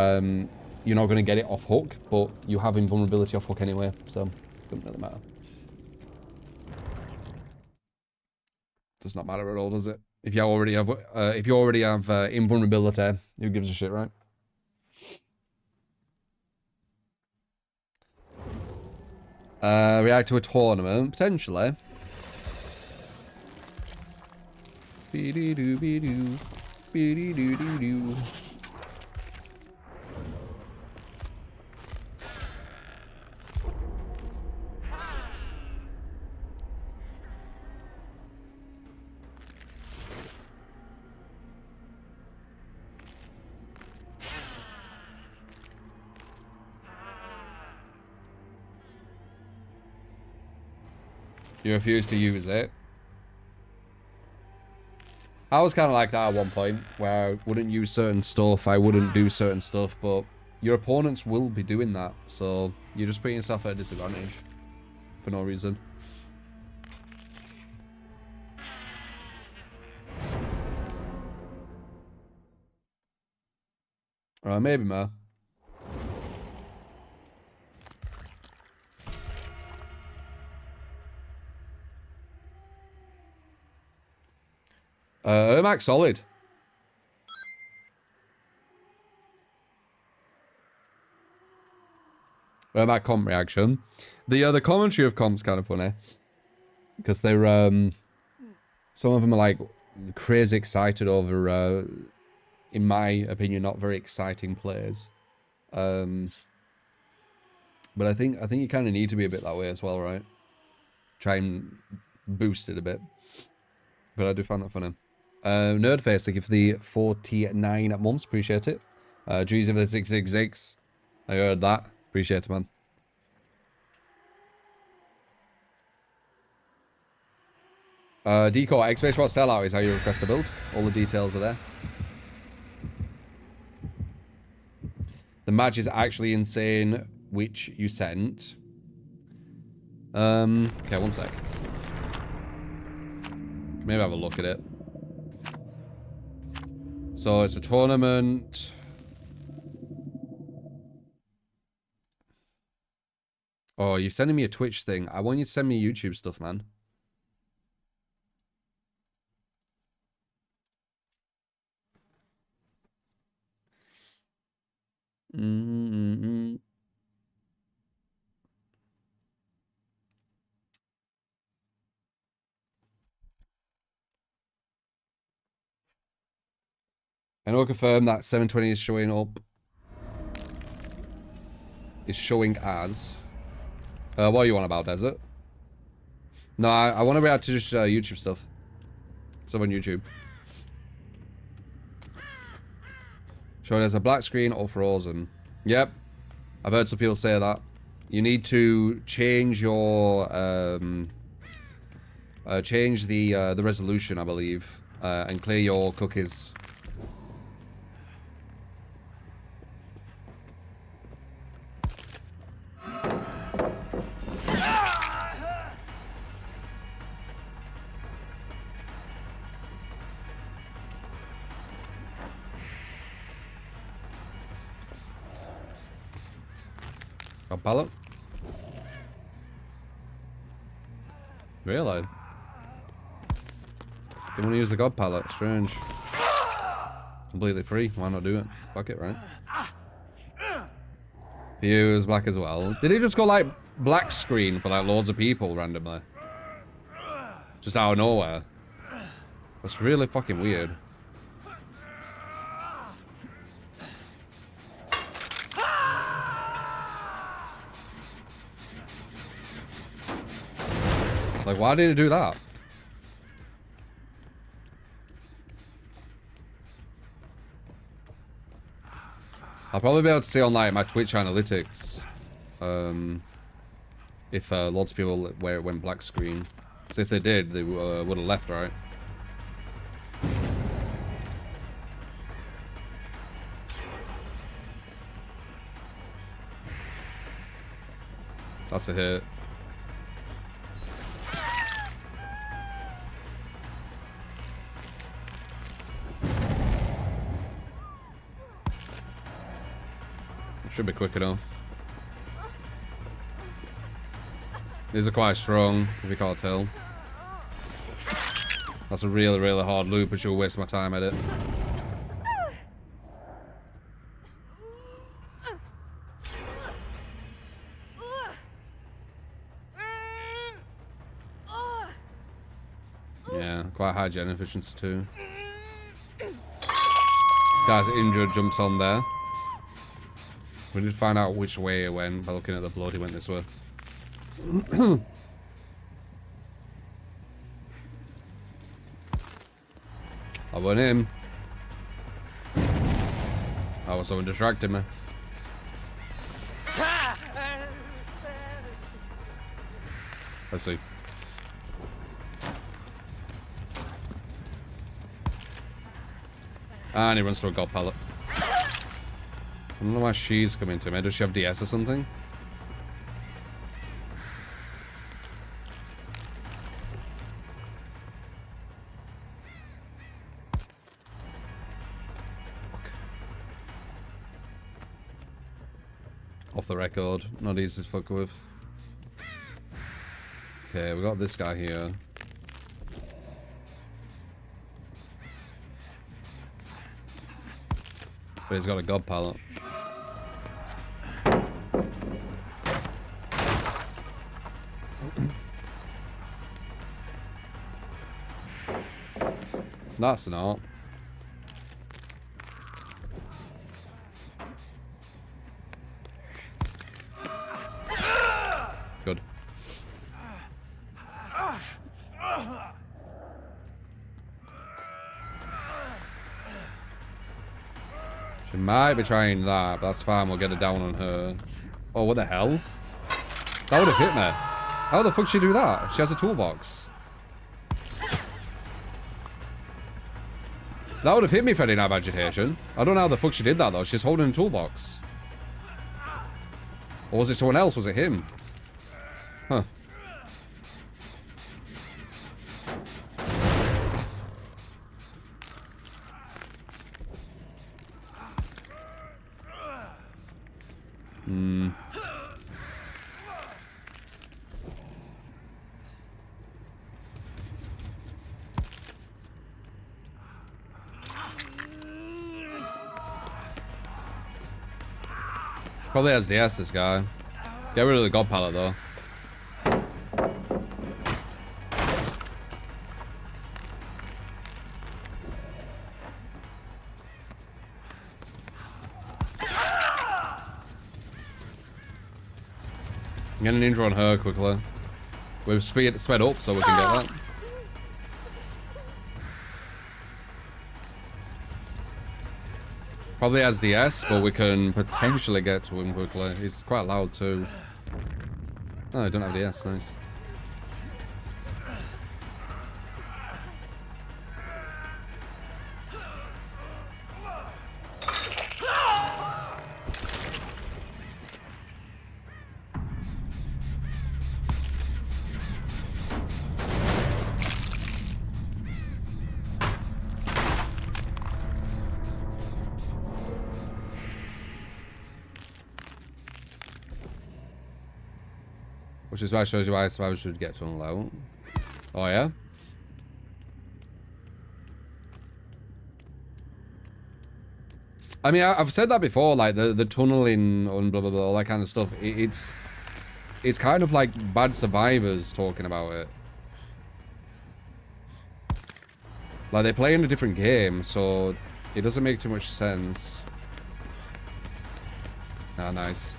you're not going to get it off hook, but you have invulnerability off hook anyway, so doesn't really matter. Does not matter at all, does it? If you already have invulnerability, who gives a shit, right? React to a tournament, potentially. Be-dee-doo-be-doo. Be-dee-doo-doo-doo. You refuse to use it. I was kind of like that at one point, where I wouldn't use certain stuff, I wouldn't do certain stuff, but your opponents will be doing that, so you're just putting yourself at a disadvantage for no reason. Maybe, man. Ermac solid. Ermac comp reaction. The commentary of comp's kind of funny. Because they're some of them are like crazy excited over in my opinion not very exciting plays. But I think you kinda need to be a bit that way as well, right? Try and boost it a bit. But I do find that funny. Nerdface, thank you for the 49 months. Appreciate it. Jeezy for the 666. I heard that. Appreciate it, man. Decoy, explanation about sellout is how you request a build. All the details are there. The match is actually insane, which you sent. Okay, one sec. Maybe have a look at it. So it's a tournament. Oh, you're sending me a Twitch thing. I want you to send me YouTube stuff, man. And I'll confirm that 720 is showing up. Is showing as. What are you on about, Desert? No, I want to react to just YouTube stuff. Stuff on YouTube. Showing as a black screen or frozen. Yep. I've heard some people say that. You need to change your change the resolution, I believe, and clear your cookies. God pallet? Really? They want to use the God pallet. Strange. Completely free. Why not do it? Fuck it, right? View is black as well. Did he just go like black screen for like loads of people randomly? Just out of nowhere. That's really fucking weird. Like, why did it do that? I'll probably be able to see on like my Twitch analytics if lots of people where it went black screen. So if they did, they would have left, right? That's a hit. Should be quick enough. These are quite strong, if you can't tell. That's a really, really hard loop, and she'll waste my time at it. Yeah, quite high gen efficiency too. Guy's injured, jumps on there. We need to find out which way it went by looking at the blood. He went this way. I want him. Oh, someone distracted me. Let's see. And he runs through a gold pallet. I don't know why she's coming to me. Does she have DS or something? Off the record. Not easy to fuck with. Okay, we got this guy here. But he's got a god pallet. That's not. Good. She might be trying that, but that's fine. We'll get it down on her. Oh, what the hell? That would have hit me. How the fuck did she do that? She has a toolbox. That would have hit me if I didn't have agitation. I don't know how the fuck she did that though. She's holding a toolbox. Or was it someone else? Was it him? Huh. Hmm. Probably has DS, this guy. Get rid of the god pallet though. Get an injury on her quickly. We've sped up so we can get that. Probably has DS, but we can potentially get to him quickly. He's quite loud too. Oh, I don't have DS, nice. Which is why it shows you why survivors should get to unload. Oh yeah? I mean, I've said that before, like the tunneling and blah blah blah, all that kind of stuff. It's kind of like bad survivors talking about it. Like they play in a different game, so it doesn't make too much sense. Ah, nice.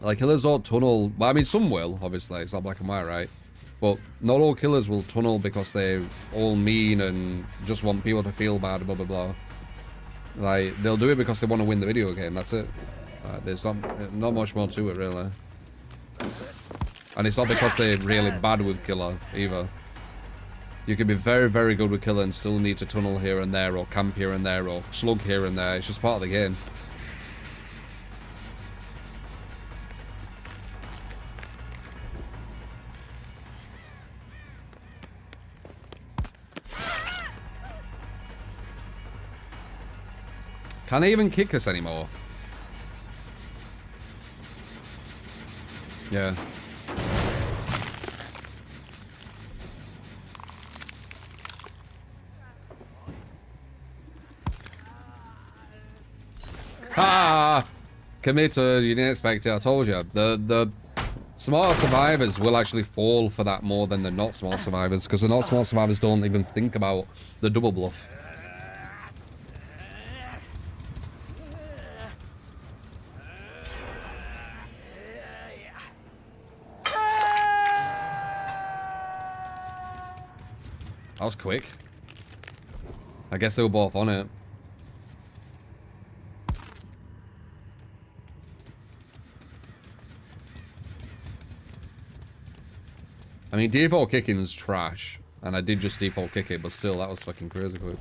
Like, killers don't tunnel. Well, I mean, some will, obviously. It's not black and white, right? But not all killers will tunnel because they're all mean and just want people to feel bad, blah, blah, blah. Like, they'll do it because they want to win the video game, that's it. There's not much more to it, really. And it's not because they're really bad with killer, either. You can be very, very good with killer and still need to tunnel here and there, or camp here and there, or slug here and there. It's just part of the game. Can I even kick this anymore? Yeah. Ha! Committed. You didn't expect it. I told you. The smarter survivors will actually fall for that more than the not smart survivors, because the not smart survivors don't even think about the double bluff. That was quick. I guess they were both on it. I mean, default kicking's trash. And I did just default kick it, but still, that was fucking crazy quick.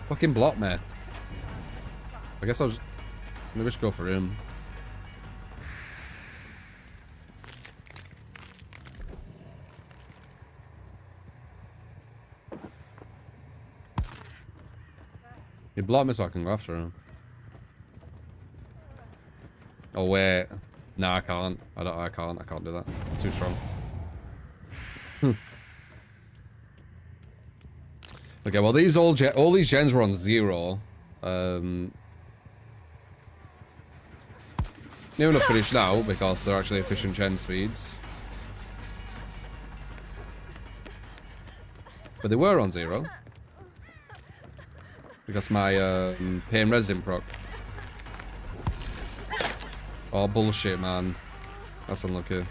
Fucking block me. I guess I'll just... Maybe I should go for him. He blocked me so I can go after him. Oh wait. No, I can't. I can't do that. It's too strong. Okay, well these all these gens were on 0. Near enough finished now because they're actually efficient gen speeds. But they were on 0. Because my pain resident proc. Oh bullshit, man. That's unlucky.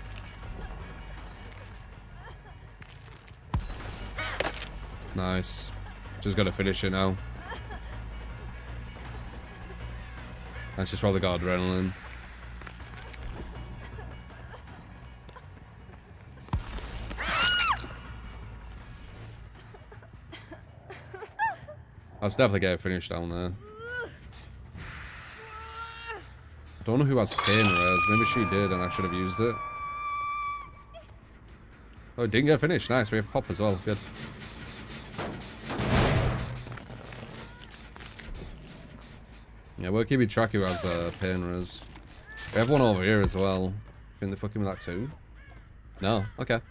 Nice. Just gotta finish it now. That's just rather got adrenaline. I'll definitely get it finished down there. I don't know who has pain res. Maybe she did and I should have used it. Oh, it didn't get finished. Nice. We have pop as well. Good. Yeah, we'll keep track who has pain res. We have one over here as well. Think they're fucking with that too? No? Okay.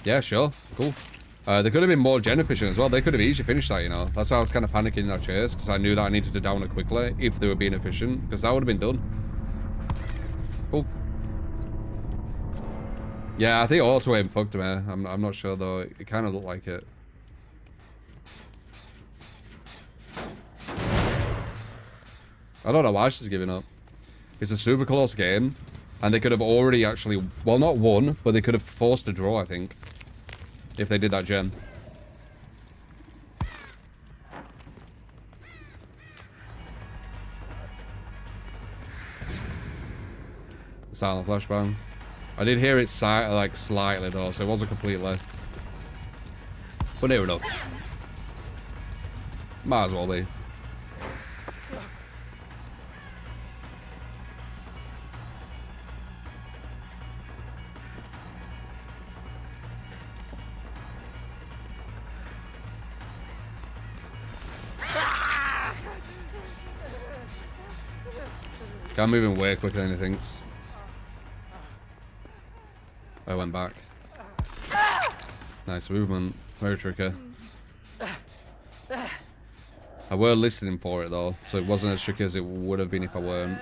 Yeah, sure. Cool. They could have been more gen efficient as well. They could have easily finished that, you know. That's why I was kind of panicking in that chase, because I knew that I needed to down it quickly if they were being efficient, because that would have been done. Cool. Yeah, I think auto aim fucked me. I'm not sure though. It kind of looked like it. I don't know why she's giving up. It's a super close game, and they could have already actually, well, not won, but they could have forced a draw, I think, if they did that gen. Silent flashbang. I did hear it like slightly though, so it wasn't completely. But near enough. Might as well be. I'm moving way quicker than he thinks. I went back. Nice movement. Very tricky. I were listening for it though, so it wasn't as tricky as it would have been if I weren't.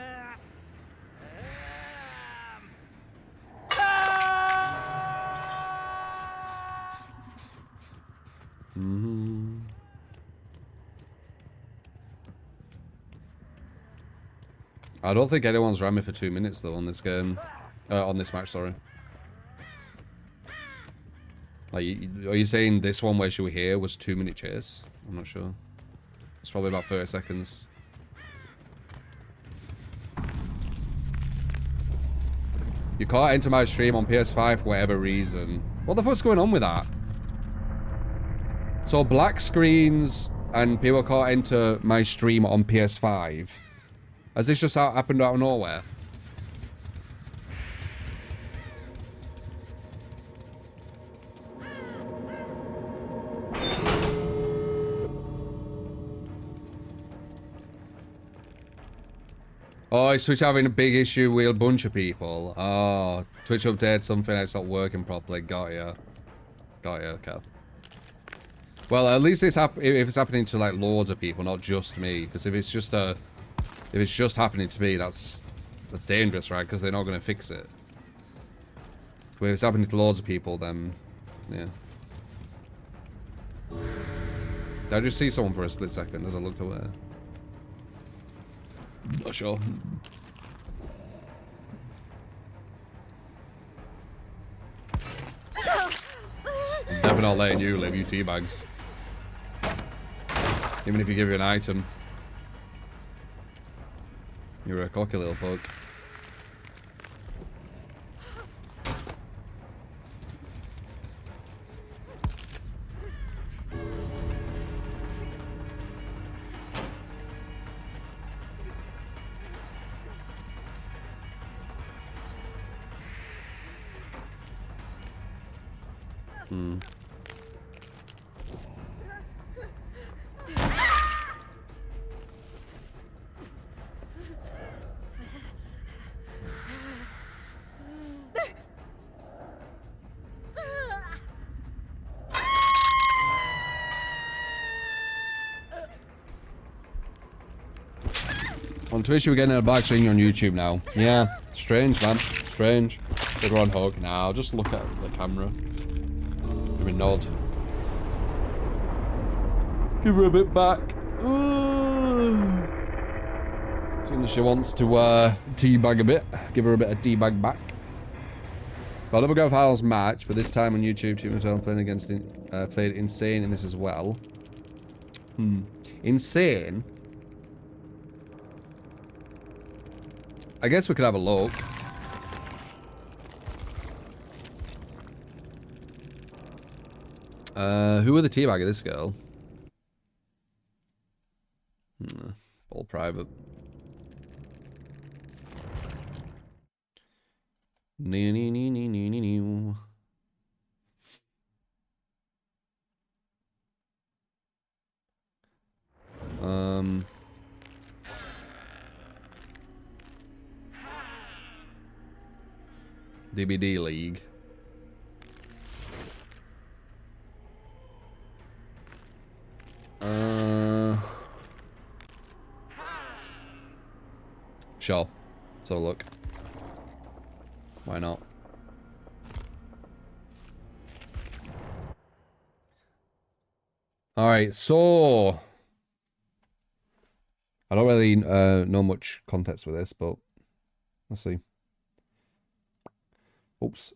I don't think anyone's ran me for 2 minutes though on this game. On this match, sorry. Like, are you saying this one where she was here was 2-minute chase? I'm not sure. It's probably about 30 seconds. You can't enter my stream on PS5 for whatever reason. What the fuck's going on with that? So black screens and people can't enter my stream on PS5. Has this just happened out of nowhere? Oh, is Twitch having a big issue with a bunch of people? Oh, Twitch updated something that's not working properly. Got ya. Got ya, okay. Well, at least if it's happening to like loads of people, not just me. Because if it's just happening to me, that's dangerous, right? Because they're not going to fix it. But if it's happening to loads of people, then yeah. Did I just see someone for a split second as I looked away? Not sure. I'm definitely not letting you live, you teabags. Even if you give you an item. You're a cocky little fuck. On Twitch, we're getting a back screen on YouTube now. Yeah, strange, man. Strange. They're on hug. Now, I'll just look at the camera. Give me a nod. Give her a bit back. Seeing she wants to teabag a bit. Give her a bit of teabag back. Got another Grand Finals match, but this time on YouTube, Team Hotel playing against played Insane in this as well. Insane? I guess we could have a look. Who are the teabag of this girl? All private. DBD League. Sure. So look. Why not? Alright, so I don't really know much context with this, but let's see. Oops.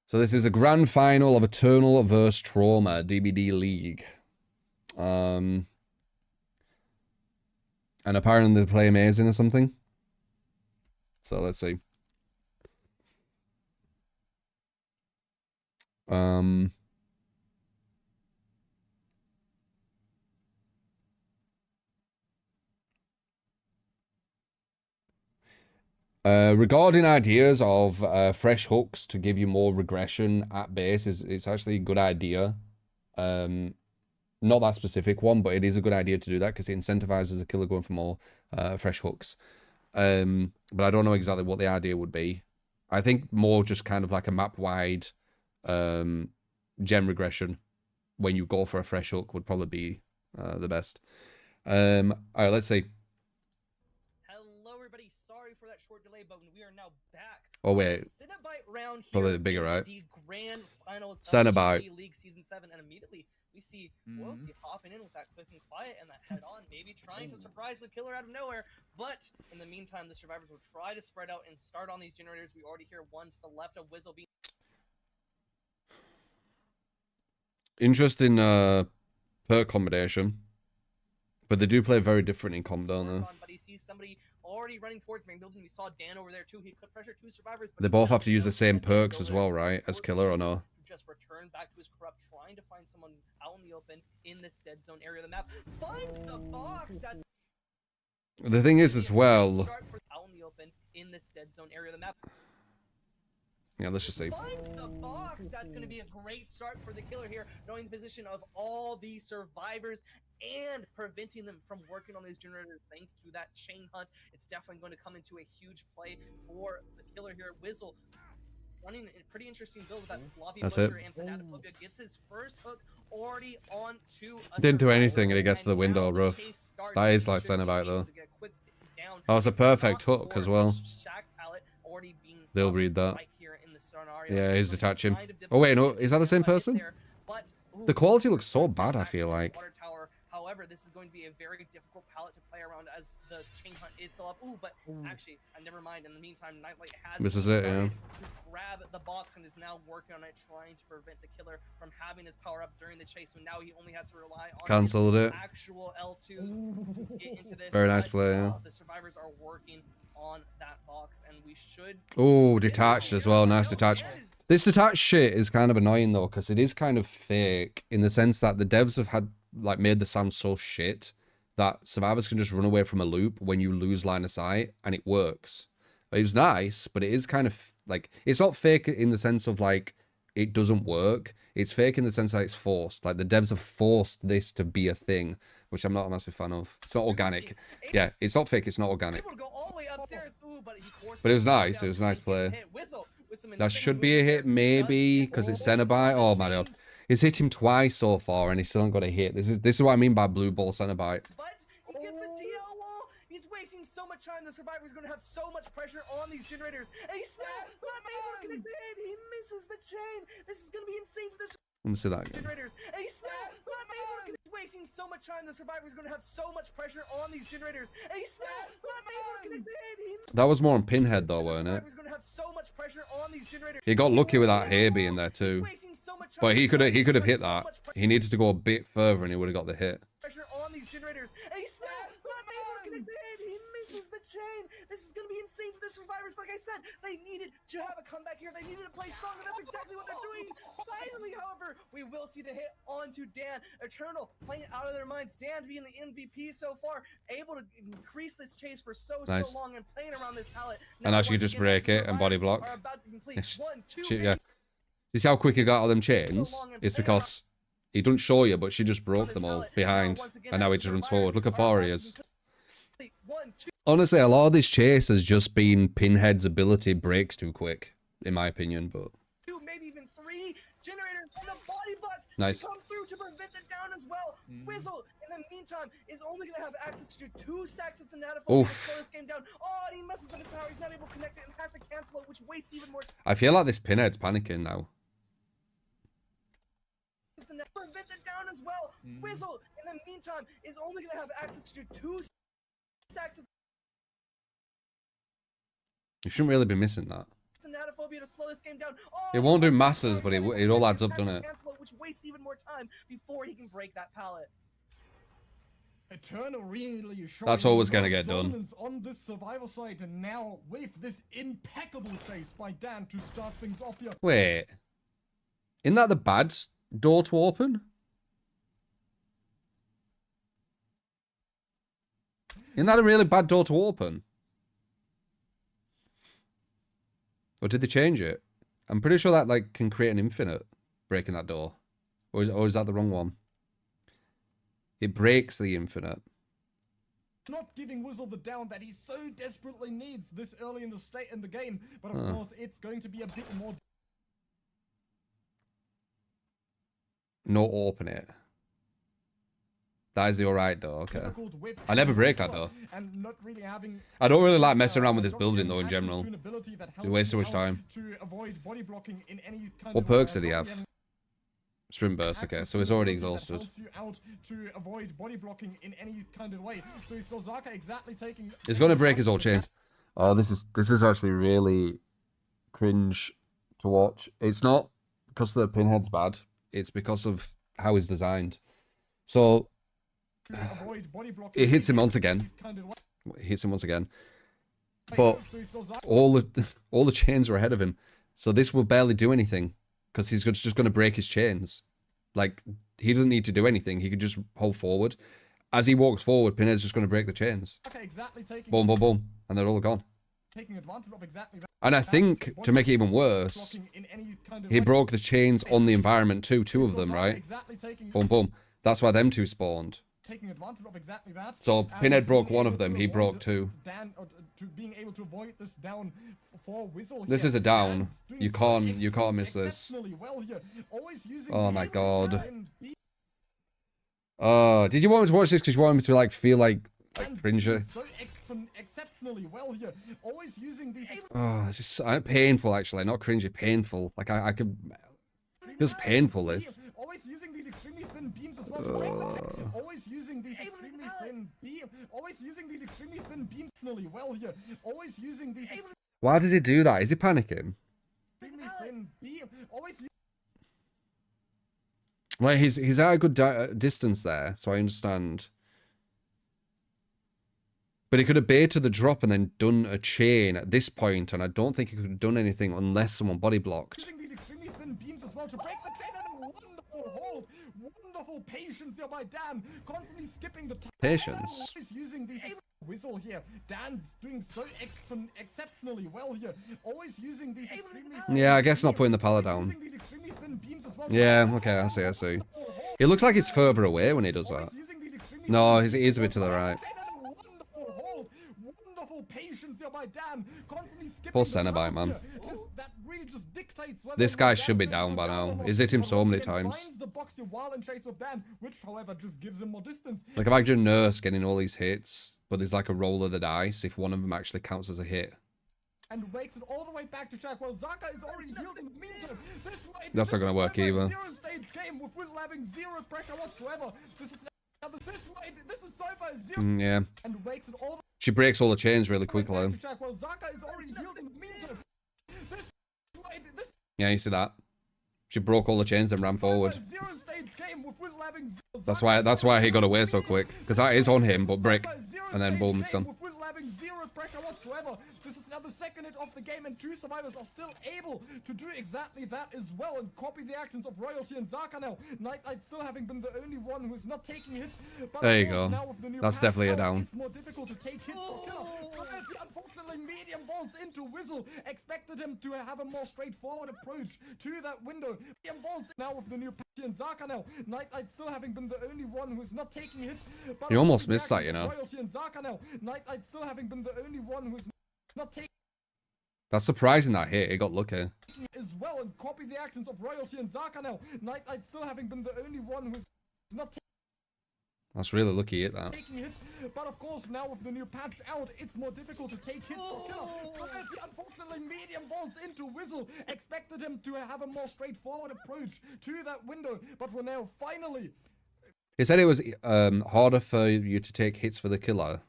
So this is a grand final of Eternal vs. Trauma, DBD League. And apparently they play amazing or something. So let's see. Regarding ideas of fresh hooks to give you more regression at base, it's actually a good idea. Not that specific one, but it is a good idea to do that because it incentivizes a killer going for more fresh hooks. But I don't know exactly what the idea would be. I think more just kind of like a map-wide gem regression when you go for a fresh hook would probably be the best. All right, let's see. Hello, everybody. Sorry for that short delay, but we are now back. Oh wait, Cenobite round here probably bigger, right? The grand finals of Cenobite. League Season 7, and immediately we see Loyalty hopping in with that quick and quiet and that head-on, maybe trying to surprise the killer out of nowhere. But in the meantime, the survivors will try to spread out and start on these generators. We already hear one to the left of Wizzle being interesting perk combination, but they do play very different in comp, don't they? but he sees somebody already running towards main building. We saw Dan over there too. He put pressure to survivors. But They both have to use the same perks as well, right? As killer or no? Just return back to his corrupt, trying to find someone out in the open in this dead zone area of the map. Finds the box. That's The thing is as well. Out in the open in this dead zone area of the map. Yeah, let's just see. Finds the box. That's going to be a great start for the killer here, knowing the position of all these survivors and preventing them from working on these generators thanks to that chain hunt. It's definitely going to come into a huge play for the killer here. Wizzle running a pretty interesting build with that sloppy butcher and Pentimento gets his first hook already on to a Didn't do anything and he gets to the window rough. That is like Cenobite though. That was a perfect hook as well. They'll read that. Yeah, he's detaching. Oh wait, no, is that the same person? The quality looks so bad, I feel like. However, this is going to be a very difficult palette to play around as the chain hunt is still up. Ooh, but actually, never mind. In the meantime, Nightlight has This is it, yeah. to grab the box and is now working on it, trying to prevent the killer from having his power up during the chase. So now he only has to rely on Cancelled it. actual L2s to get into this. Very nice play, yeah. The survivors are working on that box, and we should. Oh, detached as well. Nice detach. This detached shit is kind of annoying though, because it is kind of fake in the sense that the devs have had like made the sound so shit that survivors can just run away from a loop when you lose line of sight, and it works. It was nice, but it is kind of like, it's not fake in the sense of like it doesn't work. It's fake in the sense that it's forced. Like the devs have forced this to be a thing, which I'm not a massive fan of. It's not organic. Yeah, it's not fake. It's not organic. But it was nice. It was a nice play. That should be a hit, maybe, because it's Cenobite. Oh my god. He's hit him twice so far, and he still hasn't got a hit. This is what I mean by blue ball Cenobite. But he gets the TL wall. He's wasting so much time. The survivor's going to have so much pressure on these generators, and he's still not able to connect the hit. He misses the chain. This is going to be insane for the Let me see that again. generators, and he's still not able to connect. Wasting so much time. The survivor's going to have so much pressure on these generators, and he's still not able to connect the hit. That was more on Pinhead though, wasn't it? He got lucky with that hair being there too. But he could have hit that. He needed to go a bit further and he would have got the hit. Pressure on these generators, and he's still not able to connect the hit. He misses the chain. This is going to be insane for the survivors. Like I said, they needed to have a comeback here. They needed to play strong, and that's exactly what they're doing. Finally, however, we will see the hit onto Dan. Eternal playing out of their minds. Dan being the MVP so far, able to increase this chase for so long and playing around this palette. And now she just break it and body block. Yeah. You see how quick he got all them chains? It's because he doesn't show you, but she just broke them all behind. And now he just runs forward. Look how far he is. Honestly, a lot of this chase has just been Pinhead's ability breaks too quick, in my opinion, but... Maybe even 3 generators and a body block nice. Come through to prevent the down as well. Wizzle, in the meantime, is only going to have access to 2 stacks of the Natafol to slow this game down. Oh, and he messes up his power. He's not able to connect it and has to cancel it, which wastes even more. I feel like this Pinhead's panicking now. Prevent the down as well. Wizzle, in the meantime, is only going to have access to 2 stacks of You shouldn't really be missing that. to slow this game down. Oh, it won't do masses, but it all adds up, doesn't it? Which wastes even more time before he can break that pallet. Eternal really that's always going to get done. On this survivor side, and now with this impeccable chase by Dan to start things off here. Wait. Isn't that the bad door to open? Isn't that a really bad door to open? Or did they change it? I'm pretty sure that like can create an infinite breaking that door. Or is that the wrong one? It breaks the infinite. Not giving Wizzle the down that he so desperately needs this early in the game, but of course it's going to be a bit more. No, open it. That is the alright door, okay. I never break that door. And not really having, I don't really like messing around with this building though in general. It wastes too much time. To avoid body blocking in any kind What of perks way. did he have? Sprint burst, okay, so he's already exhausted. You out to avoid body blocking in any kind of way. So he saw Zaka exactly taking. He's gonna break his old chains. Oh, this is actually really cringe to watch. It's not because the pinhead's bad. It's because of how he's designed. So it hits him once again. It hits him once again. But all the chains are ahead of him. So this will barely do anything because he's just going to break his chains. Like, he doesn't need to do anything. He can just hold forward. As he walks forward, Pinhead's just going to break the chains. Boom, boom, boom. And they're all gone. And I think, to make it even worse, he broke the chains on the environment too. 2 of them, right? Boom, boom. That's why them 2 spawned. So Pinhead broke 1 of them, he broke 2. This is a down. You can't miss this. Oh my god. Did you want me to watch this because you wanted me to like feel like cringer? Oh, this is so painful actually, not cringy, painful. Like I could. It feels painful. This. Always using these extremely thin beams as well. Always using these extremely thin beams. Always using these extremely thin beams really well here. Always using these. Why does he do that? Is he panicking? Extremely thin beam. Always. Like he's at a good distance there, so I understand. But he could have baited the drop and then done a chain at this point, and I don't think he could have done anything unless someone body blocked. Using these extremely thin beams as well to break the chain and a wonderful hold. Wonderful patience here by Dan, constantly skipping the time. Patience. Always using these whistle here. Dan's doing so exceptionally well here. Always using these extremely. Yeah, I guess not putting the pallet down. Yeah, okay, I see. It looks like he's further away when he does that. No, his ears a bit to the right. Poor Cenobite, man. This guy should be down by now. He's hit him so many times. Like imagine Nurse getting all these hits, but there's like a roll of the dice if one of them actually counts as a hit. And wakes it all the way back to Jack. Well, Zaka is already healed in the meantime. That's not gonna work either. Zero-stage game with Whistle having 0 pressure whatsoever. This is so far 0. Yeah. And wakes it all. She breaks all the chains really quickly. Well, Zaka is already healed in the meantime. Yeah, you see that? She broke all the chains and ran forward. That's why he got away so quick. Because that is on him, but brick. And then boom, it's gone. This is now the second hit of the game, and 2 survivors are still able to do exactly that as well and copy the actions of Royalty and Zaka now. Nightlight still having been the only one who's not taking hits. But there you go. That's definitely a down. It's more difficult to take hits for Killer. Unfortunately, medium balls into Whistle. Expected him to have a more straightforward approach to that window. Medium balls now with the new patch and Zaka now. Nightlight still having been the only one who's not taking hits. You almost missed that, you know. Royalty and Zaka now. Nightlight still having been the only one who's not taking. That's surprising that hit. He got lucky. As well and copy the actions of Royalty and Zaka now. Nightlight still having been the only one who's not taking. That's really lucky hit that. Hits, but of course now with the new patch out, it's more difficult to take hits for Killer. Unfortunately, medium balls into Whistle. Expected him to have a more straightforward approach to that window, but we're now finally. He said it was harder for you to take hits for the Killer.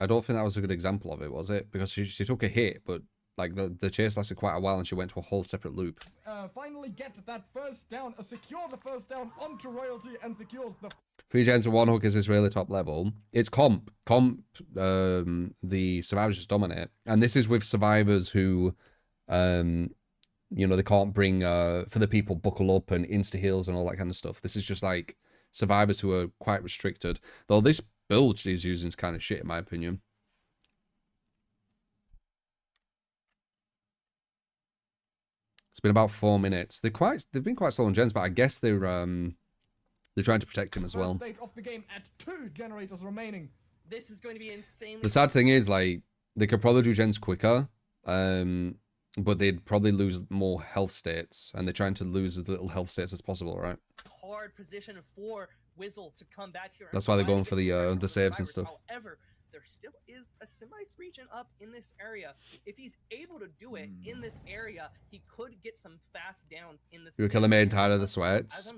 I don't think that was a good example of it, was it? Because she took a hit, but like the chase lasted quite a while and she went to a whole separate loop. Finally get that first down, secure the first down onto Royalty and secures the 3 gens and 1 hook is really top level. It's comp. The survivors just dominate. And this is with survivors who, you know, they can't bring, for the people buckle up and insta-heals and all that kind of stuff. This is just like survivors who are quite restricted. Though this build she's using is kind of shit in my opinion. It's been about 4 minutes. They've been quite slow on gens, but I guess they're trying to protect him as well. State of the game at 2 generators remaining. This is going to be insane. The sad thing is, like, they could probably do gens quicker, but they'd probably lose more health states, and they're trying to lose as little health states as possible, right? Hard position for Wizzle to come back here. That's why they're going for the saves and stuff. However, there still is a Simites region up in this area. If he's able to do it in this area, he could get some fast downs in this. You're killing me tired of the sweats.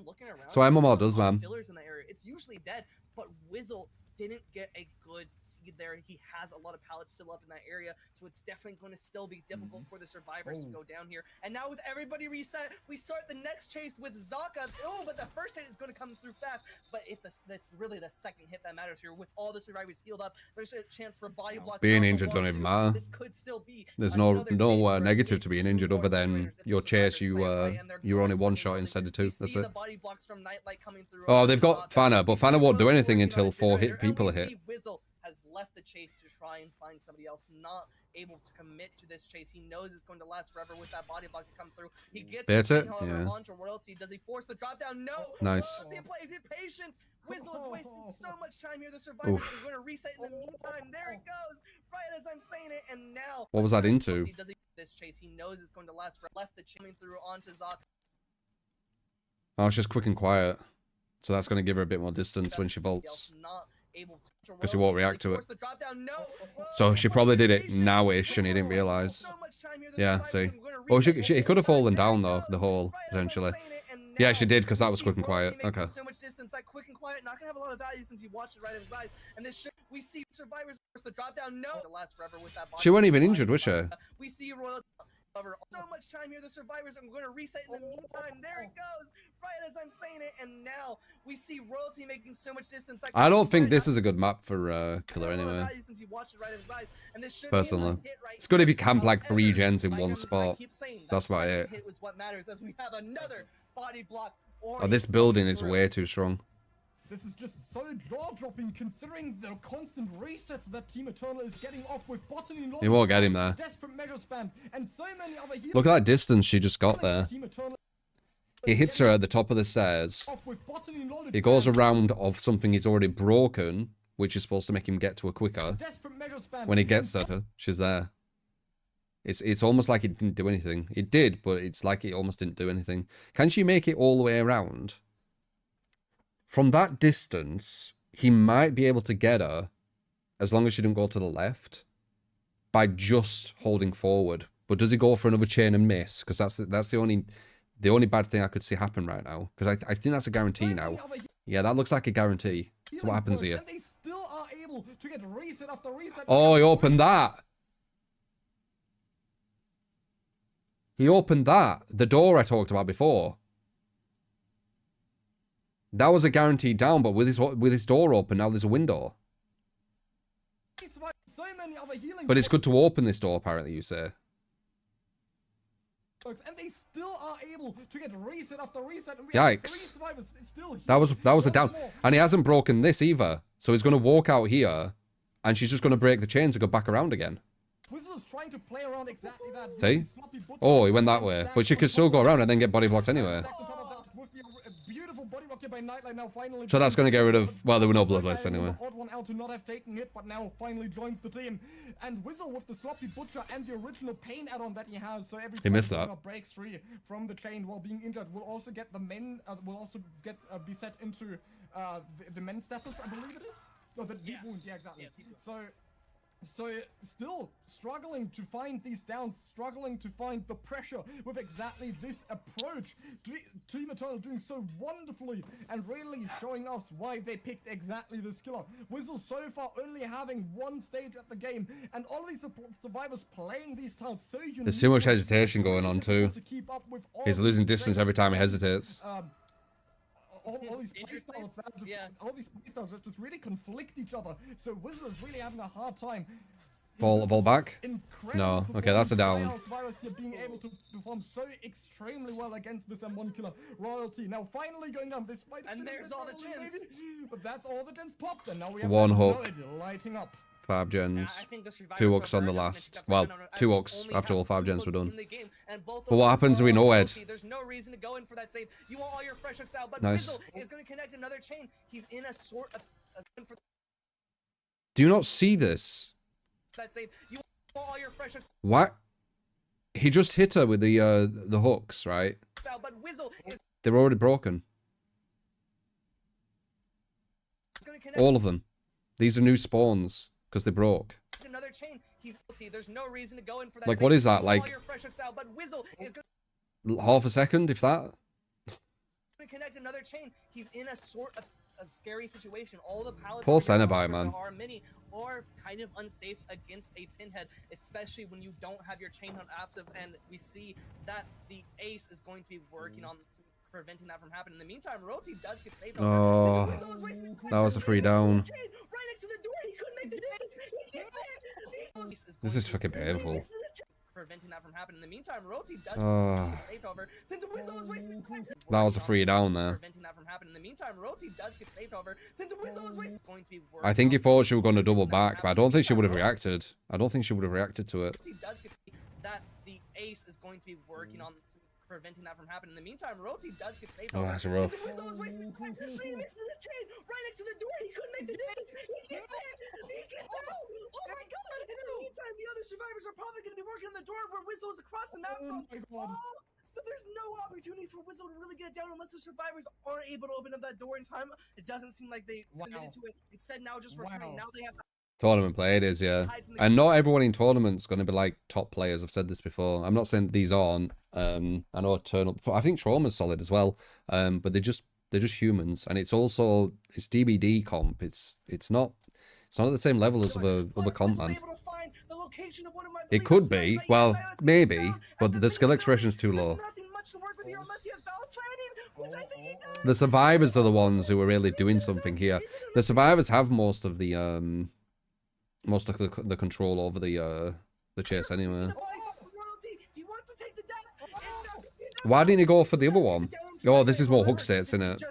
So MMR does, man. Fillers in the area. It's usually dead, but Wizzle didn't get a good seed there. He has a lot of pallets still up in that area, so it's definitely going to still be difficult for the survivors to go down here. And now with everybody reset, we start the next chase with Zaka. Oh, but the first hit is going to come through fast. But if that's really the second hit that matters here. With all the survivors healed up, there's a chance for body blocks. Being injured don't even matter. This could still be. There's no negative to being injured other than your chase. You're only one shot instead of two. That's it. Oh, they've got Fanna, but Fanna won't do anything until 4 people are hit. Wizzle has left the chase to try and find somebody else, not able to commit to this chase. He knows it's going to last forever with that body block to come through. He gets it. However, Yeah. onto royalty. Does he force the drop down? No. Nice. Is he patient? Wizzle is wasting so much time here. The survivor is going to reset in the meantime. There it goes, right as I'm saying it. And now, what was that into? Does he this chase? He knows it's going to last forever. Left the coming through onto Zaka. Oh, it's just quick and quiet. So that's going to give her a bit more distance when she vaults. Because he won't react to it. So she probably did it now-ish and he didn't realize. Yeah, see. Oh, he could have fallen down though, the hole, potentially. Yeah, she did, because that was quick and quiet. Okay. So much distance, that quick and quiet, not gonna have a lot of value since he watched it right in his eyes. And this should, we see survivors force the drop down. No, last forever with that body. She wasn't even injured, was she? We see royal cover so much time here. The survivors are going to reset in the meantime. There it goes, right as I'm saying it. And now we see royalty making so much distance. I don't think this is a good map for Killer anyway. Personally, it's good if you camp like 3 gens in one spot. That's about it. Oh, this building is way too strong. This is just so jaw-dropping considering the constant resets that Team Eternal is getting off with botany. You won't get him there. Desperate mega spam and so many other Look at that distance she just got there. He hits her at the top of the stairs. He goes around of something he's already broken, which is supposed to make him get to her quicker. When he gets at her, she's there. It's almost like it didn't do anything. It did, but it's like it almost didn't do anything. Can she make it all the way around? From that distance, he might be able to get her, as long as she didn't go to the left, by just holding forward. But does he go for another chain and miss? Because that's the only bad thing I could see happen right now. Because I think that's a guarantee now. Yeah, that looks like a guarantee. So what happens here? Oh, he opened that. He opened that. The door I talked about before. That was a guaranteed down, but with his door open, now there's a window. But it's good to open this door, apparently, you say. And they still are able to get reset after reset. And Yikes. That was a down. And he hasn't broken this either. So he's going to walk out here, and she's just going to break the chains and go back around again. Trying to play around exactly that. See? Oh, he went that way. But she could still go around and then get body blocked anyway. So that's going to get rid of... Well, there were no bloodless anyway. Odd one out to not have taken it, but now finally joins the team. And Wizzle with the sloppy butcher and the original pain add-on that he has. So every time he breaks free from the chain while being injured, will also get the men... will also get be set into the men status, I believe it is. No, the deep wound. Yeah, exactly. So still struggling to find these downs, struggling to find the pressure with exactly this approach. Team Eternal doing so wonderfully and really showing us why they picked exactly this killer. Wizzle so far only having 1 stage at the game, and all these survivors playing these tiles so unique. There's too much hesitation going on too. He's losing distance every time he hesitates. All these playstyles that just really conflict each other. So Wizzle is really having a hard time. Fall back? No. Okay, that's a down. Here being able to perform so extremely well against this M1 killer royalty. Now finally going down this fight. And there's all the gens. But that's all the gens popped, and now we have 1 hook. Lighting up. 5 gens. 2 hooks on the last. Well, 2 hooks after all 5 gens were done. But what happens if we know Ed? There's no reason to go in for that save. You want all your fresh hooks out, but nice. Wizzle is going to connect another chain. He's in a sort of... Do you not see this? That save. You want all your fresh hooks. What? He just hit her with the hooks, right? But Wizzle is... They're already broken. All of them. These are new spawns because they broke. Another chain. He's guilty. There's no reason to go in for that. Like, what is that? Like, out, but Wizzle is half a second, if that? connect another chain. He's in a sort of scary situation. All the pallets Poor Cenobite, man. are mini or kind of unsafe against a pinhead, especially when you don't have your chain hunt active, and we see that the ace is going to be working on preventing that from happening. In the meantime, Royalty does get saved. Oh, that was a free down. Right next to the door, he couldn't make the distance. This is fucking painful. Preventing that from happening. In the meantime, Royalty does get saved over. Since Wizzle is wasting That was a free down there. Preventing that from happening. In the meantime, Royalty does get saved over. Since Wizzle is going to be I think he thought she was going to double back, but I don't think she would have reacted. I don't think she would have reacted to it. Does get that the ace is going to be working on preventing that from happening. In the meantime, Royalty does get saved over. That's rough. He misses the chain right next to the door. He couldn't make the distance. He gets out. Oh my god! And in the meantime, the other survivors are probably going to be working on the door where Wizzle is across the map from. So there's no opportunity for Wizzle to really get it down unless the survivors aren't able to open up that door in time. It doesn't seem like they committed to it. Instead, now just returning. Now they have. Tournament play, it is, yeah. And not everyone in tournament's going to be like top players. I've said this before. I'm not saying these aren't. I know Eternal. I think Trauma's solid as well. But they're just humans, and it's also DBD comp. It's not at the same level as other comp, man. It could be. Well, maybe, but the skill expression's too low. The survivors are the ones who are really doing something here. The survivors have most of the control over the chase anyway. Why didn't he go for the other one? Oh, this is more hook states, isn't it?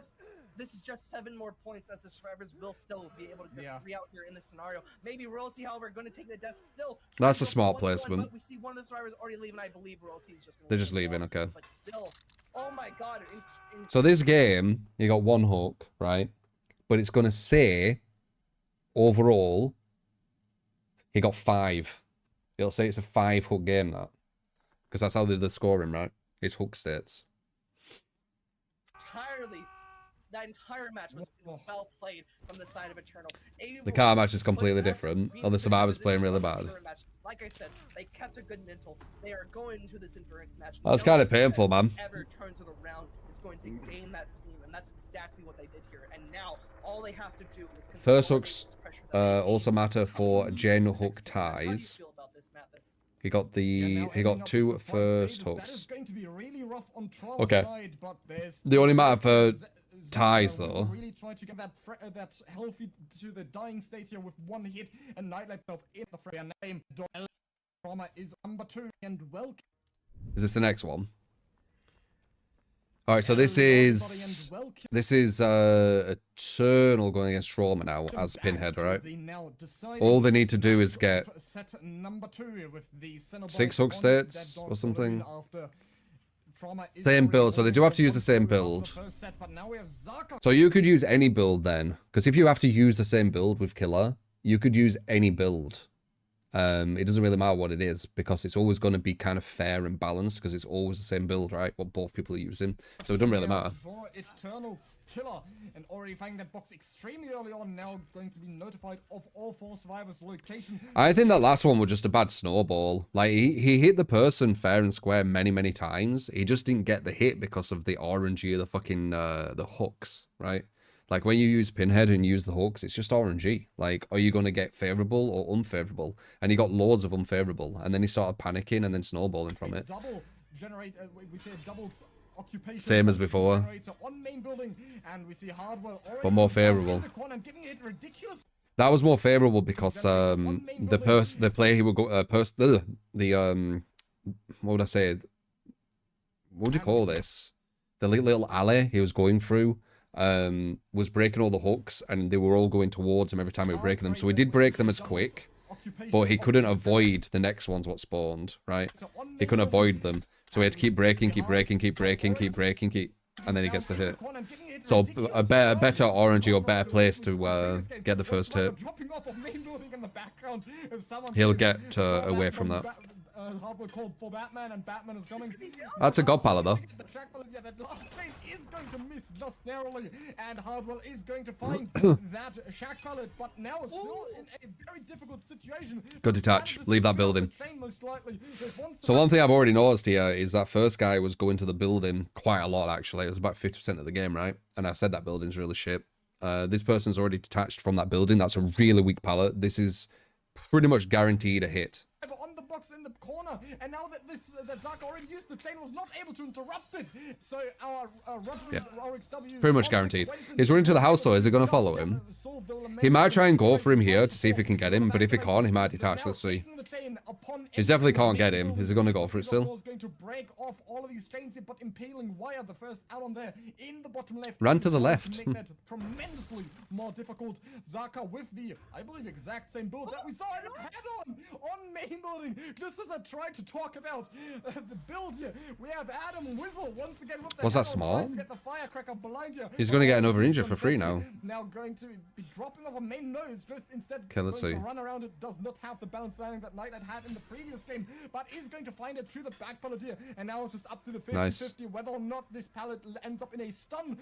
This is just 7 more points as the survivors will still be able to get 3 out here in this scenario. Maybe Royalty, however, going to take the death still. That's a smart placement. We see one of the survivors already leaving. I believe Royalty is just. They're just leaving, okay. But still, oh my god. So this game, you got 1 hook, right? But it's going to say overall he got 5. It'll say it's a 5 hook game, that. Because that's how they're scoring, right? It's hook states. Entirely. That entire match was well played from the side of Eternal. The car match is completely different. Or the survivors playing really bad. Like I said, they kept a good mental. They are going into this endurance match. That's kind of painful, man. Whoever turns it around is going to gain that steam, and that's exactly what they did here. And now all they have to do is first hooks also matter for Gen hook ties. He got 2 first hooks. Okay. They only matter for ties though. Really trying to get that healthy to the dying state here with 1 hit, and Nightlight in the fray and name. Trauma is number 2 and welcome. Is this the next one? All right, so this is Eternal going against Trauma now as Pinhead, right? All they need to do is get 6 hook states or something. Same build, so they do have to use the same build. So you could use any build then, because if you have to use the same build with Killer, you could use any build. It doesn't really matter what it is, because it's always going to be kind of fair and balanced, because it's always the same build, right? What both people are using. So it doesn't really matter. Eternal's Killer, and already finding that box extremely early on, now going to be notified of all 4 survivors' location. I think that last one was just a bad snowball. Like, he hit the person fair and square many, many times. He just didn't get the hit because of the RNG of the fucking, the hooks, right? Like, when you use Pinhead and use the hooks, it's just RNG. Like, are you going to get favorable or unfavorable? And he got loads of unfavorable. And then he started panicking and then snowballing from it. Same as before. But more favorable. That was more favorable because the player he would go what would I say? What would you call this? The little alley he was going through was breaking all the hooks, and they were all going towards him every time he was breaking them. So he did break them as quick, but he couldn't avoid the next ones what spawned, right? He couldn't avoid them. So he had to keep breaking, and then he gets the hit. So a better RNG or better place to get the first hit. He'll get away from that. Hardware called for Batman, and Batman is coming. That's a god pallet, though. The shack pallet, yeah, that last train is going to miss just narrowly, and Hardwell is going to find that shack pallet, but now it's still in a very difficult situation. Go detach. Leave that building. So one thing I've already noticed here is that first guy was going to the building quite a lot, actually. It was about 50% of the game, right? And I said that building's really shit. This person's already detached from that building. That's a really weak pallet. This is pretty much guaranteed a hit. On the box in the corner, and now that that Zark already used the chain, was not able to interrupt it. So our RXW pretty much guaranteed. He's running to the house though. Is he going to follow him? He might try and go for him here to see if he can get him, but if he can't, he might detach. Let's see. He definitely can't get him. Is he going to go for it still? Going to break off all of these chains, but impaling wire the first out on there in the bottom left. Ran to the left. Make that tremendously more difficult. Zaka with the, I believe, exact same build that we saw in add-on on main building. Just as I tried to talk about the build here, we have Adam Whistle once again with the was that small? Get the firecracker behind you. He's going to get another injure for free now. Now going to be dropping off a main nose, just instead okay, let's see. To run around it. Does not have the balance landing that Knight had in the previous game, but is going to find it to the back pallet here, and now it's just up to the 50-50 whether or not this pallet ends up in a stun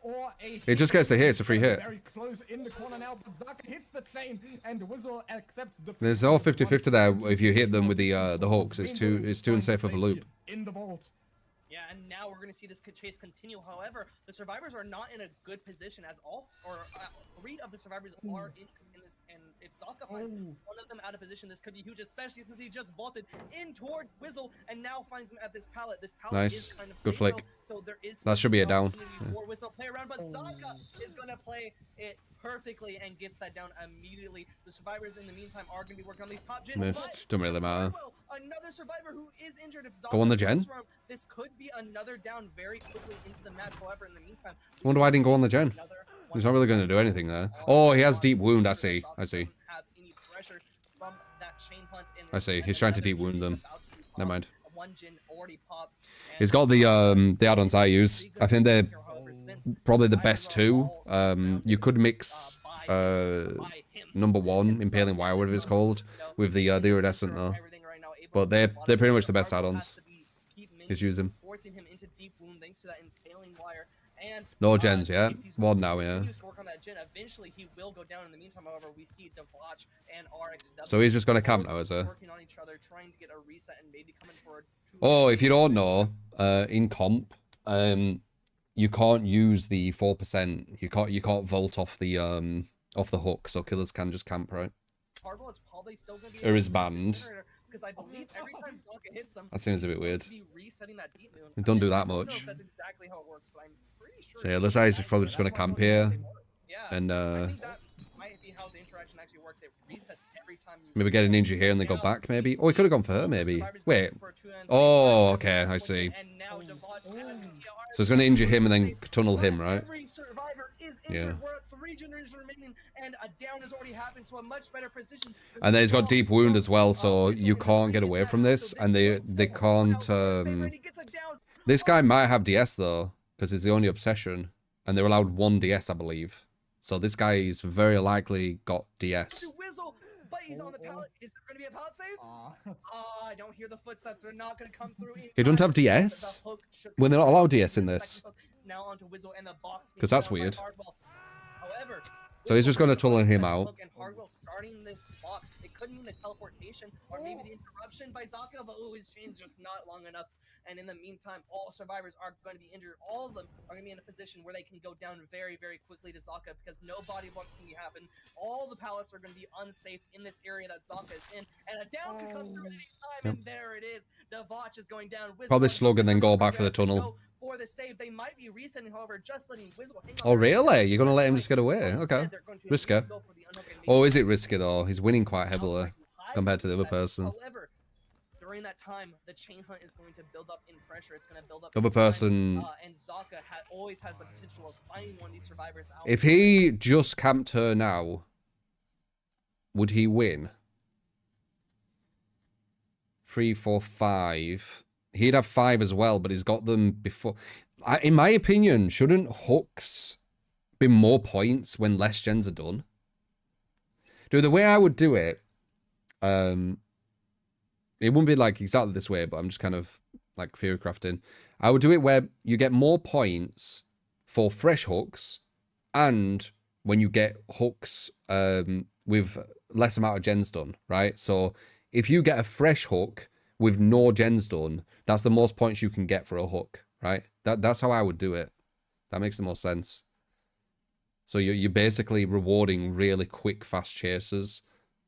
or a it just gets the hit. It's a free hit. Very close in the corner now, but Zaka hits the chain and Whistle accepts the There's all 50-50 there if you hit them with the hooks. It's too unsafe of a loop. In the vault. Yeah, and now we're going to see this chase continue. However, the survivors are not in a good position as three of the survivors are in this, and if Zaka finds one of them out of position, this could be huge, especially since he just vaulted in towards Whistle and now finds him at this pallet. This pallet is kind of good flick. So there is that should be a down. For Whistle play around, but Zaka is going to play it perfectly and gets that down immediately. The survivors in the meantime are going to be working on these top gens. Missed. Don't really matter. Another survivor who is injured. If Zaka go on the gen. This could be another down very quickly into the match. However, in the meantime, I wonder why I didn't go on the gen. He's not really going to do anything there. Oh, he has deep wound. I see. I see. I see. He's trying to deep wound them. Never mind. He's got the add-ons I use. I think they're probably the best two. You could mix number one, Impaling Wire, whatever it's called, with the iridescent though. But they're pretty much the best add-ons. He's using. No gens, yeah. One now, yeah. So he's just gonna camp now, is he? Oh, if you don't know, in comp, you can't use the 4%. You can't vault off the hook, so killers can just camp, right? Or is banned. That seems a bit weird. It don't do that much. So yeah, looks like he's probably just gonna camp here, and maybe get an injury here and then go back. Maybe. Oh, he could have gone for her. Maybe. Wait. Oh, okay. I see. So he's gonna injure him and then tunnel him, right? Yeah. And then he's got deep wound as well, so you can't get away from this, and they can't. This guy might have DS though, because it's the only obsession, and they're allowed 1 DS, I believe. So this guy is very likely got DS. But he's on the pallet. Is there going to be a pallet save? I don't hear the footsteps. They're not going to come through. He don't have DS? When they're not allowed DS in this? Because that's weird. So he's just going to tunnel him out. Starting this box, it could mean the teleportation or maybe the interruption by Zaka, but his chain's just not long enough. And in the meantime, all survivors are going to be injured. All of them are going to be in a position where they can go down very, very quickly to Zaka because no body blocks can happen. All the pallets are going to be unsafe in this area that Zaka is in. And a down can come through at any time, and there it is. The Votch is going down. Probably slug and then go back for the tunnel. For the save, they might be resetting, however, just letting Whistle hang on. Oh, really? You're going to let him just get away? Okay. Risky. Oh, is it risky, though? He's winning quite heavily compared to the other person. However, during that time, the chain hunt is going to build up in pressure. It's going to build up. Other person. And Zaka always has the potential of finding one of these survivors out. If he just camped her now, would he win? 3, 4, 5. He'd have 5 as well, but he's got them before. In my opinion, shouldn't hooks be more points when less gens are done? Dude, the way I would do it, It wouldn't be like exactly this way, but I'm just kind of like theory crafting. I would do it where you get more points for fresh hooks and when you get hooks with less amount of gens done, right? So if you get a fresh hook with no gens done, that's the most points you can get for a hook, right? That's how I would do it. That makes the most sense. So you're basically rewarding really quick, fast chasers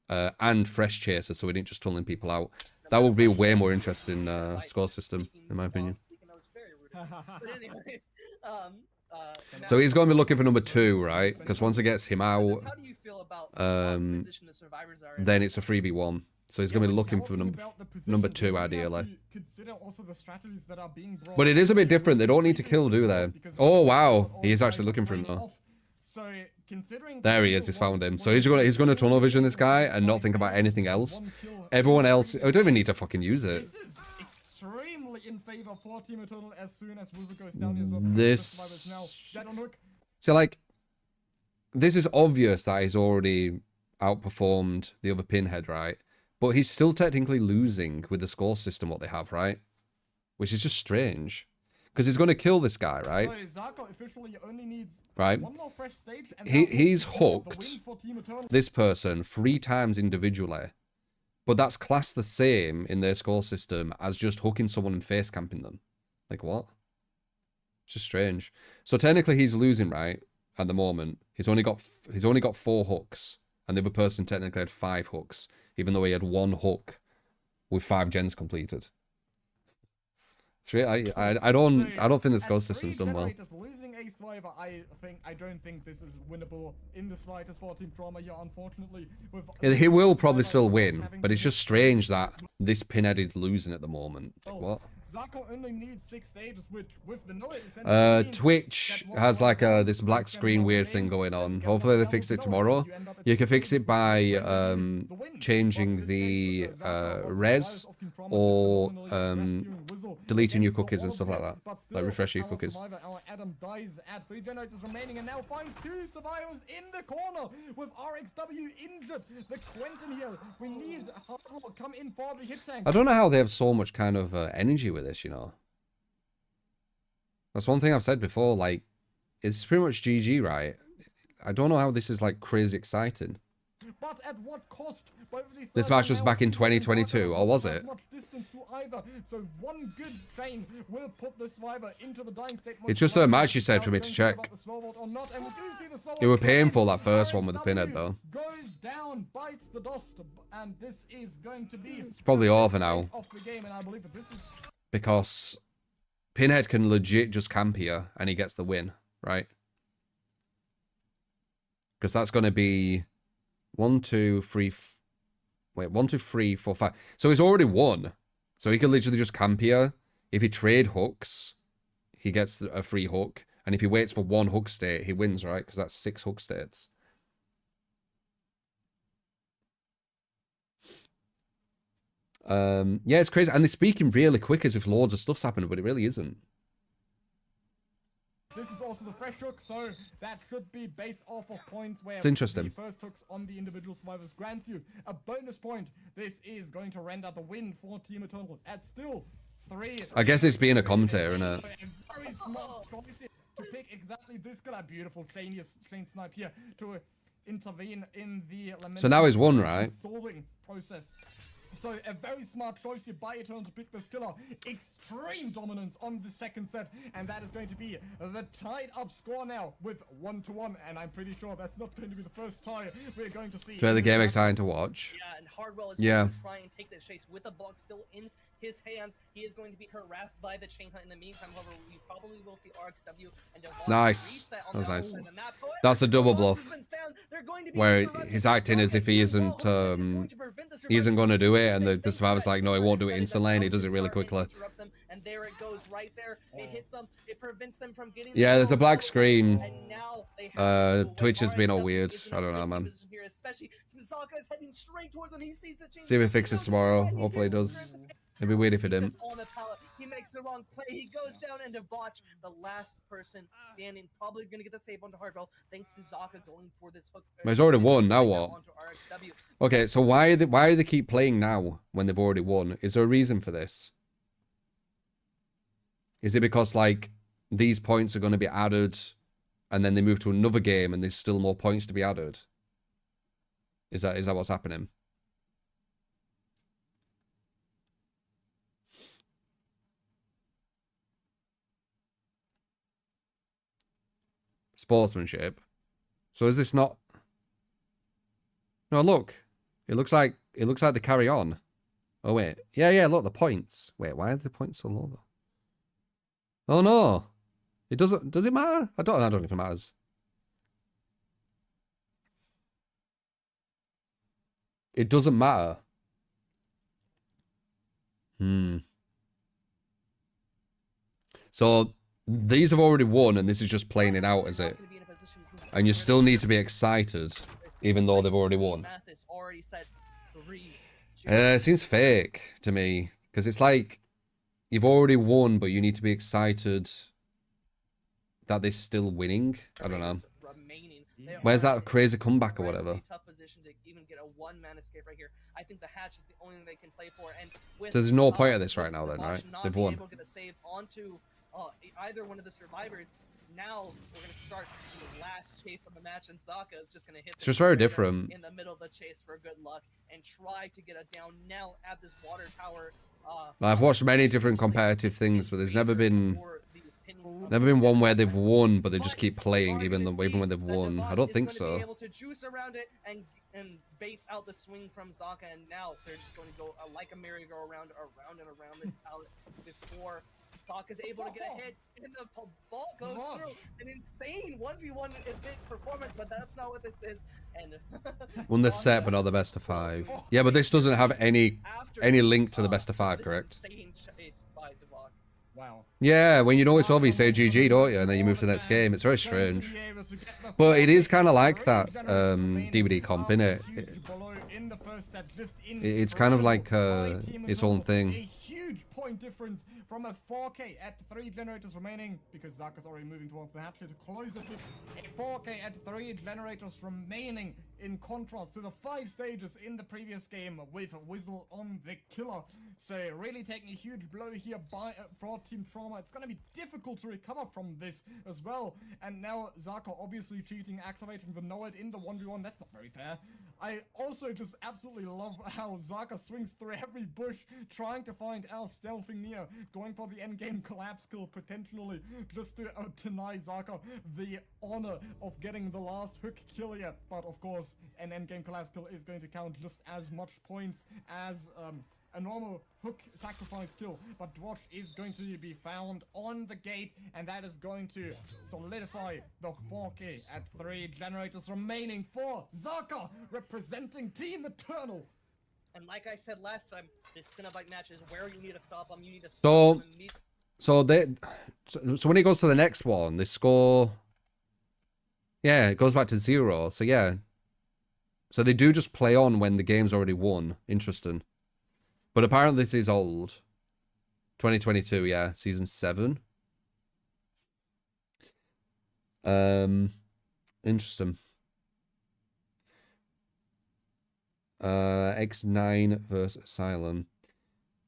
and fresh chasers, so we didn't just tunneling people out. That would be a way more interesting score system, in my opinion. So he's going to be looking for number 2, right? Because once it gets him out, then it's a 3v1. So he's going to be looking for number 2, ideally. But it is a bit different. They don't need to kill, do they? Oh, wow. He is actually looking for him, though. There he is. He's found him. So he's going to tunnel vision this guy and not think about anything else. Everyone else... I don't even need to fucking use it. In favor for Team Eternal as soon as Wuzu goes down as well. This... Now, so, like, this is obvious that he's already outperformed the other Pinhead, right? But he's still technically losing with the score system what they have, right? Which is just strange. Because he's going to kill this guy, right? So Zarko officially only needs right? one more fresh stage and he's hooked this person 3 times individually. But that's classed the same in their score system as just hooking someone and face camping them. Like, what? It's just strange. So technically he's losing, right? At the moment. He's only got 4 hooks. And the other person technically had 5 hooks. Even though he had 1 hook with 5 gens completed. It's really, I don't think the score system's done well. Losing a survivor, I don't think this is winnable in the slightest for Team Trauma here, unfortunately. He will probably still win, but it's just strange that this Pinhead is losing at the moment. Like, what? Zarko only needs 6 stages, which with the noise Twitch has like this black screen weird thing going on. Hopefully they fix it tomorrow. You can fix it by changing the res or deleting your cookies and stuff like that. Like refresh your cookies. Adam dies at 3 generators remaining and now finds 2 survivors in the corner with RXW injured. The Quentin here. We need Hardrock come in for the hit tank. I don't know how they have so much kind of energy with this, you know. That's one thing I've said before, like, it's pretty much GG, right? I don't know how this is, like, crazy exciting. But at what cost? This match was back in 2022, or was it? So one good train will put the survivor into the dying state. It's just a match, you said, for me to check. It was painful, that first one with the Pinhead, though. Goes down, bites the dust, and this is going to be... It's probably over now. Because Pinhead can legit just camp here, and he gets the win, right? Because that's going to be 1, 2, 3... Wait, 1, 2, 3, 4, 5. So he's already won. So he can literally just camp here. If he trade hooks, he gets a free hook. And if he waits for 1 hook state, he wins, right? Because that's 6 hook states. Yeah, it's crazy. And they're speaking really quick as if loads of stuff's happening, but it really isn't. This is also the fresh hook, so that should be based off of points where it's interesting. The first hooks on the individual survivors grants you a bonus point. This is going to render the win for Team Eternal at still 3. I guess it's being a commentator, isn't it? Very smart choice to pick exactly this good, a beautiful chain snipe here to intervene in the so now he's won, right? Solving process. So a very smart choice here by Eternal to pick this killer. Extreme dominance on the second set, and that is going to be the tied up score now with 1-1. And I'm pretty sure that's not going to be the first tie we're going to see. So the game exciting to watch. Yeah, and Hardwell is going to try and take the chase with the block still in his hands. He is going to be harassed by the chain hunt in the meantime. However, we probably will see RXW and nice. That was nice. That's a double bluff where he's acting as if he isn't going to do it, and the survivor's like, no, he won't do it instantly, and he does it really quickly. And there it goes right there. It hits them. It prevents them from getting. Yeah, there's a black screen. Twitch has been all weird. I don't know, man. See if it fixes tomorrow. Hopefully it does. It'd be weird if it didn't. He makes the wrong play. He goes down and debauched. The last person standing, probably going to get the save onto Hardwell, thanks to Zaka going for this hook. But he's already won. Now what? Okay, so why do they keep playing now? when they've already won. Is there a reason for this? Is it because, like, these points are going to be added and then they move to another game and there's still more points to be added? Is that what's happening? Sportsmanship. So is this not? No, look. It looks like they carry on. Oh wait. Yeah, look, the points. Wait, why are the points so low though? Oh no. It doesn't. Does it matter? I don't know if it matters. It doesn't matter. So these have already won, and this is just playing it out, is it? And you still need to be excited, even though they've already won. It seems fake to me, because it's like you've already won, but you need to be excited that they're still winning. I don't know. Where's that crazy comeback or whatever? So there's no point of this right now then, right? They've won. Either one of the survivors. Now we're gonna start the last chase of the match, and Zaka is just gonna hit. It's just very different. In the middle of the chase for good luck and try to get a down now at this water tower. I've watched many different competitive things, but there's never been one where they've won, but they just keep playing even when they've won. I don't think so. Able to juice around it and baits out the swing from Zaka, and now they're just going to go like a merry-go-round around and around this out before Zaka's able to get a hit, and the vault goes through. An insane 1v1 event performance, but that's not what this is. And won the set, but not the best of 5. Yeah, but this doesn't have any link to the best of 5, correct? Wow. Yeah, when you know it's over, you say GG, don't you? And then you move to the next game. It's very strange. But it is kind of like that DVD comp, innit? It's kind of like its own thing. A huge point difference from a 4K at 3 generators remaining, because Zaka's already moving towards the hatch here to close it. A 4K at 3 generators remaining, in contrast to the 5 stages in the previous game with Whistle on the killer. So really taking a huge blow here for Team Trauma. It's going to be difficult to recover from this as well. And now Zaka obviously cheating, activating the Noid in the 1v1. That's not very fair. I also just absolutely love how Zaka swings through every bush, trying to find Al stealthing near, going for the endgame collapse kill potentially, just to deny Zaka the honor of getting the last hook kill here. But of course, an endgame collapse kill is going to count just as much points as a normal hook sacrifice kill, but Dwatch is going to be found on the gate, and that is going to solidify the 4K at 3 generators remaining for Zaka, representing Team Eternal. And like I said last time, this Cinnabite match is where you need to stop them. You need to stop them. So when it goes to the next one, they score. Yeah, it goes back to 0. So yeah. So they do just play on when the game's already won. Interesting. But apparently this is old. 2022, yeah. Season 7. Interesting. X9 versus Asylum.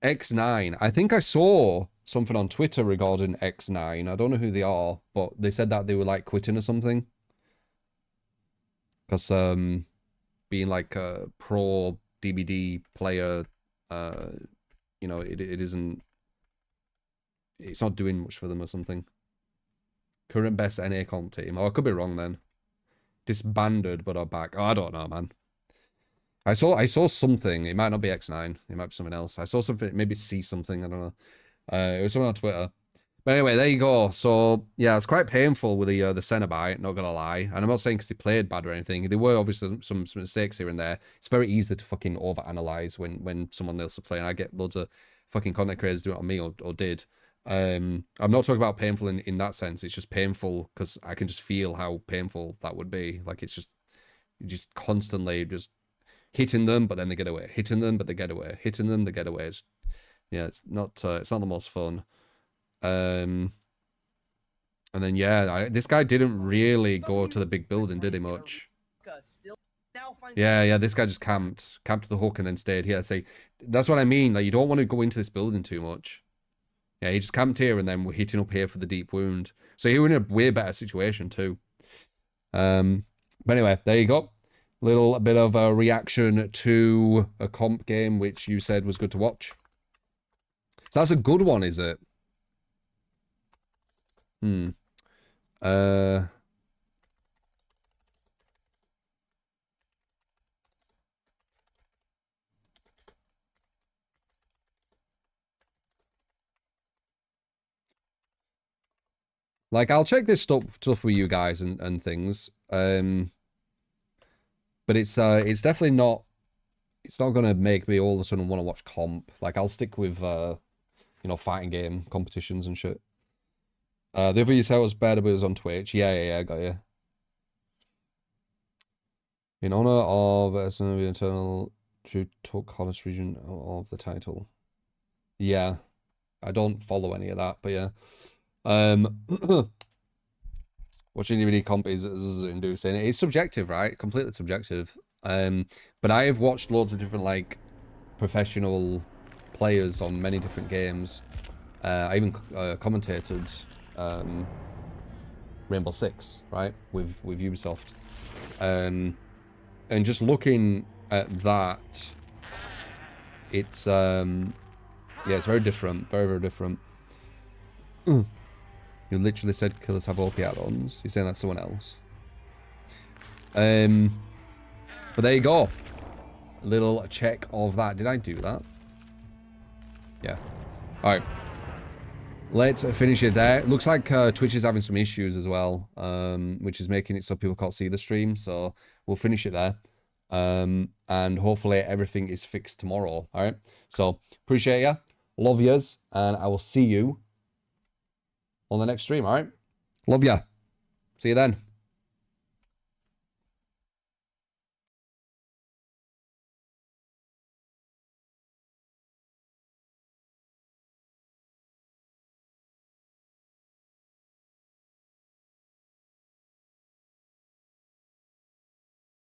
X9. I think I saw something on Twitter regarding X9. I don't know who they are, but they said that they were like quitting or something. Because being like a pro DBD player, you know, it's not doing much for them or something. Current best NA comp team. Oh, I could be wrong then. Disbanded but are back. Oh, I don't know, man. I saw something. It might not be X9. It might be something else. I saw something. Maybe see something. I don't know. It was something on Twitter. But anyway, there you go. So yeah, it's quite painful with the Cenobite, not gonna lie. And I'm not saying because he played bad or anything. There were obviously some mistakes here and there. It's very easy to fucking overanalyze when someone else is playing. I get loads of fucking content creators do it on me or did. I'm not talking about painful in that sense. It's just painful because I can just feel how painful that would be. Like it's just constantly just hitting them, but then they get away. Hitting them, but they get away. Hitting them, they get away. It's not the most fun. And then yeah, this guy didn't really go to the big building, did he much? now finds. Yeah, this guy just camped the hook and then stayed here. See, that's what I mean. Like, you don't want to go into this building too much. Yeah, he just camped here and then we're hitting up here for the deep wound. So you're in a way better situation too. But anyway, there you go. Little bit of a reaction to a comp game, which you said was good to watch. So that's a good one, is it? Like, I'll check this stuff with you guys and things. But it's definitely not. It's not gonna make me all of a sudden want to watch comp. Like, I'll stick with you know, fighting game competitions and shit. The other you said was better, but it was on Twitch. Yeah, I got you. In honor of the Eternal, you took Honest Region of the title. Yeah, I don't follow any of that, but yeah. Watching DVD comp is inducing. It's subjective, right? Completely subjective. But I have watched loads of different, like, professional players on many different games. I even commentated Rainbow Six, right, with Ubisoft. And just looking at that, it's yeah, it's very different, very different. You literally said killers have OP add-ons. You're saying that's someone else. But there you go. A little check of that. Did I do that? Yeah. All right. Let's finish it there. It looks like Twitch is having some issues as well, which is making it so people can't see the stream. So we'll finish it there. And hopefully everything is fixed tomorrow. All right. So appreciate ya. Love yous. And I will see you on the next stream. All right. Love ya. See you then.